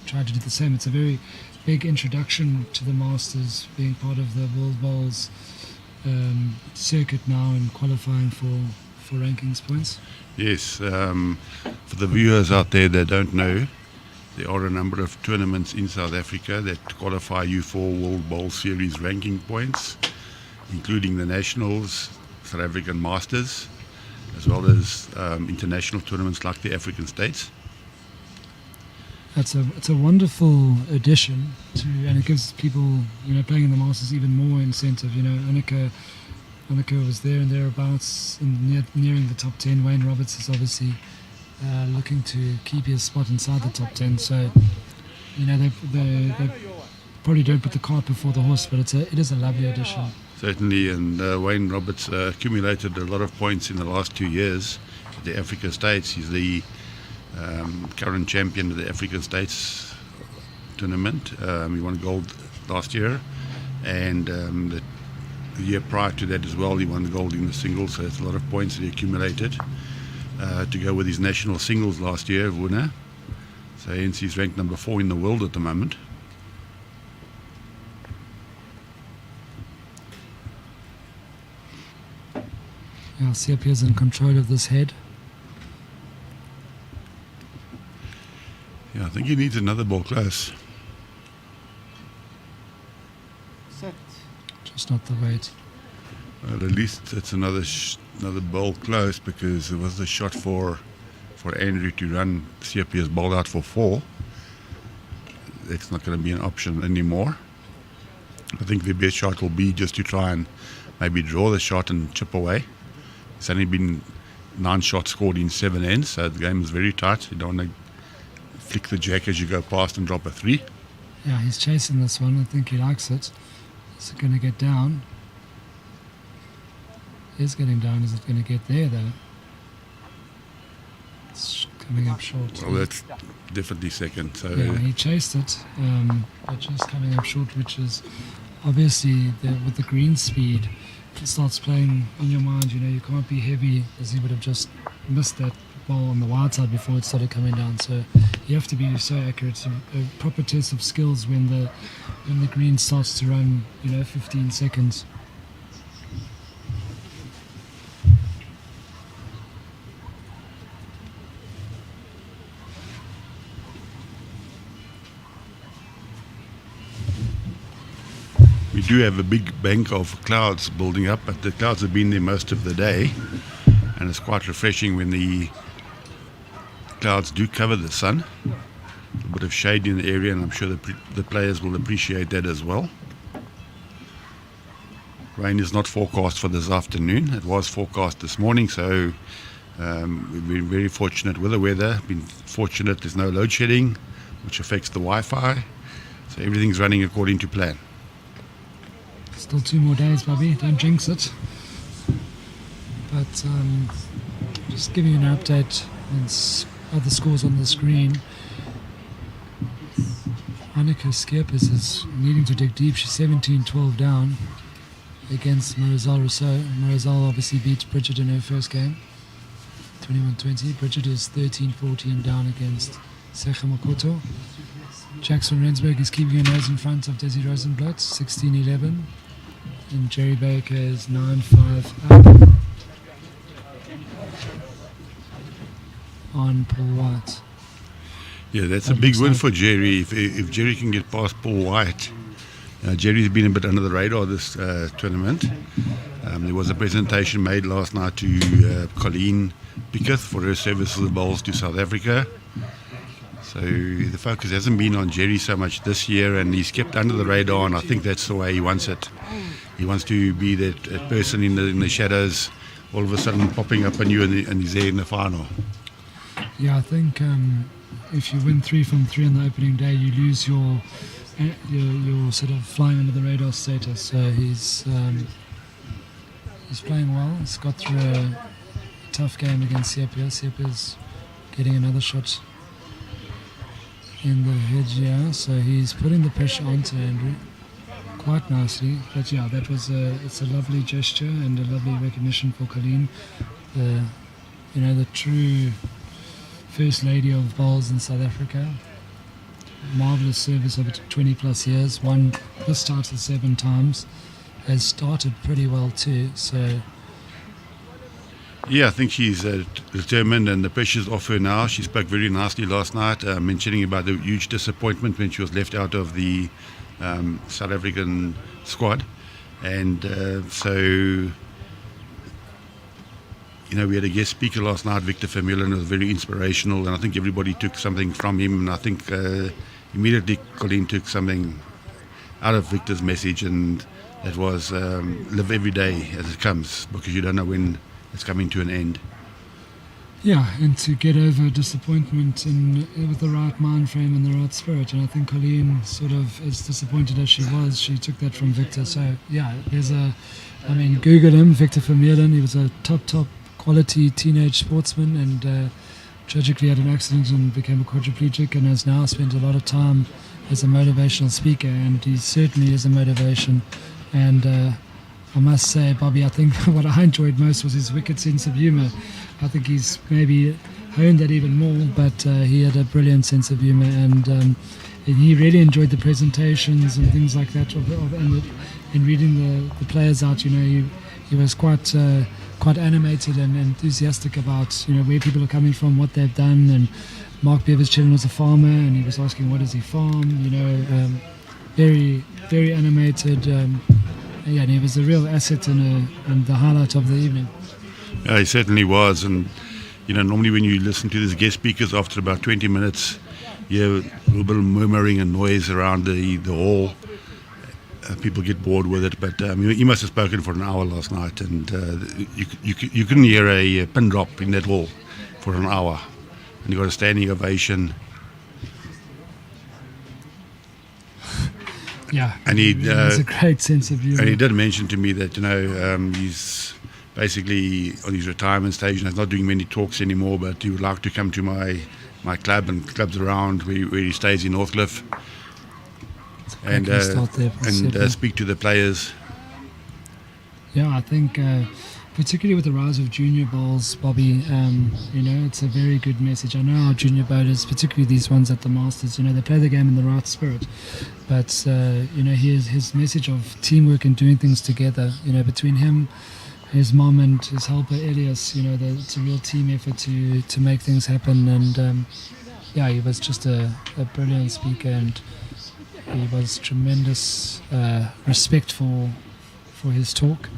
tried to do the same. It's a very big introduction to the Masters, being part of the World Bowls circuit now and qualifying for rankings points. Yes, for the viewers out there that don't know, there are a number of tournaments in South Africa that qualify you for World Bowl Series ranking points, including the Nationals, South African Masters, as well as international tournaments like the African States. It's a wonderful addition and it gives people, playing in the Masters even more incentive. Annika was there and thereabouts, and nearing the top 10. Wayne Roberts is obviously looking to keep his spot inside the top 10. So, they probably don't put the cart before the horse, but it is a lovely addition. Certainly, and Wayne Roberts accumulated a lot of points in the last 2 years at the African States. He's the current champion of the African States tournament. He won gold last year, and the year prior to that as well, he won gold in the singles. So it's a lot of points that he accumulated to go with his national singles last year winner. So hence he's ranked number 4 in the world at the moment. Yeah, Sepia's in control of this head. Yeah, I think he needs another ball close. Set. Just not the weight. Well, at least it's another ball close, because there was the shot for Andrew to run Sepia's ball out for 4. It's not going to be an option anymore. I think the best shot will be just to try and maybe draw the shot and chip away. It's only been 9 shots scored in 7 ends, so the game is very tight. You don't want to flick the jack as you go past and drop a 3. Yeah, he's chasing this one. I think he likes it. Is it going to get down? It is getting down. Is it going to get there, though? It's coming up short. Well, that's definitely second. So yeah, he chased it, but just coming up short, which is obviously with the green speed. It starts playing in your mind, you can't be heavy, as he would have just missed that ball on the wide side before it started coming down. So you have to be so accurate. It's a proper test of skills when the green starts to run, 15 seconds. we do have a big bank of clouds building up, but the clouds have been there most of the day, and it's quite refreshing when the clouds do cover the sun. A bit of shade in the area, and I'm sure the players will appreciate that as well. Rain is not forecast for this afternoon. It was forecast this morning, so we've been very fortunate with the weather. Been fortunate there's no load shedding, which affects the Wi-Fi. So everything's running according to plan. Still 2 more days, Bobby. Don't jinx it. But just giving you an update on other scores on the screen. Annika Skerpes is needing to dig deep. She's 17-12 down against Marizelle Rousseau. Marizelle obviously beat Bridget in her first game, 21-20. Bridget is 13-14 down against Secha Makoto. Jackson Rensburg is keeping her nose in front of Desi Rosenblatt, 16-11. And Gerry Baker is 9-5 up on Paul White. Yeah, that's a big win for Gerry. If Gerry can get past Paul White. Gerry's been a bit under the radar this tournament. There was a presentation made last night to Colleen Pickett for her service of the bowls to South Africa. So the focus hasn't been on Gerry so much this year, and he's kept under the radar, and I think that's the way he wants it. He wants to be that person in the shadows, all of a sudden popping up on you, and he's there in the final. Yeah, I think if you win 3 from 3 on the opening day, you lose your sort of flying under the radar status. So he's playing well. He's got through a tough game against Sepia. Sepia's getting another shot in the head here, so he's putting the pressure onto Andrew quite nicely. But yeah, it's a lovely gesture and a lovely recognition for Colleen, the true first lady of bowls in South Africa. marvellous service over 20 plus years, won this title 7 times, has started pretty well too, so... Yeah, I think she's determined and the pressure's off her now. She spoke very nicely last night, mentioning about the huge disappointment when she was left out of the South African squad. And so, we had a guest speaker last night, Victor Vermeulen, was very inspirational, and I think everybody took something from him. And I think immediately Colleen took something out of Victor's message, and that was live every day as it comes, because you don't know when it's coming to an end. Yeah, and to get over disappointment with the right mind frame and the right spirit. And I think Colleen, sort of as disappointed as she was, she took that from Victor. So, yeah, Google him, Victor Vermeulen. He was a top quality teenage sportsman, and tragically had an accident and became a quadriplegic, and has now spent a lot of time as a motivational speaker, and he certainly is a motivation. And I must say, Bobby, I think what I enjoyed most was his wicked sense of humour. I think he's maybe honed that even more, but he had a brilliant sense of humour, and he really enjoyed the presentations and things like that. And in reading the players out, he was quite animated and enthusiastic about where people are coming from, what they've done. And Mark Beveridge was a farmer, and he was asking, what does he farm? Very, very animated. Yeah, and he was a real asset and the highlight of the evening. Yeah, he certainly was. And, normally when you listen to these guest speakers, after about 20 minutes, you have a little bit of murmuring and noise around the hall. People get bored with it. But he must have spoken for an hour last night, and you couldn't hear a pin drop in that hall for an hour. And you got a standing ovation. Yeah, and he has a great sense of humour. And he did mention to me that he's basically on his retirement stage and he's not doing many talks anymore, but he would like to come to my club and clubs around where he stays in Northcliffe, and speak to the players. Yeah, I think particularly with the rise of junior bowls, Bobby, it's a very good message. I know our junior bowlers, particularly these ones at the Masters, they play the game in the right spirit. But, his message of teamwork and doing things together, between him, his mom and his helper, Elias, it's a real team effort to make things happen. And, he was just a brilliant speaker, and he was tremendous respect for his talk.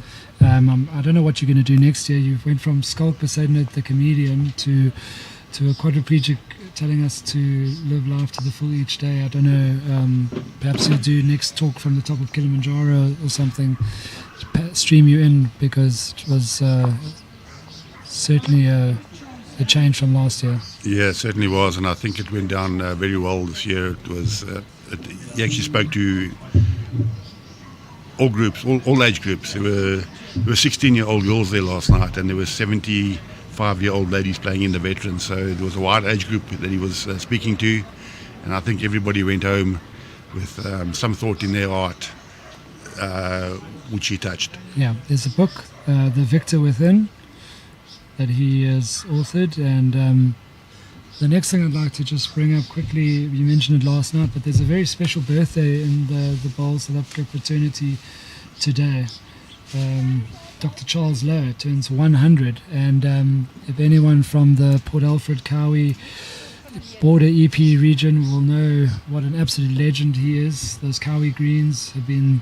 I don't know what you're going to do next year. You went from Skulk Poseidon, the comedian, to a quadriplegic telling us to live life to the full each day. I don't know, perhaps you'll do next talk from the top of Kilimanjaro or something, stream you in, because it was certainly a change from last year. Yeah, it certainly was, and I think it went down very well this year. It was he actually spoke to all groups, all age groups. There were 16-year-old girls there last night, and there were 75-year-old ladies playing in the veterans. So there was a wide age group that he was speaking to, and I think everybody went home with some thought in their heart, which he touched. Yeah, there's a book, The Victor Within, that he has authored, and the next thing I'd like to just bring up quickly, you mentioned it last night, but there's a very special birthday in the Bowl South Africa fraternity today. Dr. Charles Lowe turns 100, and if anyone from the Port Alfred Kawi border EP region will know what an absolute legend he is. Those Kawi greens have been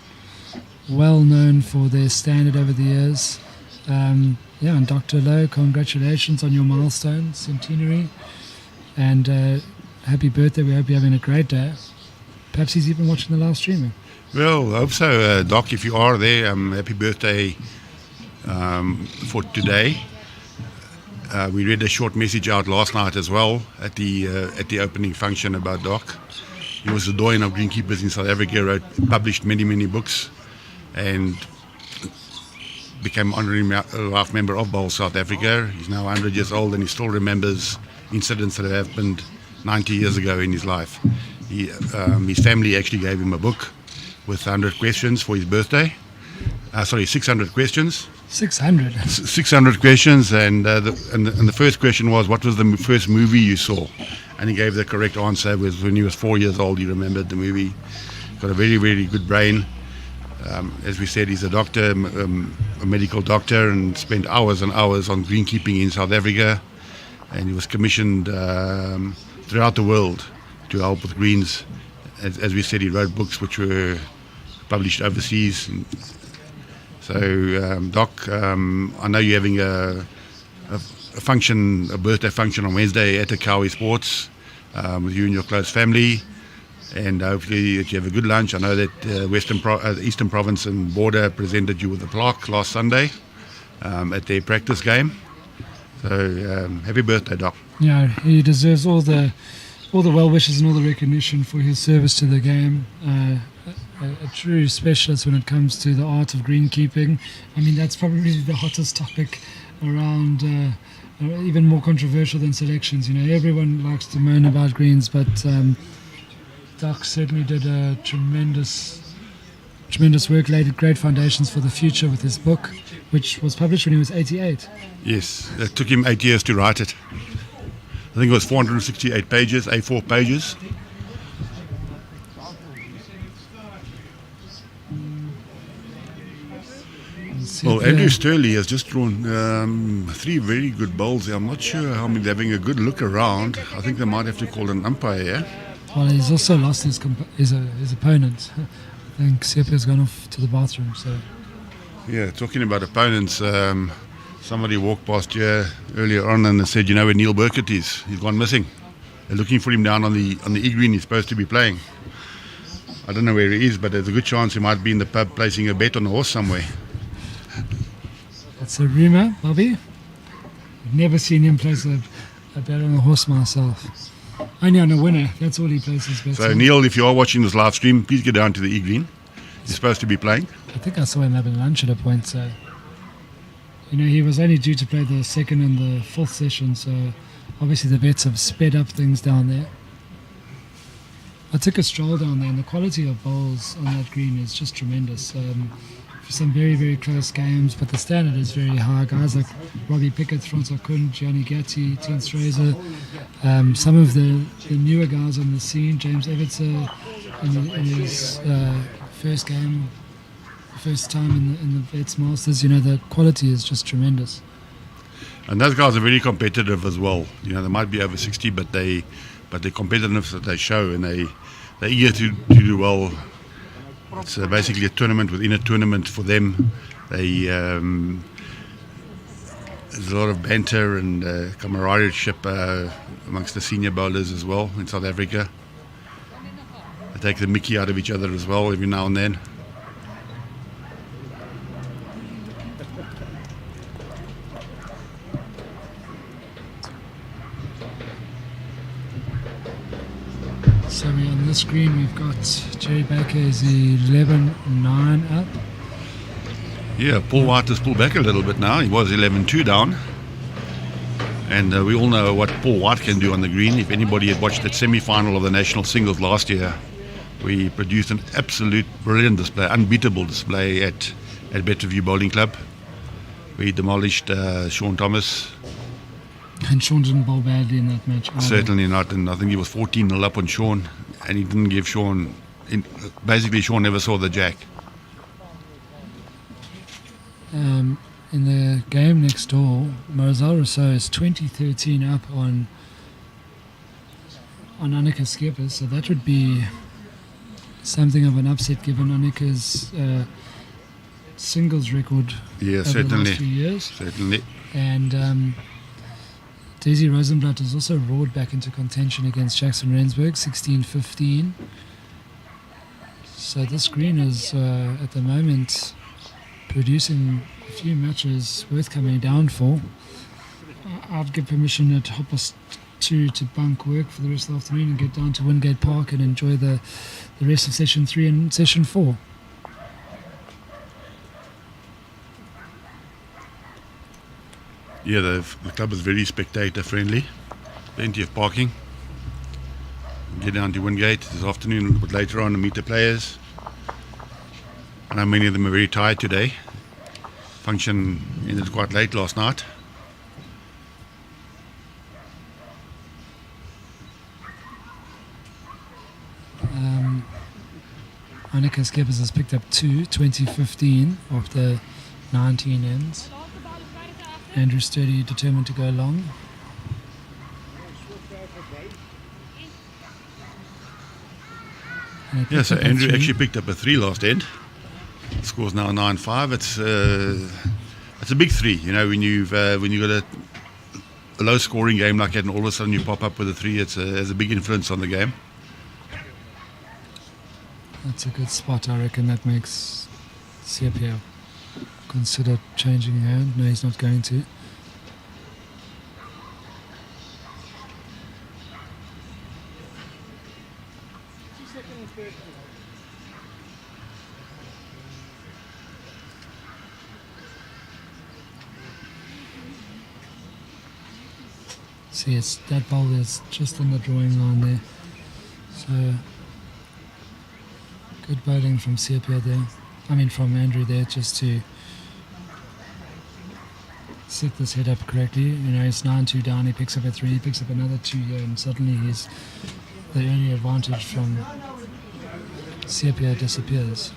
well known for their standard over the years. And Dr. Lowe, congratulations on your milestone centenary, and happy birthday. We hope you're having a great day. Perhaps he's even watching the live streaming. Well, I hope so, Doc. If you are there, happy birthday for today. We read a short message out last night as well at the opening function about Doc. He was the doyen of greenkeepers in South Africa, published many books, and became honorary life member of Bowl South Africa. He's now 100 years old, and he still remembers incidents that have happened 90 years ago in his life. His family actually gave him a book with 100 questions for his birthday. 600 questions. 600? 600 questions, and the first question was, what was the first movie you saw? and he gave the correct answer. It was when he was 4 years old. He remembered the movie. Got a very, very good brain. As we said, he's a doctor, a medical doctor, and spent hours and hours on greenkeeping in South Africa. And he was commissioned throughout the world to help with greens. As we said, he wrote books which were published overseas. So, Doc, I know you're having a function, a birthday function on Wednesday at the Cowie Sports with you and your close family, and hopefully that you have a good lunch. I know that Eastern Province and Border presented you with a plaque last Sunday at their practice game. So, happy birthday, Doc. Yeah, he deserves all the well wishes and all the recognition for his service to the game. A true specialist when it comes to the art of greenkeeping. I mean, that's probably the hottest topic around, even more controversial than selections. You know, everyone likes to moan about greens, but Doc certainly did a tremendous work, laid great foundations for the future with his book, which was published when he was 88. Yes, it took him 8 years to write it. I think it was 468 pages, A4 pages. Well, Andrew Sterley has just drawn 3 very good bowls. I'm not sure how many they're having a good look around. I think they might have to call an umpire, yeah? Well, he's also lost his opponent. I think Sepia's gone off to the bathroom, so... Yeah, talking about opponents, somebody walked past here earlier on and said, you know where Neil Burkett is? He's gone missing. They're looking for him down on the E-green he's supposed to be playing. I don't know where he is, but there's a good chance he might be in the pub placing a bet on a horse somewhere. That's a rumour, Bobby. I've never seen him place a bet on a horse myself. Only on a winner, that's all he places bets So on. Neil, if you are watching this live stream, please get down to the E-green. He's supposed to be playing. I think I saw him having lunch at a point, so... You know, he was only due to play the second and the fourth session, so obviously the bets have sped up things down there. I took a stroll down there, and the quality of bowls on that green is just tremendous. For some very, very close games, but the standard is very high. Guys like Robbie Pickett, Francois Kuhn, Gianni Gatti, Tian Strazer, some of the newer guys on the scene, James Evertser in his first game, first time in the Vets Masters, you know, the quality is just tremendous. And those guys are very competitive as well. You know, they might be over 60, but the competitiveness that they show, and they're eager to do well. It's basically a tournament within a tournament for them. There's a lot of banter and camaraderie amongst the senior bowlers as well in South Africa. They take the mickey out of each other as well every now and then. So on the screen we've got Gerry Baker is 11-9 up. Yeah, Paul White has pulled back a little bit now. He was 11-2 down. And we all know what Paul White can do on the green. If anybody had watched that semi-final of the national singles last year, we produced an absolute brilliant display, unbeatable display at Betterview Bowling Club. We demolished Sean Thomas. And Sean didn't bowl badly in that match either. Certainly not, and I think he was 14-0 up on Sean, and he didn't give Sean... basically, Sean never saw the jack. In the game next door, Marizelle Rousseau is 20-13 up on Annika Skeppers, so that would be something of an upset given Annika's singles record over the last few years. Certainly. And Daisy Rosenblatt has also roared back into contention against Jackson Rensburg, 16-15. So this green is at the moment producing a few matches worth coming down for. I'd give permission at 2:30 to bunk work for the rest of the afternoon and get down to Wingate Park and enjoy the rest of session 3 and session 4. Yeah, the club is very spectator friendly. Plenty of parking. Get down to Wingate this afternoon, a little bit later on, and meet the players. I know many of them are very tired today. Function ended quite late last night. Annika Skeppers has picked up 2, 2015 after 19 ends. Andrew Sterley determined to go long. Yeah, so Andrew actually picked up a 3 last end. Score's now 9-5. It's a big 3, you know, when you've got a low scoring game like that and all of a sudden you pop up with a 3, it has a big influence on the game. That's a good spot. I reckon that makes Sepia consider changing hand. No, he's not going to. See, it's that ball is just on the drawing line there. So good bowling from Sepia there. I mean from Andrew there, just to set this head up correctly. You know, it's 9-2 down, he picks up a 3, he picks up another 2 here, and suddenly he's the only advantage from Sepia disappears.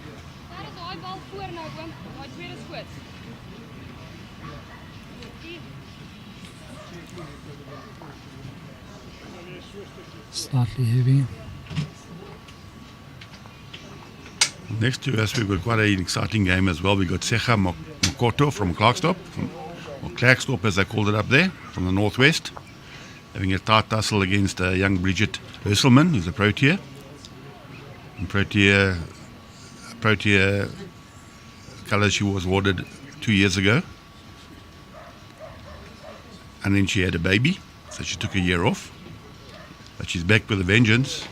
Slightly heavy. Next to us, we've got quite an exciting game as well. We've got Secha Mokoto from Clarkstorp, or Clarkstorp as they called it up there, from the northwest, having a tight tussle against young Bridget Herselman, who's a Protea. And Protea colours she was awarded 2 years ago. And then she had a baby, so she took a year off. But she's back with a vengeance.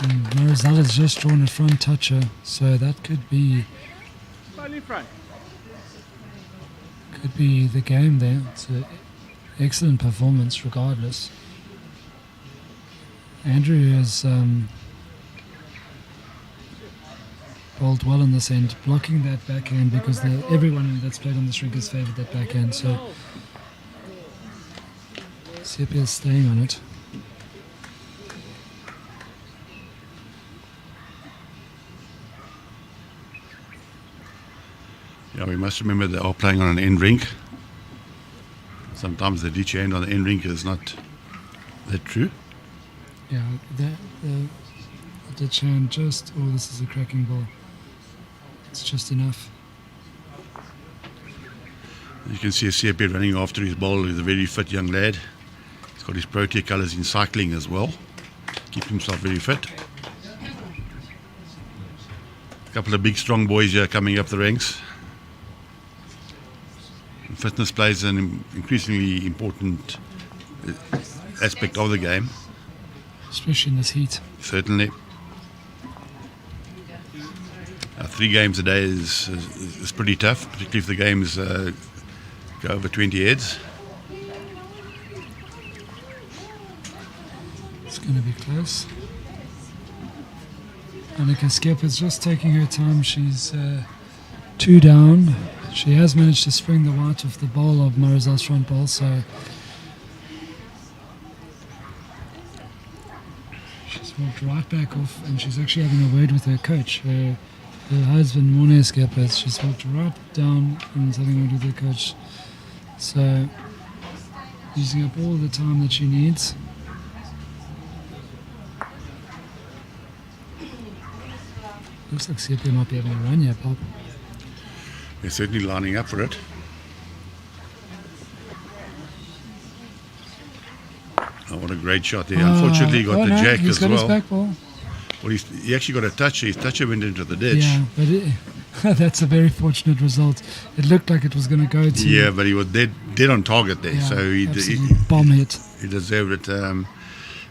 Marizelle has just drawn a front toucher, so that could be the game there. It's an excellent performance regardless. Andrew has bowled well on this end, blocking that backhand because everyone that's played on this rig has favoured that backhand, so Sepia is staying on it. Yeah, we must remember they are playing on an end rink. Sometimes the ditch end on the end rink is not that true. Yeah, the ditch hand just, oh, this is a cracking ball. It's just enough. You can see Sepia running after his ball. He's a very fit young lad. He's got his Protea colours in cycling as well. Keeps himself very fit. A couple of big strong boys here coming up the ranks. Fitness plays an increasingly important aspect of the game. Especially in this heat. Certainly. 3 games a day is pretty tough, particularly if the games go over 20 heads. It's going to be close. Annika Skep is just taking her time. She's 2 down. She has managed to spring the white off the bowl of Marizelle's front bowl, so she's walked right back off, and she's actually having a word with her coach. Her husband, Morne Skeppers, she's walked right down and is having a word with her coach. So, using up all the time that she needs. Looks like Sepia might be having a run here, Pop. They're certainly lining up for it. Oh, what a great shot there. Unfortunately, he got the jack he's as got well. His back ball. Well, he actually got a toucher. His toucher went into the ditch. Yeah, but that's a very fortunate result. It looked like it was going to go to... Yeah, but he was dead on target there. Yeah, so he bomb hit. He deserved it.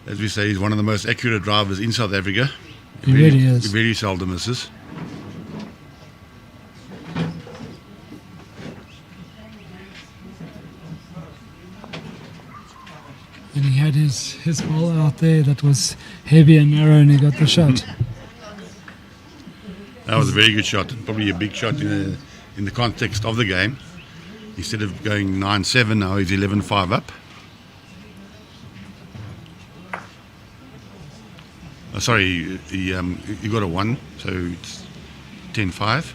As we say, he's one of the most accurate drivers in South Africa. He really is. He very seldom misses. And he had his ball out there that was heavy and narrow, and he got the shot. That was a very good shot. Probably a big shot in the context of the game. Instead of going 9-7, now he's 11-5 up. Sorry, he got a 1, so it's 10-5.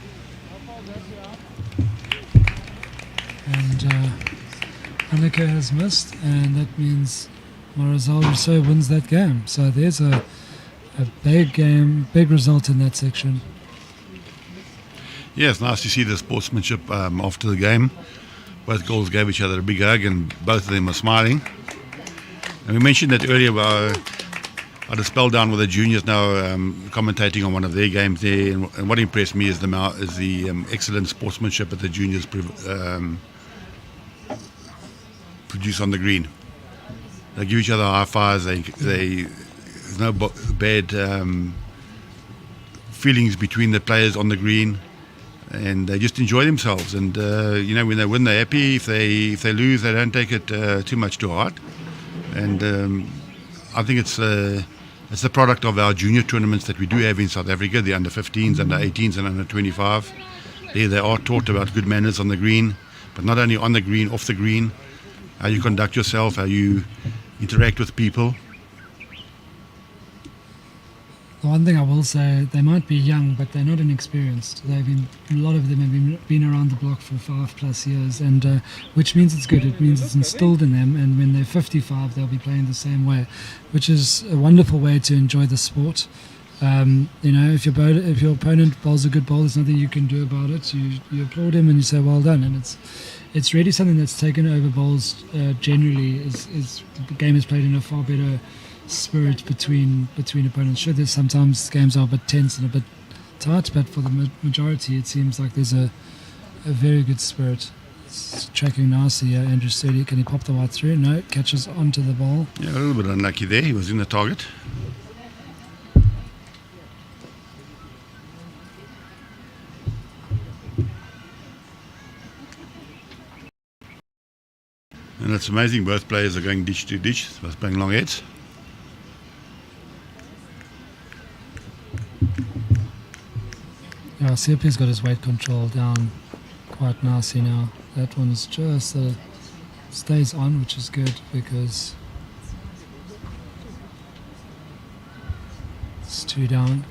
And Annika has missed, and that means Marizelle Rousseau wins that game. So there's a big game, big result in that section. Yeah, it's nice to see the sportsmanship after the game. Both girls gave each other a big hug, and both of them are smiling. And we mentioned that earlier. I had a spell down with the juniors now, commentating on one of their games there. And what impressed me is the excellent sportsmanship that the juniors produce on the green. They give each other high fives. There's no bad feelings between the players on the green, and they just enjoy themselves. And when they win, they're happy. If they lose, they don't take it too much to heart. And I think it's the product of our junior tournaments that we do have in South Africa, the under 15s, under 18s, and under 25. There they are taught about good manners on the green, but not only on the green, off the green, how you conduct yourself, how you interact with people. The one thing I will say, they might be young, but they're not inexperienced. A lot of them have been around the block for 5+ years, and which means it's good. It means it's instilled in them, and when they're 55, they'll be playing the same way, which is a wonderful way to enjoy the sport. If your opponent bowls a good bowl, there's nothing you can do about it. You applaud him and you say well done, and it's really something that's taken over bowls generally. Is the game is played in a far better spirit between opponents. Sure, there's sometimes games are a bit tense and a bit tight, but for the majority it seems like there's a very good spirit. It's tracking nicely here. Andrew Sterley, can he pop the white through? No, catches onto the ball. Yeah, a little bit unlucky there. He was in the target. And it's amazing, both players are going ditch to ditch, both playing long heads. Yeah, Sepia's got his weight control down quite nicely now. That one's just stays on, which is good because it's 2 down.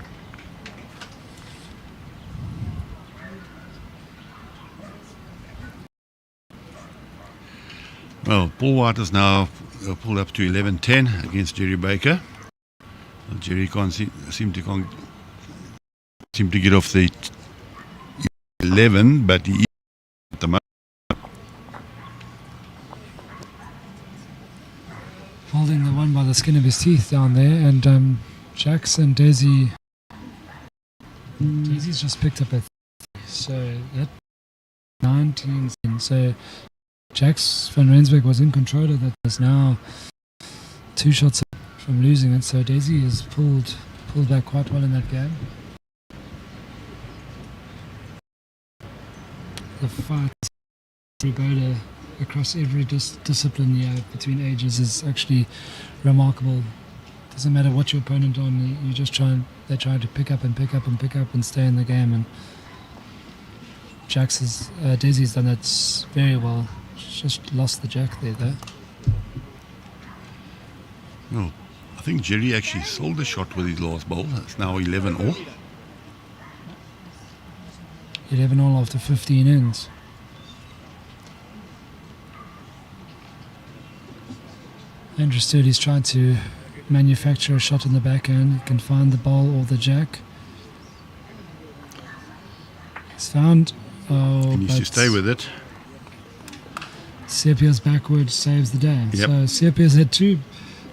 Well, Paul White is now pulled up to 11-10 against Gerry Baker. Gerry can't seem to get off the 11, but he is at the moment. Holding the one by the skin of his teeth down there, and Jackson, Daisy's just picked up a 3, so that 19. So Jax van Rensburg was in control of that. There's now 2 shots from losing it, so Daisy has pulled back quite well in that game. The fight bowler across every discipline here between ages is actually remarkable. Doesn't matter what your opponent on, you just they try to pick up and stay in the game, and Daisy's done that very well. She's just lost the jack there though. Well, I think Gerry actually sold the shot with his last bowl. It's now 11 all. 11 all after 15 ends. Andrew Sturdy's trying to manufacture a shot in the backhand. He can find the ball or the jack. He's found. He needs to stay with it. Sepia's backward saves the day. Yep. So Sepia's had two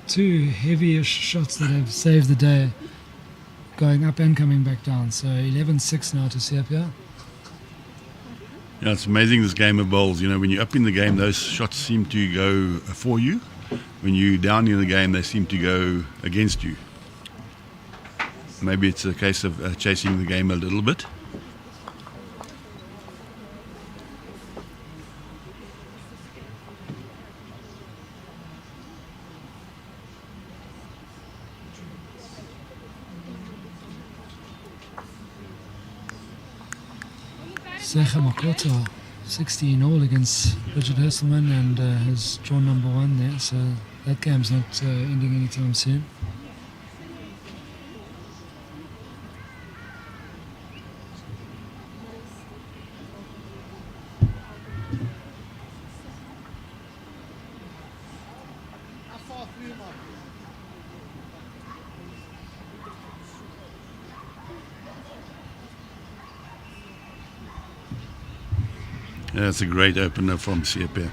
heavyish shots that have saved the day, going up and coming back down. So 11-6 now to Sepia. Yeah, it's amazing, this game of bowls. When you're up in the game, those shots seem to go for you. When you're down in the game, they seem to go against you. Maybe it's a case of chasing the game a little bit. Zecha Makota, 16 all against Bridget Herselman, and has drawn #1 there, so that game's not ending anytime soon. That's a great opener from Siepia.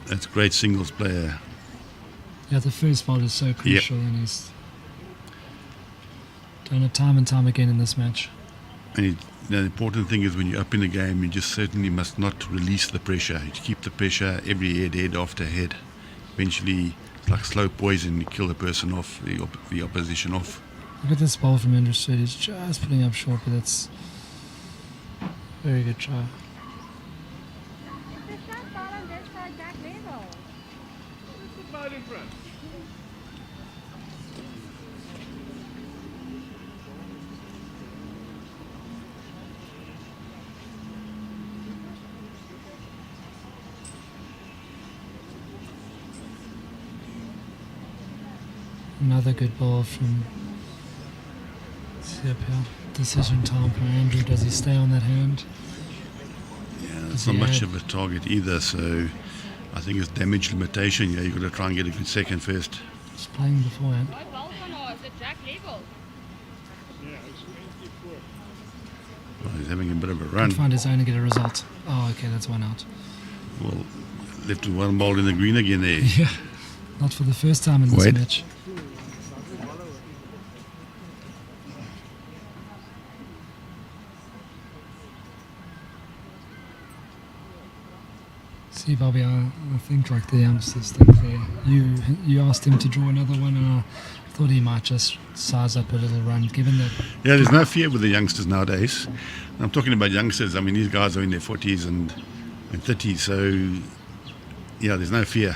That's a great singles player. Yeah, the first ball is so crucial, and he's done it time and time again in this match. And the important thing is when you open the game, you just certainly must not release the pressure. You keep the pressure every head after head. Eventually, it's like slow poison, you kill the person off, the opposition off. Look at this ball from Industry. He's just putting up short, but that's very good try. Another good ball from Siepia. Decision time for Andrew. Does he stay on that hand? Yeah, it's not much of a target either, so I think it's damage limitation. Yeah, you've got to try and get a good second first. He's playing beforehand. Well, he's having a bit of a run. Can't find his own and get a result. Oh, okay, that's one out. Well, left with one ball in the green again there. Yeah, not for the first time in this match. See, Bobby, I think like the youngsters think there. You asked him to draw another one, and I thought he might just size up a little run, given that... Yeah, there's no fear with the youngsters nowadays. And I'm talking about youngsters. I mean, these guys are in their 40s and 30s, so yeah, there's no fear.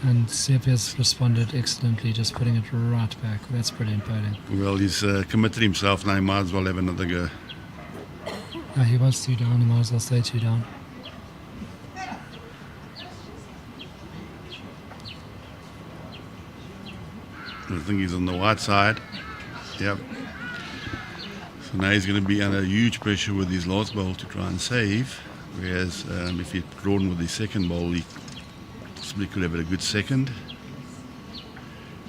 And Siepia's responded excellently, just putting it right back. That's brilliant bowling. Well, he's committed himself now. He might as well have another go. He was 2 down. He might as well stay 2 down. I think he's on the white side. Yep. So now he's going to be under huge pressure with his last ball to try and save. Whereas if he'd drawn with his second ball, he possibly could have had a good second.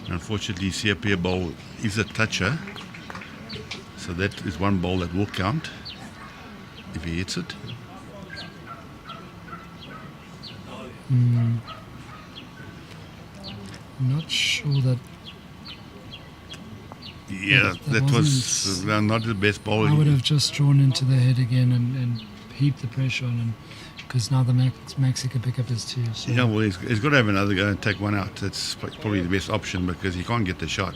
Unfortunately, Siepia ball is a toucher. So that is one ball that will count if he hits it. I'm not sure that... Yeah, that was not the best ball. I would have just drawn into the head again and heaped the pressure on, because now the Maxi can pick up his 2. So. Yeah, well, he's got to have another go and take one out. That's probably the best option because he can't get the shot.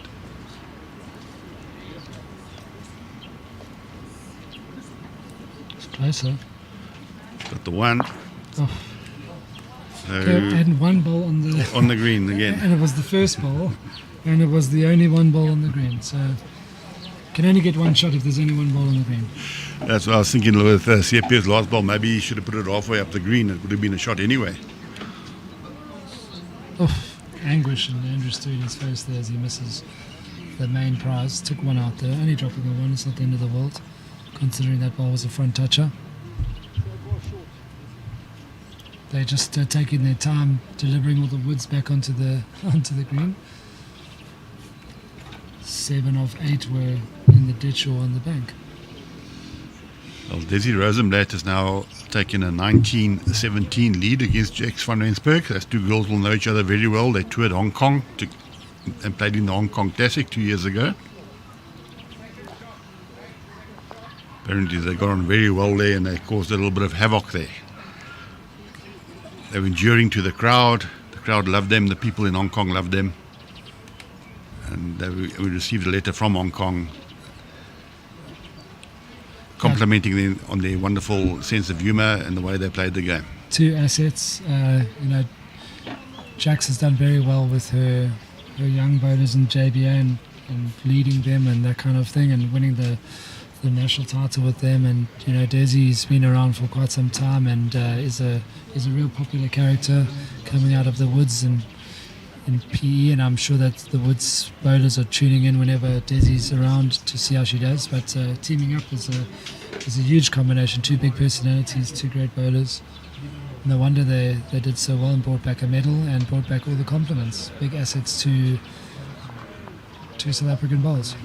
It's closer. Got the one. Oh. So and one ball on the green again. And it was the first ball, and it was the only one ball on the green. So can only get one shot if there's only one ball on the green. That's what I was thinking with Siepia's last ball. Maybe he should have put it halfway up the green. It would have been a shot anyway. Anguish in Andrew Sturley's face there as he misses the main prize. Took one out there, only dropping the one. It's not the end of the world, considering that ball was a front toucher. They're just taking their time delivering all the woods back onto the green. 7 of 8 were in the ditch or on the bank. Well, Desi Rosenblatt has now taken a 19-17 lead against Jax van Rensburg. Those two girls will know each other very well. They toured Hong Kong and played in the Hong Kong Classic 2 years ago. Apparently they got on very well there and they caused a little bit of havoc there. They were enduring to the crowd. The crowd loved them. The people in Hong Kong loved them. And we received a letter from Hong Kong complimenting them on their wonderful sense of humour and the way they played the game. 2 assets. Jax has done very well with her young bowlers in JBA and leading them and that kind of thing, and winning the national title with them. And Desi's been around for quite some time and is a real popular character coming out of the woods and in PE, and I'm sure that the Woods bowlers are tuning in whenever Desi's around to see how she does. But teaming up is a huge combination. 2 big personalities, 2 great bowlers. No wonder they did so well and brought back a medal and brought back all the compliments. Big assets to South African bowls.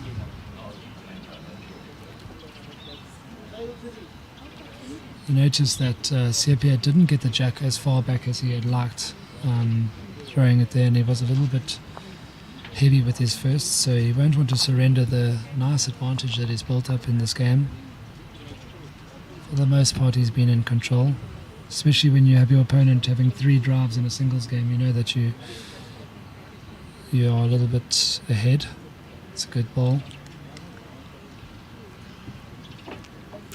You notice that Sepia didn't get the jack as far back as he had liked throwing it there, and he was a little bit heavy with his first, so he won't want to surrender the nice advantage that he's built up in this game. For the most part, he's been in control, especially when you have your opponent having 3 drives in a singles game. You know that you are a little bit ahead. It's a good ball.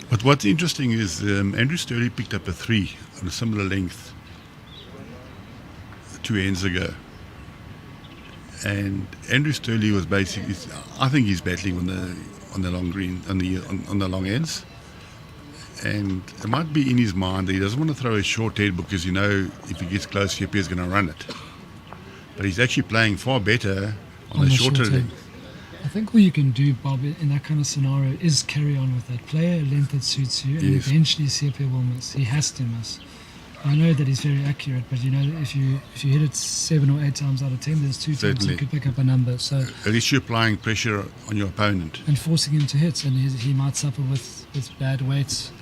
But what's interesting is Andrew Sterley picked up a 3 on a similar length 2 ends ago. And Andrew Sterley was basically, I think he's battling on the long green, on the long ends. And it might be in his mind that he doesn't want to throw a short head because, you know, if he gets close, Sepia is going to run it. But he's actually playing far better on the shorter length. I think what you can do, Bob, in that kind of scenario is carry on with that. Play a length that suits you, and eventually Sepia will miss. He has to miss. I know that he's very accurate, but you know, if you hit it 7 or 8 times out of 10, there's 2 times you could pick up a number. So at least you're applying pressure on your opponent and forcing him to hit, and he might suffer with bad weights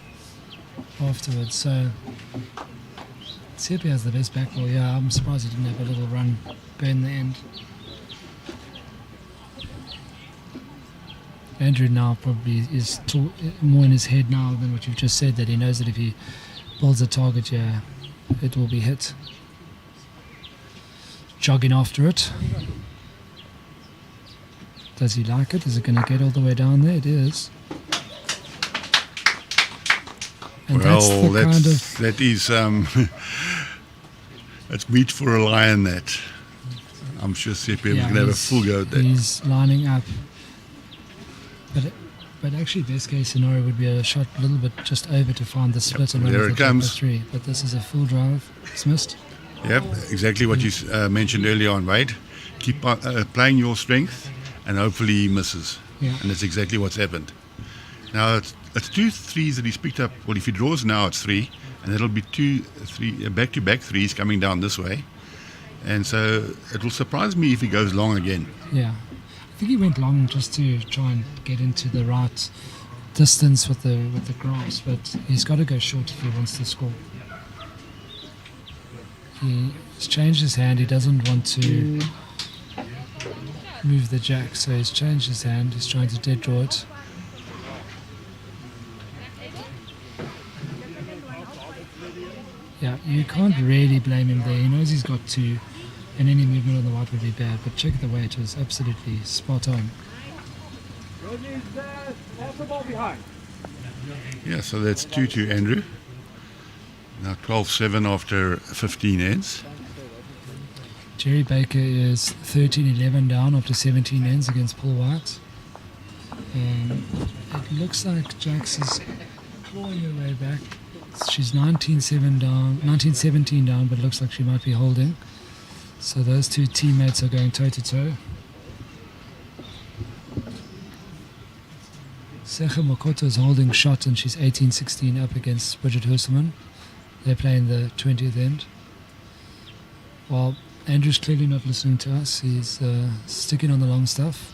afterwards. So Sepia has the best back ball. Yeah, I'm surprised he didn't have a little run go in the end. Andrew now probably is more in his head now than what you've just said, that he knows that if he builds a target, yeah, it will be hit. Jogging after it. Does he like it? Is it going to get all the way down there? It is. And well, that's that's meat for a lion. That I'm sure Sepia was going to have a full go at that. He's lining up. But actually, best case scenario would be a shot a little bit just over to find the split and there it comes. 3. But this is a full drive. It's missed. Yep, exactly what you mentioned earlier on, Wade. Keep playing your strength, and hopefully he misses. Yeah. And that's exactly what's happened. Now it's 2 threes that he's picked up. Well, if he draws now, it's 3, and it'll be 2, 3 back-to-back threes coming down this way. And so it will surprise me if he goes long again. Yeah. I think he went long just to try and get into the right distance with the grass, but he's got to go short if he wants to score. He's changed his hand. He doesn't want to move the jack, so he's changed his hand. He's trying to dead draw it. Yeah, you can't really blame him there. He knows he's got 2. And any movement on the white would be bad, but check the weight, it was absolutely spot on. Yeah, so that's 2 to Andrew. Now 12-7 after 15 ends. Gerry Baker is 13-11 down after 17 ends against Paul White. And it looks like Jax is clawing her way back. She's 19-17 down, but it looks like she might be holding. So those 2 teammates are going toe-to-toe. Secha Mokoto is holding shot, and she's 18-16 up against Bridget Herselman. They're playing the 20th end. While Andrew's clearly not listening to us, he's sticking on the long stuff.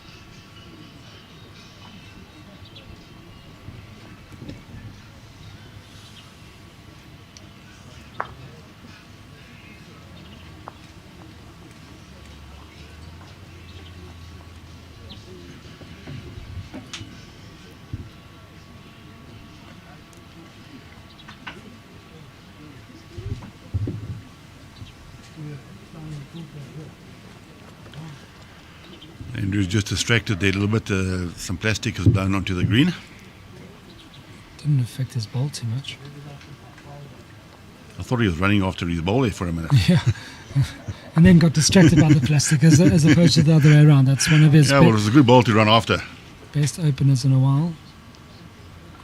Andrew's just distracted there a little bit. Some plastic has blown onto the green. Didn't affect his ball too much. I thought he was running after his ball there for a minute. Yeah. And then got distracted by the plastic as opposed to the other way around. That's one of his well, it was a good ball to run after. Best openers in a while.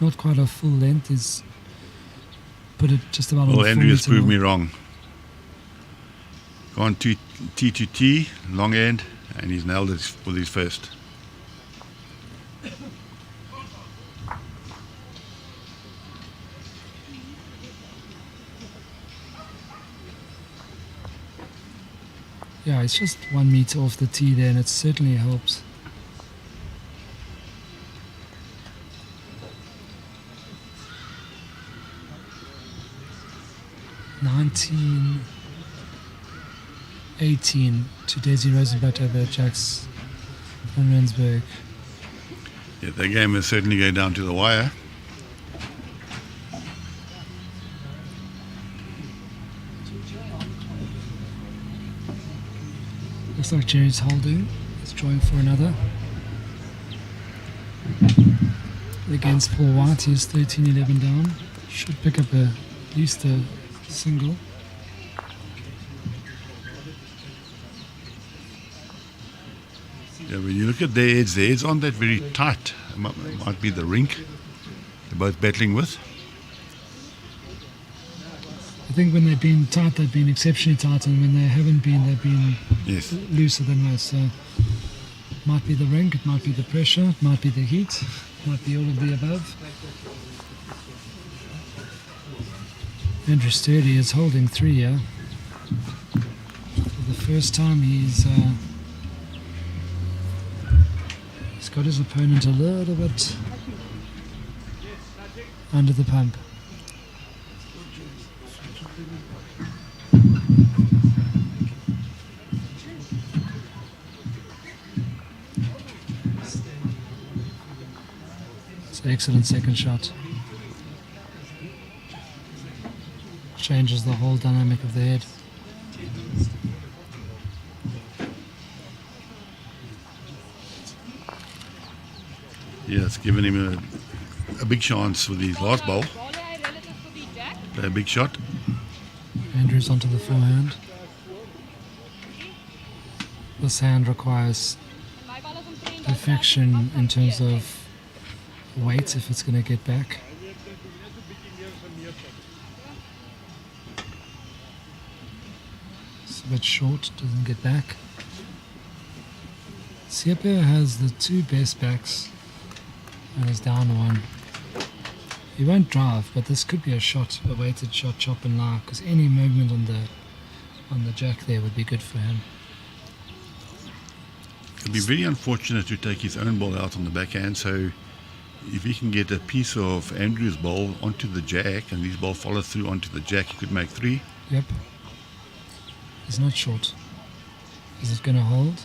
Not quite a full length. He's put it just about on the Well, Andrew has proved mark. me wrong. Gone to T to T, long end, and he's nailed it with his first. Yeah, it's just 1 meter off the tee there, and it certainly helps. 19-18 to Daisy Rosenblatt over Jax van Rensburg. Yeah, the game is certainly going down to the wire. Looks like Gerry's holding. He's drawing for another. Against Paul White, he's 13-11 down. Should pick up at least a single. Yeah, when you look at their heads aren't that very tight. It might be the rink they're both battling with. I think when they've been tight, they've been exceptionally tight, and when they haven't been, they've been looser than most. So it might be the rink, it might be the pressure, it might be the heat, it might be all of the above. Andrew Sterley is holding 3 here. For the first time, he's got his opponent a little bit under the pump. It's an excellent second shot. Changes the whole dynamic of the head. Yeah, it's given him a big chance with his last ball. Play a big shot. Andrew's onto the forehand. This hand requires perfection in terms of weight if it's going to get back. It's a bit short, doesn't get back. Siepia has the 2 best backs and is down 1. He won't drive, but this could be a shot, a weighted shot, chop and lie, because any movement on the jack there would be good for him. It'd be very unfortunate to take his own ball out on the backhand, so if he can get a piece of Andrew's ball onto the jack and his ball follows through onto the jack, he could make 3. Yep. He's not short. Is it going to hold?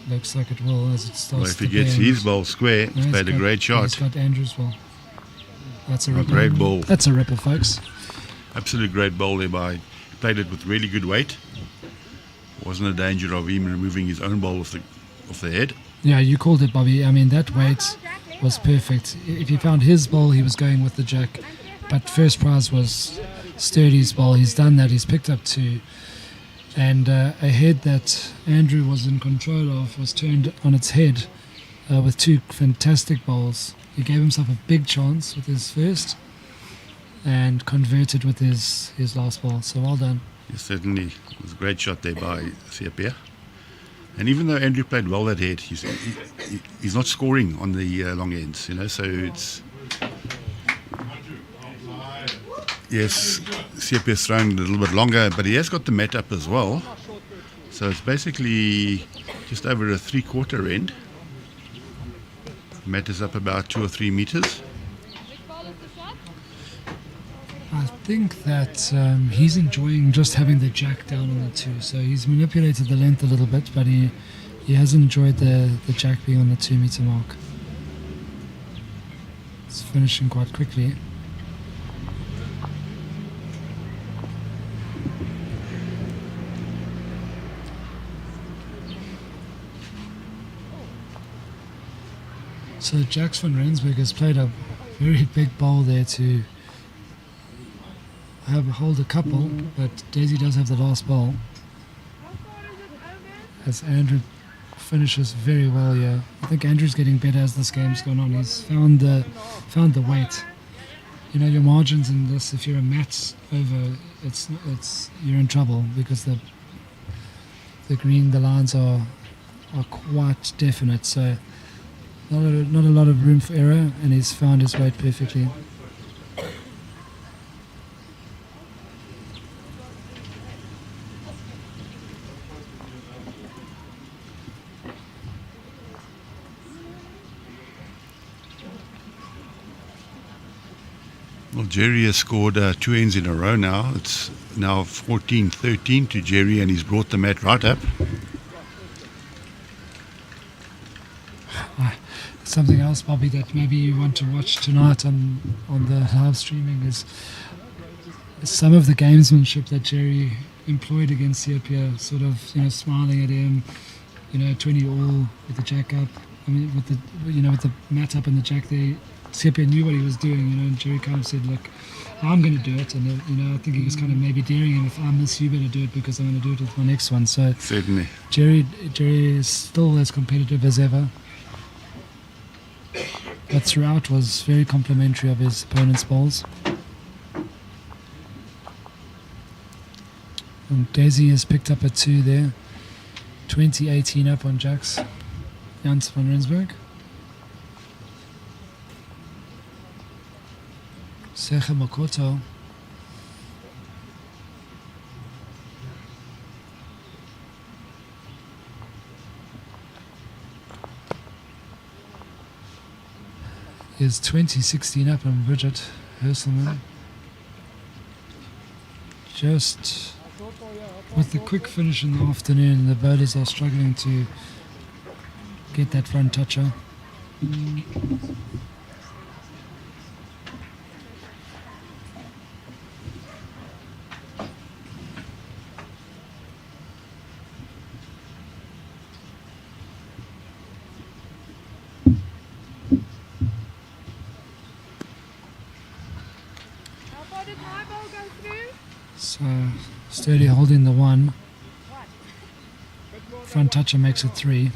Looks like it will as it starts. Well, if he gets his ball square, he's played a great shot. He's got Andrew's ball. That's a A ripper. great ball. That's a ripper, folks. Absolute great ball there by. Played it with really good weight. Wasn't a danger of him removing his own ball off the head. Yeah, you called it, Bobby. I mean, that weight was perfect. If he found his ball, he was going with the jack. But first prize was Sterley's ball. He's done that. He's picked up 2. And a head that Andrew was in control of was turned on its head with 2 fantastic balls. He gave himself a big chance with his first and converted with his last ball. So well done. Yes, certainly. It was a great shot there by Siepia. And even though Andrew played well that head, he's not scoring on the long ends, so it's... Yes, Siepia's throwing a little bit longer, but he has got the mat up as well. So it's basically just over a 3/4 end. The mat is up about 2 or 3 meters. I think that he's enjoying just having the jack down on the 2. So he's manipulated the length a little bit, but he has enjoyed the jack being on the 2 meter mark. It's finishing quite quickly. So Jax van Rensburg has played a very big bowl there to hold a couple, but Daisy does have the last ball. As Andrew finishes very well here. I think Andrew's getting better as this game's gone on. He's found the weight. Your margins in this, if you're a mat over, you're in trouble because the lines are quite definite. So not a lot of room for error, and he's found his weight perfectly. Well, Gerry has scored 2 ends in a row now. It's now 14-13 to Gerry, and he's brought the mat right up. Something else, Bobby, that maybe you want to watch tonight on the live streaming is some of the gamesmanship that Gerry employed against Seopia, sort of, smiling at him, 20 all with the jack up. I mean, with the mat up and the jack there, Seopia knew what he was doing, and Gerry kind of said, look, I'm going to do it. And, I think he was kind of maybe daring him, if I miss, you better do it because I'm going to do it with my next one. So certainly, Gerry is still as competitive as ever. But throughout was very complimentary of his opponent's balls. And Daisy has picked up a 2 there. 20-18 up on jacks. Jans van Rensburg. Sergio Makoto. Is 20-16 up on Bridget Herselman. Just with the quick finish in the afternoon, the bowlers are struggling to get that front toucher. So Sterley holding the 1. Front toucher makes it 3.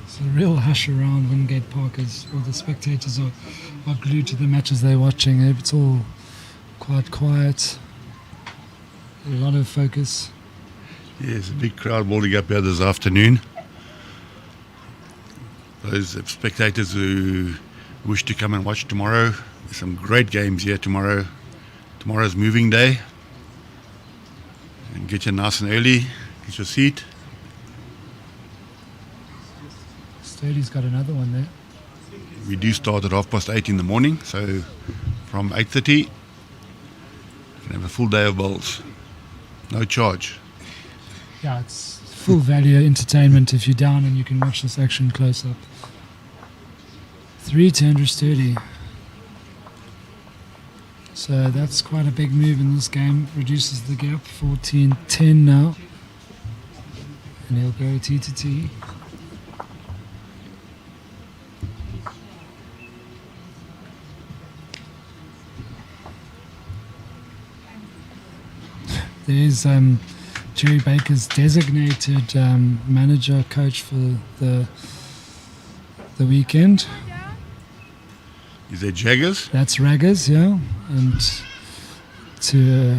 It's a real hush around Wingate Park as all the spectators are glued to the matches they're watching. It's all quite quiet, a lot of focus. Yes, a big crowd building up here this afternoon. Those spectators who wish to come and watch tomorrow, there's some great games here tomorrow. Tomorrow's moving day. And get you nice and early, get your seat. Sterley's got another one there. We do start at 8:30 in the morning, so from 8:30 you can have a full day of bowls, no charge. Yeah, it's full value entertainment if you're down and you can watch this action close up. 3 to Andrew Sterley. So that's quite a big move in this game, reduces the gap, 14-10 now. And he'll go T to T. There's Gerry Baker's designated manager coach for the weekend. Is there Jaggers? That's Raggers, yeah. And to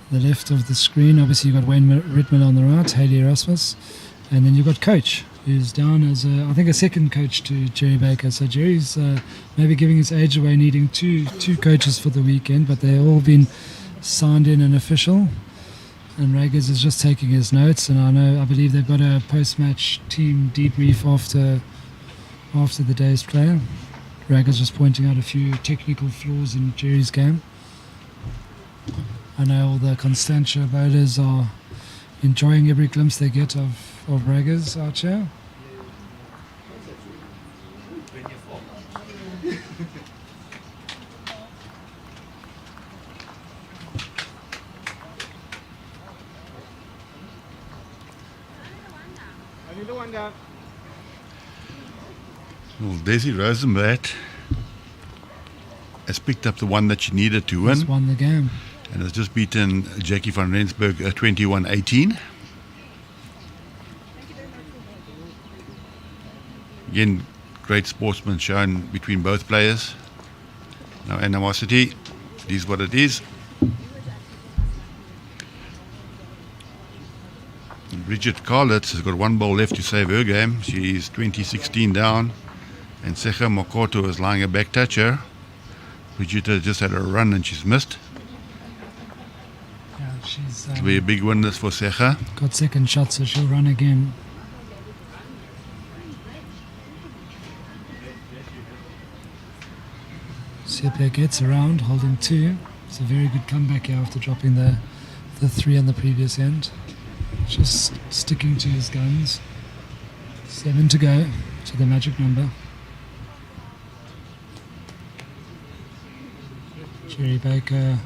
the left of the screen, obviously you've got Ritmuller on the right, Haley Erasmus. And then you've got Coach, who's down as, I think, a second coach to Gerry Baker. So Gerry's maybe giving his age away, needing two coaches for the weekend, but they've all been signed in and official, and Raggers is just taking his notes, and I believe they've got a post-match team debrief after the day's play. Raggers just pointing out a few technical flaws in Gerry's game. I know all the Constantia bowlers are enjoying every glimpse they get of Raggers out here. Well, Daisy Rosenblatt has picked up the one that she needed to win. He's won the game. And has just beaten Jackie van Rensburg 21-18. Again, great sportsman shown between both players. No animosity. It is what it is. Bridget Carlitz has got 1 ball left to save her game. She's 20-16 down. And Secha Mokoto is lying a back toucher. Bridget just had a run and she's missed. Yeah, she's It'll be a big win this for Secha. got second shot, so she'll run again. Sepia gets around, holding 2. It's a very good comeback here after dropping the 3 on the previous end. Just sticking to his guns. 7 to go to the magic number. Gerry Baker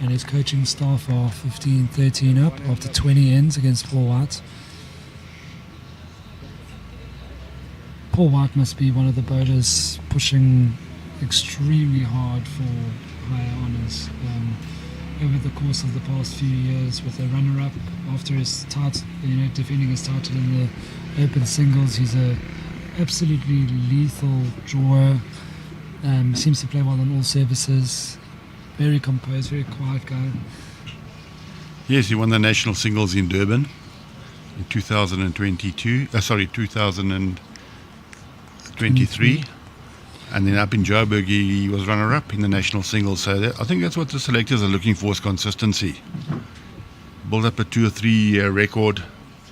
and his coaching staff are 15-13 up after 20 ends against Paul White. Paul White must be one of the bowlers pushing extremely hard for higher honours over the course of the past few years, with a runner-up after his title, defending his title in the open singles. He's a absolutely lethal drawer. Seems to play well on all services. Very composed, very quiet guy. Yes, he won the national singles in Durban in 2023. And then up in Joburg, he was runner-up in the national singles. So I think that's what the selectors are looking for, is consistency. Build up a 2 or 3 year record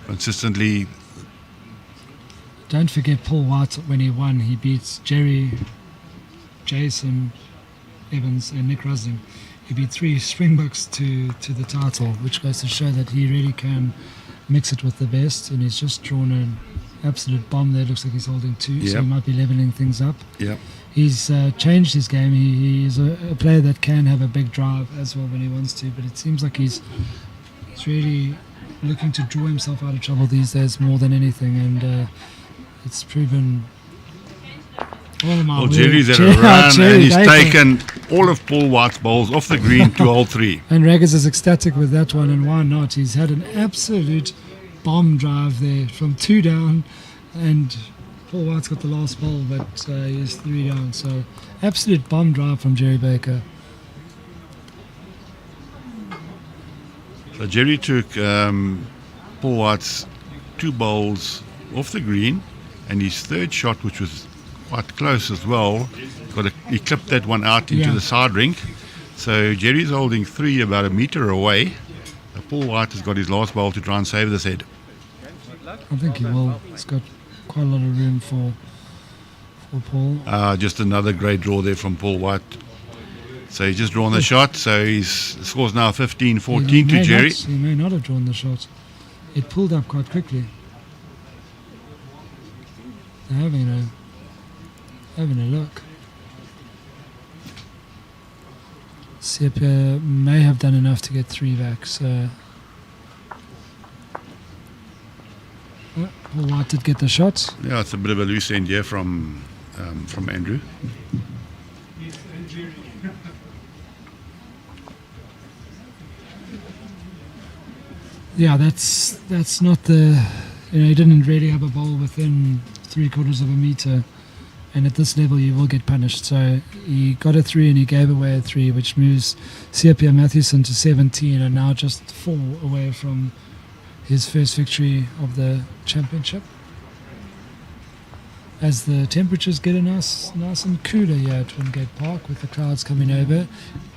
consistently. Don't forget Paul White, when he won, he beat Gerry, Jason Evans and Nick Rusling. He beat 3 Springboks to the title, which goes to show that he really can mix it with the best, and he's just drawn an absolute bomb there. Looks like he's holding 2, so he might be levelling things up. Yep. He's changed his game. He is a player that can have a big drive as well when he wants to, but it seems like he's really looking to draw himself out of trouble these days more than anything, and it's proven. Well, Gerry's at a run and he's taken all of Paul White's balls off the green to hole 3. And Raggers is ecstatic with that one, and why not? He's had an absolute bomb drive there from 2 down, and Paul White's got the last ball, but he's 3 down. So absolute bomb drive from Gerry Baker. So Gerry took Paul White's 2 bowls off the green, and his 3rd shot, which was quite close as well, he clipped that one out into the side rink. So Gerry's holding 3 about a metre away. Paul White has got his last bowl to try and save this head. I think he will. He's got quite a lot of room for Paul. Just another great draw there from Paul White. So he's just drawn the shot. So his score's now 15-14 to Gerry. He may not have drawn the shot. It pulled up quite quickly. They're having a look. Sepia may have done enough to get 3 back. So Paul White did get the shot. Yeah, it's a bit of a loose end here from Andrew. Yeah, that's not the. He didn't really have a ball within 3/4 of a metre, and at this level you will get punished. So he got a 3 and he gave away a 3, which moves Sepia Mathewson to 17 and now just 4 away from his first victory of the championship. As the temperatures get nice and cooler here at Wingate Park with the clouds coming over,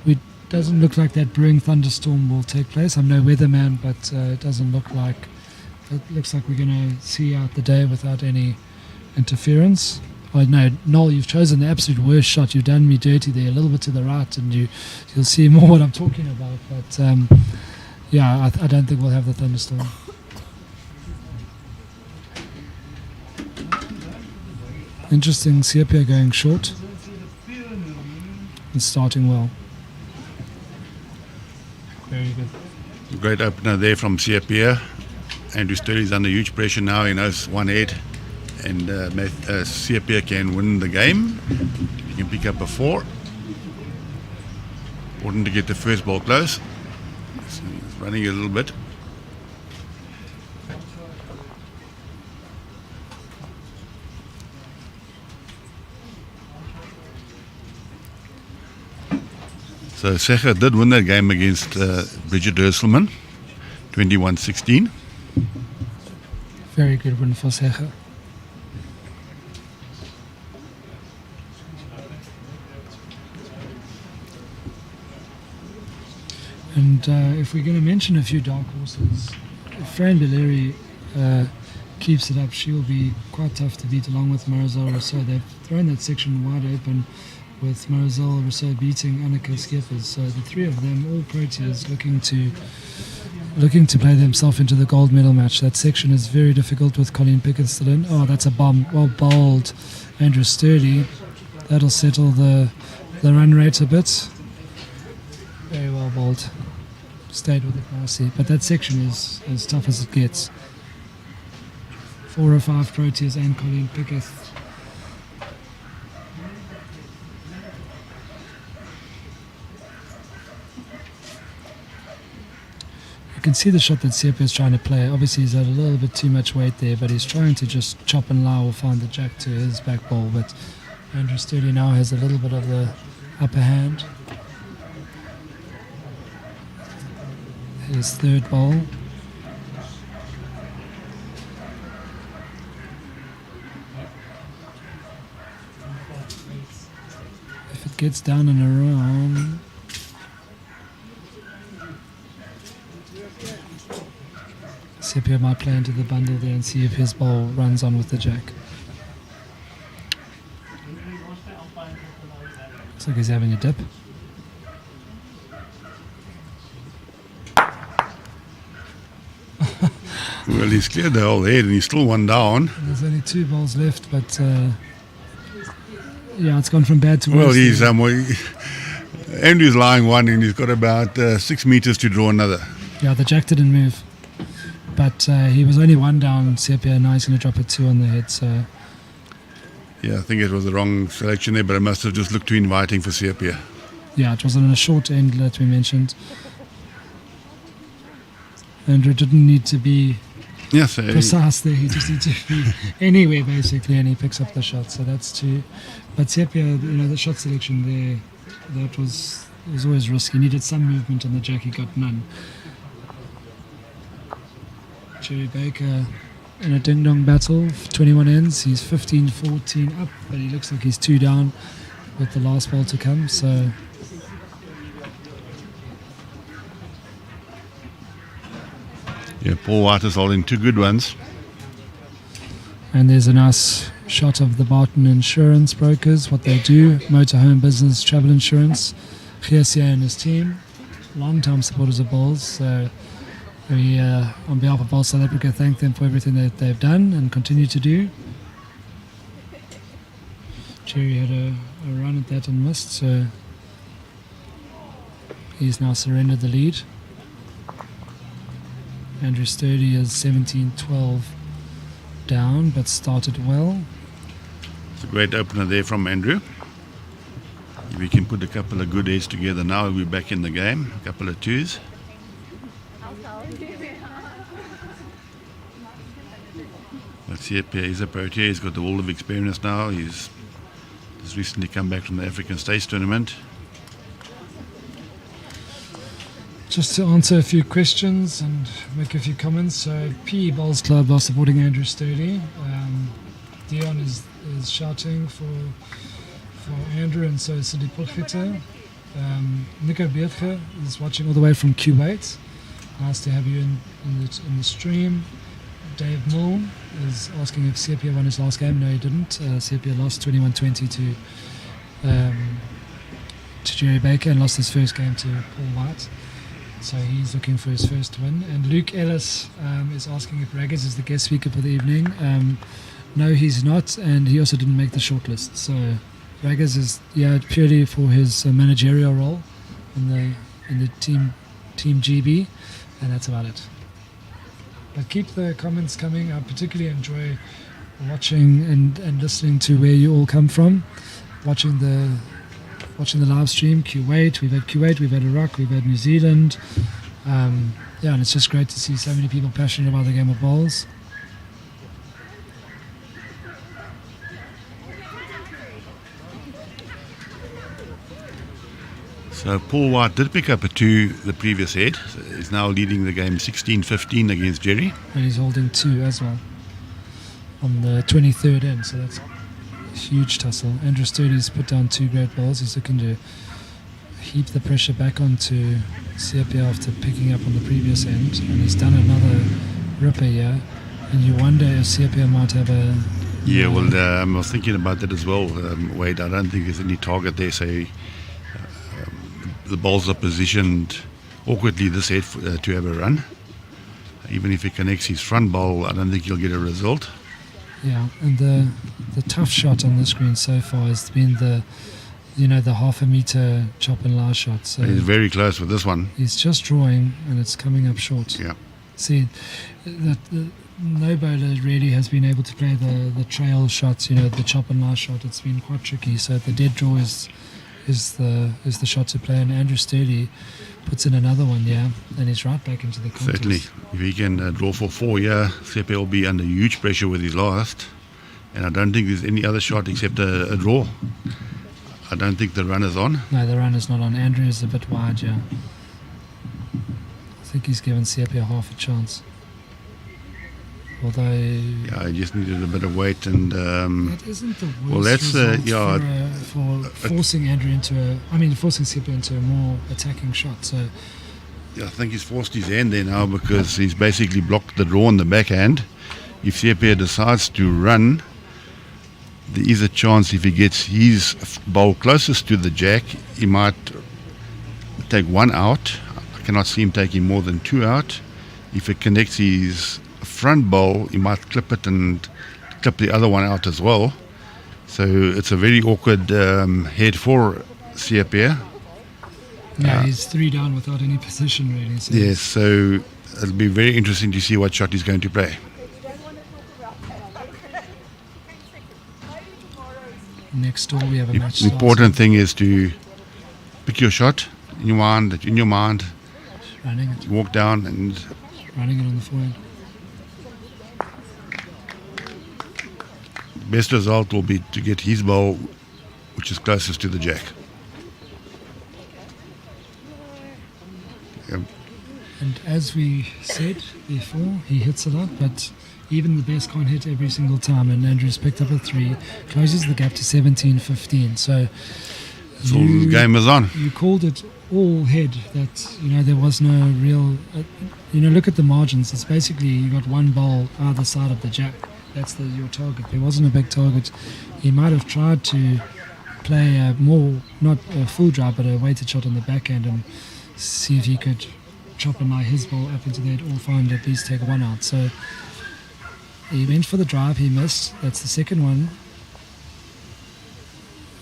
it doesn't look like that brewing thunderstorm will take place. I'm no weatherman, but it doesn't look like. It looks like we're going to see out the day without any interference. Oh no, Noel, you've chosen the absolute worst shot. You've done me dirty there, a little bit to the right, and you'll see more what I'm talking about. But yeah, I don't think we'll have the thunderstorm. Interesting, Sepia going short and starting well. Very good. Great opener there from Sepia. Andrew Sterley's under huge pressure now. He knows one head, and Sepia can win the game. He can pick up a 4. Important to get the first ball close. So he's running a little bit. So Secha did win that game against Bridget Herselman, 21-16. Very good win for Secha. And if we're going to mention a few dark horses, if Fran Baleri keeps it up, she'll be quite tough to beat, along with Marizelle Rousseau. They've thrown that section wide open with Marizelle Rousseau beating Annika Schippers. So the three of them, all Proteas, looking to play themselves into the gold medal match. That section is very difficult with Colleen Pickett still in. Oh, that's a bomb. Well bowled, Andrew Sterley. That'll settle the run rate a bit. Very well bowled. Stayed with it nicely. But that section is as tough as it gets. 4 or 5 Proteas and Colleen Pickett. You can see the shot that Sepia is trying to play. Obviously he's had a little bit too much weight there, but he's trying to just chop and low or find the jack to his back ball. But Andrew Sterley now has a little bit of the upper hand. His third ball. If it gets down and around, Sepia might play into the bundle there and see if his ball runs on with the jack. Looks like he's having a dip. Well, he's cleared the whole head and he's still one down. There's only 2 balls left, but yeah, it's gone from bad to worse. Well, he's Andrew's lying one and he's got about 6 meters to draw another. Yeah, the jack didn't move, but he was only 1 down, Sepia. Now he's going to drop a 2 on the head. So yeah, I think it was the wrong selection there, but it must have just looked too inviting for Sepia. Yeah, it was on a short end that we mentioned. Andrew didn't need to be precise there. He just needs to be anywhere basically, and he picks up the shot. So that's 2. But Sepia, the shot selection there, that was always risky. He needed some movement on the jack. He got none. Gerry Baker in a ding-dong battle, 21 ends. He's 15-14 up, but he looks like he's 2 down with the last ball to come. So yeah, Paul White is holding 2 good ones. And there's a nice shot of the Barton Insurance Brokers, what they do, motorhome business, travel insurance. Gerry and his team, long-time supporters of bowls. So we, on behalf of Bowl South Africa, thank them for everything that they've done and continue to do. Gerry had a run at that and missed, so he's now surrendered the lead. Andrew Sterley is 17-12 down, but started well. It's a great opener there from Andrew. If we can put a couple of good heads together now, we'll be back in the game. A couple of 2s. Let's see, he's a Protea. He's got the world of experience now. He's just recently come back from the African States tournament. Just to answer a few questions and make a few comments. So PE Bowls Club are supporting Andrew Sterley. Dion is shouting for Andrew, and so is Cindy Pulchita. Nico Beertje is watching all the way from Kuwait. Nice to have you in the stream. Dave Milne is asking if Sepia won his last game. No, he didn't. Sepia lost 21-20 to Gerry Baker and lost his first game to Paul White. So he's looking for his first win. And Luke Ellis is asking if Raggers is the guest speaker for the evening. No, he's not, and he also didn't make the shortlist. So Raggers is purely for his managerial role in the team GB, and that's about it. But keep the comments coming. I particularly enjoy watching and listening to where you all come from. Watching the live stream, Kuwait, we've had Iraq, we've had New Zealand. And it's just great to see so many people passionate about the game of bowls. So Paul White did pick up a 2 the previous head. So he's now leading the game 16-15 against Gerry. And he's holding 2 as well on the 23rd end, so that's a huge tussle. Andrew Sterley's put down 2 great bowls. He's looking to heap the pressure back onto Siapia after picking up on the previous end, and he's done another ripper here, and you wonder if Siapia might have a... Yeah, well, I was thinking about that as well, Wade. I don't think there's any target there, so the balls are positioned awkwardly this head to have a run. Even if he connects his front ball, I don't think he'll get a result. Yeah, and the tough shot on the screen so far has been the half a meter chop and lie shot. So he's very close with this one. He's just drawing, and it's coming up short. Yeah. See, no bowler really has been able to play the trail shots. The chop and lie shot. It's been quite tricky. So the dead draw is the shot to play, and Andrew Sterley puts in another one, and he's right back into the contest. Certainly, if he can draw for 4, Sepe will be under huge pressure with his last, and I don't think there's any other shot except a draw. I don't think the run is on. No, the run is not on. Andrew is a bit wide, I think he's given Sepe half a chance. Although... Yeah, he just needed a bit of weight, and... that isn't the worst well, that's, for forcing Andrew forcing Sepe into a more attacking shot, so... I think he's forced his hand there now because he's basically blocked the draw on the backhand. If Sepe decides to run, there is a chance if he gets his bowl closest to the jack, he might take 1 out. I cannot see him taking more than 2 out. If it connects his front bowl, he might clip it and clip the other one out as well. So it's a very awkward head for Sepe. Yeah, he's 3 down without any position really. So yes, so it'll be very interesting to see what shot he's going to play. Next door we have a match. The important thing is to pick your shot in your mind. Running it. Walk down and running it on the forehand. Best result will be to get his bowl, which is closest to the jack. Yep. And as we said before, he hits a lot, but even the best can't hit every single time. And Andrew's picked up a 3, closes the gap to 17-15. So the game is on. You called it all head. That there was no real. Look at the margins. It's basically you got 1 ball either side of the jack. That's your target. There wasn't a big target. He might have tried to play a more, not a full drive, but a weighted shot on the backhand and see if he could chop and lie his ball up into that or find at least take 1 out. So he went for the drive, he missed. That's the second one.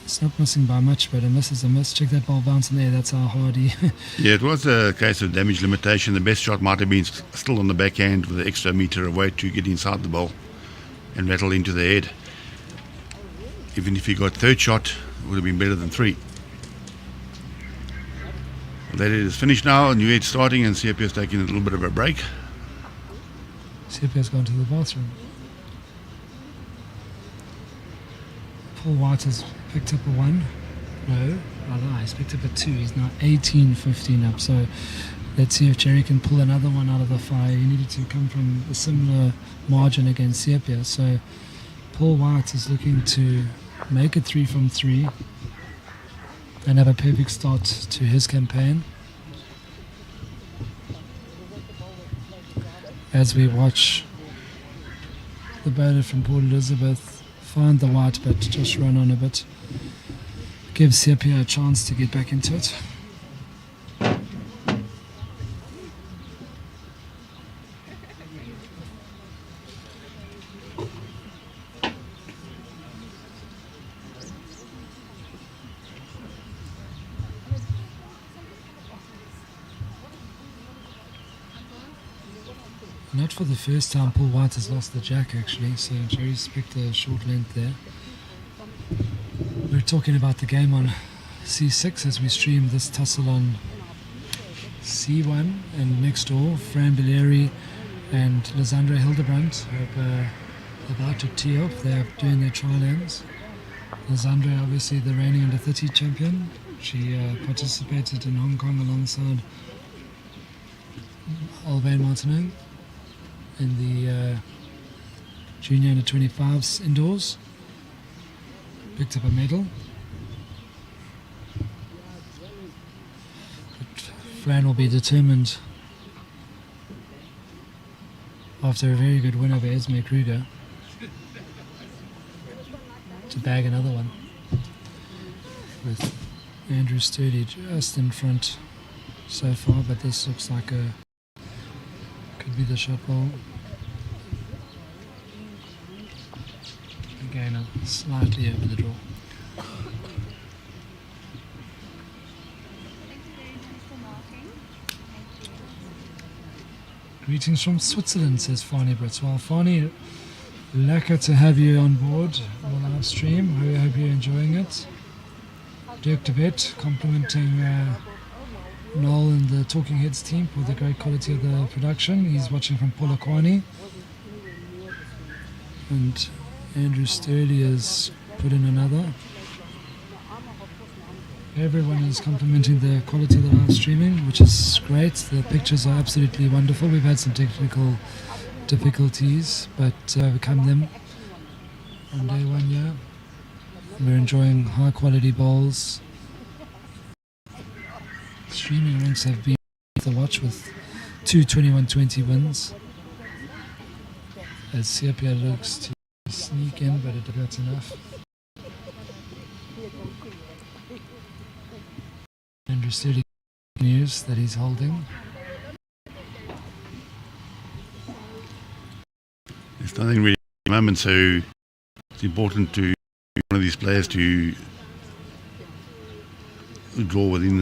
It's not missing by much, but a miss is a miss. Check that ball bounce in there, that's how hard he... Yeah, it was a case of damage limitation. The best shot might have been still on the backhand with an extra meter of weight to get inside the ball and rattle into the head. Even if he got 3rd shot, it would have been better than 3. Well, that is finished now. New head starting, and Sepe is taking a little bit of a break. Sepe has gone to the bathroom. Paul White has picked up a 1. No, he's picked up a 2. He's now 18-15 up. So let's see if Gerry can pull another one out of the fire. He needed to come from a similar margin against Sepe. So Paul White is looking to make it 3 from 3 and have a perfect start to his campaign. As we watch the bowler from Port Elizabeth find the white but just run on a bit, give Sepe a chance to get back into it. Not for the first time Paul White has lost the jack actually, so Gerry's picked a short length there. We're talking about the game on C6 as we stream this tussle on C1, and next door Fran Baleri and Lizandra Hildebrandt are about to tee up. They're doing their trial ends. Lizandra, obviously the reigning under 30 champion. She participated in Hong Kong alongside Alvain Martineau in the junior under 25s indoors. Picked up a medal. Fran will be determined after a very good win over Esme Kruger to bag another one, with Andrew Sterley just in front so far, but this looks like could be the shot ball. Again, slightly over the draw. Greetings from Switzerland, says Fani Brits. Well, Fani, lekker to have you on board on the live stream. I hope you're enjoying it. Dirk de Vet complimenting Noel and the Talking Heads team for the great quality of the production. He's watching from Polokwane. And Andrew Sterley has put in another. Everyone is complimenting the quality of the live streaming, which is great. The pictures are absolutely wonderful. We've had some technical difficulties, but overcome them on day one here. We're enjoying high quality bowls. Streaming ranks have been the watch with 2 21-20 wins. As Sepia looks to sneak in, but that's enough. Andrew Sterley news that he's holding. There's nothing really at the moment, so it's important to one of these players to draw within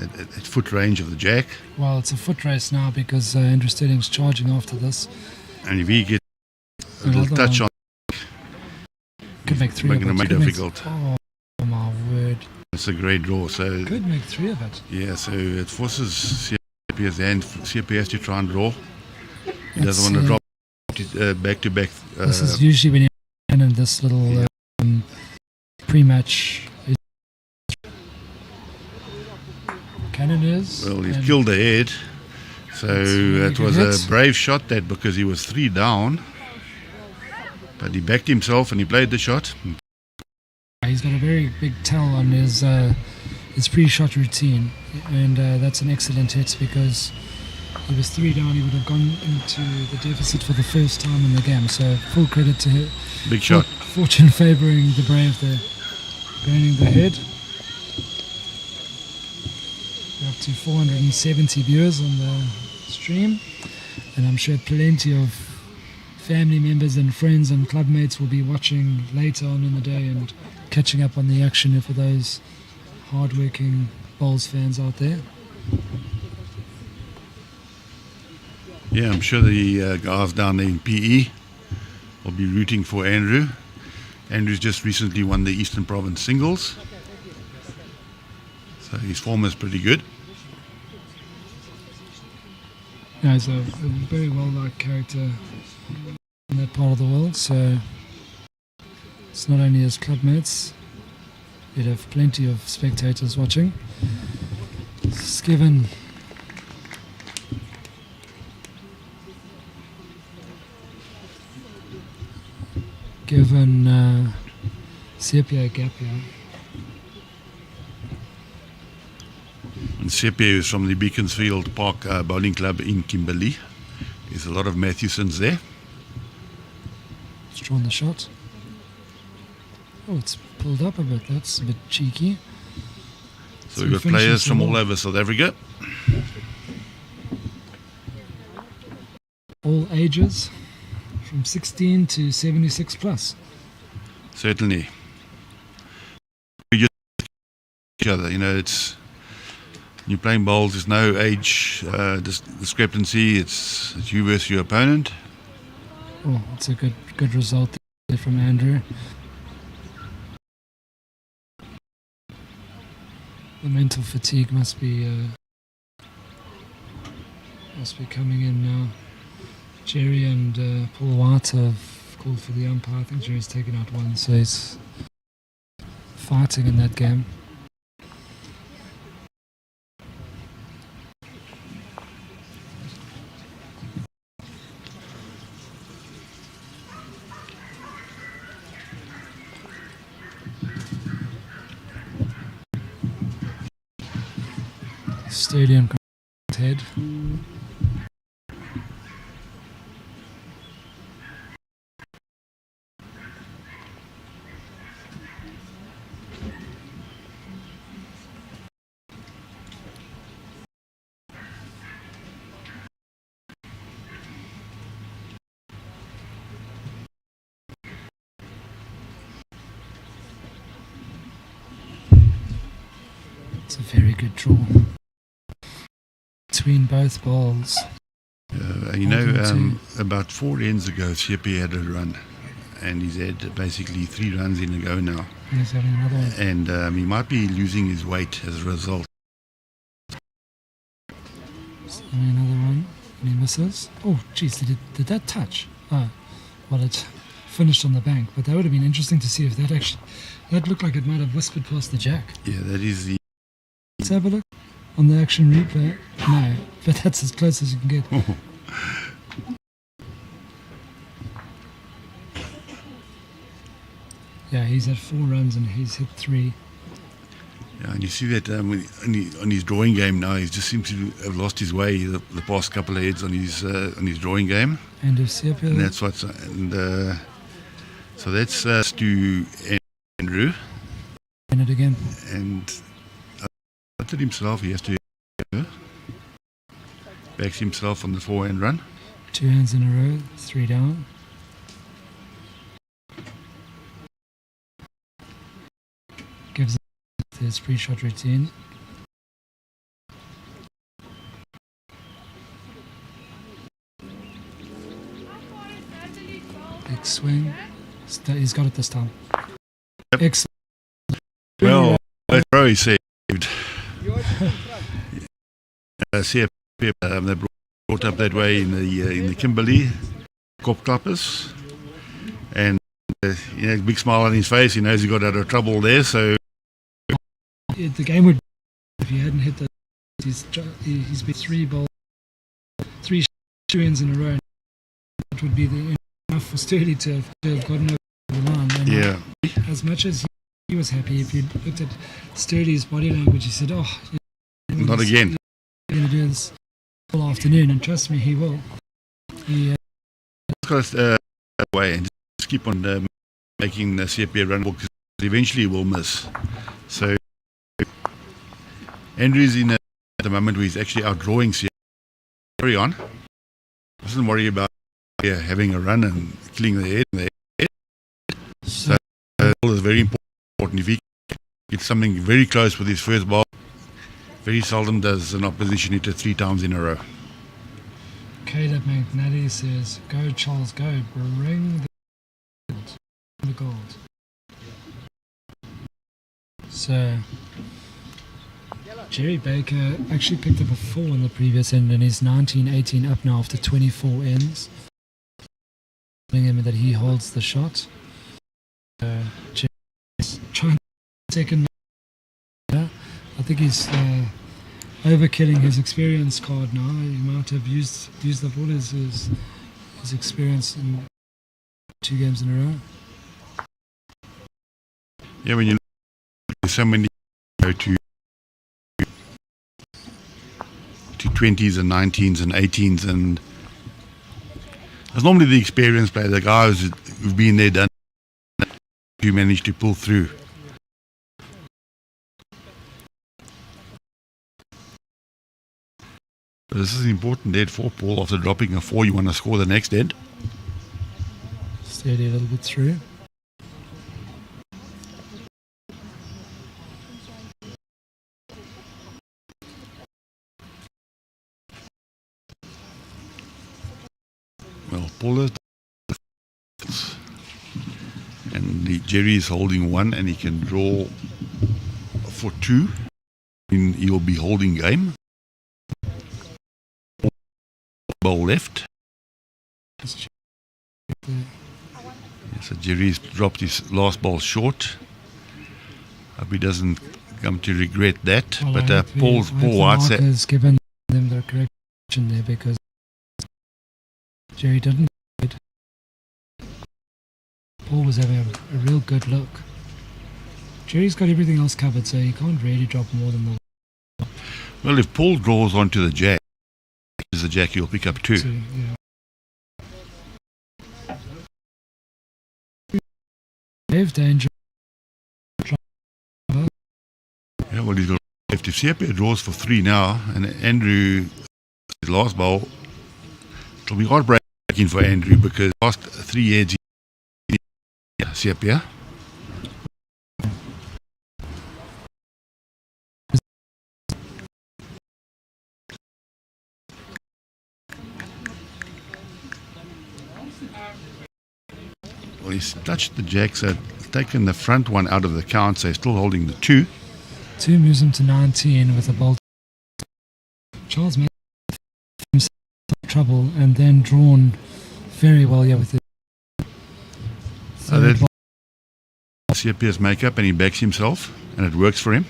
at foot range of the jack. Well, it's a foot race now because Andrew Sterling's charging after this. And if he gets a little touch on, could make three making of it it. difficult. Oh my word! It's a great draw. So could make three of it. Yeah, so it forces CP's hand. CP has to try and draw. He doesn't want to drop back to back. This is usually when you're in this little pre-match. Cannon is. Well, he's killed the head. So it was a brave shot that because he was 3 down. But he backed himself and he played the shot. He's got a very big tell on his pre-shot routine, and that's an excellent hit because he was 3 down. He would have gone into the deficit for the first time in the game. So full credit to him. Big shot. Fortune favouring the brave there, burning the head. We're up to 470 viewers on the stream, and I'm sure plenty of family members and friends and clubmates will be watching later on in the day and catching up on the action for those hard-working bowls fans out there. Yeah, I'm sure the guys down there in PE will be rooting for Andrew. Andrew's just recently won the Eastern Province singles, so his form is pretty good. Yeah, he's a very well-liked character in that part of the world, so it's not only his clubmates, you'd have plenty of spectators watching. Given Sepia a gap here. And Sepia is from the Beaconsfield Park Bowling Club in Kimberley. There's a lot of Mathewsons there. It's drawn the shot. Oh, it's pulled up a bit. That's a bit cheeky. So we've got players from all over South Africa. All ages, from 16 to 76 plus. Certainly. We just each other, it's you're playing bowls. There's no age discrepancy. It's you versus your opponent. Oh, it's a good result there from Andrew. The mental fatigue must be coming in now. Gerry and Paul White have called for the umpire. I think Gerry's taken out one, so he's fighting in that game. Sterley on head. It's a very good draw between both balls. About 4 ends ago, CP had a run, and he's had basically 3 runs in a go now. And he's having another one. And he might be losing his weight as a result. Having another one, and he misses. Oh, geez, did that touch? Oh, well, it finished on the bank, but that would have been interesting to see if that looked like it might have whispered past the jack. Yeah, that is the... Let's have a look on the action replay. No, but that's as close as you can get. Yeah, he's had 4 runs and he's hit 3. Yeah, and you see that on his drawing game now, he just seems to have lost his way the past couple of heads on his drawing game. And CP. And that's what's so that's to Andrew. And it again. And after himself, he has to backs himself on the forehand run. 2 hands in a row, 3 down. Gives his pre-shot routine. Big swing. He's got it this time. Yep. Excellent. Well, that's very saved. They brought up that way in the Kimberley Cop Clappers, and big smile on his face. He knows he got out of trouble there. So the game would, if he hadn't hit he's been 3 balls, 3 shoe-ins in a row. That would be enough for Sterley to have gotten over the line. And yeah. As much as he was happy, if you looked at Sterley's body language, he said, "Oh, not again. He's going to do this all afternoon," and trust me, he will. He got away and just keep on making the CP run because eventually he will miss. So Andrew's in at the moment where he's actually outdrawing CP. Carry on. Doesn't worry about having a run and killing the head. So all is very important. If he gets something very close with his first ball, very seldom does an opposition hit it 3 times in a row. Caleb McNally says, "Go Charles, go! Bring the gold." So Gerry Baker actually picked up a 4 in the previous end, and he's 19-18 up now after 24 ends. Telling him that he holds the shot. Gerry's trying to second. I think he's overkilling his experience card now. He might have used up all his experience in 2 games in a row. Yeah, when you look, so many go to 20s and 19s and 18s, and there's normally the experienced player, the guys who've been there, done, who manage to pull through. But this is important dead for Paul. After dropping a 4, you want to score the next dead. Steady a little bit through. Well, Paul is, and Gerry is holding 1, and he can draw for 2. He'll be holding game. Ball left. So Gerry's dropped his last ball short. Hope he doesn't come to regret that. Well, but Paul White has given them the correction there because Gerry didn't. Paul was having a real good look. Gerry's got everything else covered, so he can't really drop more than the. Well, if Paul draws onto the jack, the jack he'll pick up two. Danger. Yeah, well, he's got left. If Sepia draws for 3 now, and Andrew, his last bowl, it'll be heartbreaking for Andrew because last 3 heads, Sepia. Well, he's touched the jack, so taken the front one out of the count, so he's still holding the 2. 2 moves him to 19 with a bolt. Charles made himself trouble and then drawn very well here with it. So that Sepia's makeup, and he backs himself, and it works for him.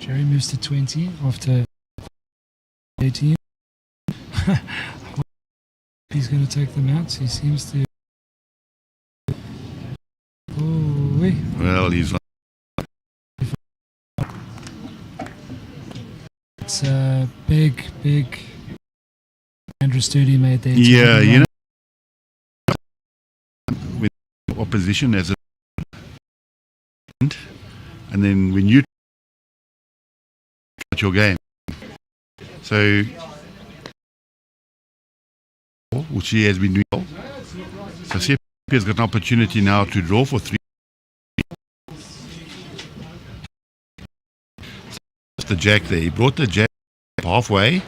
Gerry moves to 20 after 18. He's going to take them out. He seems to. Oh, wait. Well, he's. It's a big Andrew Sturdy made there. Yeah, you know, with opposition as a. And then when you got your game. So. Which he has been doing well. So Sepia has got an opportunity now to draw for 3. That's the jack there. He brought the jack halfway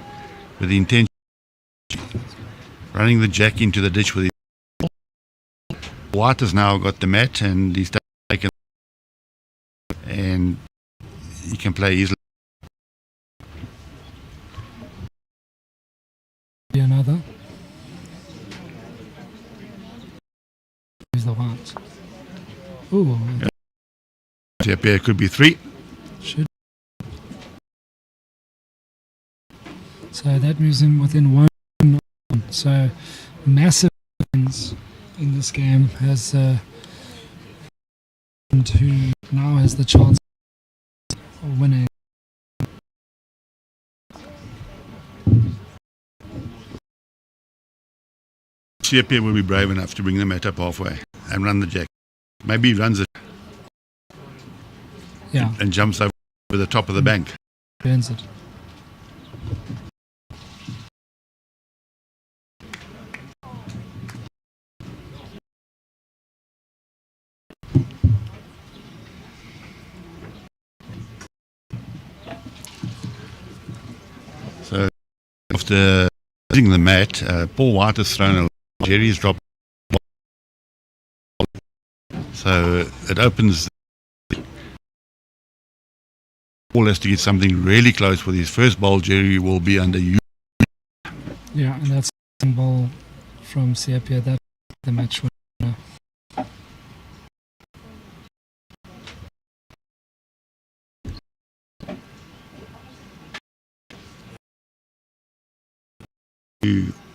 with the intention of running the jack into the ditch with his ball. White has now got the mat and he's taken, and he can play easily. Another. The white. Ooh. Sepia could be 3. Should. So that moves him within 1. So massive wins in this game has who now has the chance of winning. Sepia will be brave enough to bring the mat up halfway and run the jack. Maybe he runs it and jumps over the top of the bank. Burns it. So after using the mat, Paul White has thrown a Gerry's dropped, so it opens. Paul has to get something really close with his first bowl. Gerry will be under you. Yeah, and that's the ball from Sepia. That's the match winner.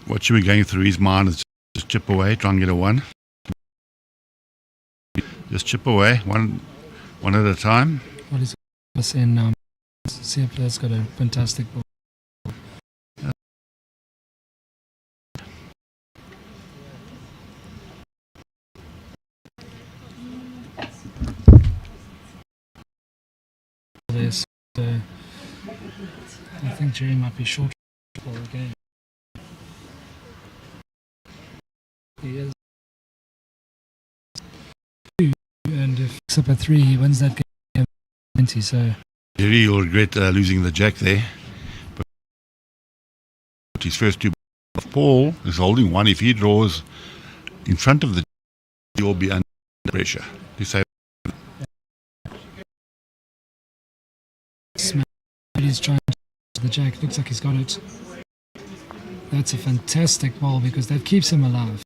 What should be going through his mind is just chip away, try and get a 1. Just chip away, one at a time. What is this in Sepia's got a fantastic ball. I think Gerry might be short for the game. He is. And if it's up at 3, he wins that game 20. So Gerry will regret losing the jack there. But his first 2. Paul is holding 1. If he draws in front of the, he will be under pressure. He's trying to the jack. Looks like he's got it. That's a fantastic ball because that keeps him alive.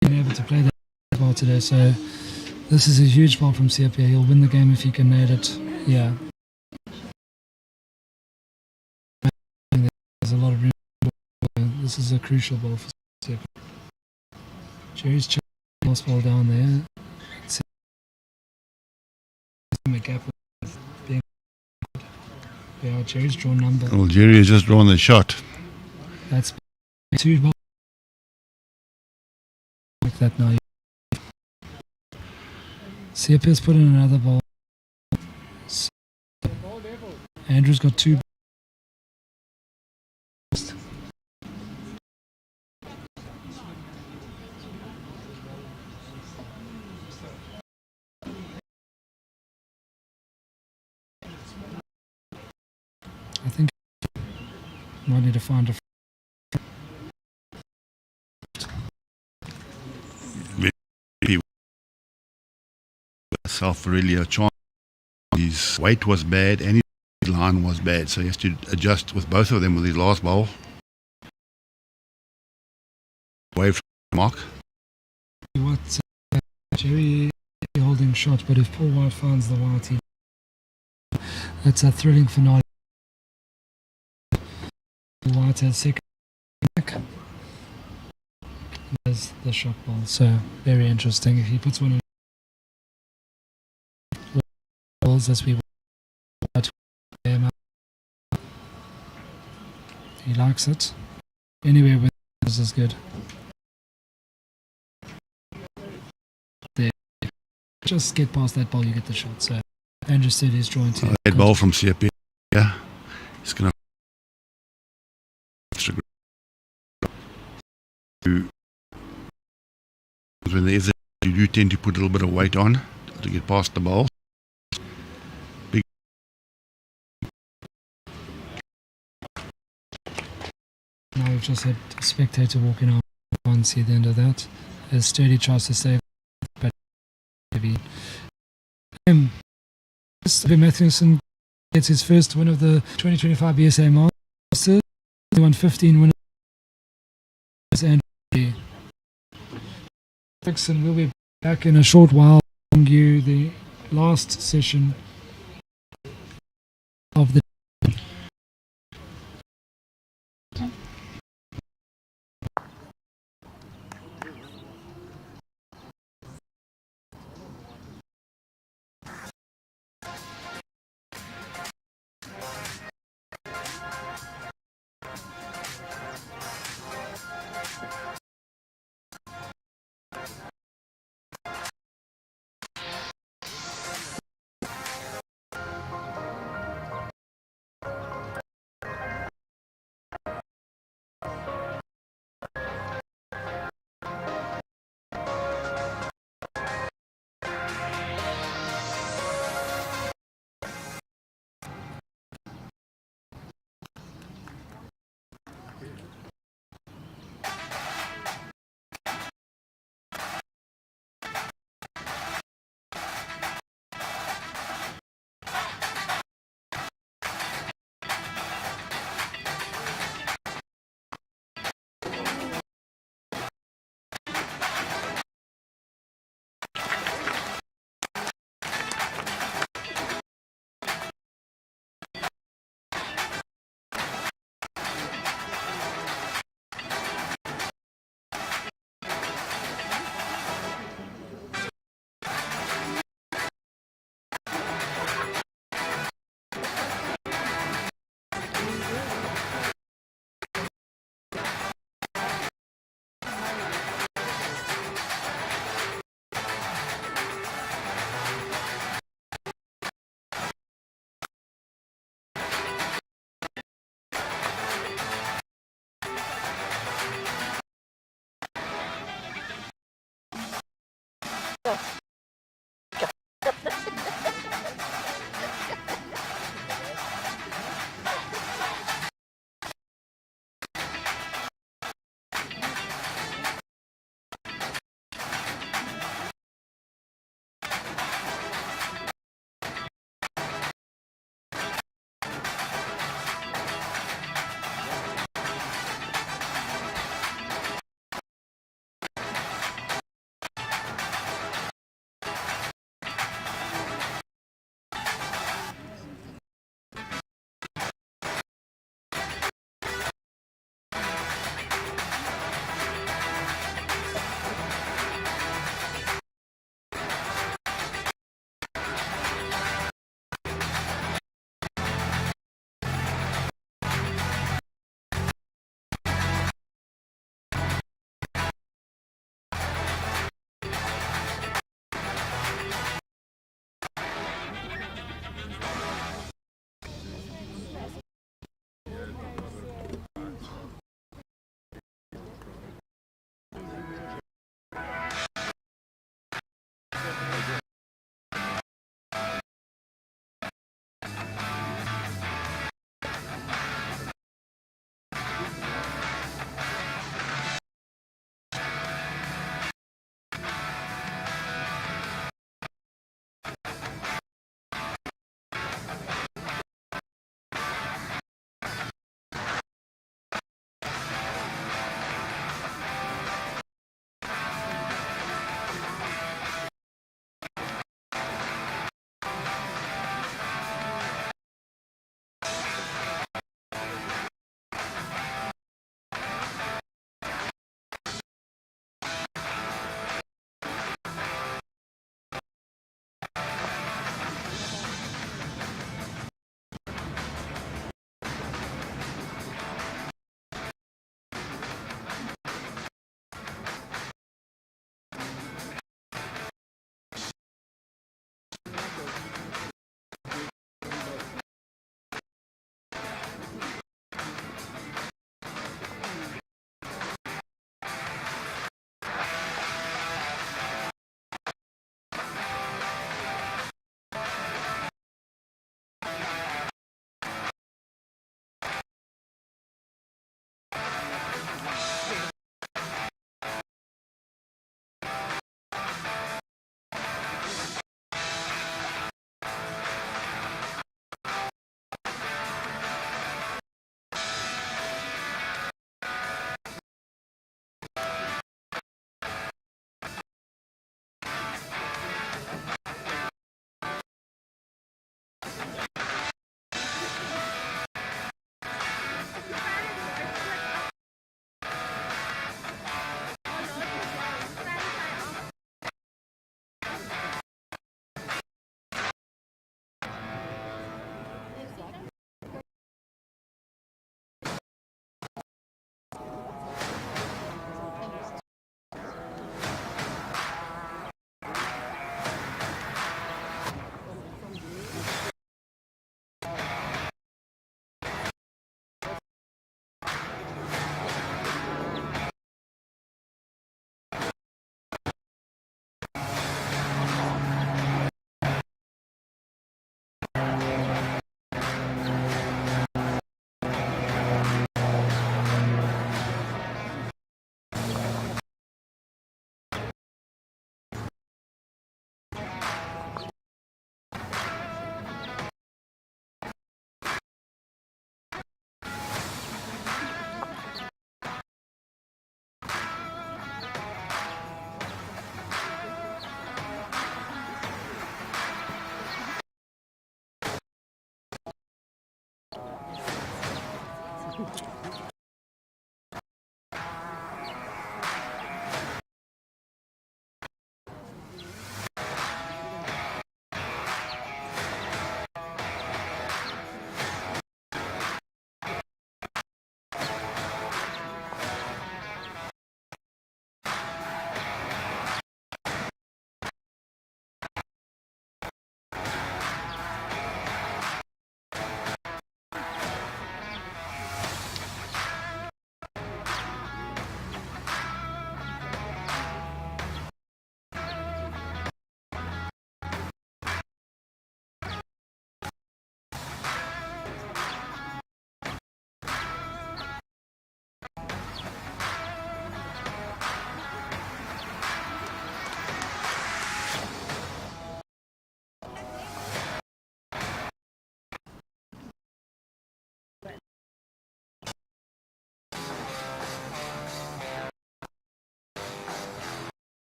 Being able to play that ball today, so this is a huge ball from Sepia. He'll win the game if he can nail it. Yeah. There's a lot of room. This is a crucial ball for Sepia. Gerry's checking the last ball down there. A gap with being Yeah, Gerry's drawn number. Well, Gerry has just drawn the shot. That's 2 balls. Like that now. CP's put in another ball. Andrew's got 2 balls. I think might need to find a Self really a chance. His weight was bad and his line was bad, so he has to adjust with both of them with his last bowl. Away from the mark. What Gerry holding shot, but if Paul White finds the white, that's a thrilling finale. White has second back. There's the shot ball, so very interesting. If he puts one in balls as we he likes it. Anywhere with this is good. There. Just get past that ball, you get the shot. So Andrew said he's drawing to that ball from CP. Yeah, he's gonna when there is you do tend to put a little bit of weight on to get past the ball. Now we've just had a spectator walking out once at the end of that as Sterley tries to save, but heavy. Mathewson gets his first win of the 2025 BSA Masters. 115 winners. And Dixon will be back in a short while. You the last session of the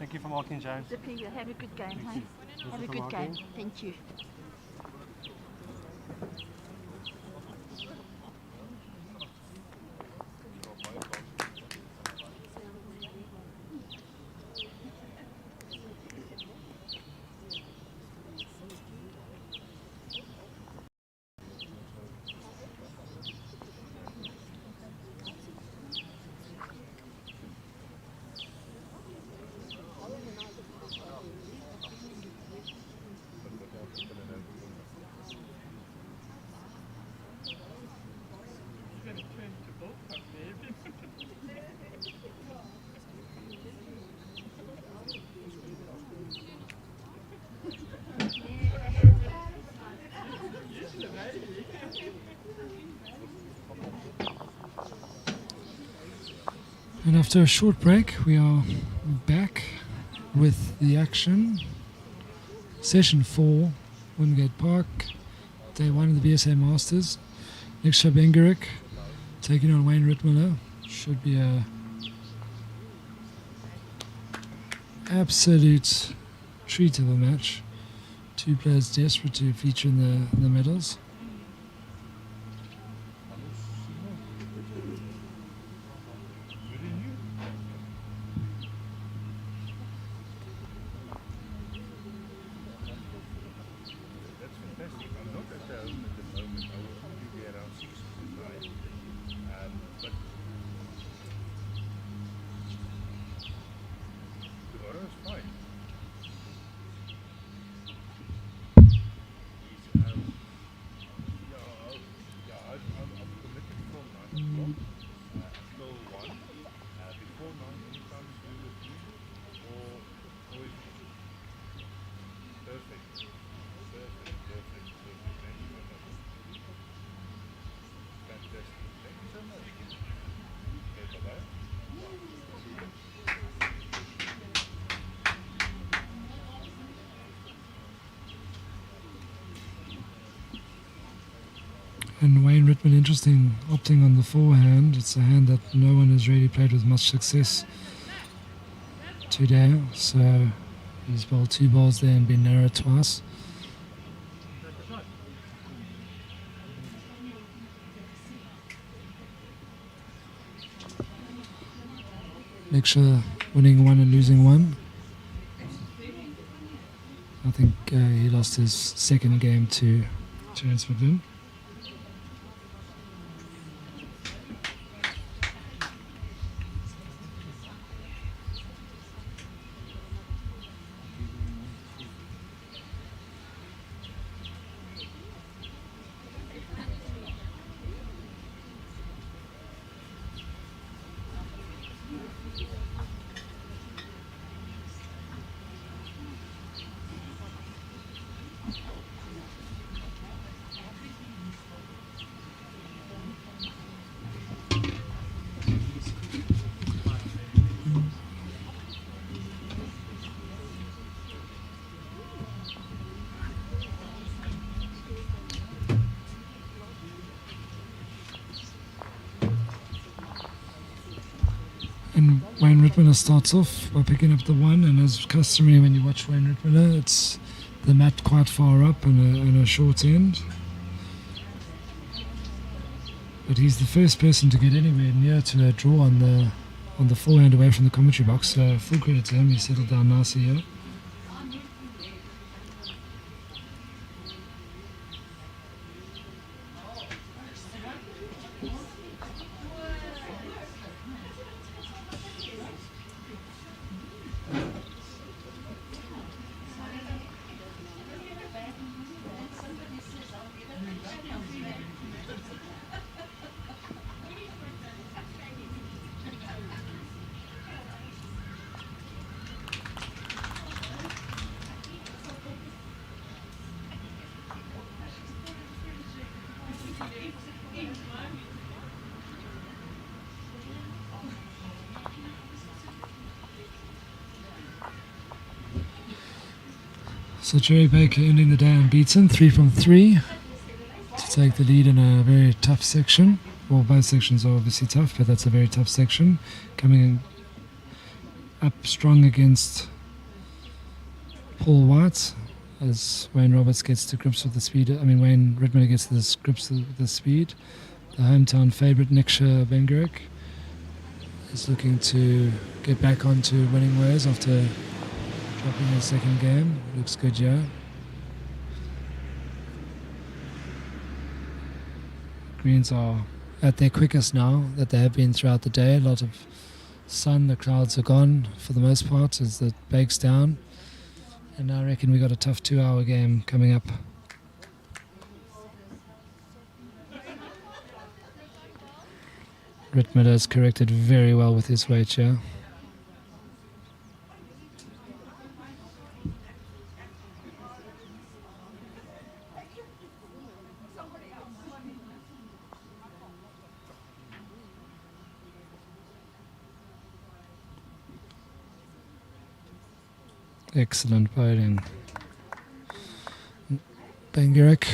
Thank you for marking, James. It's a pleasure. Have a good game, hey? you. Have a for good game. marking. Thank you. And after a short break, we are back with the action. Session 4, Wingate Park, day 1 of the BSA Masters. Nikša Benguric taking on Wayne Ritmuller. Should be a absolute treat of a match. Two players desperate to feature in the medals. And Wayne Ritmuller, interesting, opting on the forehand. It's a hand that no one has really played with much success today. So he's bowled 2 balls there and been narrowed twice. Nikša winning 1 and losing 1. I think he lost his second game to Esme. And Wayne Ritmuller starts off by picking up the 1, and as customary when you watch Wayne Ritmuller, it's the mat quite far up and a short end. But he's the first person to get anywhere near to a draw on the forehand away from the commentary box, so full credit to him, he settled down nicely here. So Gerry Baker ending the day unbeaten, 3 from 3 to take the lead in a very tough section. Well, both sections are obviously tough, but that's a very tough section. Coming up strong against Paul White as Wayne Roberts gets to grips with the speed. Wayne Ritmuller gets to the grips with the speed. The hometown favourite Nikša Benguric is looking to get back onto winning ways after dropping his second game. Looks good, yeah. Greens are at their quickest now that they have been throughout the day. A lot of sun, the clouds are gone for the most part as it bakes down. And I reckon we got a tough 2-hour game coming up. Ritmuller has corrected very well with his weight here. Excellent bowling. Benguric.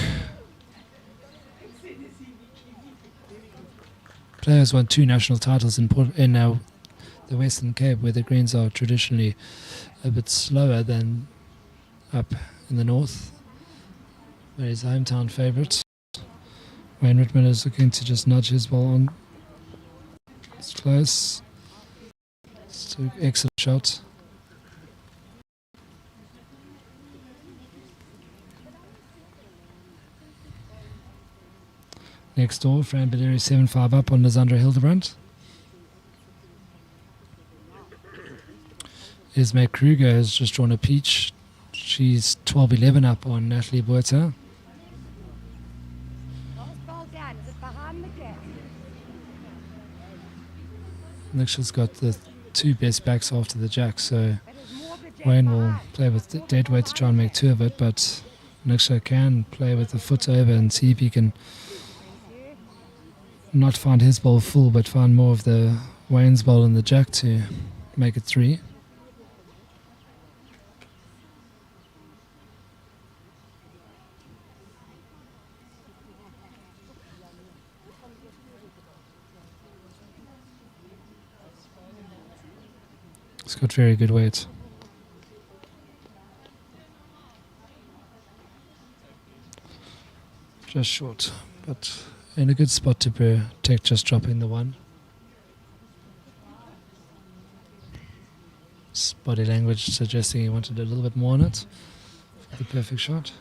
Players won 2 national titles in the Western Cape, where the greens are traditionally a bit slower than up in the north. But he's a hometown favourite. Wayne Ritmuller is looking to just nudge his ball on. It's close. It's an excellent shot. Next door, Fran Baleri 7-5 up on Lizandra Hildebrandt. Esme Kruger has just drawn a peach. She's 12-11 up on Natalie Buerta. Nikša's got the 2 best backs after the jack, so Wayne will play with dead weight to try and make 2 of it, but Nikša can play with the foot over and see if he can not find his ball full, but find more of the Wayne's ball in the jack to make it 3. It's got very good weight. Just short, but in a good spot to protect, just dropping the 1. Body language suggesting he wanted a little bit more on it. The perfect shot.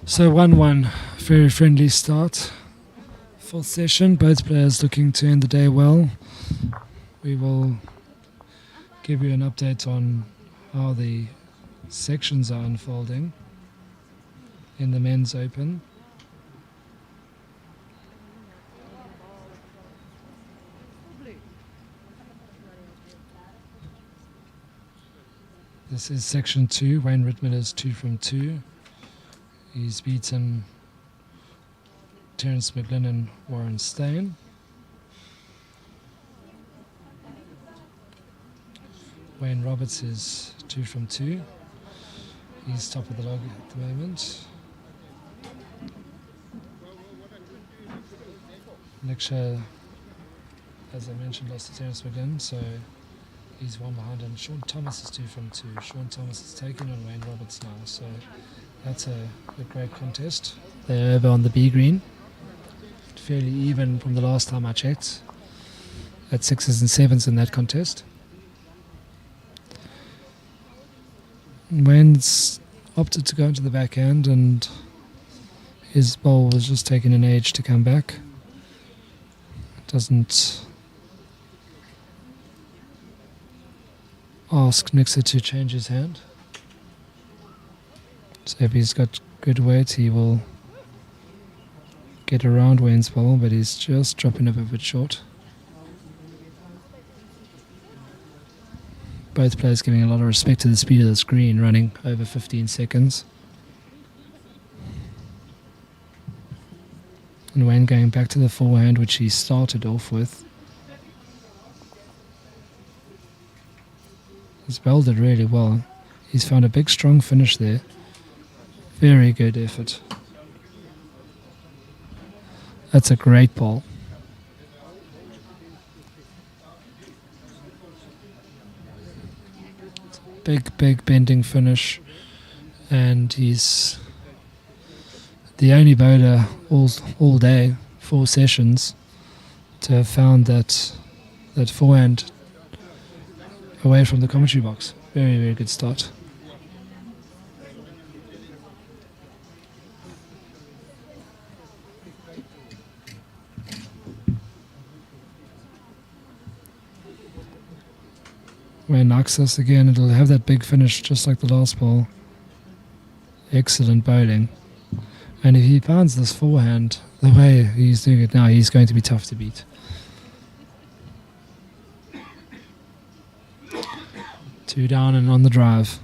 So 1-1, very friendly start. Full session, both players looking to end the day well. We will give you an update on how the sections are unfolding in the men's open. This is section 2, Wayne Ritmuller's 2 from 2. He's beaten Terence McGlynn and Warren Stain. Wayne Roberts is 2 from 2. He's top of the log at the moment. Nikša, as I mentioned, lost to Terence McGlynn, so he's 1 behind him. Sean Thomas is 2 from 2. Sean Thomas is taken on Wayne Roberts now, so that's a great contest. They're over on the B green. Fairly even from the last time I checked. At 6s and 7s in that contest. Wayne's opted to go into the backhand, and his ball was just taking an age to come back. Doesn't ask Nikša to change his hand. So if he's got good weight, he will get around Wayne's ball, but he's just dropping a bit short. Both players giving a lot of respect to the speed of the screen, running over 15 seconds. And Wayne going back to the forehand, which he started off with. He's bowled it really well. He's found a big, strong finish there. Very good effort. That's a great ball. Big, big bending finish. And he's the only bowler all day, 4 sessions, to have found that forehand away from the commentary box. Very, very good start. Wayne knocks us again. It'll have that big finish just like the last ball. Excellent bowling. And if he pounds this forehand the way he's doing it now, he's going to be tough to beat. Two down and on the drive.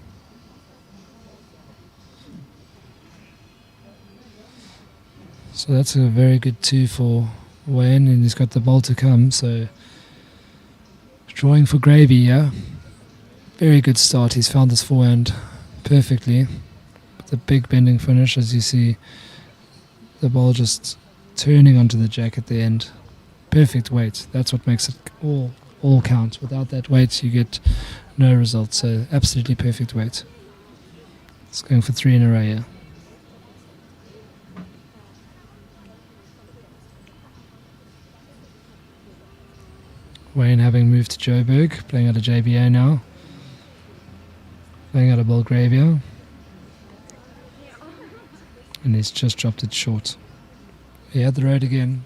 So that's a very good 2 for Wayne, and he's got the ball to come. So drawing for gravy, yeah. Very good start. He's found this forehand perfectly. The big bending finish, as you see, the ball just turning onto the jack at the end. Perfect weight. That's what makes it all count. Without that weight, you get no result. So absolutely perfect weight. It's going for 3 in a row here. Wayne having moved to Joburg, playing at a JBA now. Playing at a Belgravia. And he's just dropped it short. He had the road again.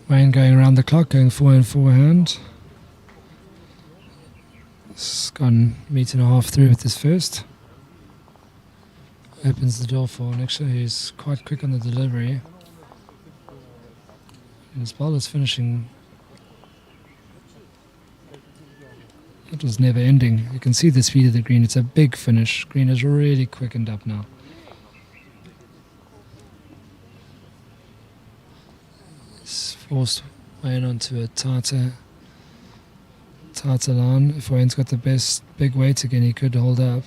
Wayne going around the clock, going forehand. It's gone metre and a half through with this first. Opens the door for Nikša, who's quite quick on the delivery. And his ball is finishing. It was never ending. You can see the speed of the green. It's a big finish. Green has really quickened up now. Forced Wayne onto a tighter line. If Wayne's got the best big weight again, he could hold up.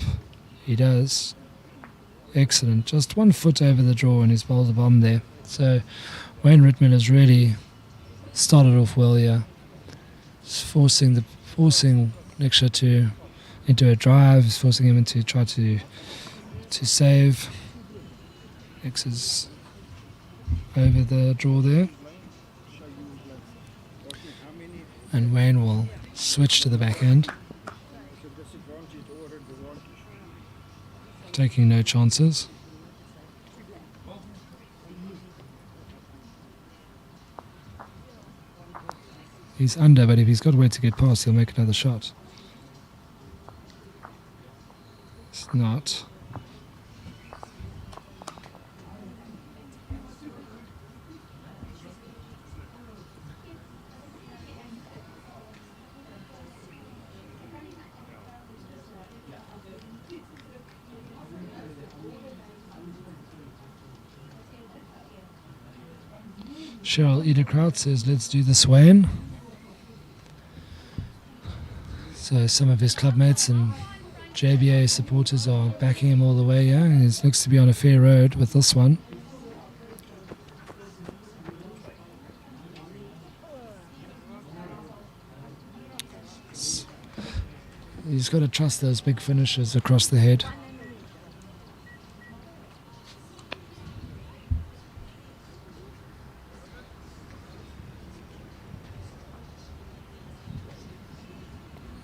He does. Excellent. Just 1 foot over the draw and he's bowled the bomb there. So Wayne Ritmuller has really started off well here. Just forcing Nikša into a drive, forcing him into try to save. Nikša's over the draw there. And Wayne will switch to the back end, taking no chances. He's under, but if he's got a way to get past, he'll make another shot. It's not. Cheryl Ederkraut says, let's do this, Wayne. So some of his clubmates and JBA supporters are backing him all the way here. He looks to be on a fair road with this one. got to trust those big finishes across the head.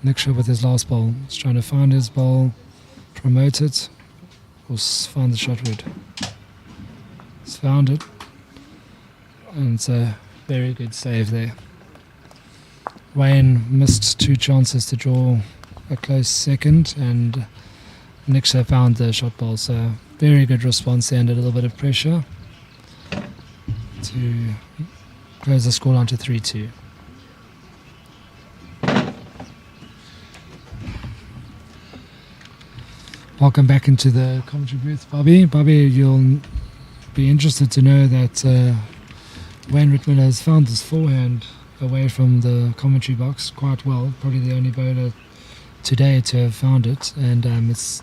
Nikša with his last ball. He's trying to find his ball, promote it, or find the shot wood. He's found it. And it's a very good save there. Wayne missed 2 chances to draw a close second, and Nikša found the shot ball. So very good response there, and a little bit of pressure to close the scoreline to 3-2. Welcome back into the commentary booth, Bobby. Bobby, you'll be interested to know that Wayne Ritmuller has found his forehand away from the commentary box quite well. Probably the only bowler today to have found it, and it's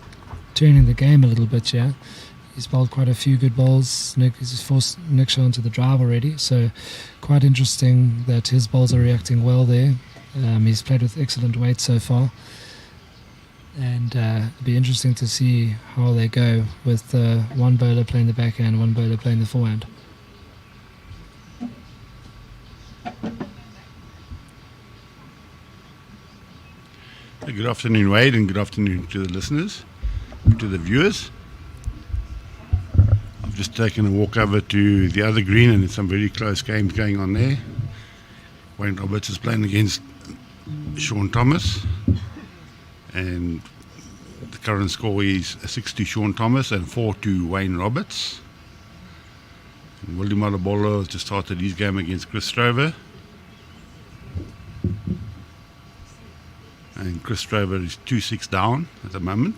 turning the game a little bit. Yeah, he's bowled quite a few good balls. He's forced Nikša onto the drive already, so quite interesting that his balls are reacting well there. He's played with excellent weight so far. And it'll be interesting to see how they go with one bowler playing the backhand, one bowler playing the forehand. Good afternoon, Wade, and good afternoon to the listeners, to the viewers. I've just taken a walk over to the other green, and there's some very close games going on there. Wayne Roberts is playing against Sean Thomas, and the current score is 6 to Sean Thomas and 4 to Wayne Roberts. And Willie Malabolo has just started his game against Chris Strover, and Chris Strover is 2-6 down at the moment.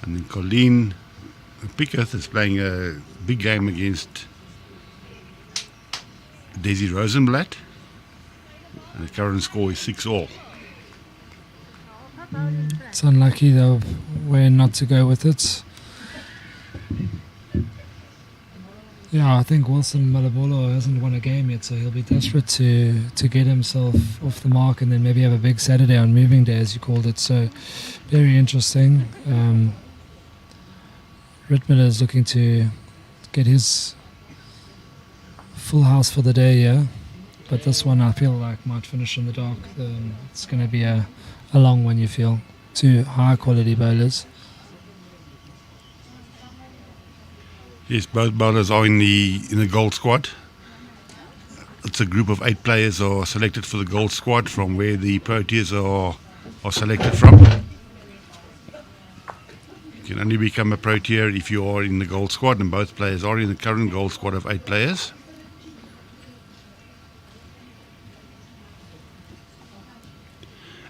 And then Colleen Pickett is playing a big game against Desi Rosenblatt, and the current score is 6-all. It's unlucky though, Wayne not to go with it. Yeah, I think Wilson Malabolo hasn't won a game yet, so he'll be desperate to get himself off the mark and then maybe have a big Saturday on moving day, as you called it. So very interesting. Ritmuller is looking to get his full house for the day, yeah. But this one I feel like might finish in the dark. It's going to be a long one, you feel. 2 high quality bowlers. Yes, both bowlers are in the gold squad. It's a group of 8 players are selected for the gold squad from where the Proteas are selected from. You can only become a Protea if you are in the gold squad, and both players are in the current gold squad of 8 players.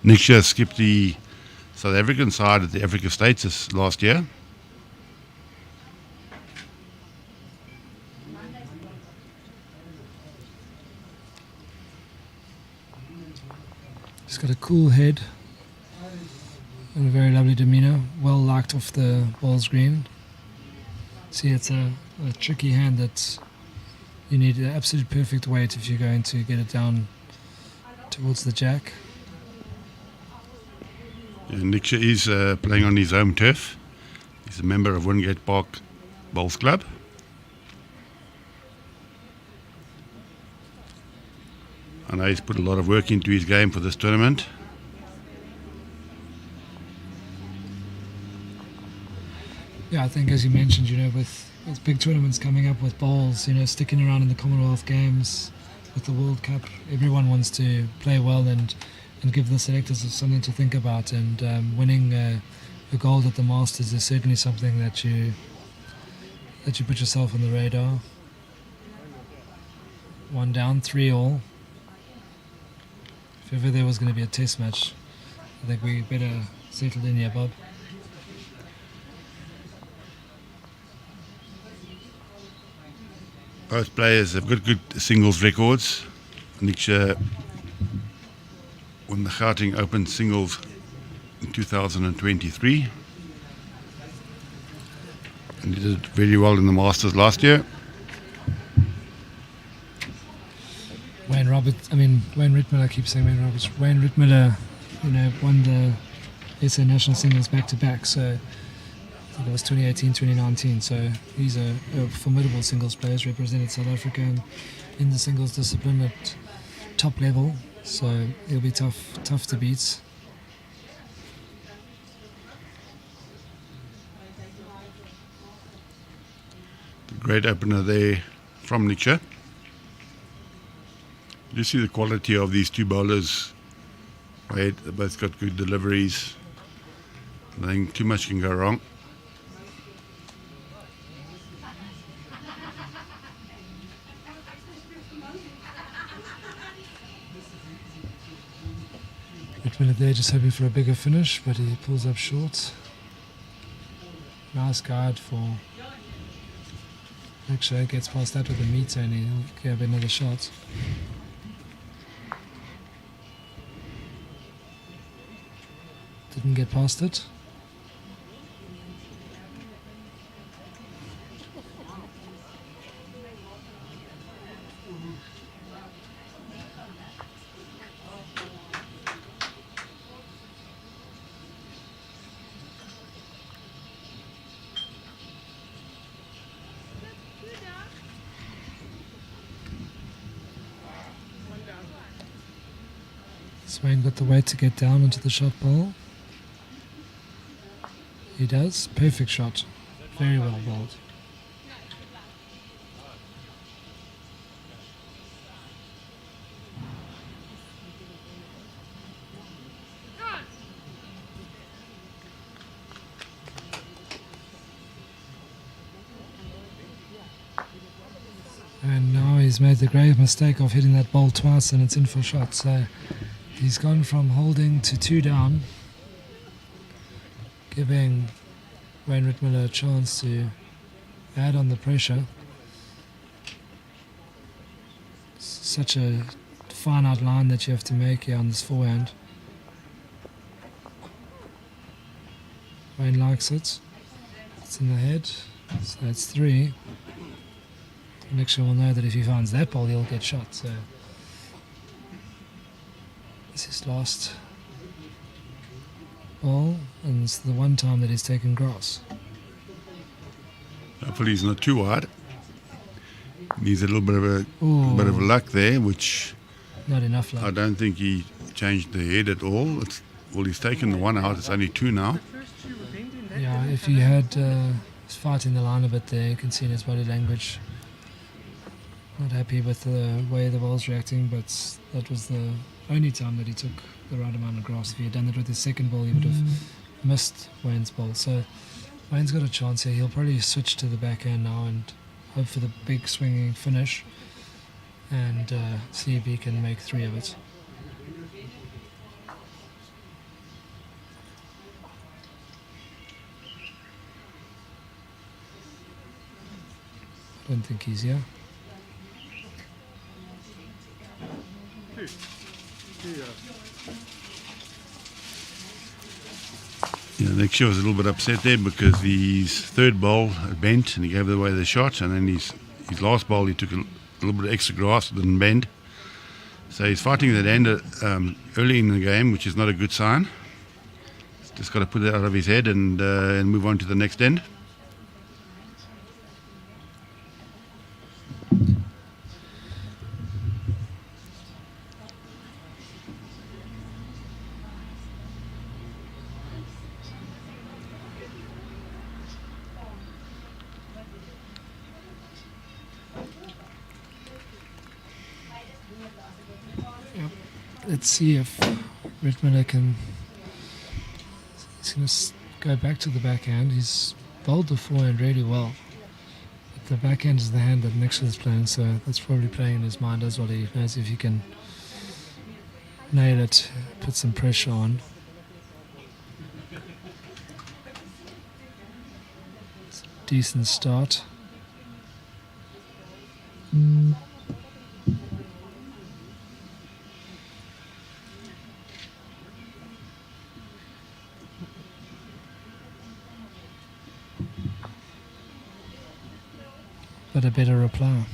Nikša skipped the South African side at the Africa States last year. He's got a cool head and a very lovely demeanour, well liked off the ball's green. See, it's a tricky hand that you need the absolute perfect weight if you're going to get it down towards the jack. Nikša is playing on his home turf. He's a member of Wingate Park Bowls Club. I know he's put a lot of work into his game for this tournament. Yeah, I think as you mentioned, with big tournaments coming up with bowls, sticking around in the Commonwealth Games, with the World Cup, everyone wants to play well and give the selectors something to think about, and winning a gold at the Masters is certainly something that you put yourself on the radar. 1 down, 3-all. If ever there was going to be a test match, I think we better settle in here, Bob. Both players have got good singles records. Nikša won the Gauteng Open singles in 2023, and he did very well in the Masters last year. Wayne Ritmuller, I keep saying Wayne Roberts. Wayne Ritmuller, won the SA national singles back-to-back, so I think it was 2018, 2019. So he's a formidable singles player, represented South Africa in the singles discipline at top level. So he'll be tough to beat. Great opener there from Nikša. You see the quality of these two bowlers. They both got good deliveries. I think too much can go wrong. Ritmuller there just hoping for a bigger finish, but he pulls up short. Nice guide for Nikša, gets past that with a meter and he'll give another shot. Didn't get past it. Swain got the weight to get down into the shot bowl. He does. Perfect shot. Very well bowled. And now he's made the grave mistake of hitting that ball twice and it's in for shot. So he's gone from holding to 2 down, giving Wayne Ritmuller a chance to add on the pressure. Such a finite line that you have to make here on this forehand. Wayne likes it. It's in the head, so that's 3. Nikša will know that if he finds that ball, he'll get shot. So this is his last ball, and it's the one time that he's taken grass. Hopefully he's not too wide. Needs a little bit of luck there, which not enough luck. I don't think he changed the head at all. Well, he's taken the 1 out. It's only 2 now. Yeah, if he had was fighting the line a bit there, you can see in his body language. Not happy with the way the ball's reacting, but that was the only time that he took the right amount of grass. If he had done it with his second ball, he would have missed Wayne's ball. So Wayne's got a chance here. He'll probably switch to the backhand now and hope for the big swinging finish and see if he can make 3 of it. I don't think he's here. Yeah, Nikša was a little bit upset there because his third ball bent and he gave away the shot, and then his last ball he took a little bit of extra grass, didn't bend. So he's fighting that end early in the game, which is not a good sign. He's just got to put it out of his head and move on to the next end. Let's see if Ritmuller can. He's going to go back to the backhand. He's bowled the forehand really well. But the backhand is the hand that Nikša is playing, so that's probably playing in his mind as well. He knows if he can nail it, put some pressure on. It's a decent start. But a better reply.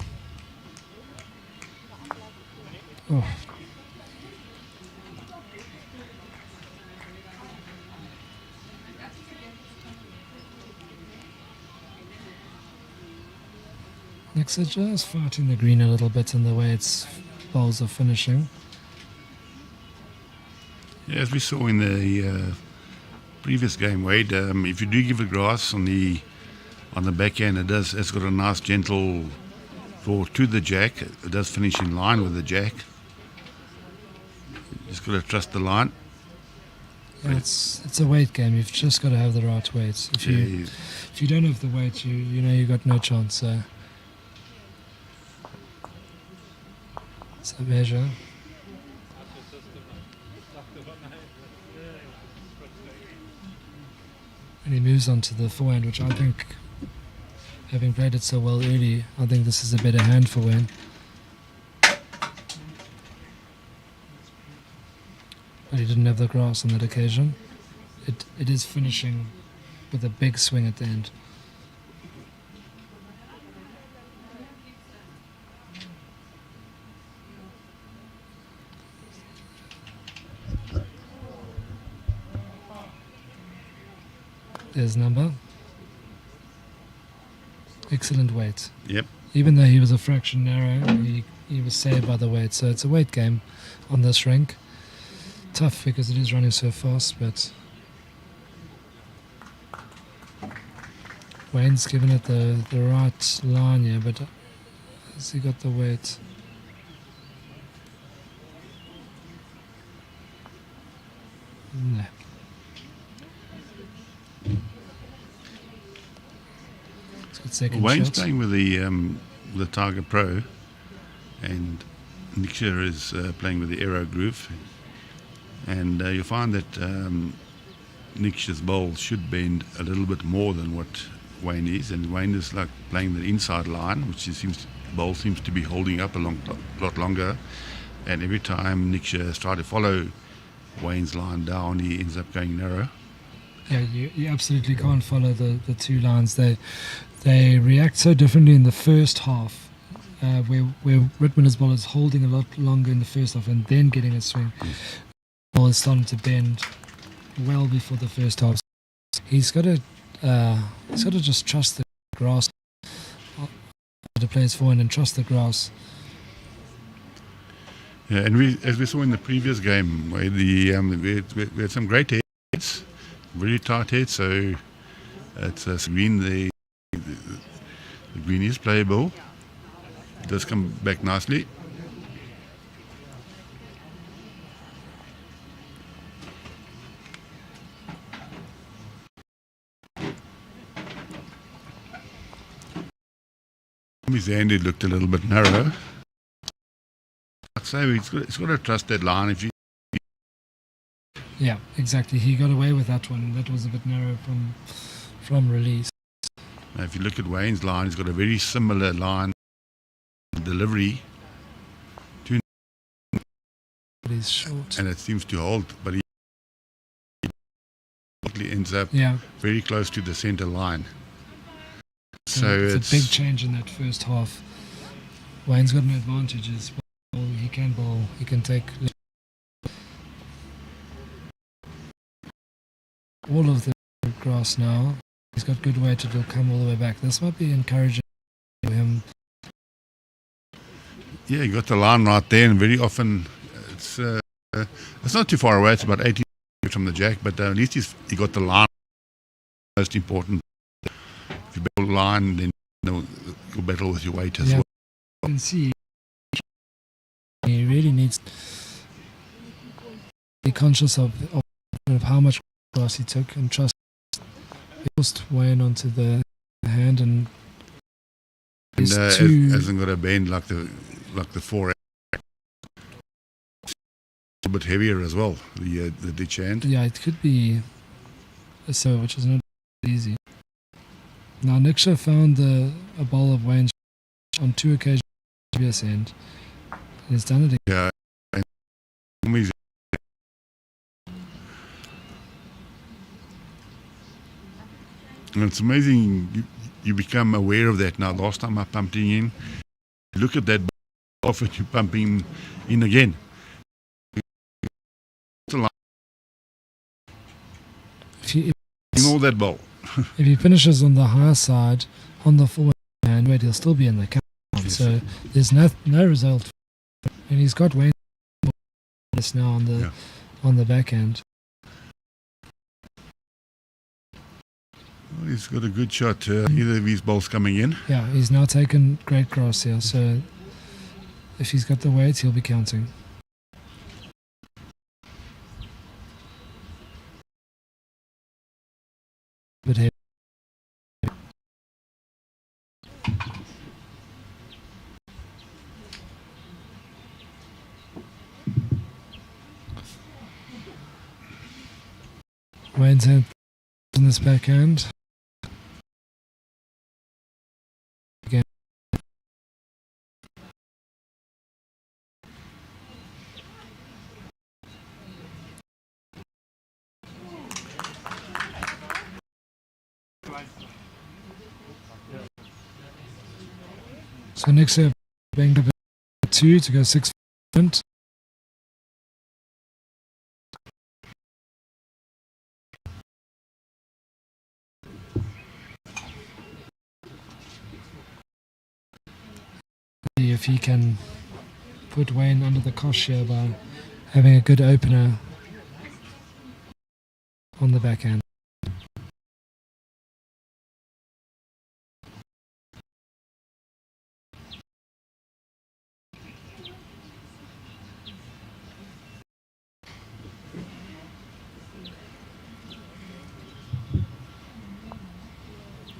Oh. Nikša just fighting the green a little bit in the way its bowls are finishing. Yeah, as we saw in the previous game, Wade, if you do give it grass on the backhand, it's got a nice gentle draw to the jack. It does finish in line with the jack. Just got to trust the line. Yeah, it's a weight game. You've just got to have the right weight. If you don't have the weight, you know you've got no chance. So it's a measure. And he moves on to the forehand, which I think, having played it so well early, I think this is a better hand for Wayne. But he didn't have the grass on that occasion. It is finishing with a big swing at the end. There's number. Excellent weight. Yep. Even though he was a fraction narrow, he was saved by the weight. So it's a weight game on this rink. Tough because it is running so fast, but Wayne's given it the right line here, but has he got the weight? No. Second Wayne's shot. playing with the Tiger Pro, and Nikša is playing with the Aero Groove, and you'll find that Nikša's bowl should bend a little bit more than what Wayne is, and Wayne is like playing the inside line, which bowl seems to be holding up a lot longer, and every time Nikša tries to follow Wayne's line down, he ends up going narrow. Yeah, you absolutely can't follow the two lines. They react so differently in the first half, where Ritmuller's ball is holding a lot longer in the first half and then getting a swing. The ball is starting to bend well before the first half. He's got to just trust the grass. To play his forehand and trust the grass. Yeah, and as we saw in the previous game, where we had some great heads, very tight heads. So it's green. The green is playable. It does come back nicely. His hand, it looked a little bit narrow. So he's got to trust that line. Yeah, exactly. He got away with that one. That was a bit narrow from release. Now, if you look at Wayne's line, he's got a very similar line delivery to, but he's short, and it seems to hold. But he ends up very close to the center line. So it's a big change in that first half. Wayne's got an advantage as well. He can bowl. He can take all of the grass now. He's got good weight. It'll come all the way back. This might be encouraging for him. Yeah, you got the line right there, and very often it's not too far away. It's about 80 feet from the jack, but at least he got the line. Most important. If you battle line, then you'll battle with your weight as well. You can see he really needs to be conscious of how much grass he took and trust. He forced Wayne onto the hand, and hasn't got a bend like the forehand. A bit heavier as well, the ditch hand. Yeah, it could be a serve, which is not easy. Now Nikša found a bowl of Wayne's on 2 occasions on the previous end. And he's done it again. Yeah. And it's amazing, you become aware of that now. Last time I pumped in, look at that ball off and you're pumping in again. Ignore that ball. If he finishes on the high side, on the forehand, he'll still be in the cap. out. So there's no result, and he's got Wayne now on the backhand. Well, he's got a good shot. Either of his balls coming in. Yeah, he's now taken great grass here. So if he's got the weight, he'll be counting. But hey. Wayne's hand in this backhand. Again. So Nikša banged up 2 to go 6 front. If he can put Wayne under the cosh here by having a good opener on the backhand.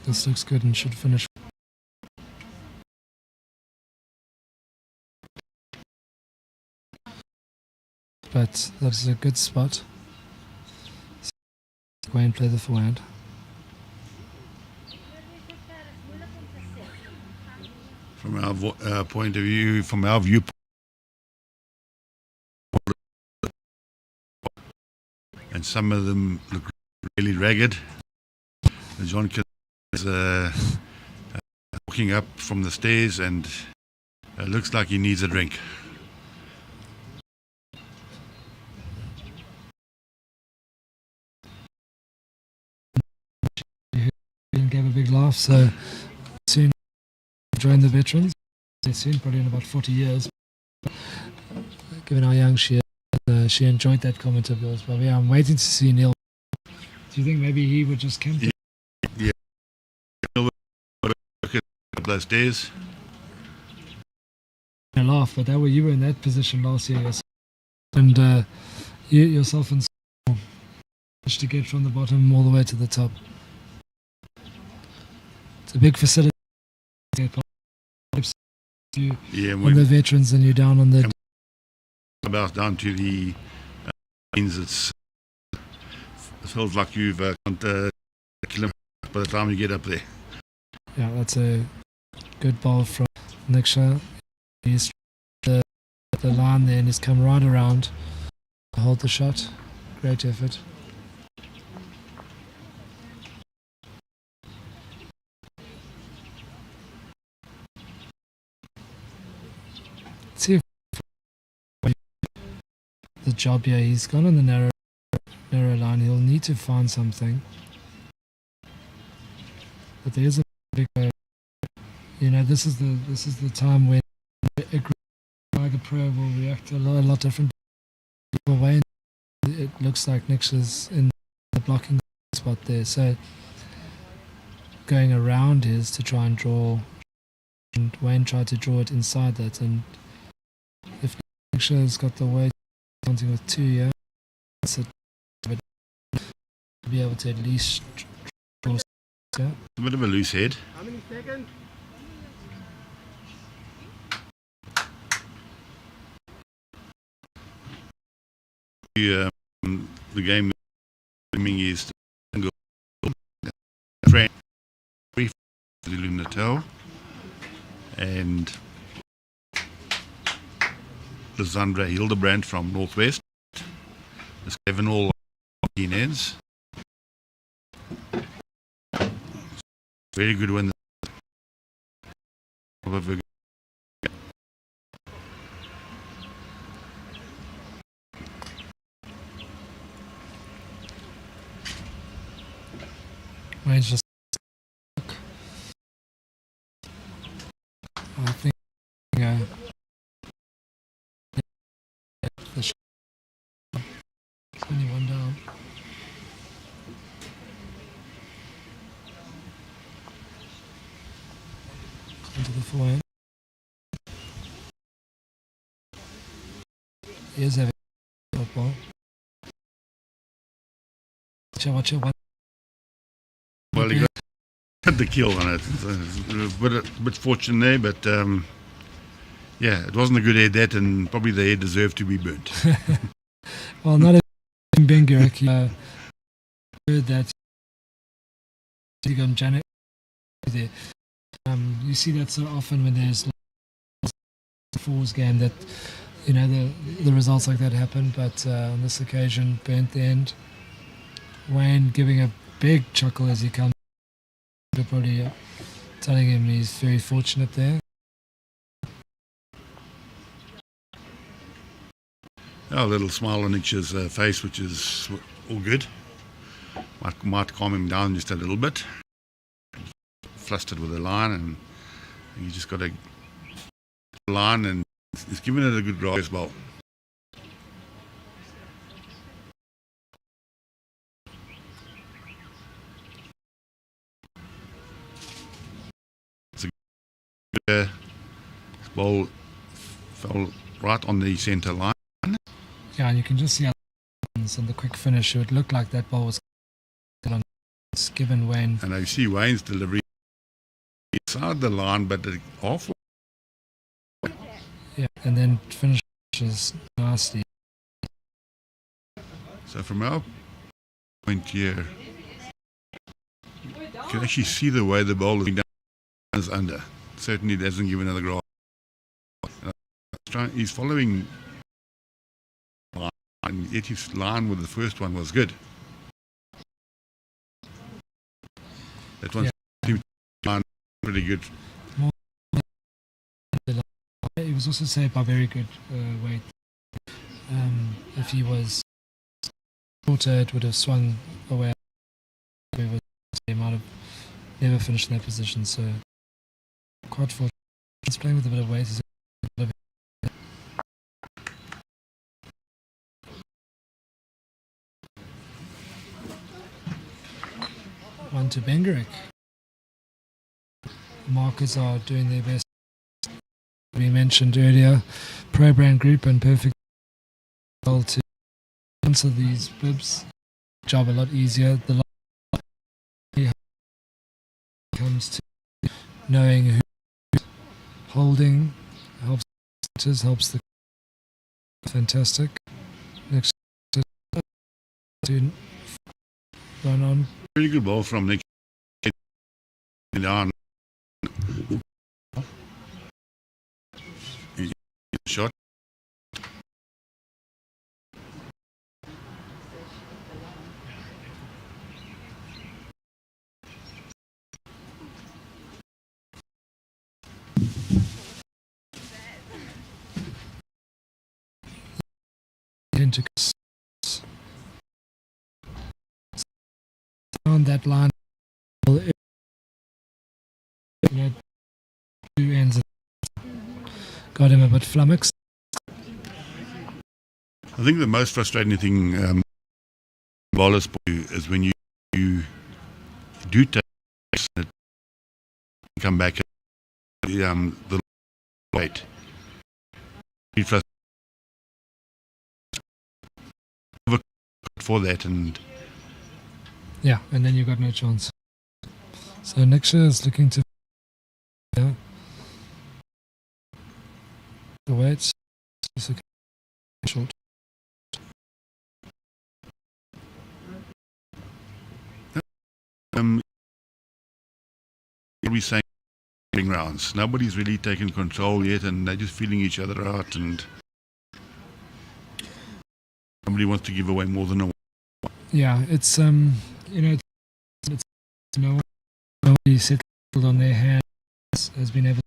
This looks good and should finish. But that's a good spot. Wayne play the forehand. From our point of view, from our viewpoint, and some of them look really ragged. John is walking up from the stairs and looks like he needs a drink. Gave a big laugh, so soon join the veterans. Soon, probably in about 40 years. Given how young she is, she enjoyed that comment of yours. But yeah, I'm waiting to see Neil. Do you think maybe he would just camp? Yeah. Look at those stairs. I laugh, but you were in that position last year yourself. And you yourself and managed to get from the bottom all the way to the top. It's a big facility. On the veterans, and you're down on the. About down to the means it feels like you've gone a kilometer by the time you get up there. Yeah, that's a good ball from Nikša. He's the line there and he's come right around to hold the shot. Great effort. See if the job here. He's gone on the narrow line. He'll need to find something. But there is a big, this is the time when a Tiger Pro will react a lot different way. It looks like Nikša's in the blocking spot there. So going around is to try and draw, and Wayne tried to draw it inside that, and if Nikša's got the weight counting with 2 here, that's it. But to be able to at least draw. Yeah. A bit of a loose head. How many seconds? The game is Fran Natal and Lysandra Hildebrand from Northwest. There's 7 all 14 ends. Very good win. Wayne's just. I think the forehand. He is having a football. Watch it. Well, he got the kill on it. A bit fortunate there, but yeah, it wasn't a good head that, and probably the head deserved to be burnt. Well, not in Benguric. Heard that he got Janet there. You see that so often when there's a fours game that the results like that happen, but on this occasion burnt the end. Wayne giving a big chuckle as he comes, probably telling him he's very fortunate there. A little smile on Nikša's face, which is all good. Might calm him down just a little bit. Flustered with the line, and he just got a line, and he's given it a good grasp ball. This ball fell right on the centre line. Yeah, and you can just see how and the quick finish. It would look like that ball was given Wayne. And I see Wayne's delivery inside the line, but off. Yeah, and then finishes nasty. So from our point here, you can actually see the way the ball is under. Certainly doesn't give another grasp. He's following line, and yet his line with the first one was good. That one's pretty good. He was also saved by very good weight. If he was shorter, it would have swung away. He might have never finished in that position. So quite fortunate. He's playing with a bit of weight. One to Benguric. Markers are doing their best. We mentioned earlier, Pro Brand Group and Perfect to answer these bibs. Job a lot easier. The comes to knowing who's holding helps the fantastic. Next to run on. Really good ball from Nikša. Down. Shot. Into on that line, two ends got him a bit flummoxed. I think the most frustrating thing bowlers is when you do take it, come back the weight. For that, and yeah, and then you got no chance. So Nikša is looking to the weights. Short. We're saying rounds. Nobody's really taken control yet, and they're just feeling each other out, and nobody wants to give away more than a one. Yeah, it's it's nobody settled on their hands has been able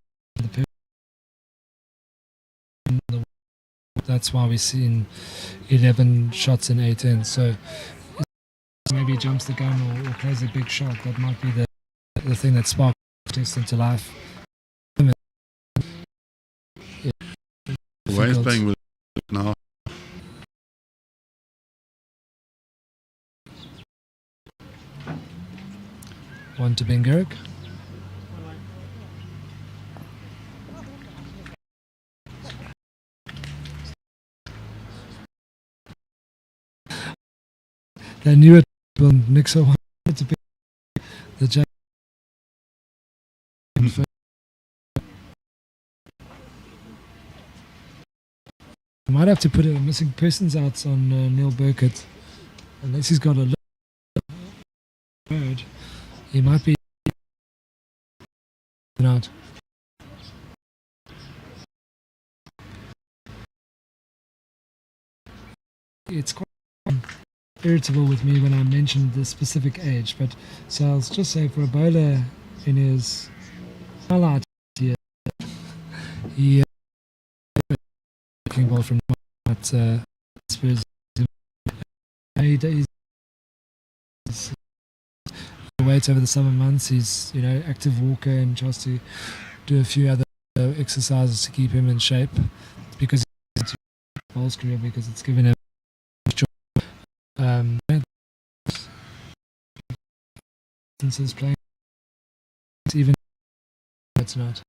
to that's why we've seen 11 shots in 8 ends. So maybe he jumps the gun or plays a big shot. That might be the thing that sparks test into life. Yeah. The way he's playing with now. One to Benguric. they knew it when Nikša wanted to pick the judge. I might have to put a missing persons out on Neil Burkett, unless he's got a bird. He might be out. It's quite irritable with me when I mention the specific age, but so I'll just say for a bowler in his highlight year, he ball from Spurs. He's weight over the summer months. He's active walker and tries to do a few other exercises to keep him in shape. It's because it's a bowls career, because it's given him since his playing even tonight.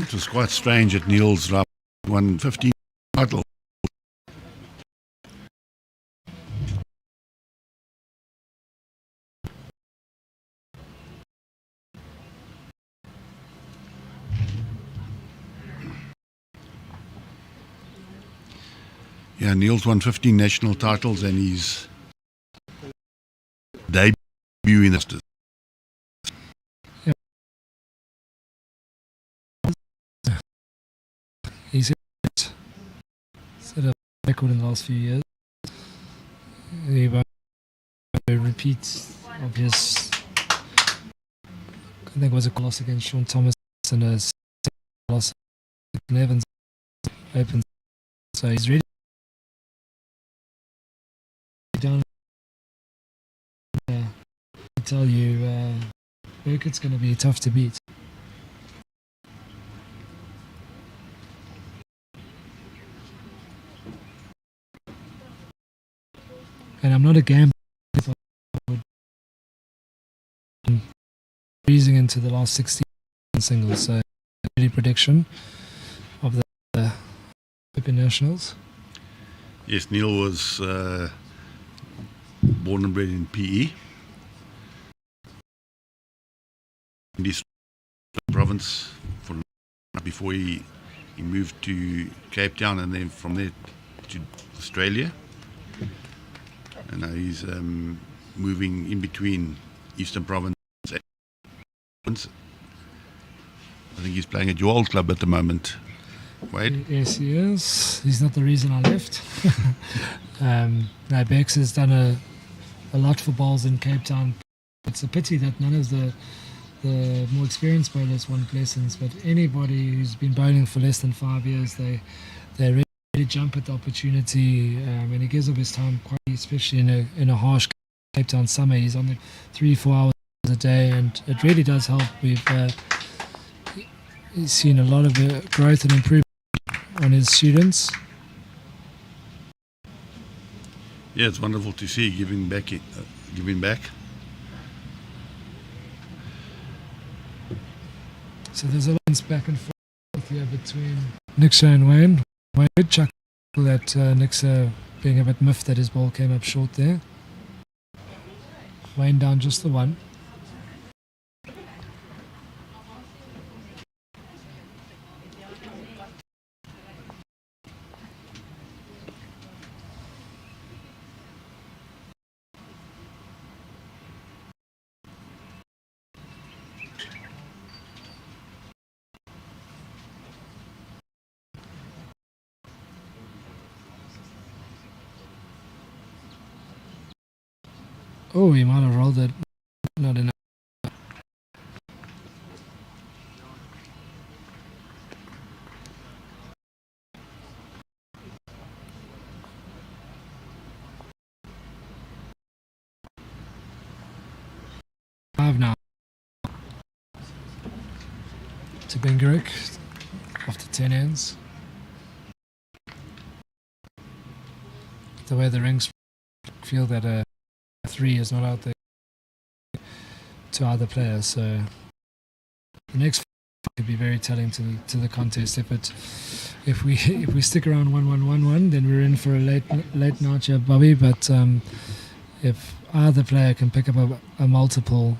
It was quite strange at Neil's 115 title. Yeah, Neil's won 15 national titles and he's debut in the He's set a record in the last few years. He won a repeat of his, I think it was a loss against Sean Thomas and a loss in Evans Open. So he's really done. I tell you, Burkett's going to be tough to beat. And I'm not a gambler. Breezing into the last 16 singles, so early prediction of the Open Nationals. Yes, Neil was born and bred in PE. In this province before he moved to Cape Town and then from there to Australia. And now he's moving in between Eastern Province. I think he's playing at your old club at the moment. Wade? Yes, he is. He's not the reason I left. No, Bex has done a lot for bowls in Cape Town. It's a pity that none of the more experienced bowlers want lessons, but anybody who's been bowling for less than 5 years, they really jump at the opportunity, and he gives up his time quite, especially in a harsh Cape Town summer. He's on the 3-4 hours a day, and it really does help. We've seen a lot of growth and improvement on his students. Yeah, it's wonderful to see giving back. So there's a lines back and forth here between Nikša and Wayne. Wayne did chuckle at Nikša being a bit miffed that his ball came up short there. Wayne down just the one. Oh, he might have rolled it. Not enough. Five now. To Benguric after 10 ends. The way the rings feel that 3 is not out there to other players, so the next could be very telling to the contest. If we stick around 1-1-1-1, then we're in for a late night here, Bobby. But if either player can pick up a multiple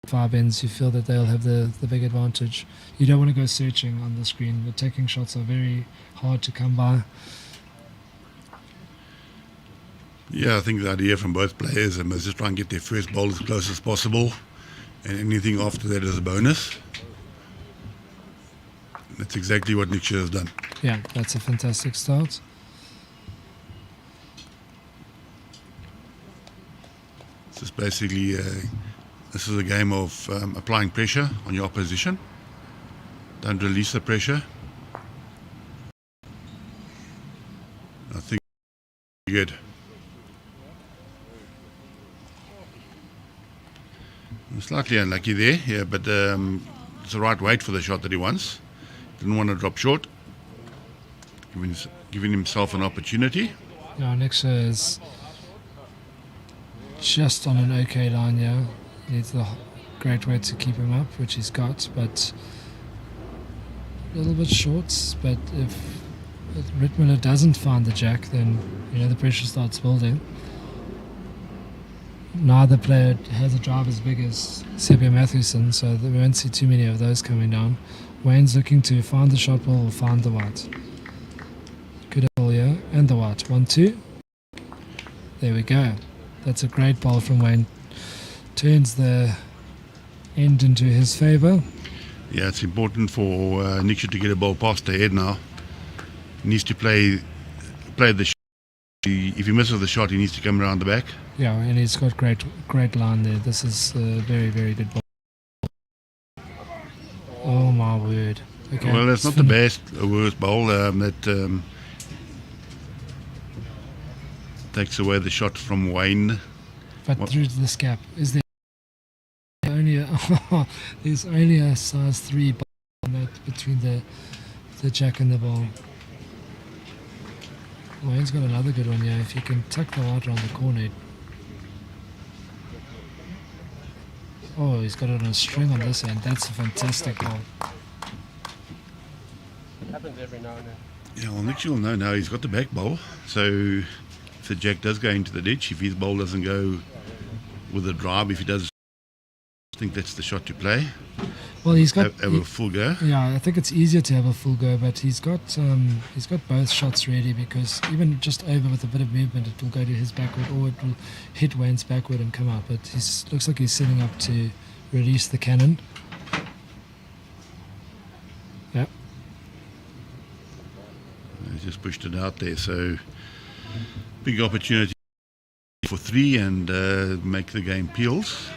5 ends, you feel that they'll have the big advantage. You don't want to go searching on the screen. The taking shots are very hard to come by. Yeah, I think the idea from both players is just try and get their first bowl as close as possible, and anything after that is a bonus. That's exactly what Nikša has done. Yeah, that's a fantastic start. This is basically this is a game of applying pressure on your opposition. Don't release the pressure. I think good. Slightly unlucky there, yeah, but it's the right weight for the shot that he wants. Didn't want to drop short. Giving himself an opportunity. Yeah, Nikša is just on an okay line, yeah. Needs a great weight to keep him up, which he's got, but a little bit short. But if Ritmuller doesn't find the jack, then the pressure starts building. Neither player has a drive as big as Mathewson, so we won't see too many of those coming down. Wayne's looking to find the shot ball or find the white. Good ball here, and the white. 1-2. There we go. That's a great ball from Wayne. Turns the end into his favour. Yeah, it's important for Nikša to get a ball past the head now. He needs to play the shot. If he misses the shot, he needs to come around the back. Yeah, and he's got great line there. This is a very, very good ball. Oh my word. Okay. Well, that's not the best or worst bowl. That takes away the shot from Wayne. But through this gap, is there only there's only a size 3 ball between the jack and the ball. Wayne's got another good one, yeah. If you can tuck the white around the corner. Oh, he's got it on a string on this end. That's a fantastic ball. Happens every now and then. Yeah, well, Nikša will know now he's got the back bowl. So if the jack does go into the ditch, if his bowl doesn't go with a drive, if he does, I think that's the shot to play. Well, he's got have a full go. Yeah, I think it's easier to have a full go, but he's got both shots ready, because even just over with a bit of movement, it will go to his backward, or it will hit Wayne's backward and come out. But he looks like he's setting up to release the cannon. Yeah. He just pushed it out there, so big opportunity for 3 and make the game peels.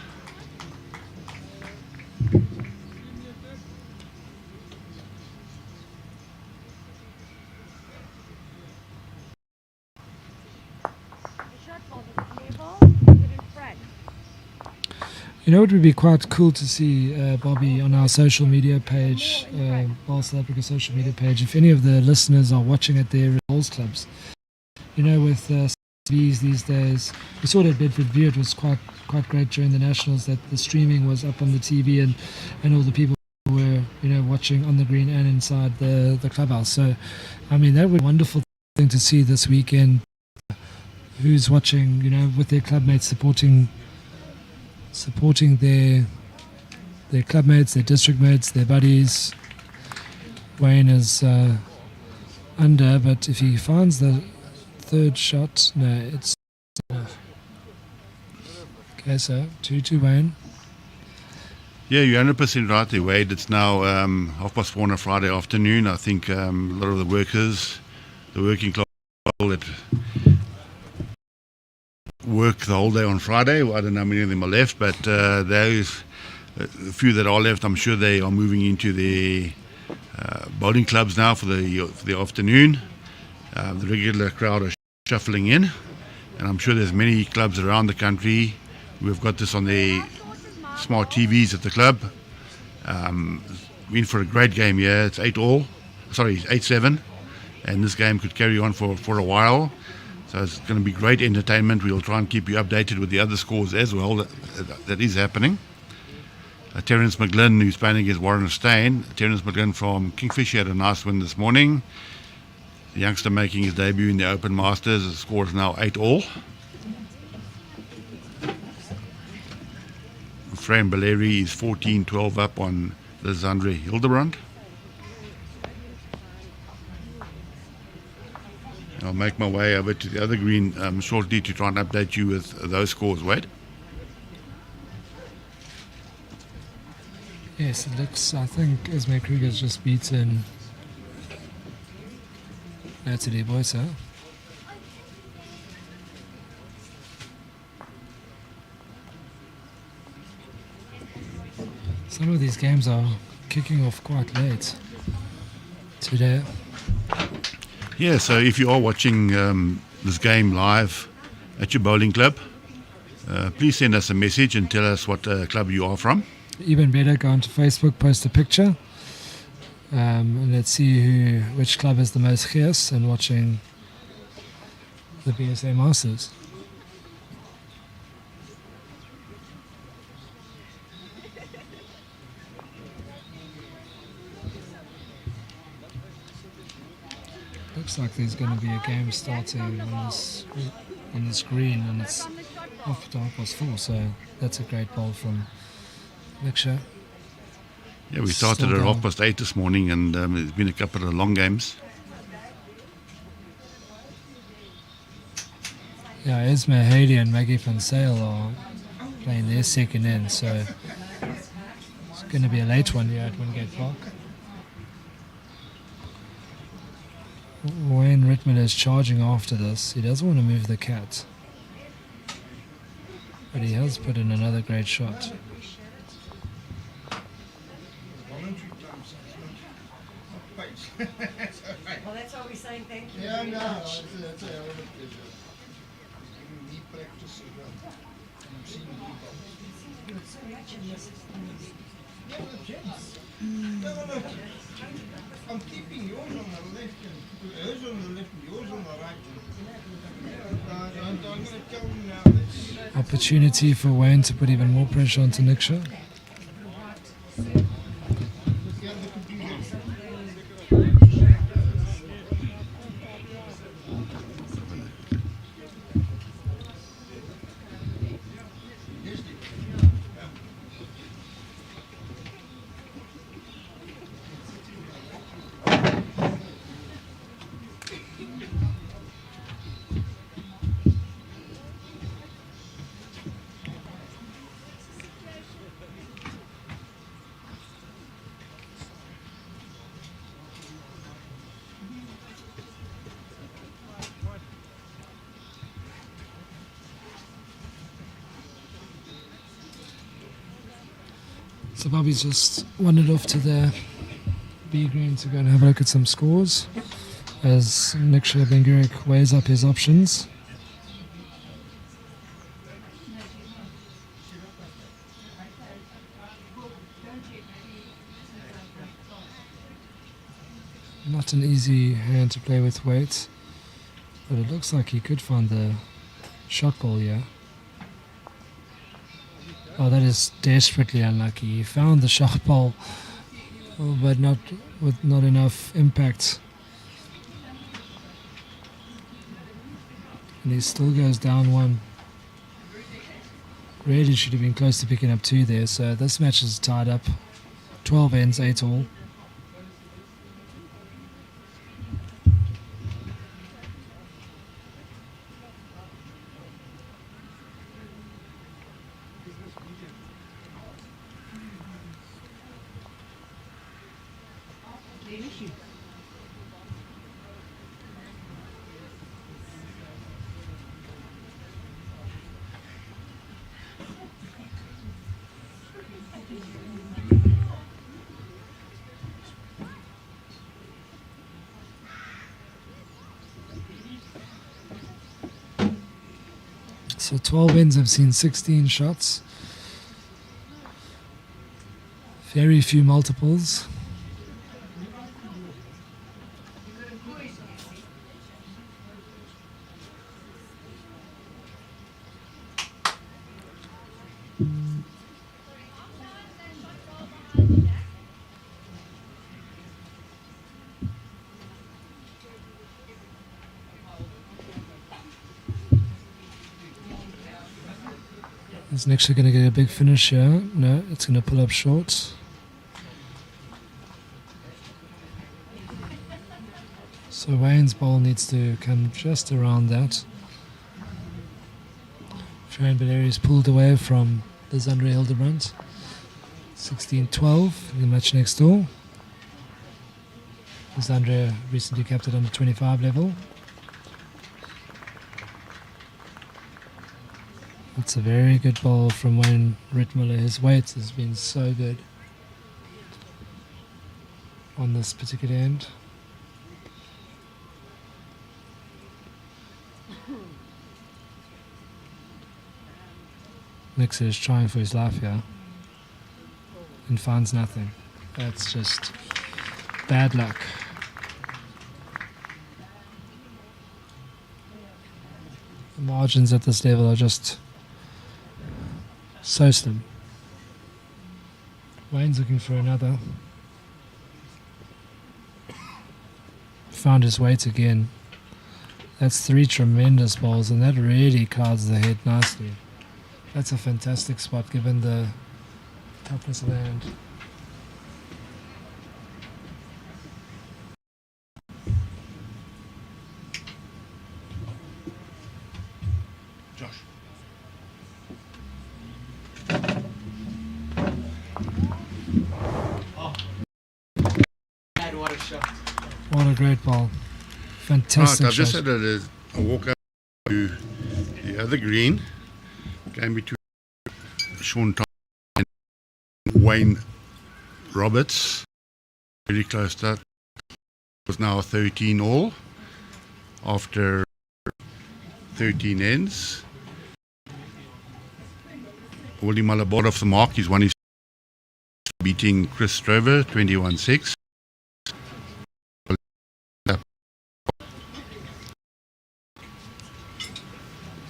It would be quite cool to see, Bobby, on our social media page, Bowl South Africa social media page, if any of the listeners are watching at their bowls clubs. With TVs these days, we saw it at Bedford View. It was quite great during the Nationals that the streaming was up on the TV and all the people were watching on the green and inside the clubhouse. So, that would be a wonderful thing to see this weekend. Who's watching, with their clubmates, supporting their clubmates, their district mates, their buddies. Wayne is under, but if he finds the third shot, no, it's enough. Okay, so 2-2 Wayne. Yeah, you're 100% right there, Wade. It's now 4:30 on a Friday afternoon. I think a lot of the workers, the working class that work the whole day on Friday. I don't know how many of them are left, but those a few that are left, I'm sure they are moving into their bowling clubs now for the afternoon. The regular crowd are shuffling in, and I'm sure there's many clubs around the country who have got this on their smart TVs at the club. We're in for a great game here. It's 8-7, and this game could carry on for a while. So it's going to be great entertainment. We'll try and keep you updated with the other scores as well that is happening. Terence McGlynn, who's playing against Warren Stein. Terence McGlynn from Kingfisher had a nice win this morning. The youngster making his debut in the Open Masters. The score is now 8-all. Fran Baleri is 14-12 up on Lisandre Hildebrand. I'll make my way over to the other green shortly to try and update you with those scores, Wade. Yes, it looks, I think Esme Kruger's just beaten Natalie Boysa. Some of these games are kicking off quite late today. Yeah, so if you are watching this game live at your bowling club, please send us a message and tell us what club you are from. Even better, go onto Facebook, post a picture, and let's see which club is the most fierce and watching the BSA Masters. Looks like there's going to be a game starting on this green, and it's after 4:30, so that's a great ball from Nikša. Yeah, we started at 8:30 this morning, and there's been a couple of long games. Yeah, Esme, Haley and Maggie van Sale are playing their second in, so it's going to be a late one here at Wingate Park. When Ritmuller is charging after this, he doesn't want to move the cat, but he has put in another great shot. Well, that's why we're saying thank you. Yeah, very no, much. that's a hell of a pleasure. It's giving me practice as well. And I'm seeing people. You're scratching this. Yeah, the chance. No. I'm keeping yours on the left and hers on the left and yours on the right. I'm going to tell you now that Opportunity for Wayne to put even more pressure onto Nikša. So Bobby's just wandered off to the B green to go and have a look at some scores as Nikša Benguric weighs up his options. Not an easy hand to play with weight, but it looks like he could find the shot ball here. Oh, that is desperately unlucky. He found the shot ball, but not enough impact. And he still goes down one. Really should have been close to picking up two there. So this match is tied up. 12 ends, 8 all. So 12 ends have seen 16 shots. Very few multiples. Is Nikša going to get a big finish here? No, it's going to pull up short. So Wayne's ball needs to come just around that. Fran Baleri's pulled away from the Zandre Hildebrand. 16-12 in the match next door. Zandre recently capped it on the 25 level. It's a very good ball from Wayne Ritmuller. His weight has been so good on this particular end. Nikša is trying for his life here and finds nothing. That's just bad luck. The margins at this level are just so slim. Wayne's looking for another. Found his weight again. That's 3 tremendous balls, and that really cards the head nicely. That's a fantastic spot given the toughness of the hand. Josh. Oh. What a shot. What a great ball. Fantastic I've just shot. had a walk up to the other green. Game between Sean Thomas and Wayne Roberts. Very close to that. It was now 13 all after 13 ends. Willie Muller off the mark. He's won his beating Chris Strover 21-6.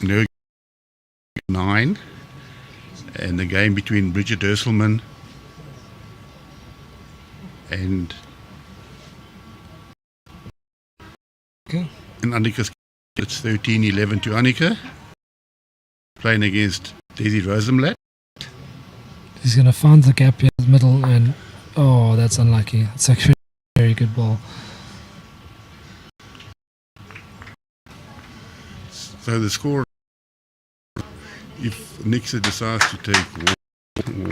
No 9, and the game between Bridget Herselman and Annika's, it's 13-11 to Annika, playing against Daisy Rosenblatt. He's going to find the gap here in the middle, and oh, that's unlucky. It's actually a very good ball. So the score, if Nikša decides to take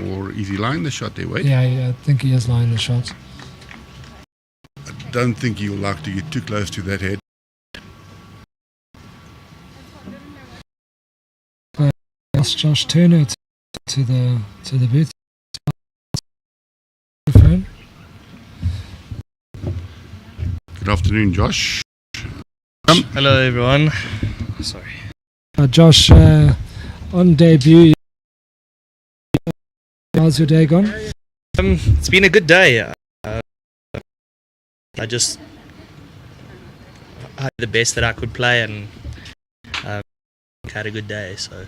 or easy line the shot there, wait. Yeah, I think he is lying the shot. I don't think he'll like to get too close to that head. Ask Josh Turner to the booth. Good afternoon, Josh. Hello, everyone. Sorry. Josh, on debut, how's your day gone? It's been a good day. I just had the best that I could play and had a good day. So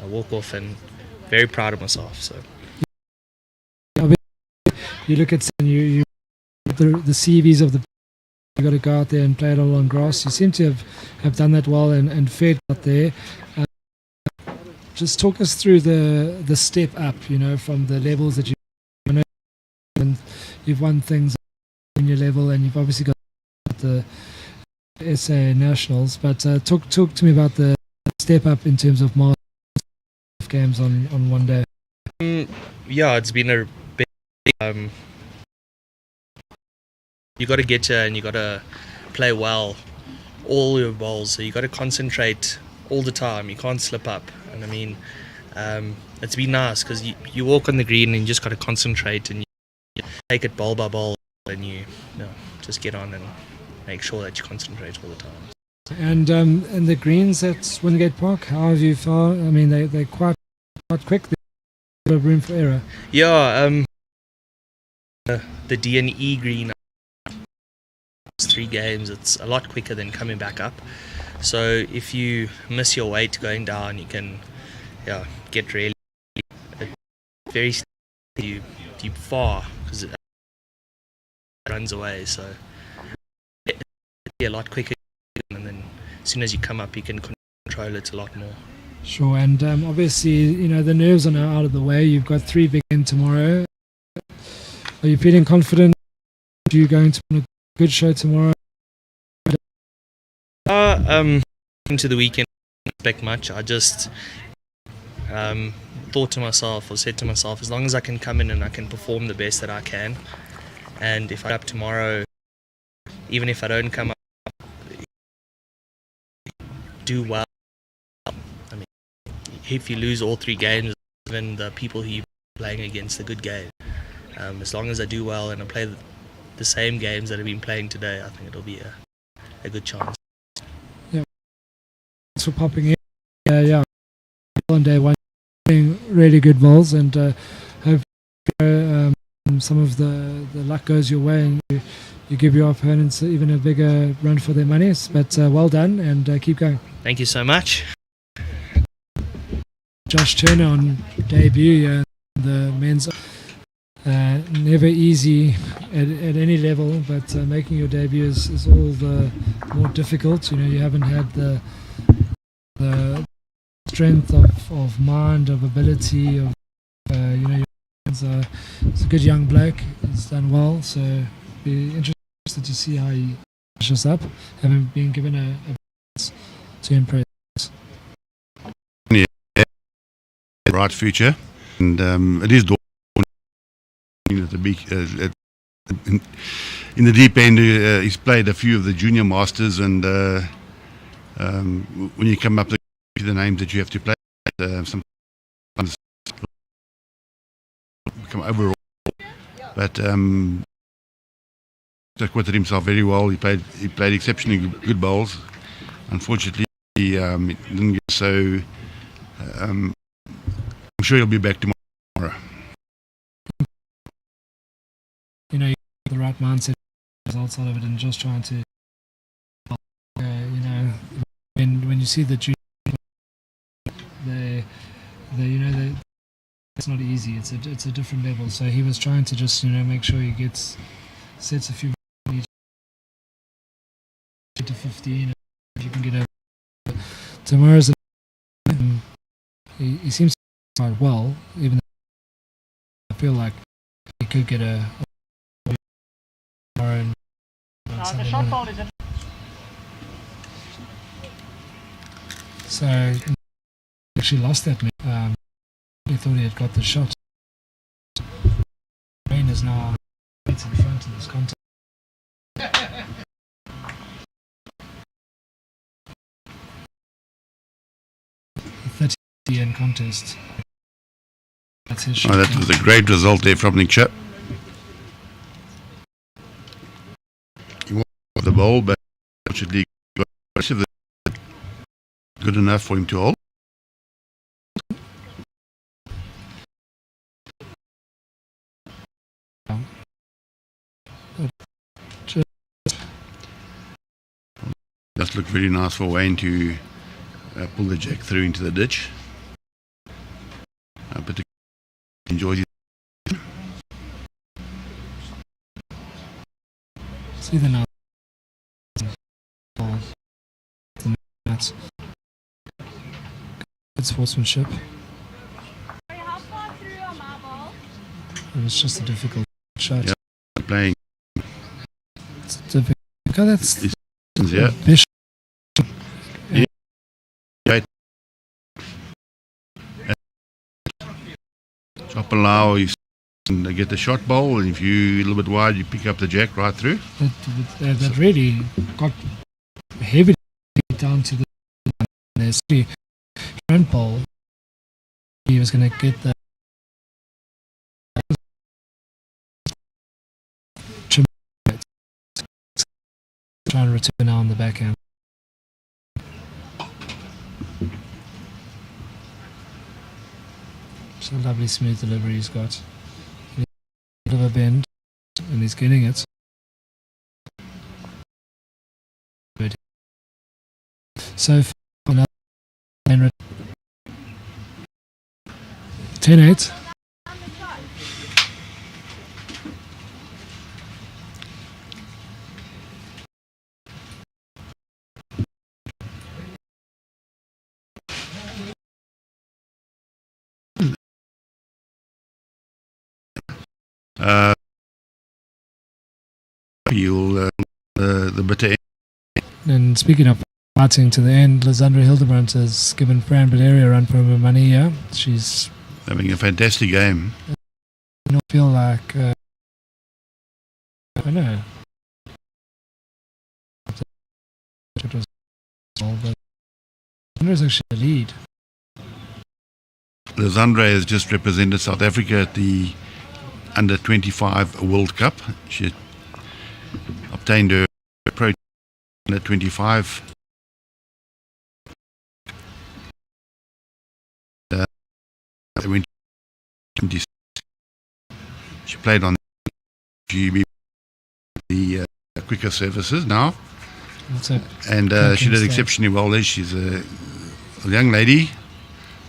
I walk off and very proud of myself. So you look at you the CVs of the. You got to go out there and play it all on grass. You seem to have done that well and fared out there. Just talk us through the step up, from the levels that you've won things in your level, and you've obviously got the SA Nationals. But talk to me about the step up in terms of more games on one day. Yeah, it's been a big. You got to get you and you got to play well all your bowls. So you got to concentrate all the time. You can't slip up. And I mean, it's been nice because you walk on the green and you just got to concentrate and you take it bowl by bowl and you just get on and make sure that you concentrate all the time. And the greens at Wingate Park, how have you found? I mean, they're quite quick. There's room for error. Yeah, the D&E green. 3 games, it's a lot quicker than coming back up. So if you miss your weight going down, you can get really very deep far because it runs away. So it's a lot quicker, and then as soon as you come up, you can control it a lot more. Sure, and obviously, you know, the nerves are now out of the way. You've got 3 big games tomorrow. Are you feeling confident? Are you going to put a good show tomorrow? Into the weekend, I don't expect much. I just thought to myself, or said to myself, as long as I can come in and I can perform the best that I can, and if I up tomorrow, even if I don't come up, do well. I mean, if you lose all 3 games, even the people who you're playing against, a good game. As long as I do well and I play the same games that I've been playing today, I think it'll be a good chance. Yeah. Thanks for popping in. Yeah. On day 1, playing really good bowls, and hope some of the luck goes your way and you give your opponents even a bigger run for their money. But well done, and keep going. Thank you so much. Josh Turner on debut, the men's. Never easy at any level, but making your debut is all the more difficult. You know, you haven't had the strength of mind, of ability, of you know. It's a good young bloke. He's done well, so be interested to see how he finishes up, having been given a chance to impress. Yeah, bright future, and it is. At the big, in the deep end, he's played a few of the junior masters, and when you come up to the names that you have to play, sometimes come overall. But acquitted himself very well. He played exceptionally good bowls. Unfortunately, he didn't get so. I'm sure he'll be back tomorrow. You know, you have the right mindset, results out of it, and just trying to, you know, when you see the junior, it's not easy. It's a different level. So he was trying to just, you know, make sure he sets a few to 15. If you can get over tomorrow's, he seems to be quite well. Even though I feel like he could get a. The shot ball is so he actually lost that. He thought he had got the shot. Rain is now in front of this contest. 30 in contest. That's his shot. Oh, that was a great result there from Nikša. He won the ball, but unfortunately good enough for him to hold. Does look very nice for Wayne to pull the jack through into the ditch. But enjoys it. See the now. Good sportsmanship. It was just a difficult shot. Yeah, playing. It's difficult. Oh, that's yeah. Yeah. Chop allow, you get the shot bowl, and if you're a little bit wide, you pick up the jack right through. That really got heavy down to the front bowl. He was going to get the trying to return now on the backhand. It's a lovely smooth delivery he's got. A bit of a bend, and he's getting it. Good. So another 10-8. You'll the bitter end. And speaking of fighting to the end, Lizandra Hildebrandt has given Fran Baleri a run for her money here. She's having a fantastic game. I don't feel like I don't know. It was small, but Lisandra's actually the lead. Lizandra has just represented South Africa at the under 25 World Cup. She obtained her pro under 25. She played on GB, the quicker services now, and she did exceptionally well there. She's a young lady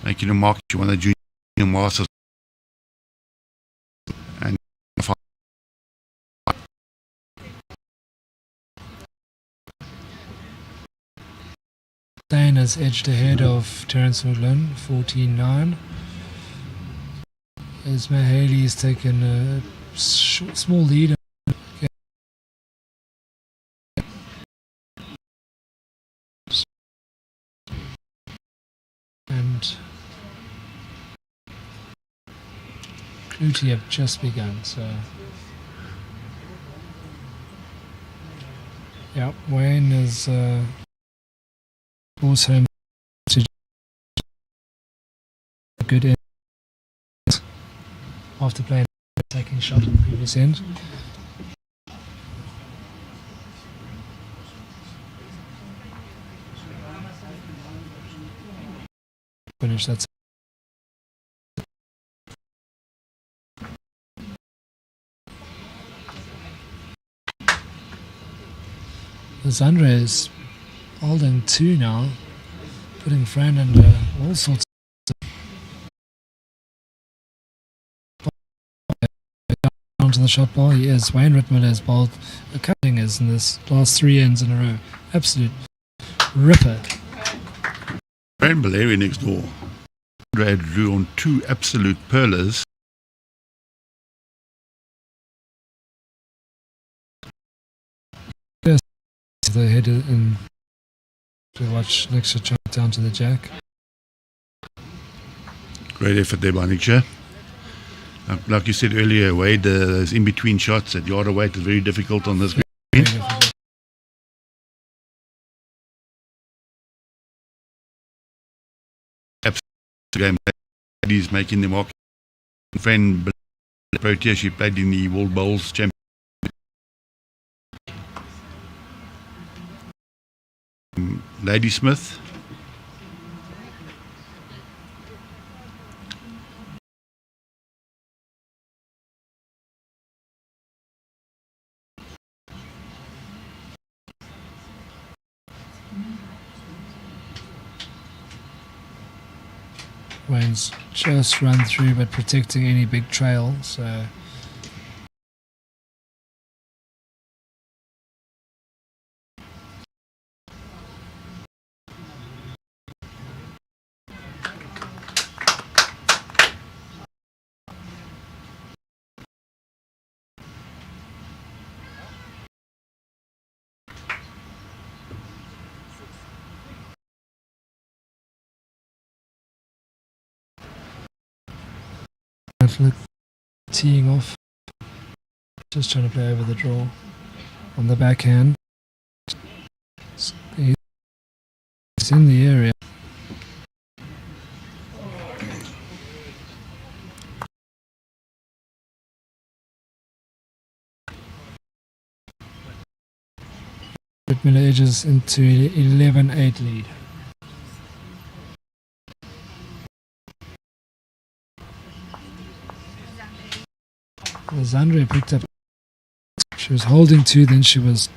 making a mark. She won the junior masters and Dane has edged ahead of Terence McGlynn, 14-9. Esme Haley's taken a small lead. And Clutie have just begun, so yeah, Wayne is force home to a good end after playing taking shot on the previous end. Finish that. Lizandra is holding 2 now, putting Fran under all sorts of down to the shot ball. He is. Wayne Ritmuller has bowled a couple of in this last 3 ends in a row. Absolute ripper. Fran Baleri next door. Andrea drew on 2 absolute pearlers. Yes, they headed in to watch Nikša chop down to the jack. Great effort there by Nikša. Like you said earlier, Wade, those in-between shots at yard away is very difficult on this green. Game, he's making the mark. Fran Protea, she played in the World Bowls Championship. Lady Smith. Wayne's just run through but protecting any big trail, so teeing off, just trying to play over the draw on the backhand. He's in the area. Ritmuller edges into 11-8 lead. Lizandra picked up. She was holding 2, then she 1960.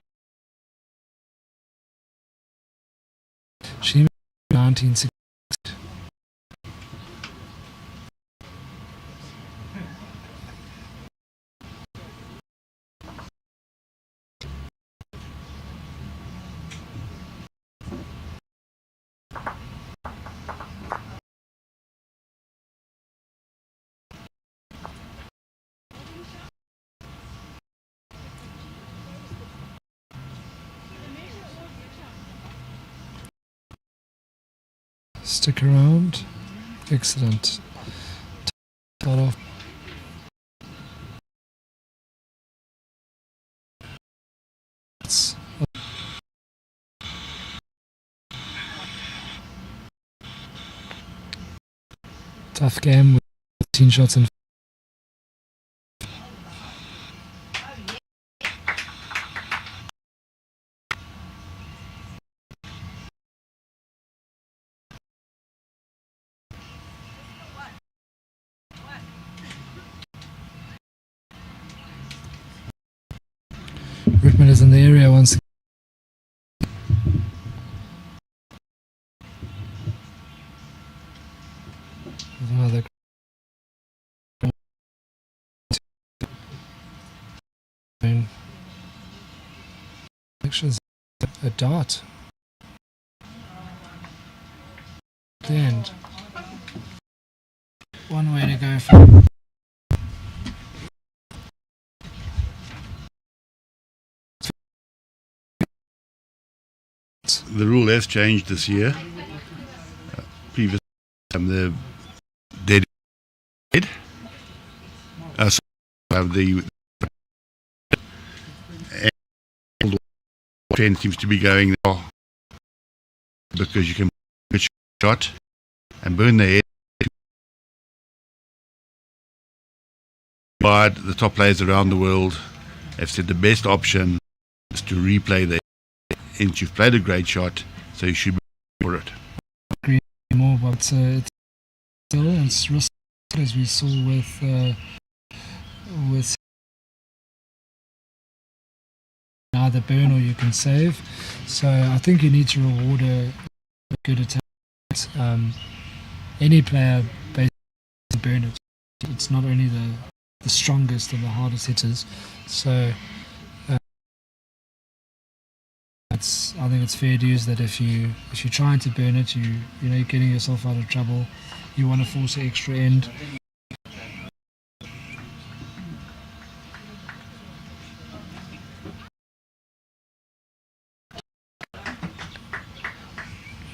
Stick around. Excellent. Start off. Tough game with 15 shots in. Ritmuller's in the area once again. Another Nikša's a dart. At the end. One way to go for. The rule has changed this year. Previous time the dead so have the trend seems to be going now because you can get shot and burn the head. But the top players around the world have said the best option is to replay the head. And you've played a great shot, so you should be for it. Agree more, but it's still it's risky, as we saw with either burn or you can save. So I think you need to reward a good attack. Any player basically burn it. It's not only the strongest and the hardest hitters. So I think it's fair dues that if you're trying to burn it, you're getting yourself out of trouble. You want to force an extra end.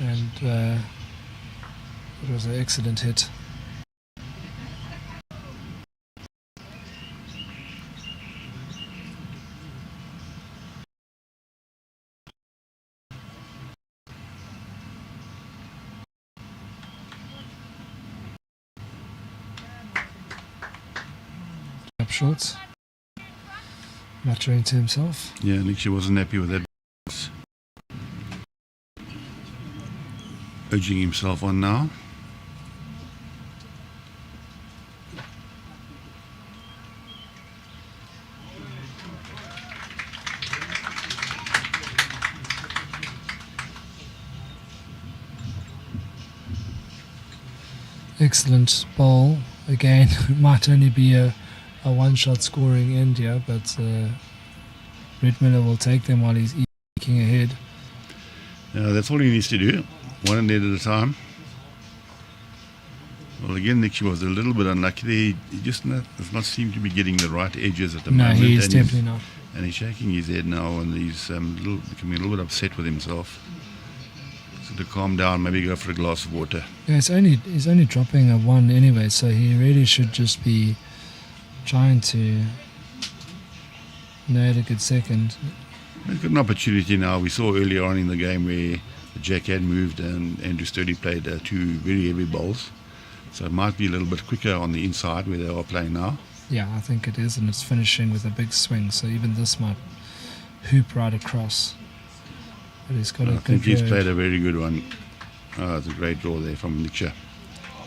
And it was an excellent hit. Up shorts. Muttering to himself. Yeah, Nikša wasn't happy with that. Urging himself on now. Excellent ball. Again, it might only be a one-shot scoring end here, but Ritmuller will take them while he's eking ahead. That's all he needs to do. One net at a time. Well, again, Nikša was a little bit unlucky. He just does not seem to be getting the right edges at the moment. No, he's definitely not. And he's shaking his head now, and he's becoming a little bit upset with himself. So to calm down, maybe go for a glass of water. Yeah, he's only dropping a 1 anyway, so he really should just be trying to nail a good second. He's got an opportunity now. We saw earlier on in the game where the jack had moved and Sterley played 2 very heavy bowls. So it might be a little bit quicker on the inside where they are playing now. Yeah, I think it is, and it's finishing with a big swing, so even this might hoop right across. But he's got a good I think he's road. played a very good one. It's a great draw there from Nikša.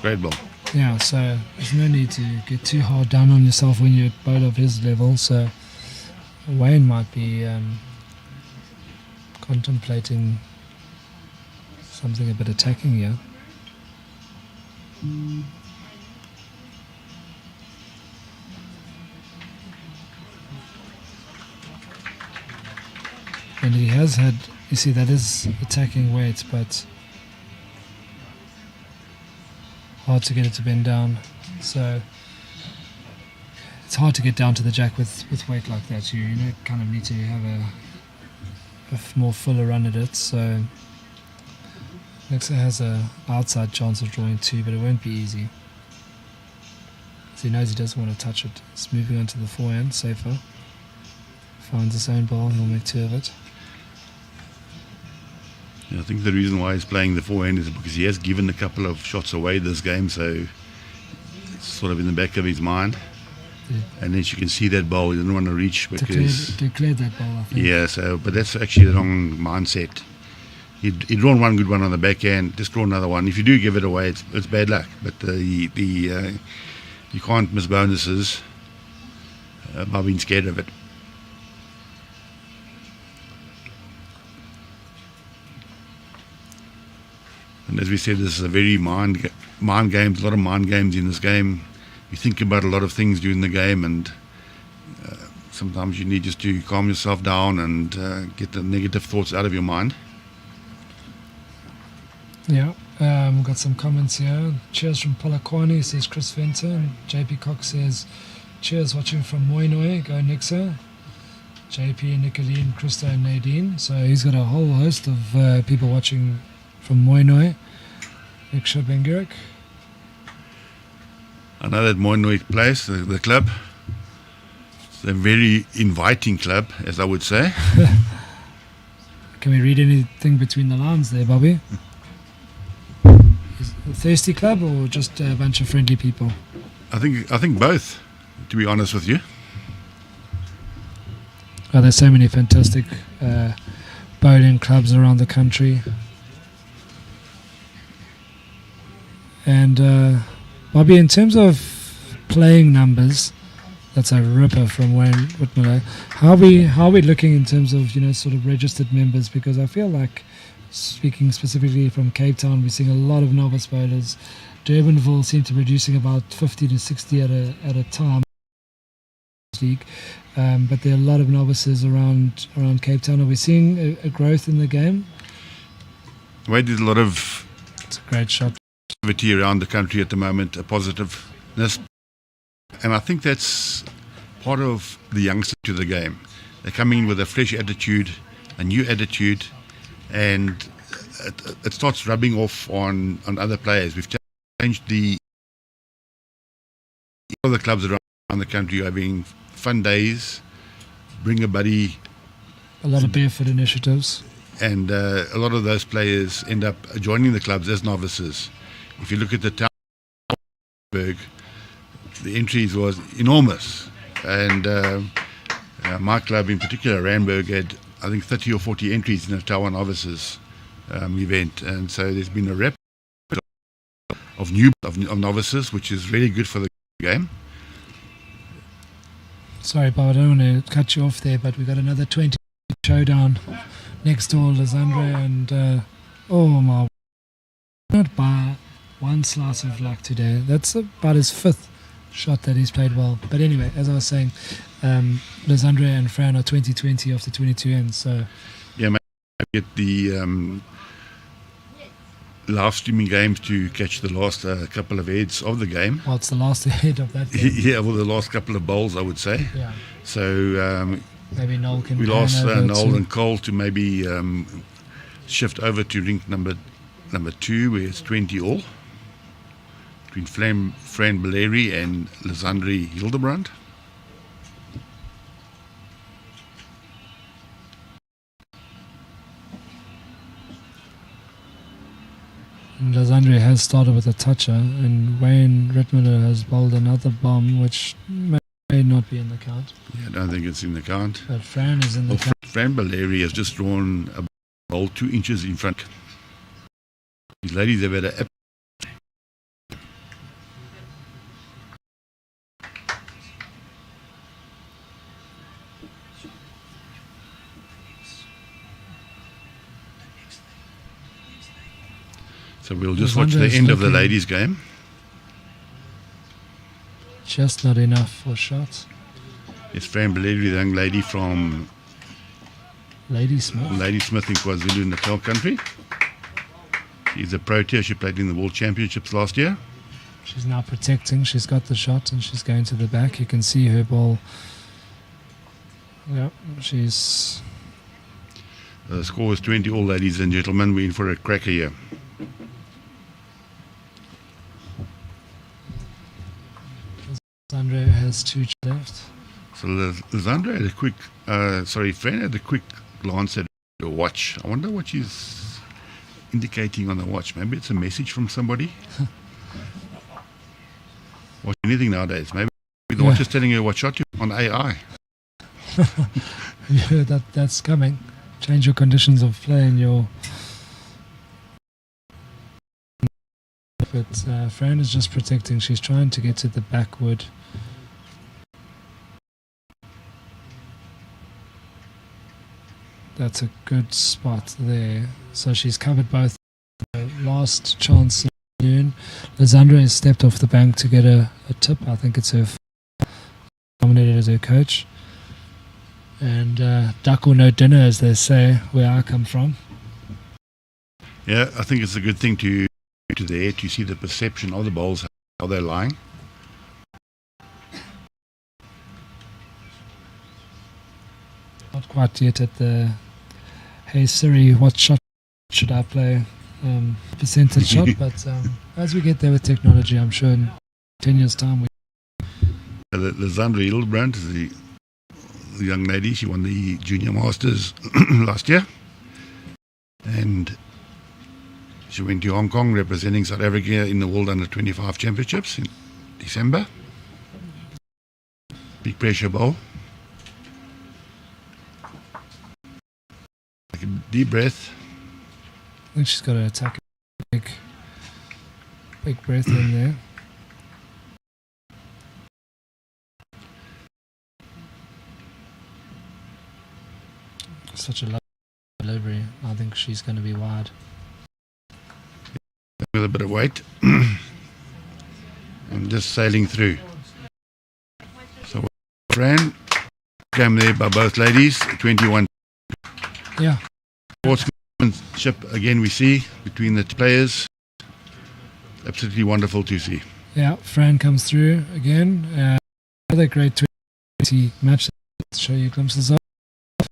Great ball. Yeah, so there's no need to get too hard down on yourself when you're at bowl of his level. So Wayne might be contemplating something a bit attacking here. And he has had, you see, that is attacking weight, but hard to get it to bend down. So it's hard to get down to the jack with weight like that. You kind of need to have a more fuller run at it. So Nikša has a outside chance of drawing 2, but it won't be easy. So he knows he doesn't want to touch it. It's moving on to the forehand, safer. Finds his own ball, he'll make 2 of it. Yeah, I think the reason why he's playing the forehand is because he has given a couple of shots away this game, so it's sort of in the back of his mind. Yeah. And then you can see that ball he didn't want to reach because Declared that ball, I think. yeah. So, but that's actually the wrong mindset. He'd drawn one good one on the backhand, just draw another one. If you do give it away, it's bad luck. But you can't miss bonuses by being scared of it. And as we said, this is a very mind games, a lot of mind games in this game. You think about a lot of things during the game, and sometimes you need just to calm yourself down and get the negative thoughts out of your mind. Yeah, we've got some comments here. Cheers from Polokwane, says Chris Venter. And JP Cox says, cheers watching from Moinoi, go Nikša. JP, Nicoline, Krista and Nadine. So he's got a whole host of people watching from Moinoi. Nikša, Benguric. I know that Moinoi place, the club, it's a very inviting club, as I would say. Can we read anything between the lines there, Bobby? Is it a thirsty club or just a bunch of friendly people? I think both, to be honest with you. Oh, there's so many fantastic bowling clubs around the country. And Bobby, in terms of playing numbers, that's a ripper from Wayne Ritmuller. How are we looking in terms of sort of registered members? Because I feel like, speaking specifically from Cape Town, we're seeing a lot of novice bowlers. Durbanville seem to be producing about 50 to 60 at a time. League, but there are a lot of novices around Cape Town. Are we seeing a growth in the game? Wade, there's a lot of It's a great shot. activity around the country at the moment, a positiveness, and I think that's part of the youngsters to the game. They're coming in with a fresh attitude, a new attitude, and it starts rubbing off on other players. We've changed all the clubs around the country are having fun days, bring a buddy. A lot of barefoot initiatives. And a lot of those players end up joining the clubs as novices. If you look at the town, the entries was enormous. And my club in particular, Randburg, had I think 30 or 40 entries in a Tawa novices event. And so there's been a rep of novices, which is really good for the game. Sorry, Bob, I don't want to cut you off there, but we got another 20 showdown next door, Lizandre, and oh my, not by one slice of luck today. That's about his 5th shot that he's played well. But anyway, as I was saying, Lizandre and Fran are 20-20 after 22 ends. So yeah, maybe get the live streaming games to catch the last couple of heads of the game. Well, it's the last head of that game. Yeah, well, the last couple of bowls, I would say. Yeah. So maybe Noel can. We'll ask Noel and Cole to maybe shift over to rink number 2, where it's 20 all between Fran Baleri and Lizandre Hildebrand. And Lizandre has started with a toucher, and Wayne Ritmuller has bowled another bomb, which may not be in the count. Yeah, I don't think it's in the count. But Fran is in the count. Fran Baleri has just drawn a bowl 2 inches in front. These ladies have had a So we'll just watch the end of the ladies' game. Just not enough for shots. It's Fran Baleri, the young lady from Ladysmith in KwaZulu-Natal country. She's a Protea. She played in the World Championships last year. She's now protecting. She's got the shot and she's going to the back. You can see her ball. Yep, she's... The score is 20 all, ladies and gentlemen. We're in for a cracker here. Andre has 2 left. So Lisandro had a quick, Fran had a quick glance at the watch. I wonder what she's indicating on the watch. Maybe it's a message from somebody. Watch anything nowadays. Maybe the watch is telling her what shot you on AI. Yeah, that's coming. Change your conditions of play and your... But Fran is just protecting. She's trying to get to the backwood. That's a good spot there. So she's covered both. Last chance noon. Lisandro has stepped off the bank to get a tip. I think it's her nominated as her coach. And duck or no dinner, as they say, where I come from. Yeah, I think it's a good thing to there to see the perception of the bowls, how they're lying. Not quite yet at the hey Siri, what shot should I play? Percentage shot, but as we get there with technology, I'm sure in 10 years' time Lisandro Hildebrand is the young lady. She won the Junior Masters last year, and she went to Hong Kong representing South Africa in the World Under 25 Championships in December. Big pressure bowl. Take a deep breath. I think she's got to attack a big breath in there. Such a lovely delivery. I think she's going to be wide. With a bit of weight. And just sailing through. So Fran came there by both ladies, 21. Yeah. Sportsmanship again we see between the players. Absolutely wonderful to see. Yeah, Fran comes through again. Another great 20 match. Let's show you glimpses of. You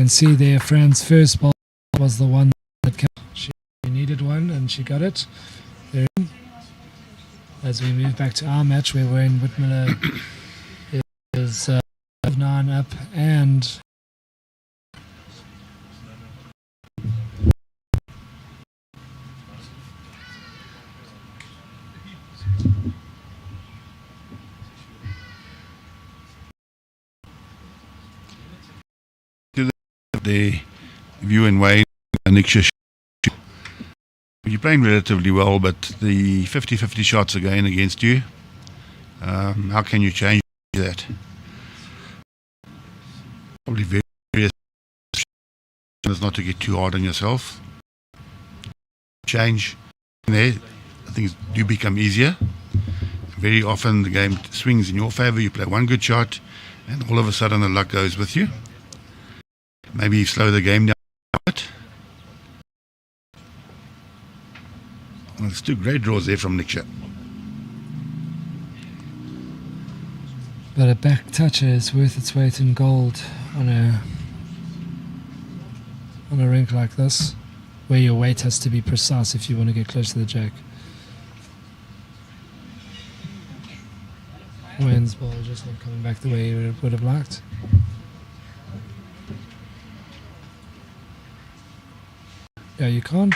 can see there Fran's first ball was the one that came. She needed one and she got it. There. As we move back to our match where Wayne Ritmuller is 9 up and the view and Wayne Nikša. You're playing relatively well, but the 50-50 shots are going against you. How can you change that? Probably various not to get too hard on yourself. Change there, things do become easier. Very often the game swings in your favor. You play one good shot, and all of a sudden the luck goes with you. Maybe slow the game down a bit. Well, there's 2 great draws there from Nikša. But a back toucher is worth its weight in gold on a rink like this, where your weight has to be precise if you want to get close to the jack. Wayne's ball just not coming back the way he would have liked. Yeah, you can't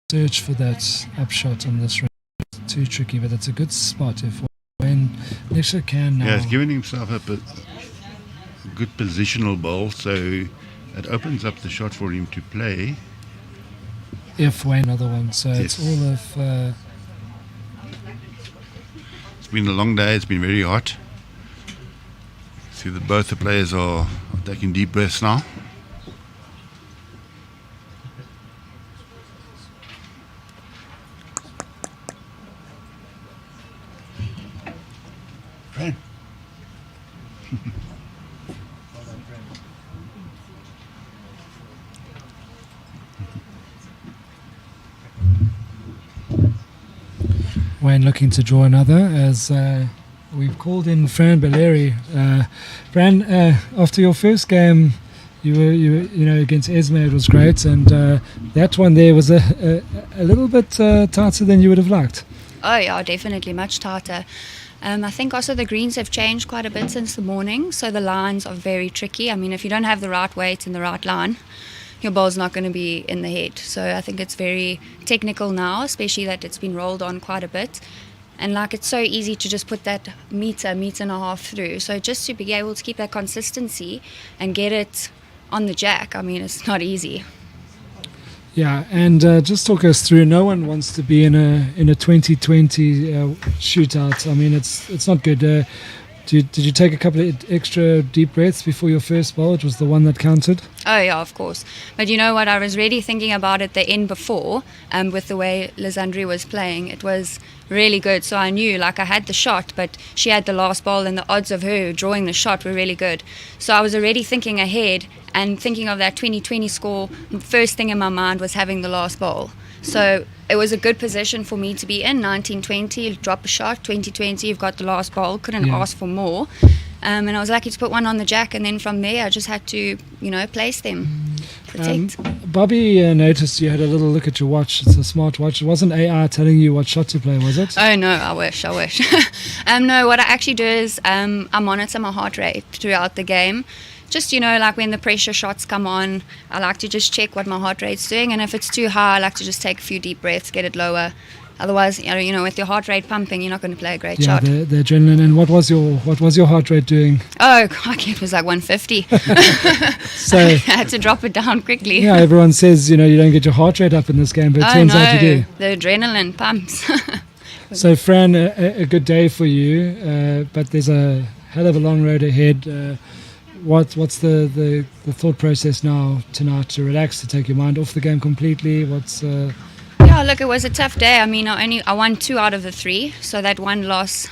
search for that upshot on this ring. It's too tricky, but it's a good spot if when Nikša can now. Yeah, he's giving himself a good positional bowl, so it opens up the shot for him to play. If Wayne another one, so yes. It's all of. It's been a long day. It's been very hot. See that both the players are taking deep breaths now. Fran. Wayne looking to draw another as we've called in Fran Baleri. Fran, after your first game, you were against Esme, it was great, and that one there was a little bit tighter than you would have liked. Oh yeah, definitely much tighter. I think also the greens have changed quite a bit since the morning, so the lines are very tricky. I mean, if you don't have the right weight and the right line, your ball's not going to be in the head. So I think it's very technical now, especially that it's been rolled on quite a bit. And like, it's so easy to just put that meter and a half through. So just to be able to keep that consistency and get it on the jack, I mean, it's not easy. Yeah, and just talk us through. No one wants to be in a 2020 shootout. I mean, it's not good. Did you take a couple of extra deep breaths before your first ball? It was the one that counted. Oh yeah, of course. But you know what? I was really thinking about it the end before, with the way Lizandri was playing. It was really good. So I knew, like, I had the shot, but she had the last ball, and the odds of her drawing the shot were really good. So I was already thinking ahead and thinking of that 2020 score. The first thing in my mind was having the last ball. So it was a good position for me to be in. 1920, drop a shot. 2020, you've got the last ball. Couldn't ask for more. And I was lucky to put one on the jack, and then from there I just had to, place them. Protect. Bobby noticed you had a little look at your watch. It's a smart watch. It wasn't AI telling you what shot to play, was it? Oh no, I wish. No, what I actually do is I monitor my heart rate throughout the game. Just, like when the pressure shots come on, I like to just check what my heart rate's doing, and if it's too high, I like to just take a few deep breaths, get it lower. Otherwise, with your heart rate pumping, you're not going to play a great shot. Yeah, the adrenaline. And what was your heart rate doing? Oh, crikey, it was like 150. So I had to drop it down quickly. Yeah, everyone says, you don't get your heart rate up in this game, but it turns out you do. The adrenaline pumps. So, Fran, a good day for you, but there's a hell of a long road ahead. What's the thought process now tonight? To relax, to take your mind off the game completely? Yeah, look, it was a tough day. I mean, I won 2 out of the 3, so that one loss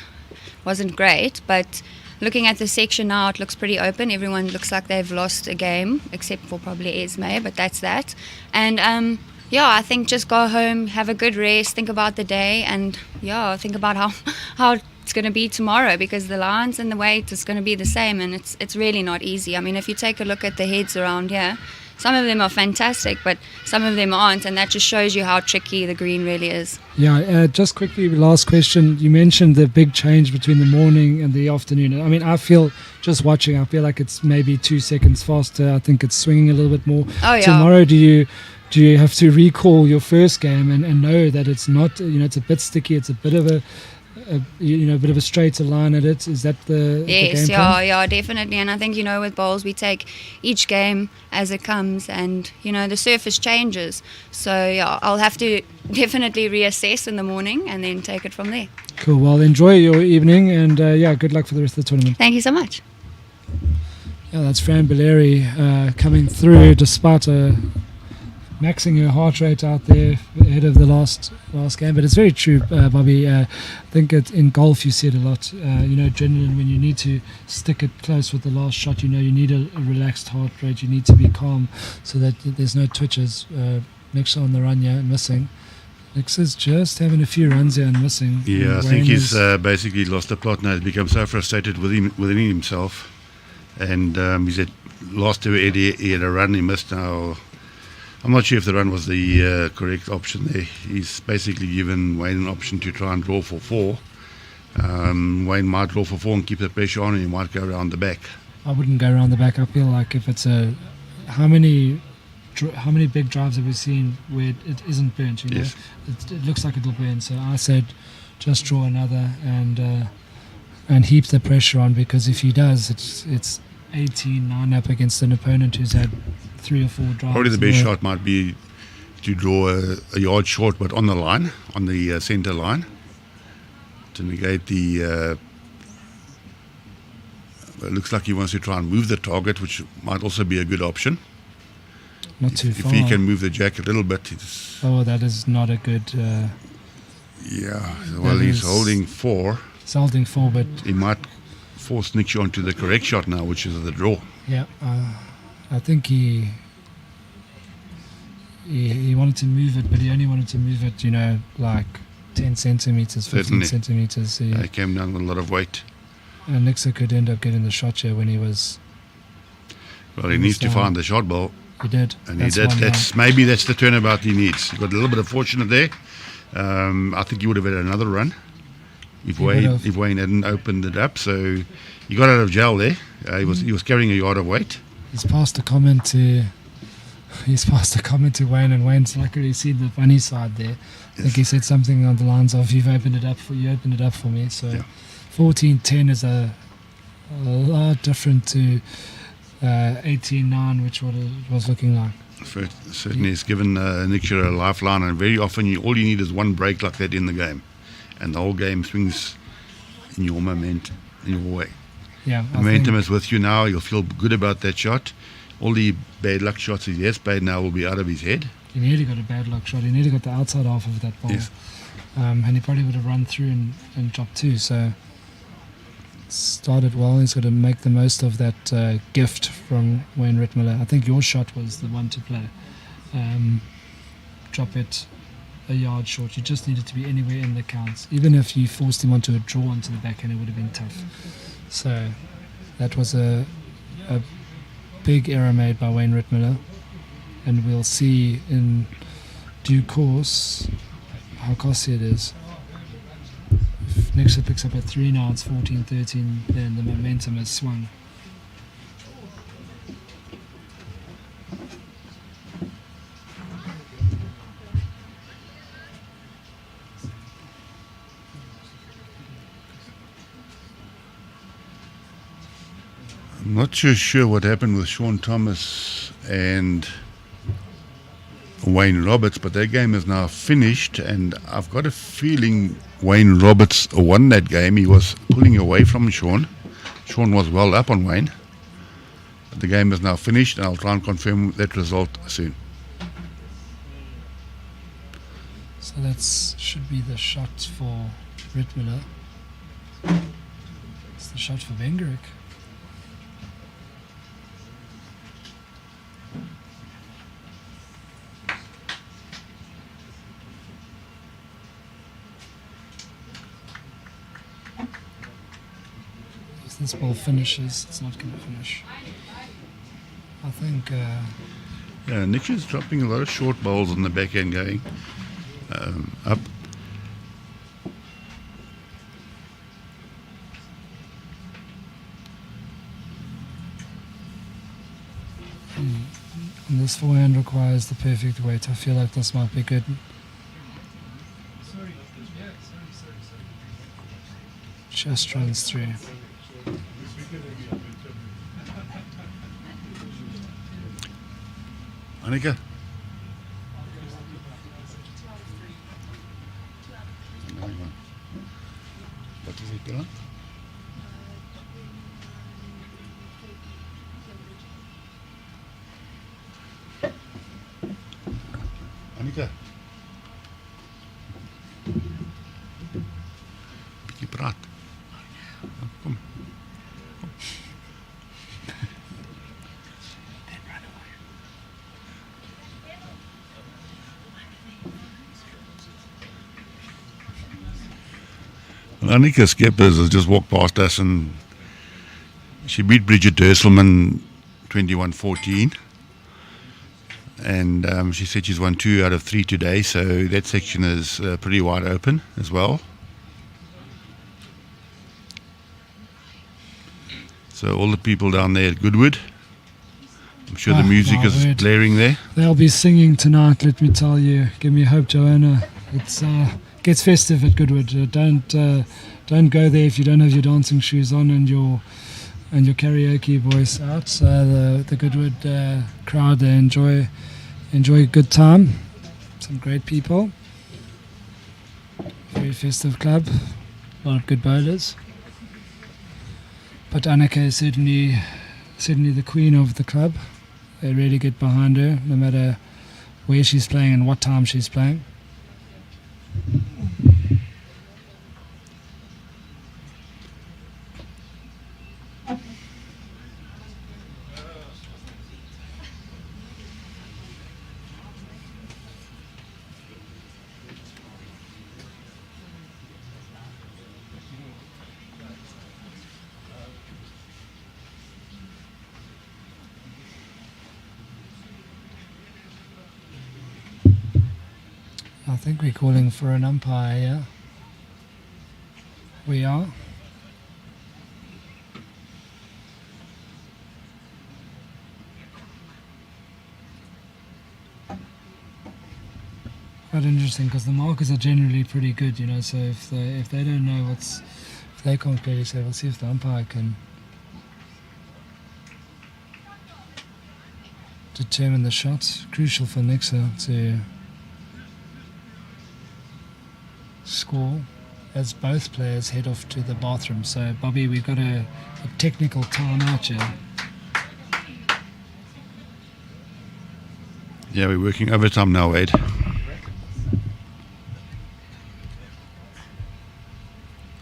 wasn't great. But looking at the section now, it looks pretty open. Everyone looks like they've lost a game, except for probably Esme, but that's that. And I think just go home, have a good rest, think about the day, and think about how it's going to be tomorrow, because the lines and the weight is going to be the same, and it's really not easy. I mean, if you take a look at the heads around here, some of them are fantastic, but some of them aren't, and that just shows you how tricky the green really is. Yeah, just quickly, last question. You mentioned the big change between the morning and the afternoon. I mean, I feel like it's maybe 2 seconds faster. I think it's swinging a little bit more. Oh, yeah. Tomorrow, do you have to recall your first game and know that it's not, it's a bit sticky, it's a bit of a bit of a straighter line at it? Is that the yes, game plan? Yeah, definitely. And I think, with bowls, we take each game as it comes, and, the surface changes. So, I'll have to definitely reassess in the morning and then take it from there. Cool. Well, enjoy your evening, and, good luck for the rest of the tournament. Thank you so much. Yeah, that's Fran Baleri coming through despite maxing her heart rate out there ahead of the last game. But it's very true, Bobby. I think in golf you see it a lot. Adrenaline, when you need to stick it close with the last shot, you need a relaxed heart rate. You need to be calm so that there's no twitches. Nikša on the run here and missing. Nikša's just having a few runs here and missing. Yeah, I think he's basically lost the plot now. He's become so frustrated within himself. And he said last two he had a run, he missed now. I'm not sure if the run was the correct option there. He's basically given Wayne an option to try and draw for 4. Wayne might draw for 4 and keep the pressure on, and he might go around the back. I wouldn't go around the back. I feel like if it's how many big drives have we seen where it isn't burnt? Yes. It looks like it'll burn. So I said, just draw another and heap the pressure on, because if he does, it's 18-9 up against an opponent who's had 3 or 4 drives. Probably the best shot might be to draw a yard short, but on the line, on the centre line, to negate the. It looks like he wants to try and move the target, which might also be a good option. Not too far. If he can move the jack a little bit. That is not a good. Yeah, well, he's holding 4. He's holding 4, but he might force Nikša onto the correct shot now, which is the draw. Yeah, I think he wanted to move it, but he only wanted to move it, like 10 centimeters, 15 Certainly. centimeters. So He came down with a lot of weight. And Nikša could end up getting the shot here when he was. Well, he needs to find the shot ball. He did. And he did. Maybe that's the turnabout he needs. He got a little bit of fortunate there. I think he would have had another run if He would have. Wayne hadn't opened it up. So he got out of jail there. He was carrying a yard of weight. He's passed a comment to Wayne, and Wayne's luckily seen the funny side there. I think he said something on the lines of, you opened it up for me. So 14-10 is a lot different to 18-9, which what it was looking like. Certainly, it's given Nikša a lifeline, and very often all you need is one break like that in the game, and the whole game swings in your momentum, in your way. Yeah, Momentum is with you now. You'll feel good about that shot. All the bad luck shots he has played now will be out of his head. He nearly got a bad luck shot. He nearly got the outside half of that ball. Yes. And he probably would have run through and dropped two. So started well. He's got to make the most of that gift from Wayne Ritmuller. I think your shot was the one to play. Drop it a yard short. You just needed to be anywhere in the counts. Even if you forced him onto a draw onto the backhand, it would have been tough. So that was a big error made by Wayne Ritmuller, and we'll see in due course how costly it is. If Nikša picks up at 3 now, it's 14-13, then the momentum has swung. I'm not too sure what happened with Sean Thomas and Wayne Roberts, but that game is now finished, and I've got a feeling Wayne Roberts won that game. He was pulling away from Sean. Sean was well up on Wayne. But the game is now finished, and I'll try and confirm that result soon. So that should be the shot for Ritmuller. It's the shot for Benguric. If this ball finishes, it's not going to finish. I think... Yeah, Nikša's dropping a lot of short balls on the backhand going up. And this forehand requires the perfect weight. I feel like this might be good. Just runs through. Annika? What is it doing? Annika? Bietjie praat. Kom. Annika Skeppers has just walked past us, and she beat Bridget Herselman 21-14. And she said she's won 2 out of 3 today, so that section is pretty wide open as well. So all the people down there at Goodwood, I'm sure the music is blaring there. They'll be singing tonight, let me tell you. Give me hope, Joanna. It's gets festive at Goodwood. Don't go there if you don't have your dancing shoes on and your karaoke voice out. The Goodwood crowd, they enjoy a good time. Some great people. Very festive club. A lot of good bowlers. But Annika is certainly the queen of the club. They really get behind her, no matter where she's playing and what time she's playing. I think we're calling for an umpire, yeah. We are. Quite interesting because the markers are generally pretty good, you know. So if they don't know if they can't clearly say, we'll see if the umpire can determine the shot. Crucial for Nikša to score as both players head off to the bathroom. So Bobby, we've got a technical timeout here. Yeah, we're working overtime now, Wade.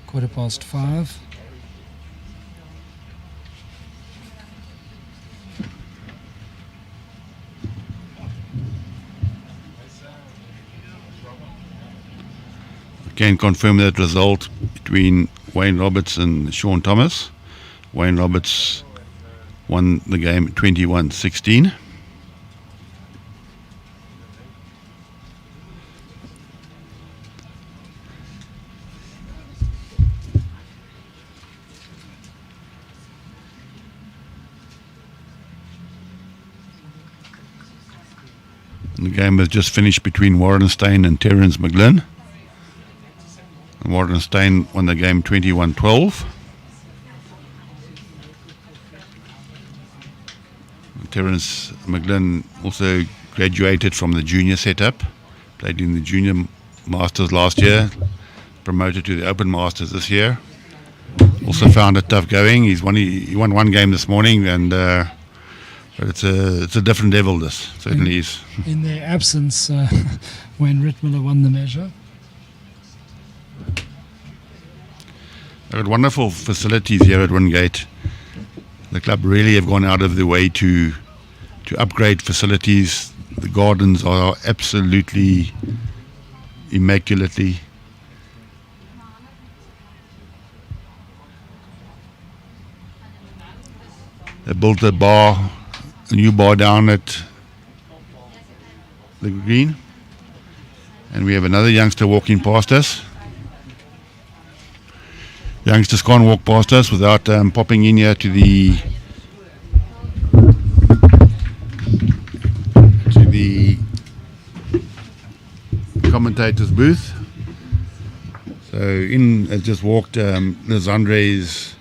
(5:15). Can confirm that result between Wayne Roberts and Sean Thomas. Wayne Roberts won the game 21-16. The game has just finished between Warrenstein and Terence McGlynn. And Warrenstein won the game 21-12. Terence McGlynn also graduated from the junior setup, played in the junior masters last year, promoted to the open masters this year. Also found it tough going. He won one game this morning, and but it's a different level. This certainly is. In their absence, when Ritmuller won the measure. They've got wonderful facilities here at Wingate. The club really have gone out of their way to upgrade facilities. The gardens are absolutely immaculately. They built a new bar down at the green, and we have another youngster walking past us. Youngsters can't walk past us without popping in here to the commentator's booth. So in has just walked Lisandre's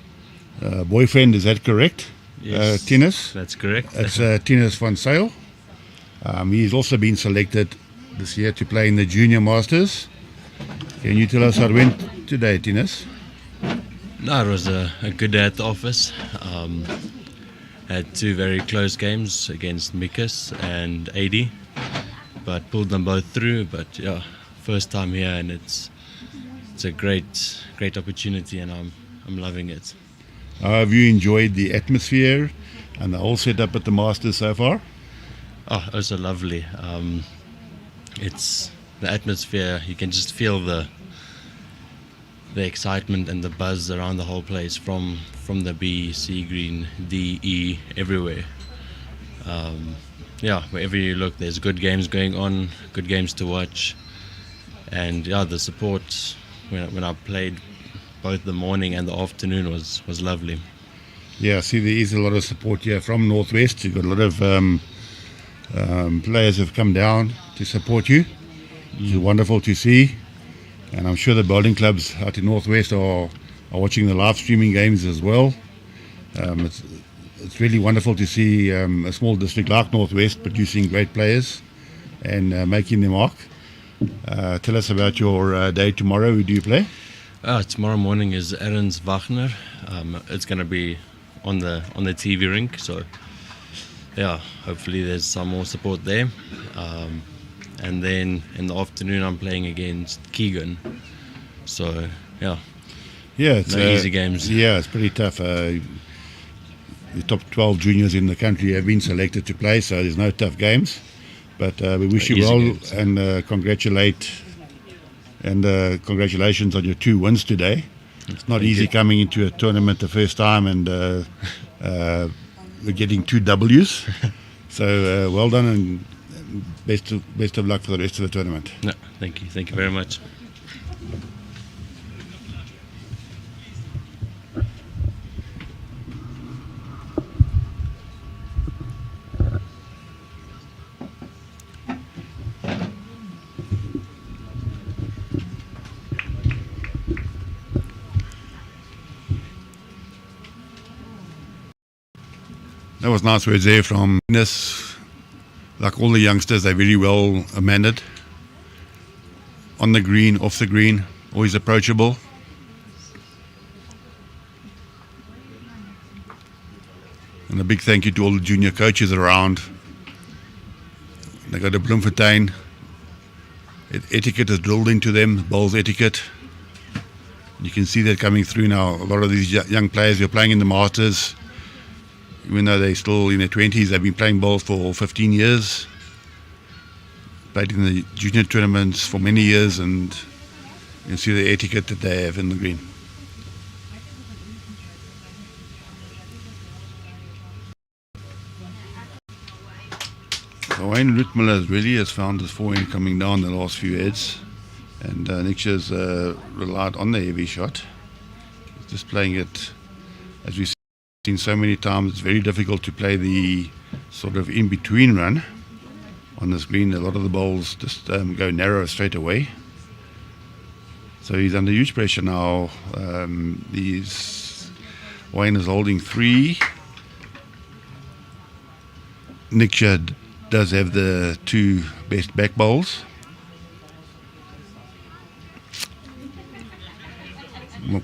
boyfriend. Is that correct? Yes, Tinus. that's correct. That's Tinus van Sale. He's also been selected this year to play in the Junior Masters. Can you tell us how it went today, Tinus? No, it was a good day at the office. Had two very close games against Mikas and AD, but pulled them both through. But yeah, first time here, and it's a great opportunity, and I'm loving it. How have you enjoyed the atmosphere and the whole setup at the Masters so far? Oh, also lovely. It's the atmosphere. You can just feel the excitement and the buzz around the whole place, from the B, C green, D, E, everywhere. Yeah, wherever you look, there's good games going on, good games to watch, and yeah, the support when I played both the morning and the afternoon was lovely. Yeah, see, there is a lot of support here from Northwest. You've got a lot of players have come down to support you. It's wonderful to see. And I'm sure the bowling clubs out in Northwest are watching the live streaming games as well. It's really wonderful to see a small district like Northwest producing great players and making their mark. Tell us about your day tomorrow. Who do you play? Tomorrow morning is Ernst Wagner. It's going to be on the TV rink, so yeah, hopefully there's some more support there. And then in the afternoon I'm playing against Keegan. So yeah, it's no easy games. Yeah, it's pretty tough. The top 12 juniors in the country have been selected to play, so there's no tough games. But we wish you well games. And congratulations on your 2 wins today. It's not easy coming into a tournament the first time and we're getting 2 W's. So well done, and best of luck for the rest of the tournament. No, thank you very much. That was nice words there from Ines. Like all the youngsters, they're very well mannered. On the green, off the green, always approachable. And a big thank you to all the junior coaches around. They got a Bloemfontein. Etiquette is drilled into them, bowls etiquette. You can see that coming through now. A lot of these young players who are playing in the Masters, even though they're still in their 20s, they've been playing bowls for 15 years. Played in the junior tournaments for many years, and you can see the etiquette that they have in the green. So Wayne Ritmuller really has found his forehand coming down the last few heads, and Nikša's relied on the heavy shot. He's just playing it, as we've seen so many times, it's very difficult to play the sort of in-between run on this green. A lot of the bowls just go narrow straight away. So he's under huge pressure now. Wayne is holding 3. Nikša does have the 2 best back bowls.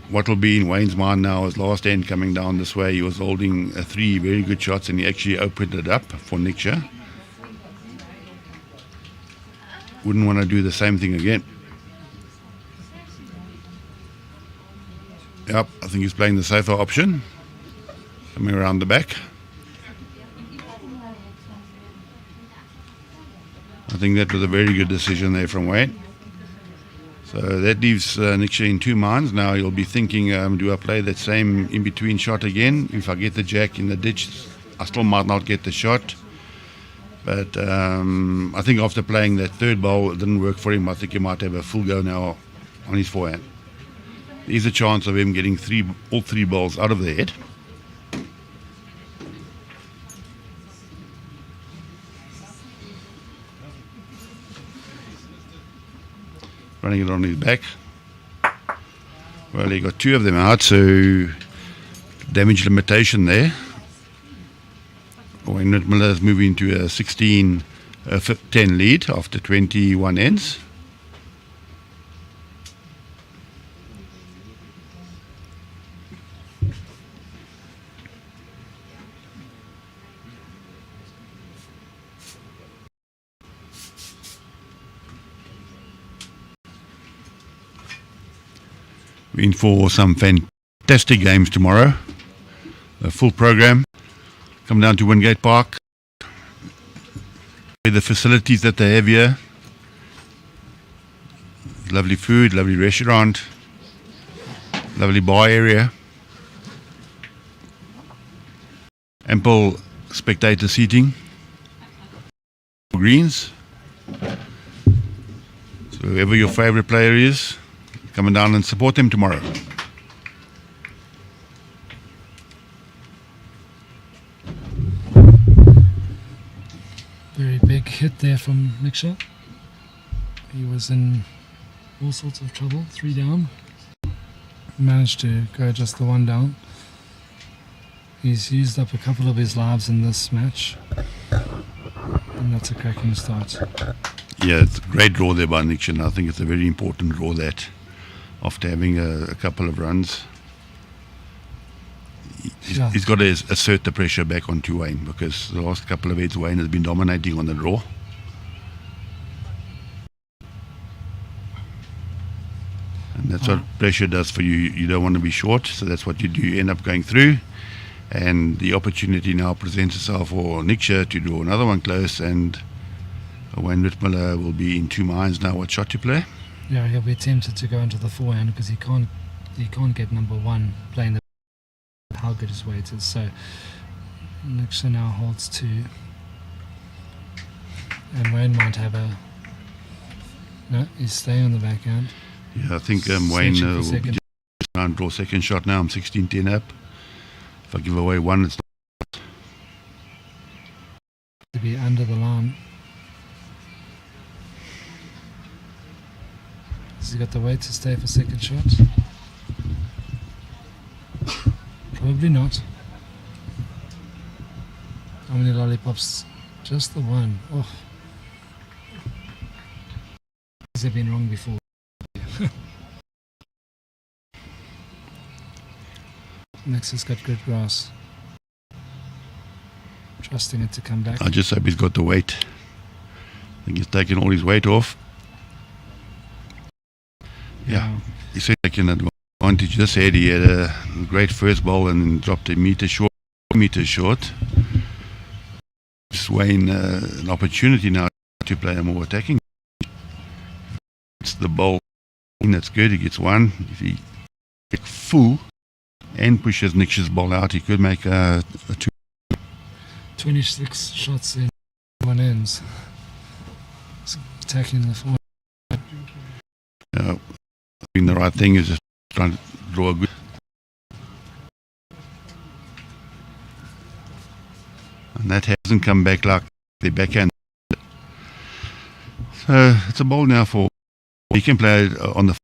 What will be in Wayne's mind now is last end coming down this way. He was holding 3 very good shots, and he actually opened it up for Nikša. Wouldn't want to do the same thing again. Yep, I think he's playing the safer option. Coming around the back. I think that was a very good decision there from Wayne. So that leaves Nikša in 2 minds. Now he'll be thinking, do I play that same in-between shot again? If I get the jack in the ditch, I still might not get the shot. But I think after playing that 3rd bowl, it didn't work for him. I think he might have a full go now on his forehand. There's a chance of him getting all 3 balls out of the head. Running it on his back. Well, he got 2 of them out, so damage limitation there. Wayne Ritmuller is moving to a 16-10 lead after 21 ends. We're in for some fantastic games tomorrow. A full program. Come down to Wingate Park. The facilities that they have here. Lovely food, lovely restaurant, lovely bar area. Ample spectator seating. Greens. So whoever your favorite player is, coming down and support them tomorrow. Very big hit there from Nikša. He was in all sorts of trouble, 3 down. Managed to go just the 1 down. He's used up a couple of his lives in this match, and that's a cracking start. Yeah, it's a great draw there by Nikša, and I think it's a very important draw that after having a couple of runs. He's got to assert the pressure back onto Wayne, because the last couple of heads Wayne has been dominating on the draw. And that's what pressure does for you. You don't want to be short, so that's what you do. You end up going through, and the opportunity now presents itself for Nikša to draw another one close, and Wayne Ritmuller will be in 2 minds now what shot to play. Yeah, he'll be tempted to go into the forehand because he can't get number 1 playing the how good his weight is. So Nikša now holds 2. And Wayne might have a... No, he's staying on the backhand. Yeah, I think Wayne Searching for will second. just try and draw second shot now. I'm 16-10 up. If I give away one, it's To be under the line. Has he got the weight to stay for second shot? Probably not. How many lollipops? Just the one. Oh. Has they been wrong before? Next has got good grass. Trusting it to come back. I just hope he's got the weight. I think he's taken all his weight off. Yeah, he said taking advantage. This head, he had a great first ball and then dropped a meter short. Gives Wayne an opportunity now to play a more attacking. It's the ball. That's good. He gets one. If he gets full and pushes Nikša's ball out, he could make a 26 shots in one ends. He's attacking the forward. Doing the right thing is just trying to draw a good. And that hasn't come back like the backhand. So it's a ball now for. He can play it on the.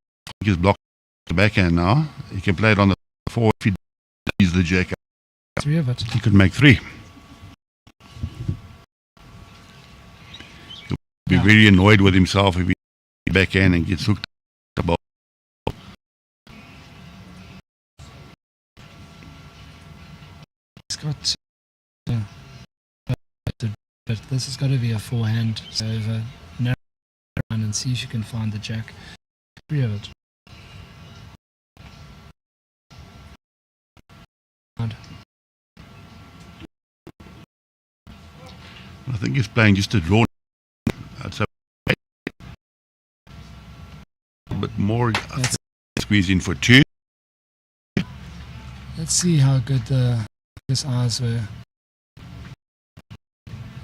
He's blocked the backhand now. He can play it on the forward if he sees the jack. 3 of it. He could make 3. He'll be very annoyed with himself if he backhand and gets hooked the ball. He's got. But this has got to be a forehand. So over narrow run and see if you can find the jack. 3 of it. I think he's playing just to draw. I'd say a bit more. Squeeze in for 2. Let's see how good his eyes were.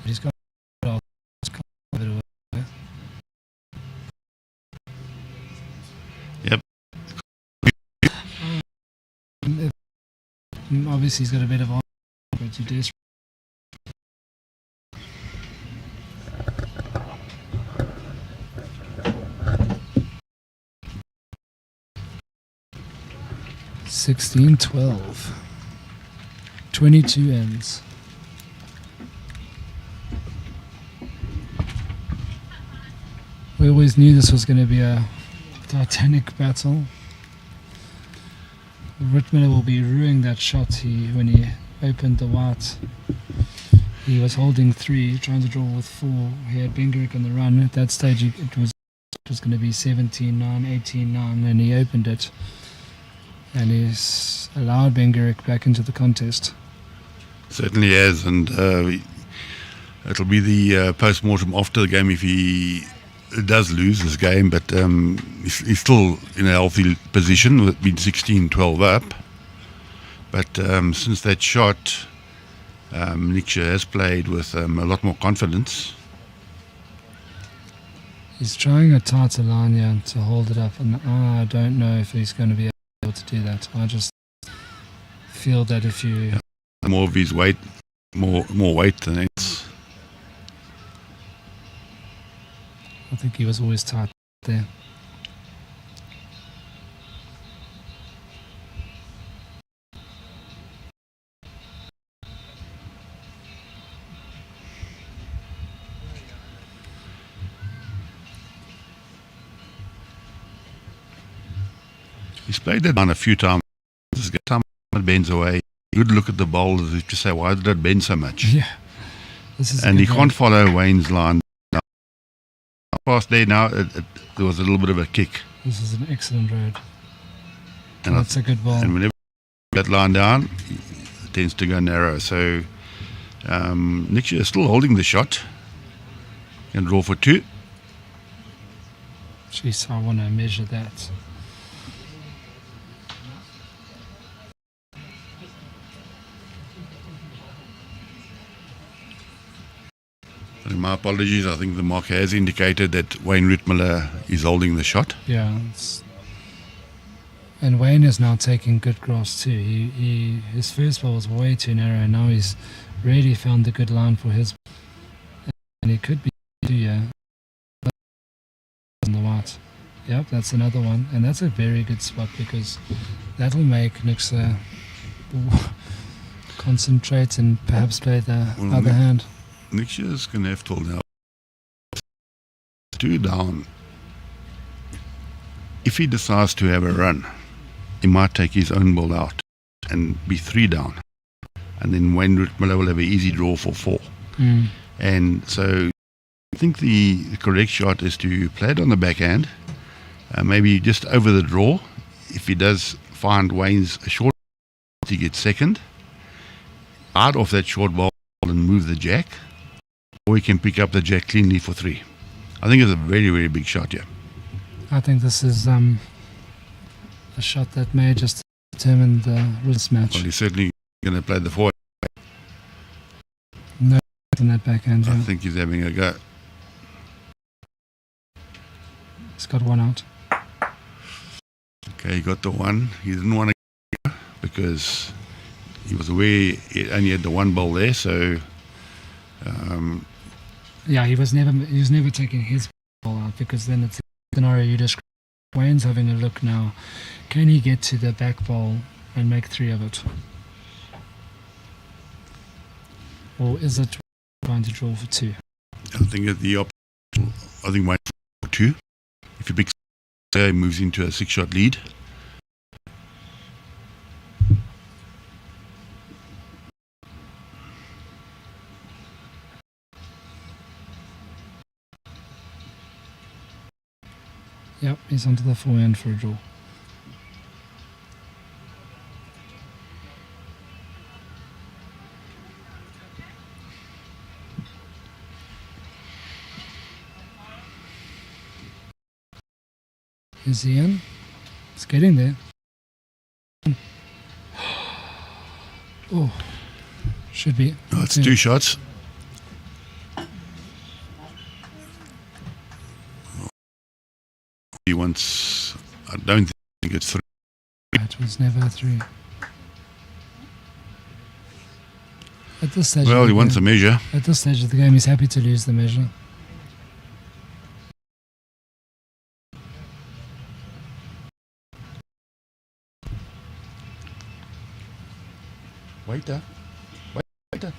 He's got Yep. Obviously he's got a bit of but you do. Sixteen, 12, 22 ends. We always knew this was going to be a titanic battle. Ritmuller will be ruining that shot when he opened the white. He was holding 3, trying to draw with 4. He had Benguric on the run. At that stage it was going to be 17-9, 18-9, and he opened it. And he's allowed Benguric back into the contest. Certainly has, and it'll be the post-mortem after the game if he does lose this game, but he's still in a healthy position with being 16-12 up. But since that shot, Nikša has played with a lot more confidence. He's trying a tighter line here to hold it up, and I don't know if he's going to be able to do that. I just feel that if you... More of his weight, more weight than else. I think he was always tight there. He's played that on a few times. This time it bends away. You would look at the bowl as if to say, why did it bend so much? Yeah. This is and he can't follow Wayne's line. Now, past there now, there was a little bit of a kick. This is an excellent road. And that's a good ball. And whenever that line down, it tends to go narrow. So Nikša is still holding the shot. Can draw for 2. Jeez, I want to measure that. Sorry, my apologies. I think the mark has indicated that Wayne Ritmuller is holding the shot. Yeah. And Wayne is now taking good grass too. His first ball was way too narrow. Now he's really found the good line for his. And it could be on the white. Yep, that's another one. And that's a very good spot because that'll make Nikša concentrate and perhaps play the other hand. Nikša is going to have to hold now. 2 down. If he decides to have a run, he might take his own ball out and be 3 down. And then Wayne Ritmuller will have an easy draw for 4. Mm. And so I think the correct shot is to play it on the backhand, maybe just over the draw. If he does find Wayne's a short ball, he gets second. Out off that short ball and move the jack. Or he can pick up the jack cleanly for 3. I think it's a very, very big shot here. I think this is a shot that may just determine the wrist match. Well, he's certainly going to play the forward. No on that backhand. I Yeah. think he's having a go. He's got one out. Okay, he got the one. He didn't want to go because he was aware he only had the one ball there, so Yeah, he was never taking his ball out because then it's the scenario you described. Wayne's having a look now. Can he get to the back ball and make 3 of it? Or is it trying to draw for 2? I think at the opposite. I think Wayne for 2. If he picks, he moves into a 6-shot lead. Yep, he's onto the forehand for a draw. Is he in? It's getting there. Oh, should be. No, it's 2 shots. He wants. I don't think it's 3. It was never 3. At this stage, Well, he wants a measure. At this stage of the game, he's happy to lose the measure. Waiter. Waiter.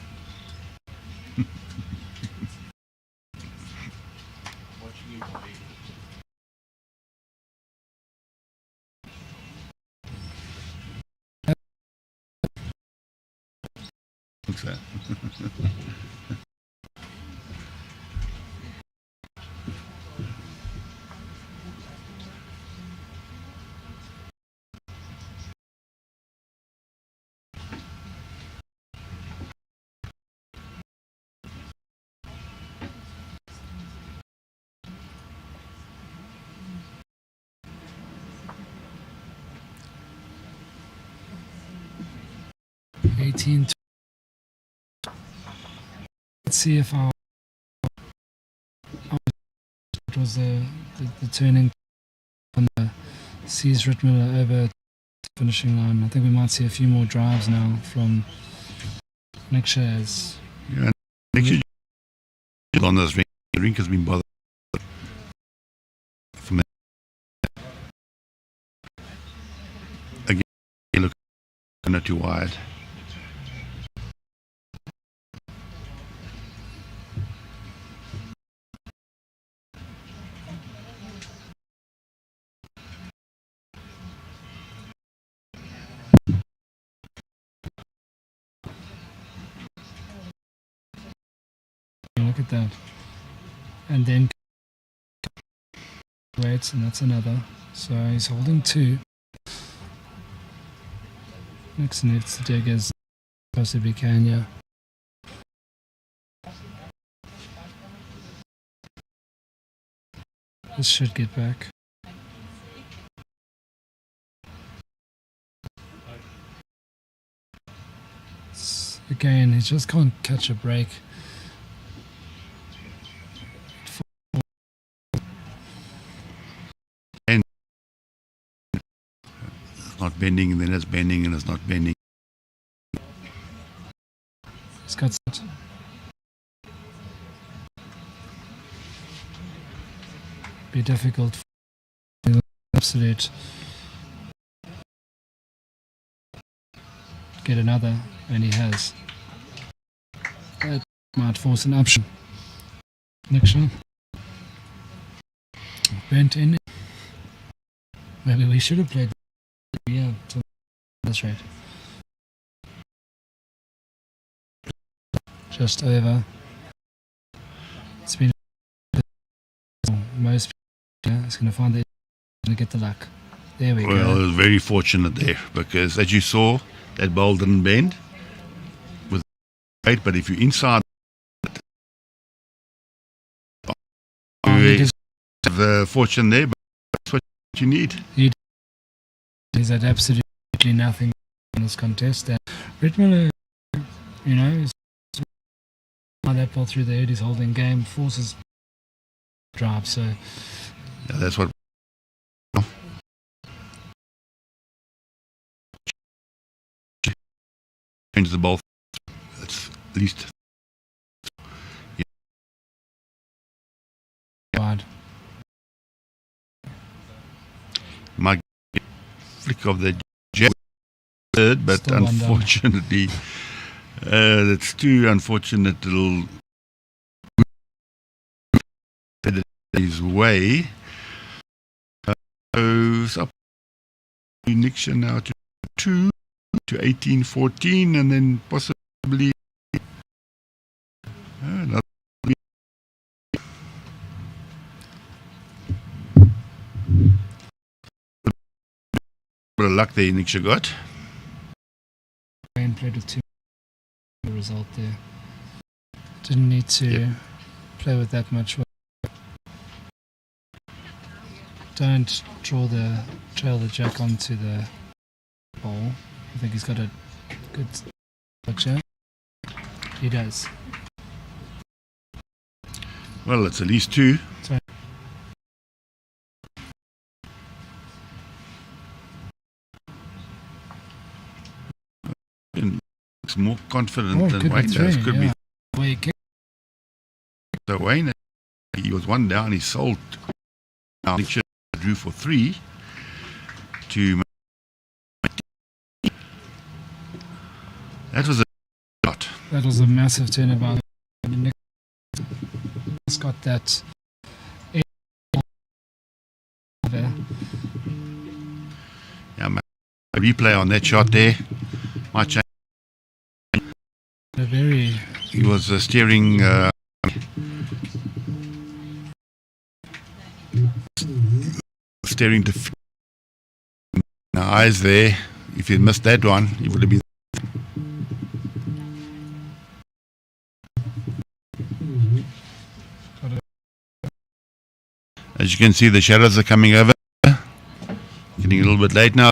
What's that? Let's see if it was the turning on the C's Ritmuller over the finishing line. I think we might see a few more drives now from Nikša as Nikša on this ring. The rink has been bothered from again. Look, not too wide. Look at that. And then waits, and that's another. So he's holding 2. Nikša needs to dig as possibly can, yeah. This should get back. Again, he just can't catch a break. bending, and then it's bending, and it's not bending. It's got be difficult for the absolute get another, and he has. That might force an option. Nikša bent in. Maybe we should have played. Yeah, that's right. Just over. It's been most people is going to find that going to get the luck. There we go. Well, it was very fortunate there because, as you saw, that ball didn't bend with weight. But if you're inside, you have the fortune there. But that's what you need. He's had absolutely nothing in this contest. Ritmuller, you know, is that ball through the head, he's holding game, forces drive. So yeah, that's what. Change the ball. That's at least. Yeah. Wide. My flick of the jet, but Still unfortunately, it's too unfortunate. It'll his way. So it's up to Nikša now to 2 to 18-14, and then possibly another. Bit of luck there, Nikša got. And played with 2. The result there. Didn't need to play with that much. Don't trail the jack onto the ball. I think he's got a good structure. He does. Well, it's at least 2. Sorry. Looks more confident than Wayne does. Could be. So Wayne, he was 1 down. He sold. Now Nikša drew for 3 to. That was a shot. That was a massive turnabout. Nick's got that. Yeah, a replay on that shot there. Might change. He was steering. Steering to eyes there. If he'd missed that one, he would have been. As you can see, the shadows are coming over. Getting a little bit late now.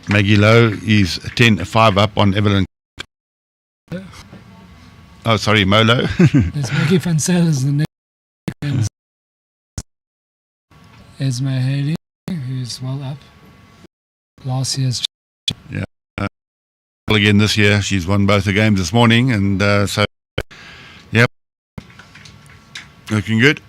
Maggie Lowe is 5 up on Evelyn. Oh, sorry, Molo. There's Maggie Van Sellers, the next. Esme Haley, who's well up. Last year's. Yeah. Again this year, she's won both the games this morning, and so, yep, looking good.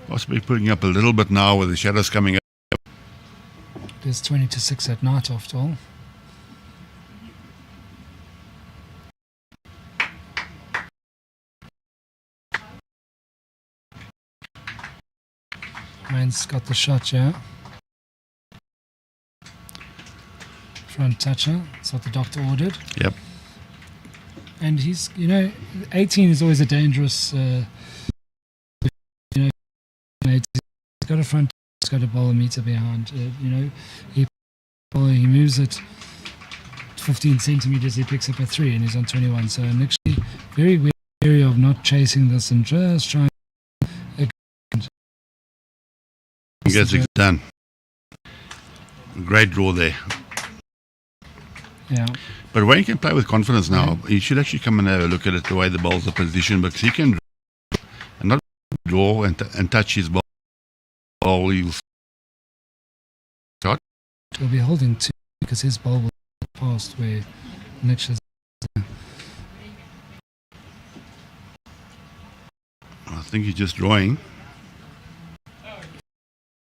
Possibly putting up a little bit now with the shadows coming up. It is 20-6 at night after all. Wayne's got the shot, yeah. Front toucher, that's what the doctor ordered. Yep. And he's, 18 is always a dangerous, he's got a front, he's got a ball a meter behind, he moves it 15 centimeters, he picks up a 3 and he's on 21. So Nikša very wary of not chasing this and just trying Gets it done. Great draw there. Yeah. But Wayne can play with confidence now. He should actually come and have a look at it, the way the bowls are positioned, because he can and not draw and touch his ball. He'll shot. He'll be holding two because his ball will past where Nikša's. I think he's just drawing.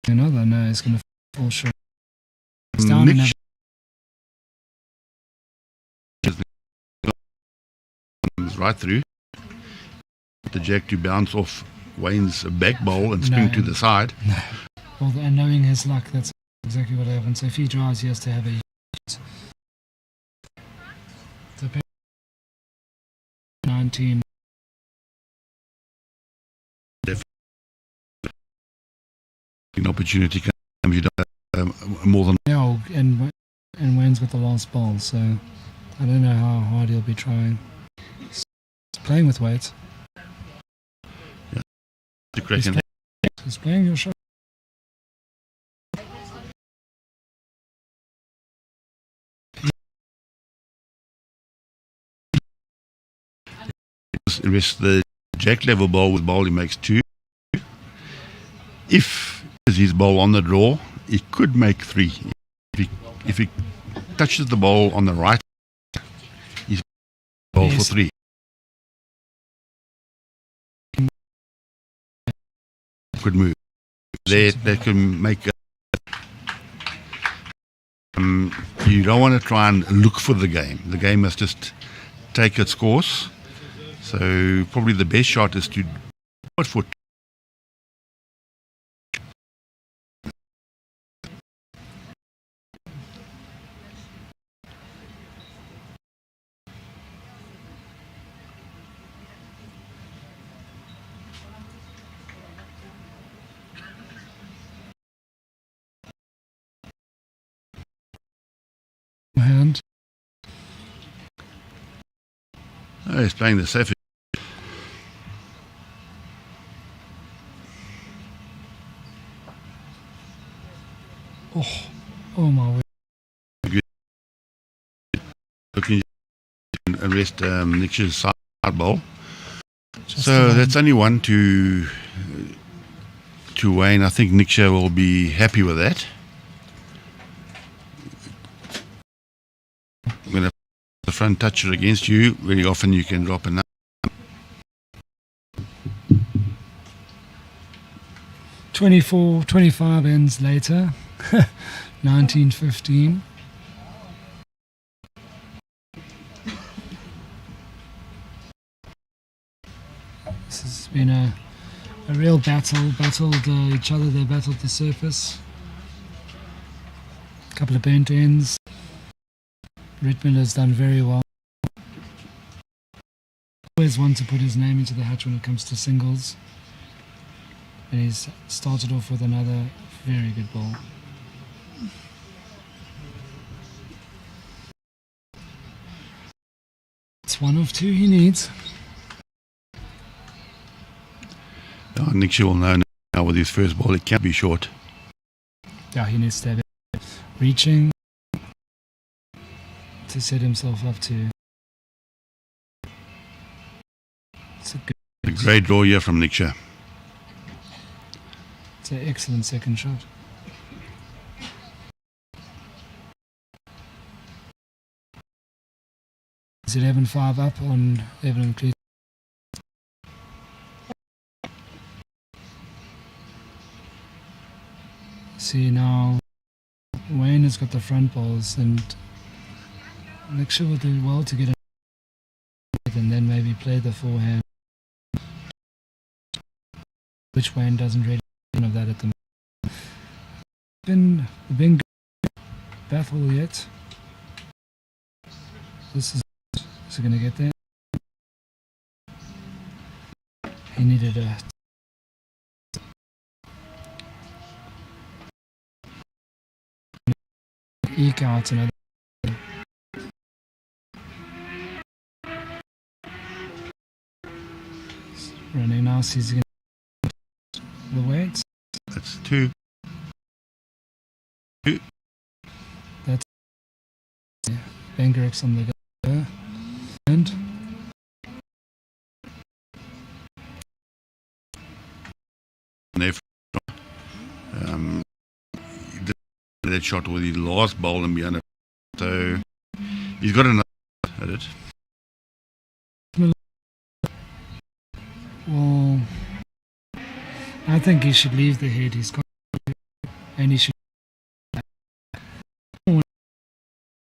Another, no, he's going to fall short. It's down Nikša right through. The jack to bounce off Wayne's back bowl and spin to the side. No. Well, and knowing his luck, that's exactly what happens. So if he drives, he has to have a hit. So 19. An opportunity comes, you don't more than. Yeah, and Wayne's got the last ball, so I don't know how hard he'll be trying. He's playing with weight. Yeah. He's playing your shot. Rest the jack level ball with ball, he makes 2. If his ball on the draw, he could make 3. If he touches the ball on the right, he's ball for 3. Could move. That can make. You don't want to try and look for the game. The game must just take its course. So probably the best shot is to put for. Hand. Oh, he's playing the safe. Oh my word. Good. Looking and rest Nikša's side ball. So that's only 1 to Wayne. I think Nikša will be happy with that. I'm going to the front toucher against you. Very often you can drop a number. 25 ends later. 1915. This has been a real battle. Battled each other. They battled the surface. A couple of burnt ends. Ritmuller's done very well. Always want to put his name into the hatch when it comes to singles. And he's started off with another very good ball. It's 1 of 2 he needs. Nikša will know now with his first ball it can't be short. Yeah, he needs to have it reaching to set himself up to. It's a great draw here from Nikša. It's an excellent second shot. It's 11-5 up on Evelyn Cleese. See now, Wayne has got the front balls, and Nikša will do well to get it and then maybe play the forehand, which Wayne doesn't really of that at the moment. The Benguric battle yet. Is he going to get there? He needed a eke out another. Running now, sees the weights. That's 2. Benguric on the go. And that shot with his last bowl and behind it. So he's got another at it. Well, I think he should leave the head. He's got, and he should.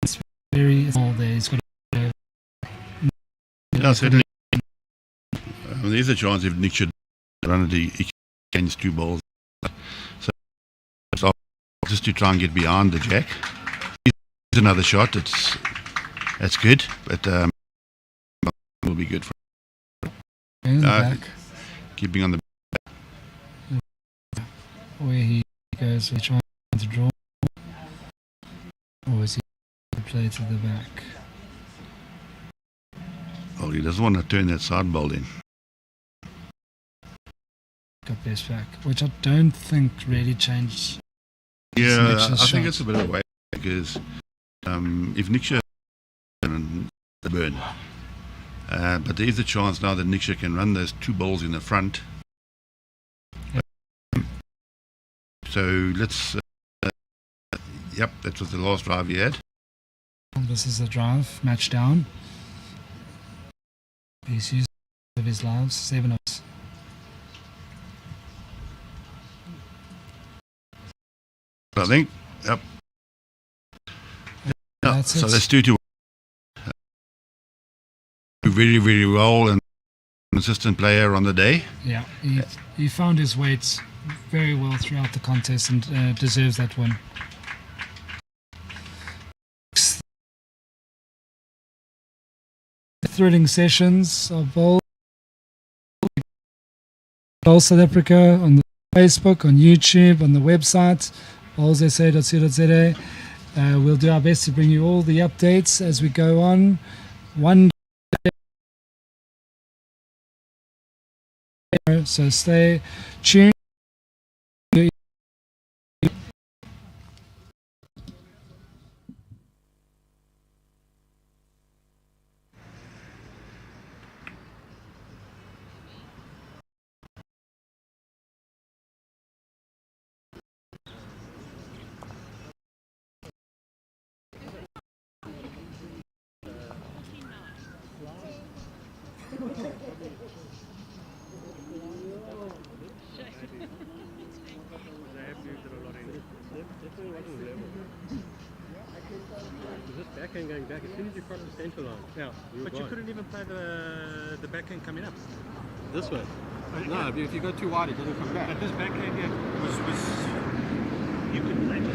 It's very small there. He's got. Yeah, certainly. There's a chance if Nick should run it, he can two balls. So just to try and get behind the jack. It's another shot. That's good, but will be good for. Back. Keeping on the Where he goes, we're trying to draw. Or is he play to the back? Oh, he doesn't want to turn that side ball in. Got best back, which I don't think really changed. Yeah, I think it's a bit of a way because if Nikša can burn, but there is a chance now that Nikša can run those two balls in the front. So let's. Yep, that was the last drive he had. This is the drive, match down. He's used of his lives, 7 ups. I think, yep. Yeah, so it. let's do very, very well and consistent player on the day. Yeah, he found his weight very well throughout the contest and deserves that win. Thrilling sessions of bowl South Africa on the Facebook, on YouTube, on the website bowlsa.co.za. We'll do our best to bring you all the updates as we go on. One day, so stay tuned. Backhand going back as soon as you cross the centre line. Yeah, but you couldn't even play the backhand coming up. This way? No, if you go too wide, it doesn't come back. But this backhand here was you could play it.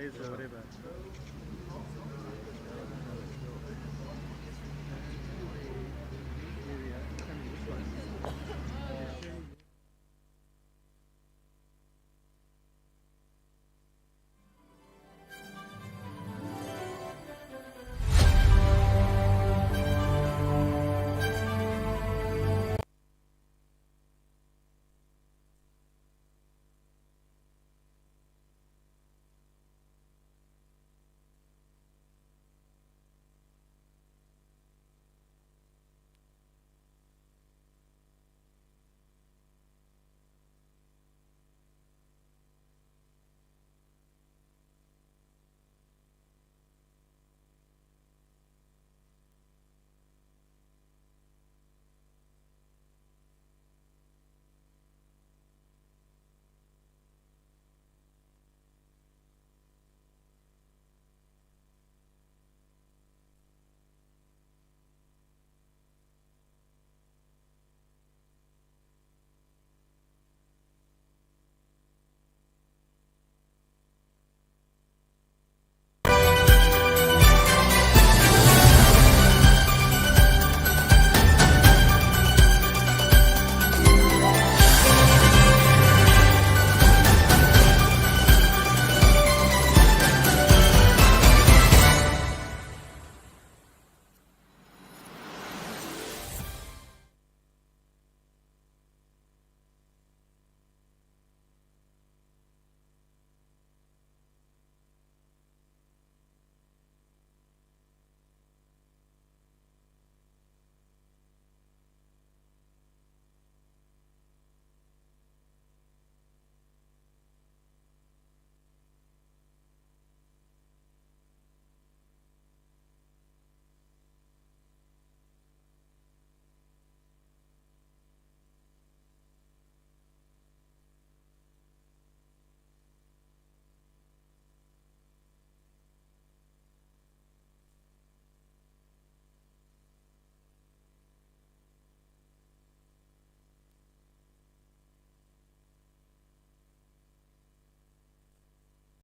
Or whatever.